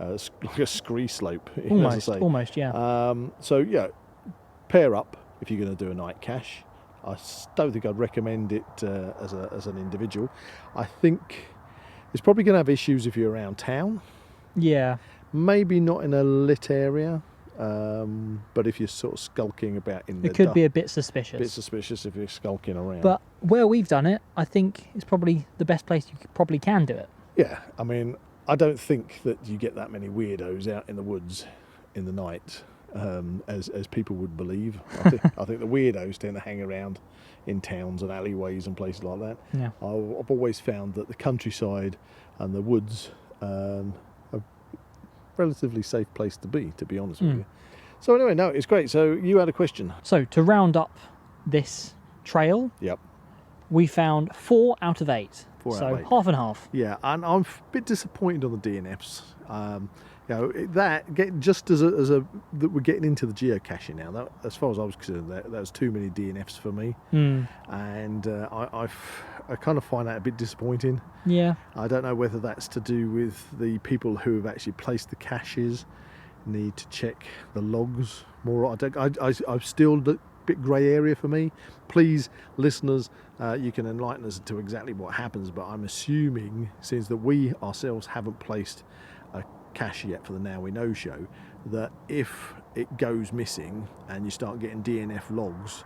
like a scree slope. Almost, yeah. So yeah, pair up if you're going to do a night cache. I don't think I'd recommend it as an individual. I think it's probably going to have issues if you're around town. Yeah. Maybe not in a lit area. But if you're sort of skulking about in the It could dark, be a bit suspicious. bit suspicious if you're skulking around. But where we've done it, I think it's probably the best place you probably can do it. yeah, I mean, I don't think that you get that many weirdos out in the woods in the night. as people would believe. I think the weirdos tend to hang around in towns and alleyways and places like that. Yeah. I've always found that the countryside and the woods are a relatively safe place to be honest with you. So anyway, no, it's great. So you had a question. So to round up this trail, Yep. we found 4 out of 8. 4 out so of 8. half and half. Yeah, and I'm a bit disappointed on the DNFs. Just as that we're getting into the geocaching now. That, as far as I was concerned, that was too many DNFs for me, and I kind of find that a bit disappointing. Yeah. I don't know whether that's to do with the people who have actually placed the caches need to check the logs more. I'm still a bit grey area for me. Please, listeners, you can enlighten us to exactly what happens, but I'm assuming, since that we ourselves haven't placed a cache yet for the Now We Know show, that if it goes missing and you start getting DNF logs,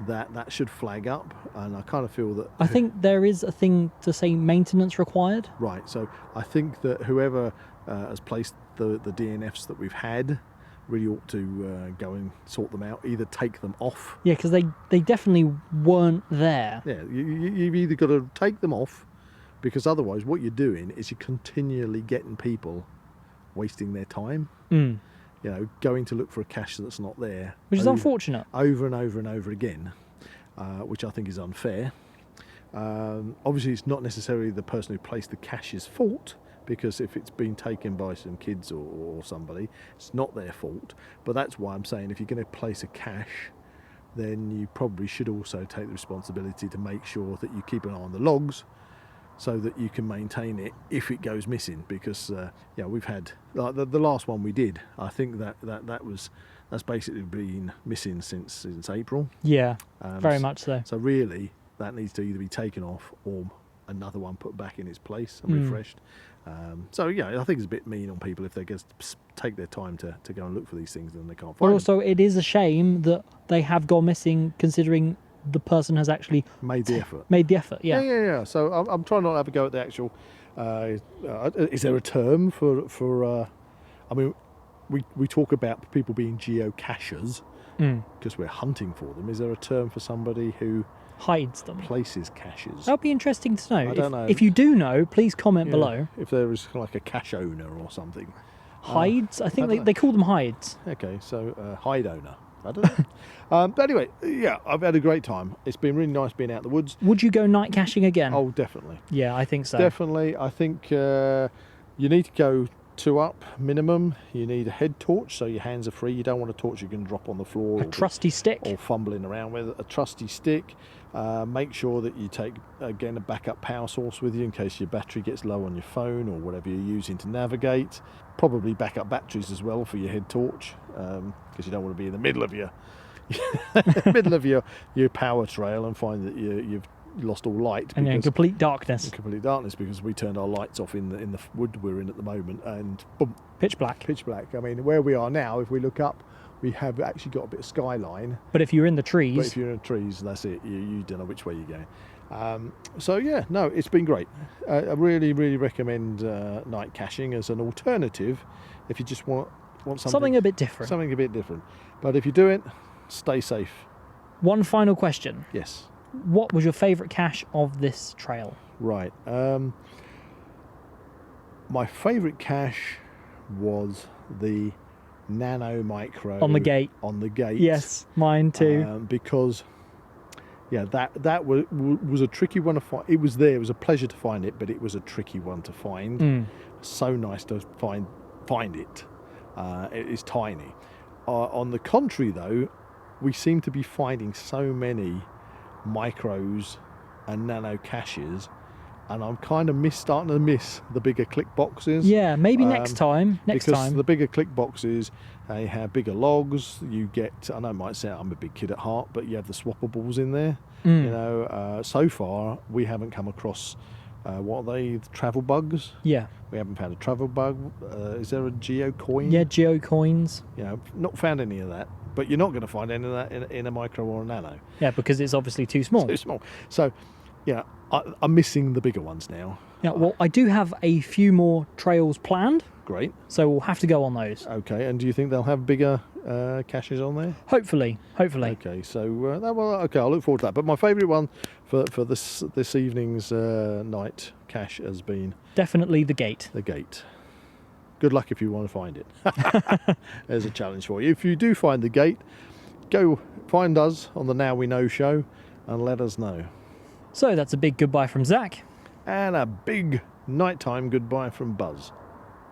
that should flag up. And I kind of feel that I think there is a thing to say maintenance required. right, so I think that whoever has placed the DNFs that we've had really ought to go and sort them out, either take them off. Yeah, because they definitely weren't there. Yeah, you've either got to take them off, because otherwise what you're doing is you're continually getting people wasting their time, going to look for a cache that's not there, Which is unfortunate. over and over and over again, which I think is unfair. Obviously it's not necessarily the person who placed the cache's fault, because if it's been taken by some kids or somebody, it's not their fault. But that's why I'm saying, if you're going to place a cache, then you probably should also take the responsibility to make sure that you keep an eye on the logs, so that you can maintain it if it goes missing. Because we've had like the last one we did, I think that's basically been missing since April. Yeah, very much so. So really, that needs to either be taken off or another one put back in its place and refreshed. I think it's a bit mean on people if they just take their time to go and look for these things and they can't But find also, it is a shame that they have gone missing, considering the person has actually them. Made the effort. made the effort. Yeah. Yeah. So I'm trying not to have a go at the actual. Is there a term for? I mean, we talk about people being geocachers because we're hunting for them. Is there a term for somebody who Hides them. places caches? That would be interesting to know. I don't know. If you do know, please comment below. If there is like a cache owner or something. Hides? I think I don't they call them hides. Okay, so hide owner. I don't know. But anyway, yeah, I've had a great time. It's been really nice being out in the woods. Would you go night caching again? Oh, definitely. Yeah, I think so. Definitely. I think you need to go 2 up minimum. You need a head torch so your hands are free. You don't want a torch you can drop on the floor. A trusty stick. Or fumbling around with. A trusty stick. Make sure that you take, again, a backup power source with you in case your battery gets low on your phone or whatever you're using to navigate. Probably backup batteries as well for your head torch, because you don't want to be in the middle of your power trail and find that you've lost all light. And in complete darkness. In complete darkness, because we turned our lights off in the wood we're in at the moment, and boom, Pitch black. pitch black. I mean, where we are now, if we look up, we have actually got a bit of skyline. But if you're in the trees... But if you're in the trees, that's it. You don't know which way you're going. So yeah, no, it's been great. I really, really recommend night caching as an alternative if you just want something a bit different. Something a bit different. But if you do it, stay safe. One final question. Yes. What was your favourite cache of this trail? Right. My favourite cache was the nano micro On the gate. On the gate. Yes, mine too. Because that was a tricky one to find. It was there. It was a pleasure to find it, but it was a tricky one to find. So nice to find it. It is tiny. On the contrary, though, we seem to be finding so many micros and nano caches, and I'm kind of starting to miss the bigger click boxes. Yeah, maybe next time. Because the bigger click boxes, they have bigger logs. You get, I know it might sound I'm a big kid at heart, but you have the swappables in there. So far we haven't come across what are they? The travel bugs. Yeah. We haven't found a travel bug. Is there a geocoin? Yeah, geocoins. Not found any of that. But you're not going to find any of that in a micro or a nano. Yeah, because it's obviously too small. Too small. So, I'm missing the bigger ones now. Yeah, well, I do have a few more trails planned. Great. So we'll have to go on those. Okay, and do you think they'll have bigger caches on there? Hopefully. Okay, so I'll look forward to that. But my favourite one for this evening's night cache has been Definitely the gate. the gate. Good luck if you want to find it. There's a challenge for you. If you do find the gate, go find us on the Now We Know show and let us know. So that's a big goodbye from Zach. And a big nighttime goodbye from Buzz.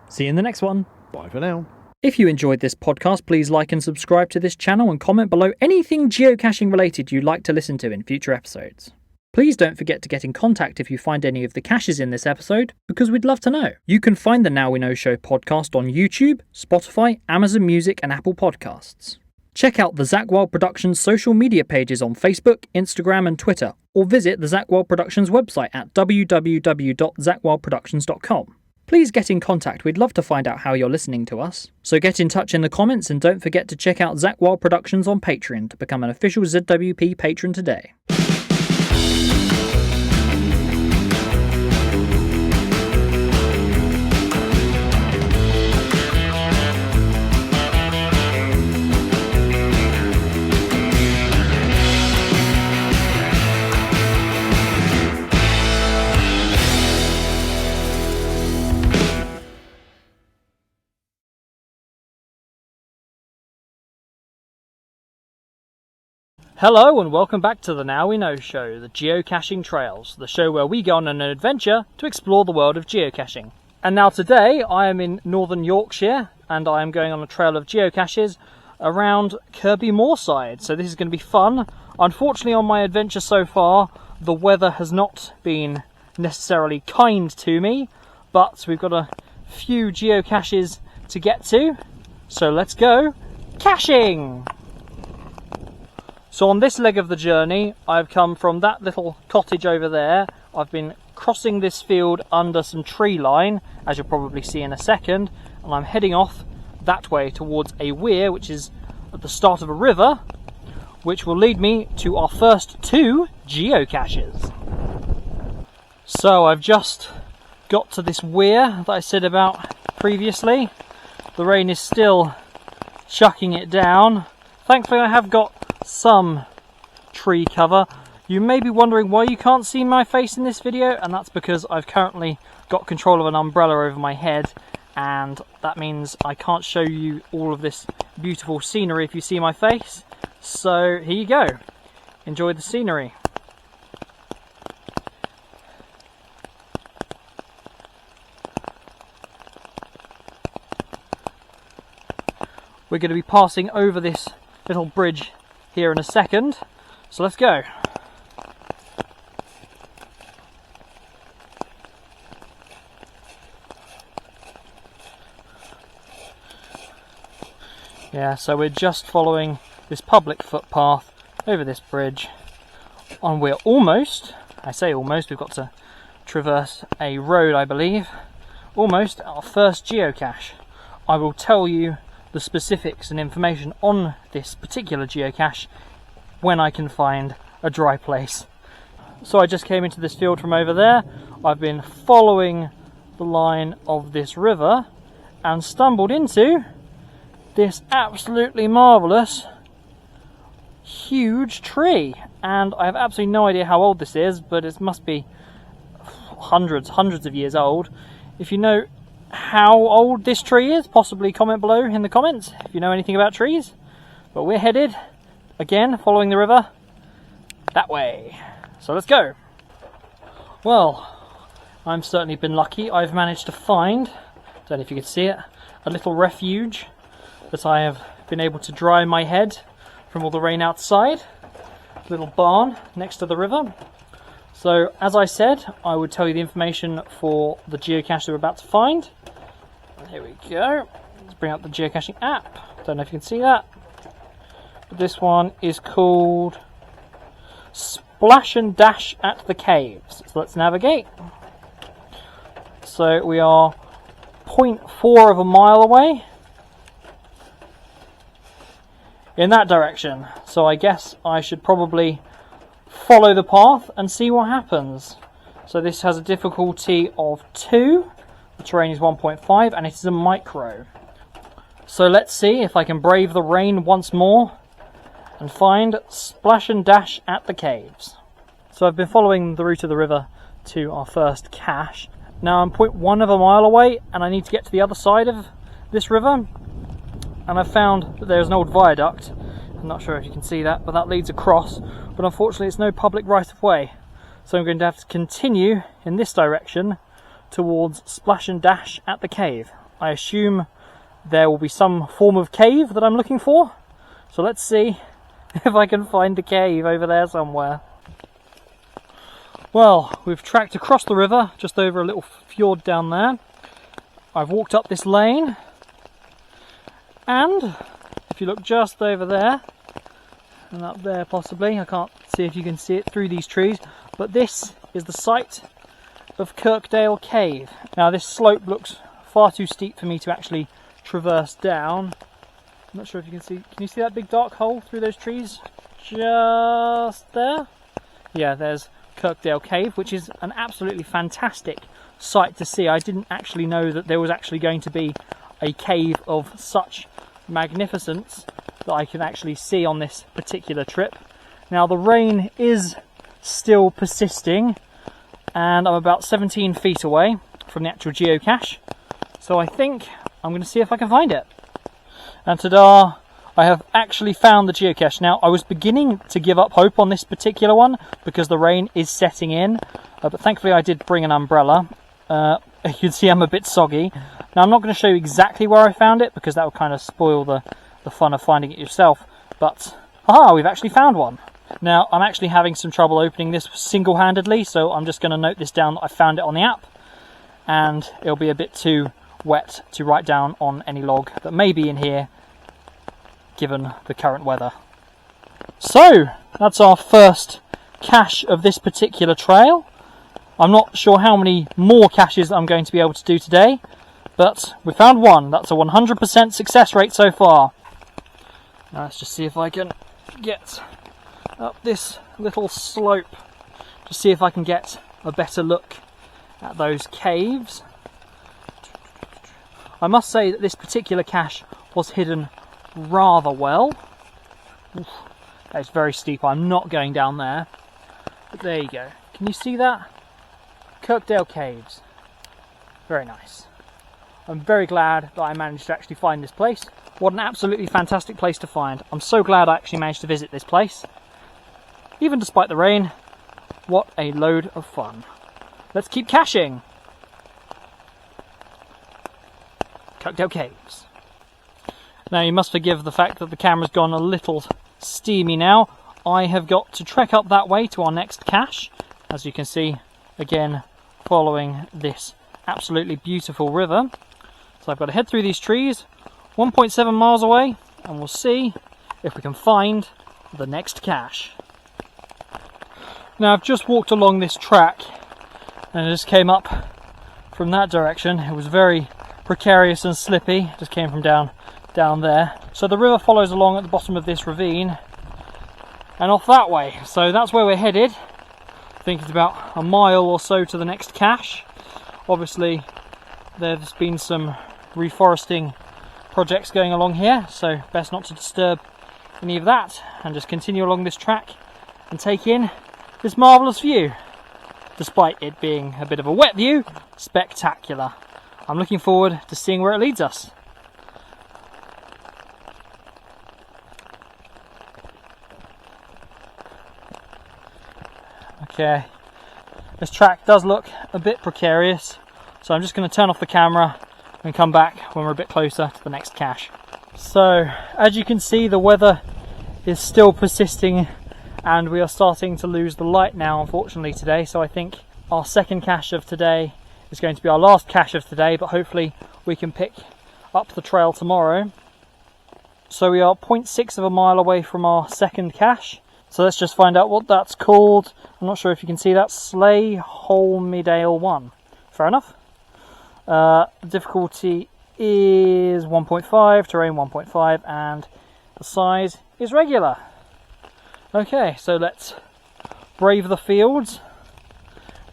See you in the next one. Bye for now. If you enjoyed this podcast, please like and subscribe to this channel and comment below anything geocaching related you'd like to listen to in future episodes. Please don't forget to get in contact if you find any of the caches in this episode, because we'd love to know. You can find the Now We Know Show podcast on YouTube, Spotify, Amazon Music and Apple Podcasts. Check out the Zak Wylde Productions social media pages on Facebook, Instagram and Twitter, or visit the Zak Wylde Productions website at www.zakwyldeproductions.com. Please get in contact, we'd love to find out how you're listening to us. So get in touch in the comments and don't forget to check out Zak Wylde Productions on Patreon to become an official ZWP patron today. Hello and welcome back to the Now We Know Show, the Geocaching Trails, the show where we go on an adventure to explore the world of geocaching. And now today I am in northern Yorkshire and I am going on a trail of geocaches around Kirby Moorside, so this is going to be fun. Unfortunately on my adventure so far the weather has not been necessarily kind to me, but we've got a few geocaches to get to, so let's go caching! So on this leg of the journey, I've come from that little cottage over there. I've been crossing this field under some tree line, as you'll probably see in a second, and I'm heading off that way towards a weir, which is at the start of a river, which will lead me to our first two geocaches. So I've just got to this weir that I said about previously. The rain is still chucking it down. Thankfully I have got some tree cover. You may be wondering why you can't see my face in this video, and that's because I've currently got control of an umbrella over my head, and that means I can't show you all of this beautiful scenery if you see my face. So here you go, enjoy the scenery. We're going to be passing over this little bridge here in a second, so let's go. Yeah, so we're just following this public footpath over this bridge, and we're almost, I say almost, we've got to traverse a road I believe, almost our first geocache. I will tell you the specifics and information on this particular geocache when I can find a dry place. So I just came into this field from over there. I've been following the line of this river and stumbled into this absolutely marvellous huge tree, and I have absolutely no idea how old this is, but it must be hundreds of years old. If you know how old this tree is, possibly comment below in the comments if you know anything about trees. But we're headed again following the river that way, so let's go. Well, I've certainly been lucky. I've managed to find, don't know if you can see it, a little refuge that I have been able to dry my head from all the rain outside. A little barn next to the river. So as I said, I would tell you the information for the geocache that we're about to find. Here we go. Let's bring up the geocaching app. Don't know if you can see that. But this one is called Splash and Dash at the Caves. So let's navigate. So we are 0.4 of a mile away in that direction. So I guess I should probably follow the path and see what happens. So this has a difficulty of 2. The terrain is 1.5 and it is a micro. So let's see if I can brave the rain once more and find Splash and Dash at the caves. So I've been following the route of the river to our first cache. Now I'm 0.1 of a mile away and I need to get to the other side of this river. And I've found that there's an old viaduct. I'm not sure if you can see that, but that leads across. But unfortunately it's no public right of way. So I'm going to have to continue in this direction towards Splash and Dash at the cave. I assume there will be some form of cave that I'm looking for. So let's see if I can find the cave over there somewhere. Well, we've tracked across the river, just over a little fjord down there. I've walked up this lane, and if you look just over there, and up there possibly, I can't see if you can see it through these trees, but this is the site of Kirkdale Cave. Now this slope looks far too steep for me to actually traverse down. I'm not sure if you can see. Can you see that big dark hole through those trees? Just there? Yeah, there's Kirkdale Cave, which is an absolutely fantastic sight to see. I didn't actually know that there was actually going to be a cave of such magnificence that I can actually see on this particular trip. Now the rain is still persisting and I'm about 17 feet away from the actual geocache, so I think I'm going to see if I can find it. And ta-da! I have actually found the geocache. Now I was beginning to give up hope on this particular one because the rain is setting in, but thankfully I did bring an umbrella. You can see I'm a bit soggy. Now I'm not going to show you exactly where I found it because that will kind of spoil the fun of finding it yourself, but aha, we've actually found one. Now I'm actually having some trouble opening this single-handedly, so I'm just going to note this down that I found it on the app, and it'll be a bit too wet to write down on any log that may be in here given the current weather. So that's our first cache of this particular trail. I'm not sure how many more caches I'm going to be able to do today, but we found one. That's a 100% success rate so far. Now let's just see if I can get up this little slope to see if I can get a better look at those caves. I must say that this particular cache was hidden rather well. Oof, that's very steep. I'm not going down there, but there you go. Can you see that? Kirkdale Caves. Very nice. I'm very glad that I managed to actually find this place. What an absolutely fantastic place to find. I'm so glad I actually managed to visit this place. Even despite the rain, what a load of fun. Let's keep caching. Kirkdale Caves. Now you must forgive the fact that the camera's gone a little steamy now. I have got to trek up that way to our next cache. As you can see, again, following this absolutely beautiful river. So I've got to head through these trees, 1.7 miles away, and we'll see if we can find the next cache. Now I've just walked along this track and I just came up from that direction. It was very precarious and slippy, just came from down there. So the river follows along at the bottom of this ravine and off that way. So that's where we're headed. I think it's about a mile or so to the next cache. Obviously there's been some reforesting projects going along here, so best not to disturb any of that and just continue along this track and take in this marvellous view. Despite it being a bit of a wet view, spectacular. I'm looking forward to seeing where it leads us. Okay, this track does look a bit precarious, so I'm just going to turn off the camera and come back when we're a bit closer to the next cache. So, as you can see, the weather is still persisting and we are starting to lose the light now, unfortunately, today. So I think our second cache of today is going to be our last cache of today, but hopefully we can pick up the trail tomorrow. So we are 0.6 of a mile away from our second cache. So let's just find out what that's called. I'm not sure if you can see that. Slay Holmedale 1. Fair enough. Difficulty is 1.5, terrain 1.5, and the size is regular. Okay, so let's brave the fields.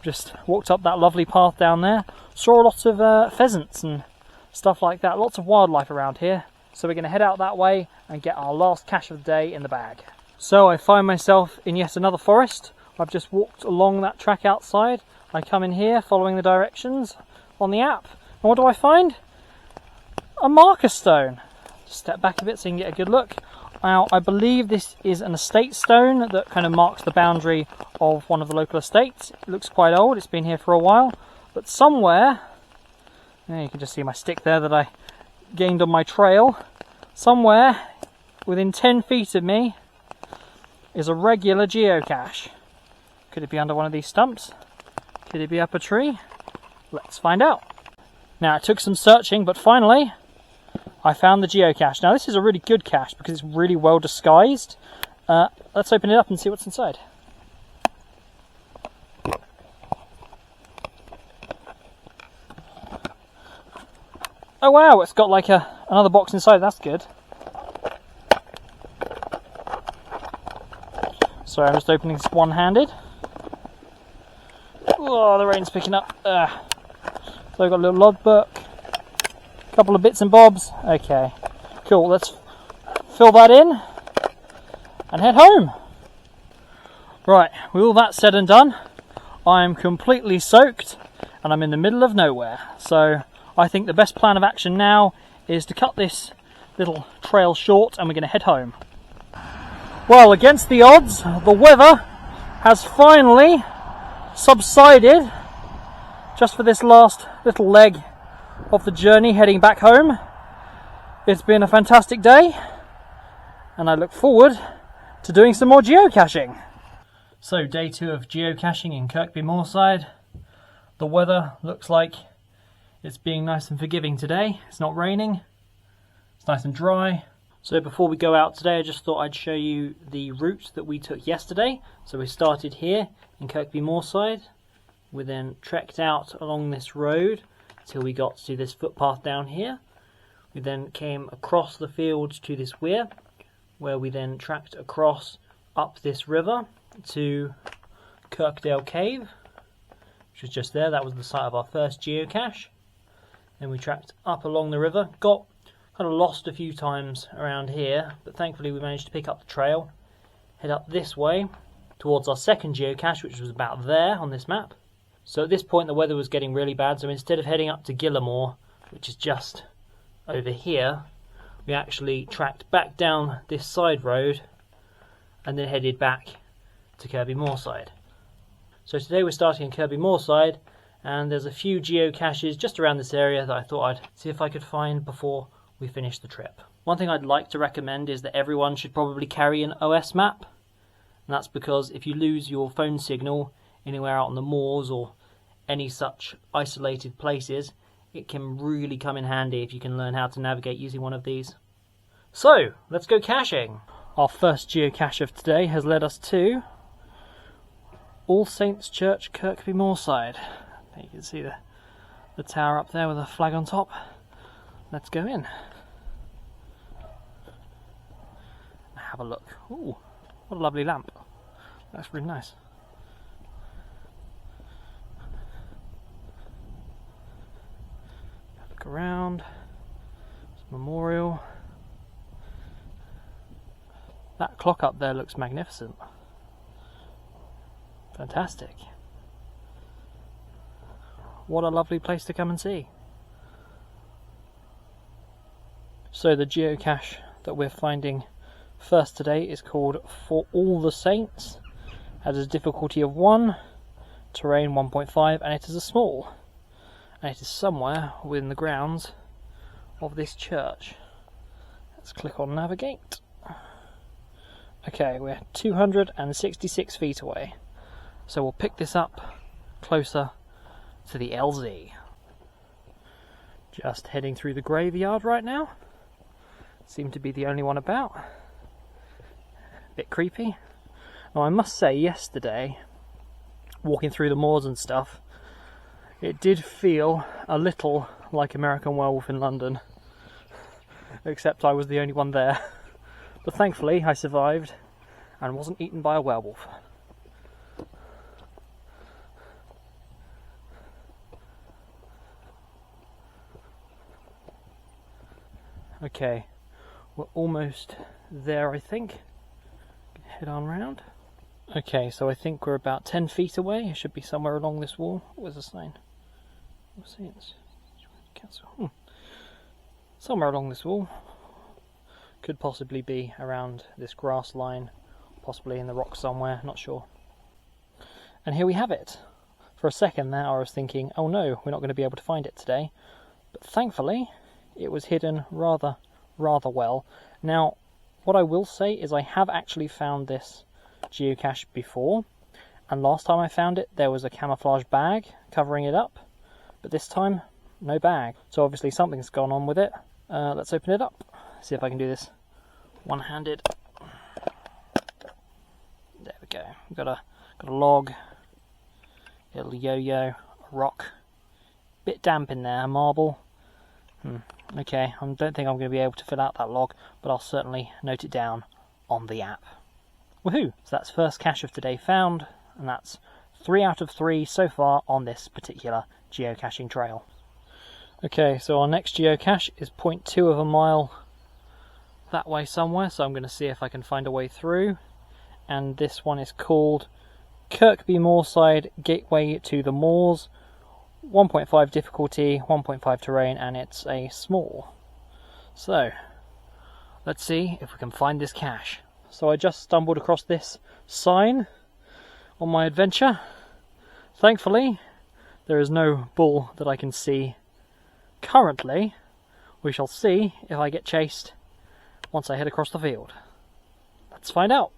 Just walked up that lovely path down there. saw lots of pheasants and stuff like that. Lots of wildlife around here. So we're going to head out that way and get our last cache of the day in the bag. So I find myself in yet another forest. I've just walked along that track outside. I come in here following the directions on the app. And what do I find? A marker stone. Just step back a bit so you can get a good look. Now, I believe this is an estate stone that kind of marks the boundary of one of the local estates. It looks quite old. It's been here for a while. But somewhere, you can just see my stick there that I gained on my trail. Somewhere within 10 feet of me is a regular geocache. Could it be under one of these stumps? Could it be up a tree? Let's find out. Now, it took some searching, but finally I found the geocache. Now, this is a really good cache because it's really well disguised. Let's open it up and see what's inside. Oh wow, it's got like another box inside. That's good. Sorry, I'm just opening this one-handed. Oh, the rain's picking up. So I've got a little logbook, a couple of bits and bobs. Okay, cool. Let's fill that in and head home. Right, with all that said and done, I'm completely soaked and I'm in the middle of nowhere. So I think the best plan of action now is to cut this little trail short and we're going to head home. Well, against the odds, the weather has finally subsided just for this last little leg of the journey heading back home. It's been a fantastic day and I look forward to doing some more geocaching. So day 2 of geocaching in Kirkby Moorside. The weather looks like it's being nice and forgiving today. It's not raining, it's nice and dry. So before we go out today, I just thought I'd show you the route that we took yesterday. So we started here in Kirkby Moorside. We then trekked out along this road till we got to this footpath down here. We then came across the fields to this weir, where we then tracked across up this river to Kirkdale Cave, which was just there. That was the site of our first geocache. Then we tracked up along the river, got kind of lost a few times around here, but thankfully we managed to pick up the trail, head up this way towards our second geocache, which was about there on this map. So at this point the weather was getting really bad, so instead of heading up to Gillamore, which is just over here, we actually tracked back down this side road and then headed back to Kirkby Moorside. So today we're starting in Kirkby Moorside, and there's a few geocaches just around this area that I thought I'd see if I could find before we finish the trip. One thing I'd like to recommend is that everyone should probably carry an OS map, and that's because if you lose your phone signal anywhere out on the moors or any such isolated places, it can really come in handy if you can learn how to navigate using one of these. So, let's go caching! Our first geocache of today has led us to All Saints Church, Kirkby Moorside. You can see the tower up there with a flag on top. Let's go in. Have a look. Ooh, what a lovely lamp. That's really nice. Look around. It's a memorial. That clock up there looks magnificent. Fantastic. What a lovely place to come and see. So the geocache that we're finding first today is called For All the Saints. It has a difficulty of 1, terrain 1.5, and it is a small. And it is somewhere within the grounds of this church. Let's click on navigate. Okay, we're 266 feet away. So we'll pick this up closer to the LZ. Just heading through the graveyard right now. Seem to be the only one about. Bit creepy. Now I must say, yesterday, walking through the moors and stuff, it did feel a little like American Werewolf in London. Except I was the only one there. But thankfully I survived and wasn't eaten by a werewolf. Okay, we're almost there, I think. Head on round. Okay, so I think we're about 10 feet away. It should be somewhere along this wall. Where's the sign? Let's see, it's cancel. Somewhere along this wall. Could possibly be around this grass line, possibly in the rock somewhere, not sure. And here we have it. For a second there I was thinking, oh no, we're not going to be able to find it today. But thankfully, it was hidden rather well. Now, what I will say is I have actually found this geocache before, and last time I found it there was a camouflage bag covering it up, but this time no bag, so obviously something's gone on with it. Let's open it up, see if I can do this one-handed. There we go. We've got a log, a little yo-yo, a rock, bit damp in there, marble. Okay, I don't think I'm going to be able to fill out that log, but I'll certainly note it down on the app. Woohoo! So that's first cache of today found, and that's 3 out of 3 so far on this particular geocaching trail. Okay, so our next geocache is 0.2 of a mile that way somewhere, so I'm going to see if I can find a way through. And this one is called Kirkby Moorside Gateway to the Moors, 1.5 difficulty, 1.5 terrain, and it's a small. So, let's see if we can find this cache. So I just stumbled across this sign on my adventure. Thankfully, there is no bull that I can see currently. We shall see if I get chased once I head across the field. Let's find out.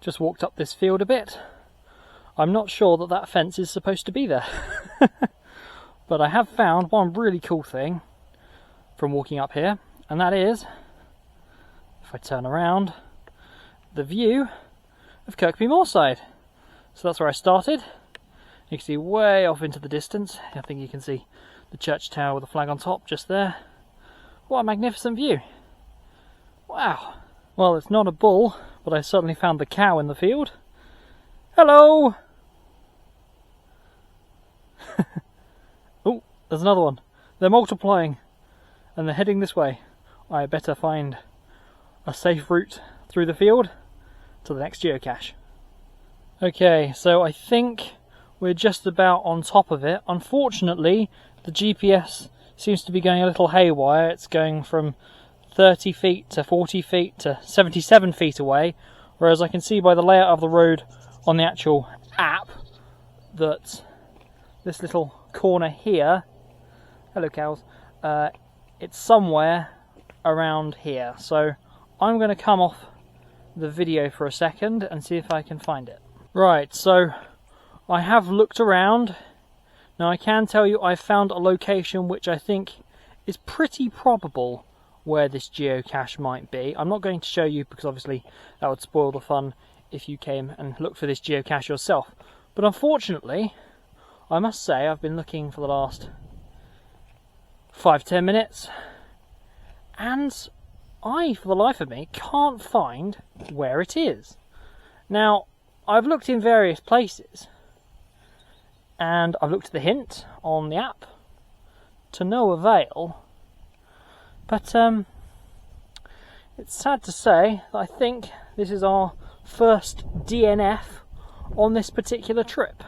Just walked up this field a bit. I'm not sure that that fence is supposed to be there. But I have found one really cool thing from walking up here, and that is, if I turn around, the view of Kirkby Moorside. So that's where I started. You can see way off into the distance. I think you can see the church tower with the flag on top just there. What a magnificent view. Wow. Well, it's not a bull, but I certainly found the cow in the field. Hello! Oh, there's another one. They're multiplying and they're heading this way. I better find a safe route through the field to the next geocache. Okay, so I think we're just about on top of it. Unfortunately, the GPS seems to be going a little haywire. It's going from 30 feet to 40 feet to 77 feet away, whereas I can see by the layout of the road on the actual app that this little corner here, hello cows, it's somewhere around here. So I'm going to come off the video for a second and see if I can find it. Right, so I have looked around. Now I can tell you I found a location which I think is pretty probable where this geocache might be. I'm not going to show you because obviously that would spoil the fun if you came and looked for this geocache yourself. But unfortunately, I must say I've been looking for the last 5-10 minutes and I, for the life of me, can't find where it is. Now, I've looked in various places and I've looked at the hint on the app to no avail, but it's sad to say that I think this is our first DNF on this particular trip.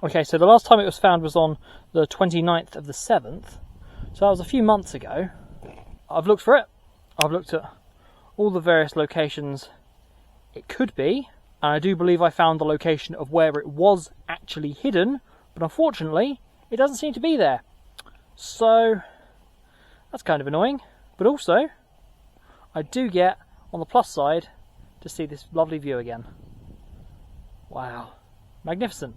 Okay, so the last time it was found was on the 29th of the 7th, so that was a few months ago. I've looked for it, I've looked at all the various locations it could be, and I do believe I found the location of where it was actually hidden, but unfortunately it doesn't seem to be there. So that's kind of annoying, but also I do get, on the plus side, to see this lovely view again. Wow, magnificent.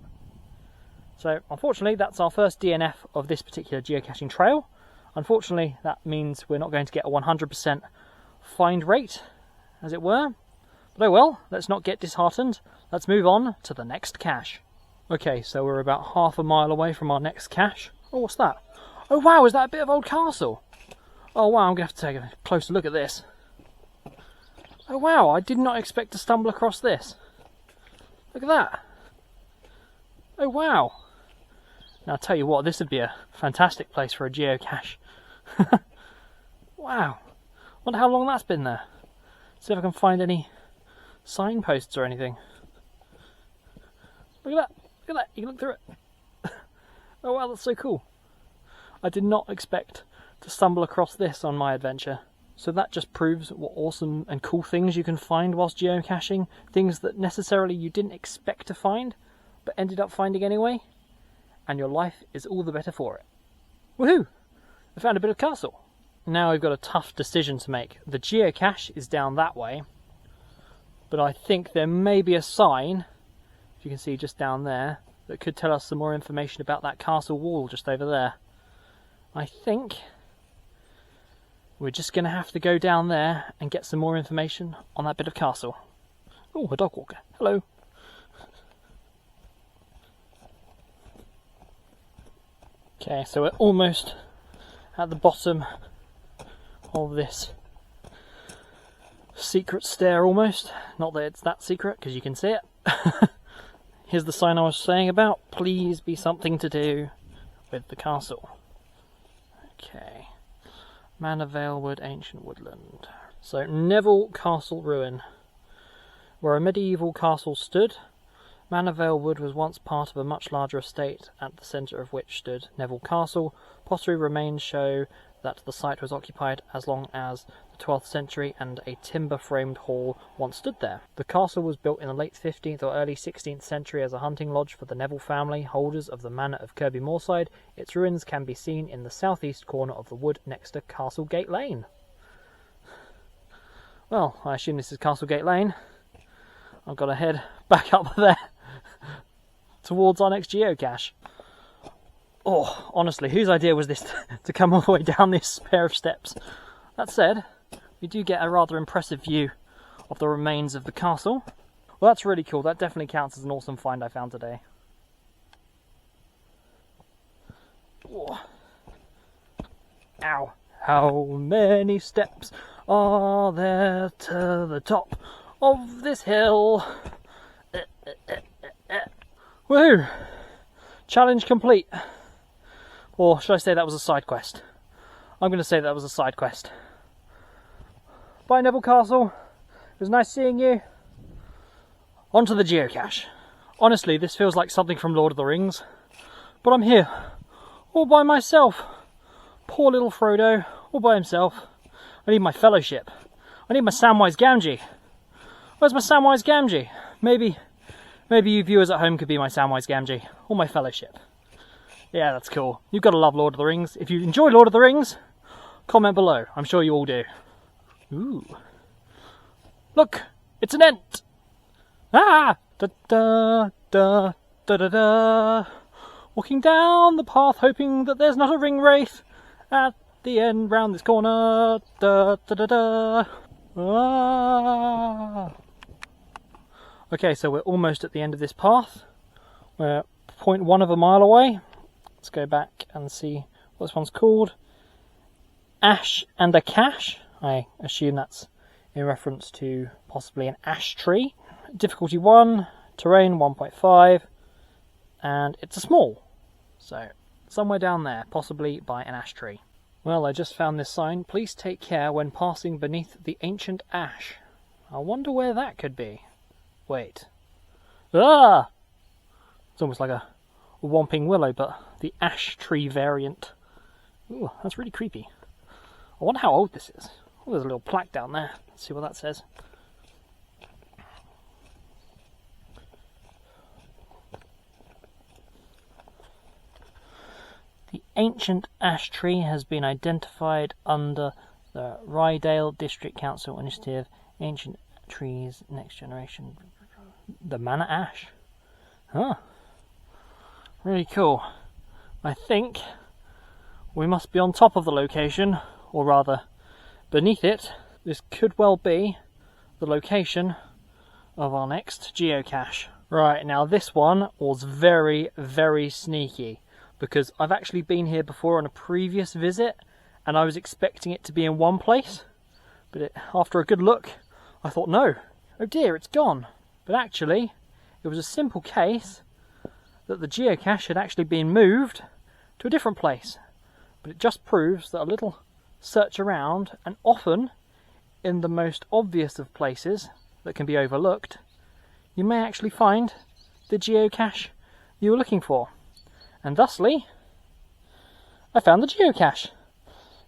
So unfortunately that's our first DNF of this particular geocaching trail. Unfortunately that means we're not going to get a 100% find rate, as it were. But oh well, let's not get disheartened. Let's move on to the next cache. Okay, so we're about half a mile away from our next cache. Oh, what's that? Oh wow, is that a bit of old castle? Oh wow, I'm going to have to take a closer look at this. Oh wow, I did not expect to stumble across this. Look at that. Oh wow. Now I'll tell you what, this would be a fantastic place for a geocache. Wow. Wonder how long that's been there. See if I can find any signposts or anything. Look at that. Look at that. You can look through it. Oh wow, that's so cool. I did not expect to stumble across this on my adventure. So that just proves what awesome and cool things you can find whilst geocaching. Things that necessarily you didn't expect to find, but ended up finding anyway. And your life is all the better for it. Woohoo! I found a bit of castle. Now we've got a tough decision to make. The geocache is down that way, but I think there may be a sign, if you can see just down there, that could tell us some more information about that castle wall just over there. I think we're just going to have to go down there and get some more information on that bit of castle. Oh, a dog walker. Hello. Okay, so we're almost at the bottom of this secret stair almost. Not that it's that secret, because you can see it. Here's the sign I was saying about. Please be something to do with the castle. Okay. Manor Valewood Ancient Woodland. So, Neville Castle Ruin. Where a medieval castle stood, Manor Valewood was once part of a much larger estate, at the centre of which stood Neville Castle. Pottery remains show that the site was occupied as long as the 12th century, and a timber-framed hall once stood there. The castle was built in the late 15th or early 16th century as a hunting lodge for the Neville family, holders of the manor of Kirby Moorside. Its ruins can be seen in the southeast corner of the wood next to Castlegate Lane. Well, I assume this is Castlegate Lane. I've got to head back up there towards our next geocache. Oh, honestly, whose idea was this to come all the way down this pair of steps? That said, we do get a rather impressive view of the remains of the castle. Well, that's really cool. That definitely counts as an awesome find I found today. Oh. Ow. How many steps are there to the top of this hill? Woohoo! Challenge complete. Or should I say that was a side quest? I'm going to say that was a side quest. Bye, Neville Castle. It was nice seeing you. On to the geocache. Honestly, this feels like something from Lord of the Rings. But I'm here, all by myself. Poor little Frodo, all by himself. I need my fellowship. I need my Samwise Gamgee. Where's my Samwise Gamgee? Maybe you viewers at home could be my Samwise Gamgee, or my fellowship. Yeah, that's cool. You've got to love Lord of the Rings. If you enjoy Lord of the Rings, comment below. I'm sure you all do. Ooh. Look! It's an Ent! Ah! Da da da da da da. Walking down the path, hoping that there's not a ring wraith at the end round this corner. Da da da da. Ah. Okay, so we're almost at the end of this path. We're 0.1 of a mile away. Let's go back and see what this one's called. Ash and a Cache. I assume that's in reference to possibly an ash tree. Difficulty 1, terrain 1.5, and it's a small. So, somewhere down there, possibly by an ash tree. Well, I just found this sign. Please take care when passing beneath the ancient ash. I wonder where that could be. Wait. Ah! It's almost like a Whomping Willow, but the ash tree variant. Ooh, that's really creepy. I wonder how old this is. Oh, there's a little plaque down there. Let's see what that says. The ancient ash tree has been identified under the Rydale District Council Initiative. Ancient trees, next generation. The Manor Ash. Huh. Really cool. I think we must be on top of the location, or rather beneath it. This could well be the location of our next geocache. Right, now this one was very, very sneaky, because I've actually been here before on a previous visit and I was expecting it to be in one place, but after a good look I thought, no, oh dear, it's gone. But actually it was a simple case that the geocache had actually been moved to a different place but it just proves that a little search around, and often in the most obvious of places that can be overlooked, you may actually find the geocache you were looking for. And thusly, I found the geocache.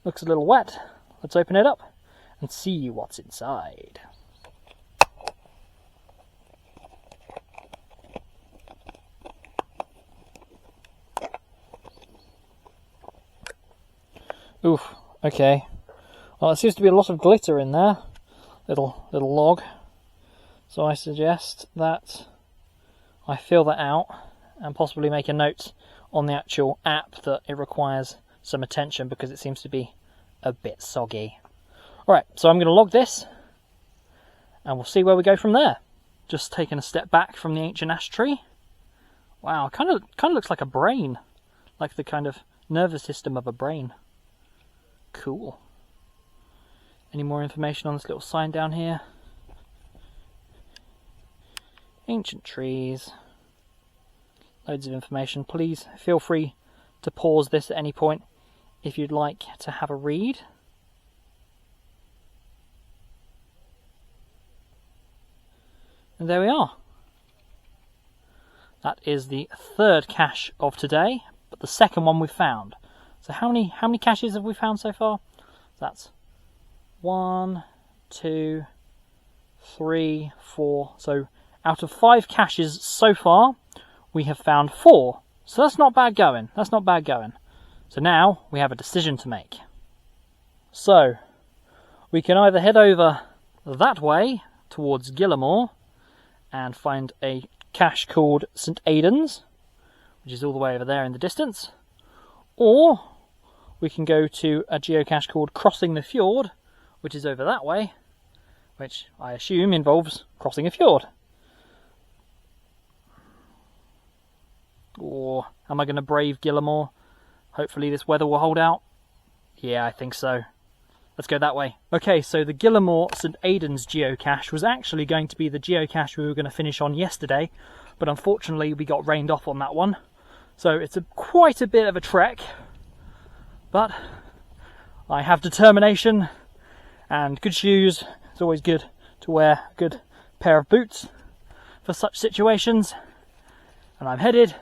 Looks a little wet. Let's open it up and see what's inside. Oof, okay. Well, there seems to be a lot of glitter in there. Little log. So I suggest that I fill that out and possibly make a note on the actual app that it requires some attention because it seems to be a bit soggy. Alright, so I'm going to log this and we'll see where we go from there. Just taking a step back from the ancient ash tree. Wow, kind of looks like a brain. Like the kind of nervous system of a brain. Cool. Any more information on this little sign down here? Ancient trees. Loads of information. Please feel free to pause this at any point if you'd like to have a read. And there we are. That is the third cache of today, but the second one we've found. So how many caches have we found so far? That's 1, 2, 3, 4. So out of 5 caches so far, we have found 4. So that's not bad going. That's not bad going. So now we have a decision to make. So we can either head over that way towards Gillamore and find a cache called St. Aidan's, which is all the way over there in the distance, or we can go to a geocache called Crossing the Fjord, which is over that way, which I assume involves crossing a fjord. Or am I going to brave Gillamore? Hopefully this weather will hold out. Yeah, I think so. Let's go that way. Okay, so the Gillamore St. Aidan's geocache was actually going to be the geocache we were going to finish on yesterday, but unfortunately we got rained off on that one. So it's quite a bit of a trek, but I have determination and good shoes. It's always good to wear a good pair of boots for such situations. And I'm headed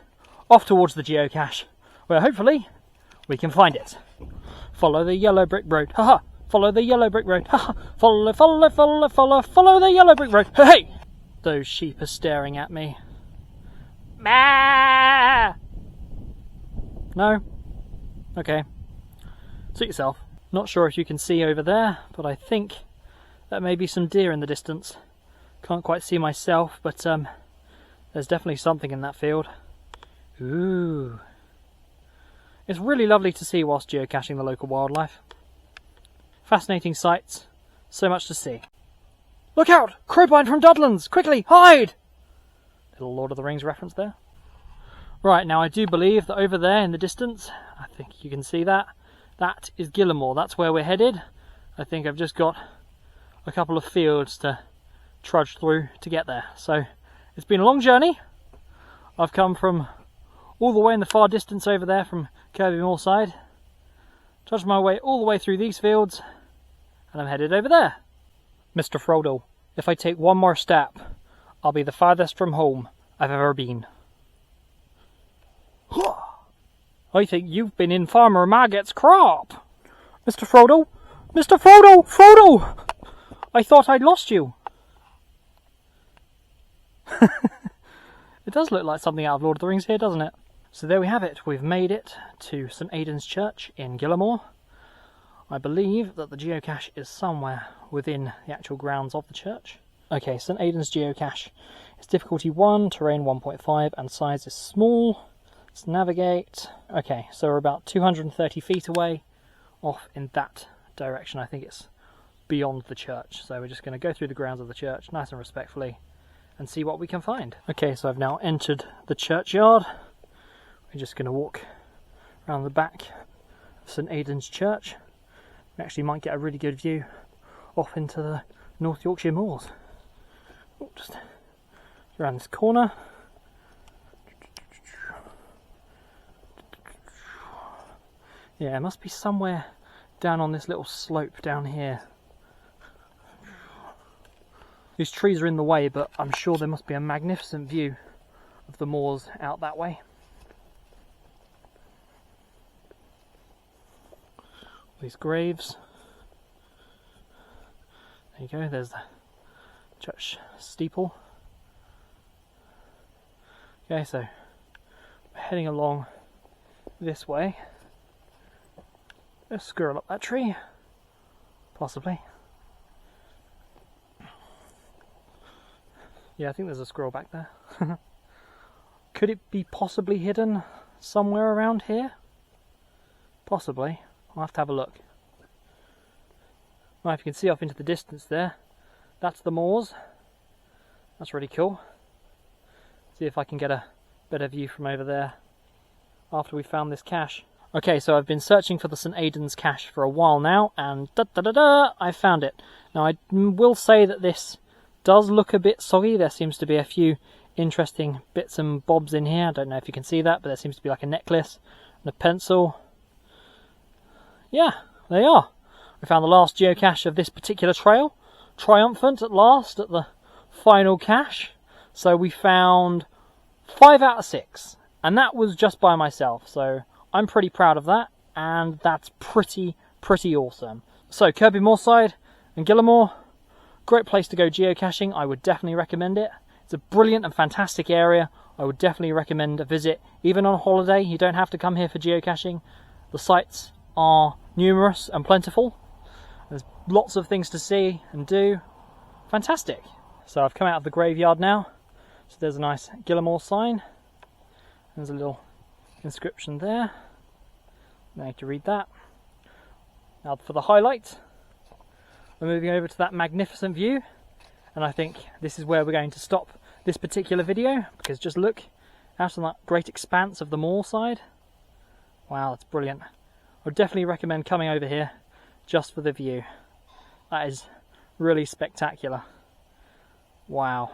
off towards the geocache, where hopefully we can find it. Follow the yellow brick road. Haha! Follow the yellow brick road. Haha! Follow the yellow brick road. Hey! Those sheep are staring at me. Maa! No? Okay. Suit yourself. Not sure if you can see over there, but I think there may be some deer in the distance. Can't quite see myself, but there's definitely something in that field. Ooh. It's really lovely to see whilst geocaching the local wildlife. Fascinating sights, so much to see. Look out! Crowbine from Dudlands! Quickly, hide! Little Lord of the Rings reference there. Right, now I do believe that over there in the distance, I think you can see that, that is Gillamore. That's where we're headed. I think I've just got a couple of fields to trudge through to get there. So it's been a long journey. I've come from all the way in the far distance over there from Kirby Moorside, trudged my way all the way through these fields, and I'm headed over there. Mr. Frodo, if I take one more step, I'll be the farthest from home I've ever been. I think you've been in Farmer Maggot's crop. Mr. Frodo! Mr. Frodo! Frodo! I thought I'd lost you. It does look like something out of Lord of the Rings here, doesn't it? So there we have it. We've made it to St. Aidan's Church in Gillamore. I believe that the geocache is somewhere within the actual grounds of the church. Okay, St. Aidan's geocache. It's difficulty 1, terrain 1.5, and size is small. Let's navigate. Okay, so we're about 230 feet away, off in that direction. I think it's beyond the church. So we're just going to go through the grounds of the church, nice and respectfully, and see what we can find. Okay, so I've now entered the churchyard. We're just going to walk around the back of St. Aidan's Church. We actually might get a really good view off into the North Yorkshire moors. Oh, just around this corner. Yeah, it must be somewhere down on this little slope down here. These trees are in the way, but I'm sure there must be a magnificent view of the moors out that way. These graves. There you go, there's the church steeple. Okay, so we're heading along this way. Let's squirrel up that tree, possibly. Yeah, I think there's a squirrel back there. Could it be possibly hidden somewhere around here? Possibly. I'll have to have a look. Well, if you can see off into the distance there, that's the moors. That's really cool. See if I can get a better view from over there after we found this cache. Okay, so I've been searching for the St. Aidan's cache for a while now, and I found it. Now, I will say that this does look a bit soggy. There seems to be a few interesting bits and bobs in here. I don't know if you can see that, but there seems to be like a necklace and a pencil. Yeah, there you are. We found the last geocache of this particular trail. Triumphant at last at the final cache. So we found 5 out of 6, and that was just by myself. So I'm pretty proud of that, and that's pretty awesome. So Kirby Moorside and Gillamore, great place to go geocaching. I would definitely recommend it. It's a brilliant and fantastic area. I would definitely recommend a visit. Even on holiday, you don't have to come here for geocaching. The sites are numerous and plentiful. There's lots of things to see and do. Fantastic. So I've come out of the graveyard now. So there's a nice Gillamore sign. There's a little inscription there. Now you have to read that. Now for the highlight, we're moving over to that magnificent view, and I think this is where we're going to stop this particular video, because just look out on that great expanse of the moor side. Wow, that's brilliant. I would definitely recommend coming over here just for the view. That is really spectacular. Wow.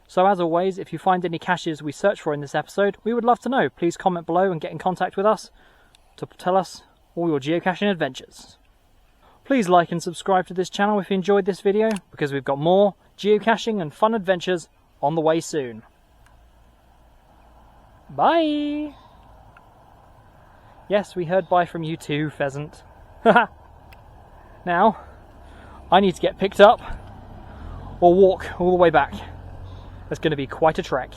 So as always, if you find any caches we search for in this episode, we would love to know. Please comment below and get in contact with us to tell us all your geocaching adventures. Please like and subscribe to this channel if you enjoyed this video, because we've got more geocaching and fun adventures on the way soon. Bye! Yes, we heard bye from you too, pheasant. Now, I need to get picked up or walk all the way back. That's going to be quite a trek.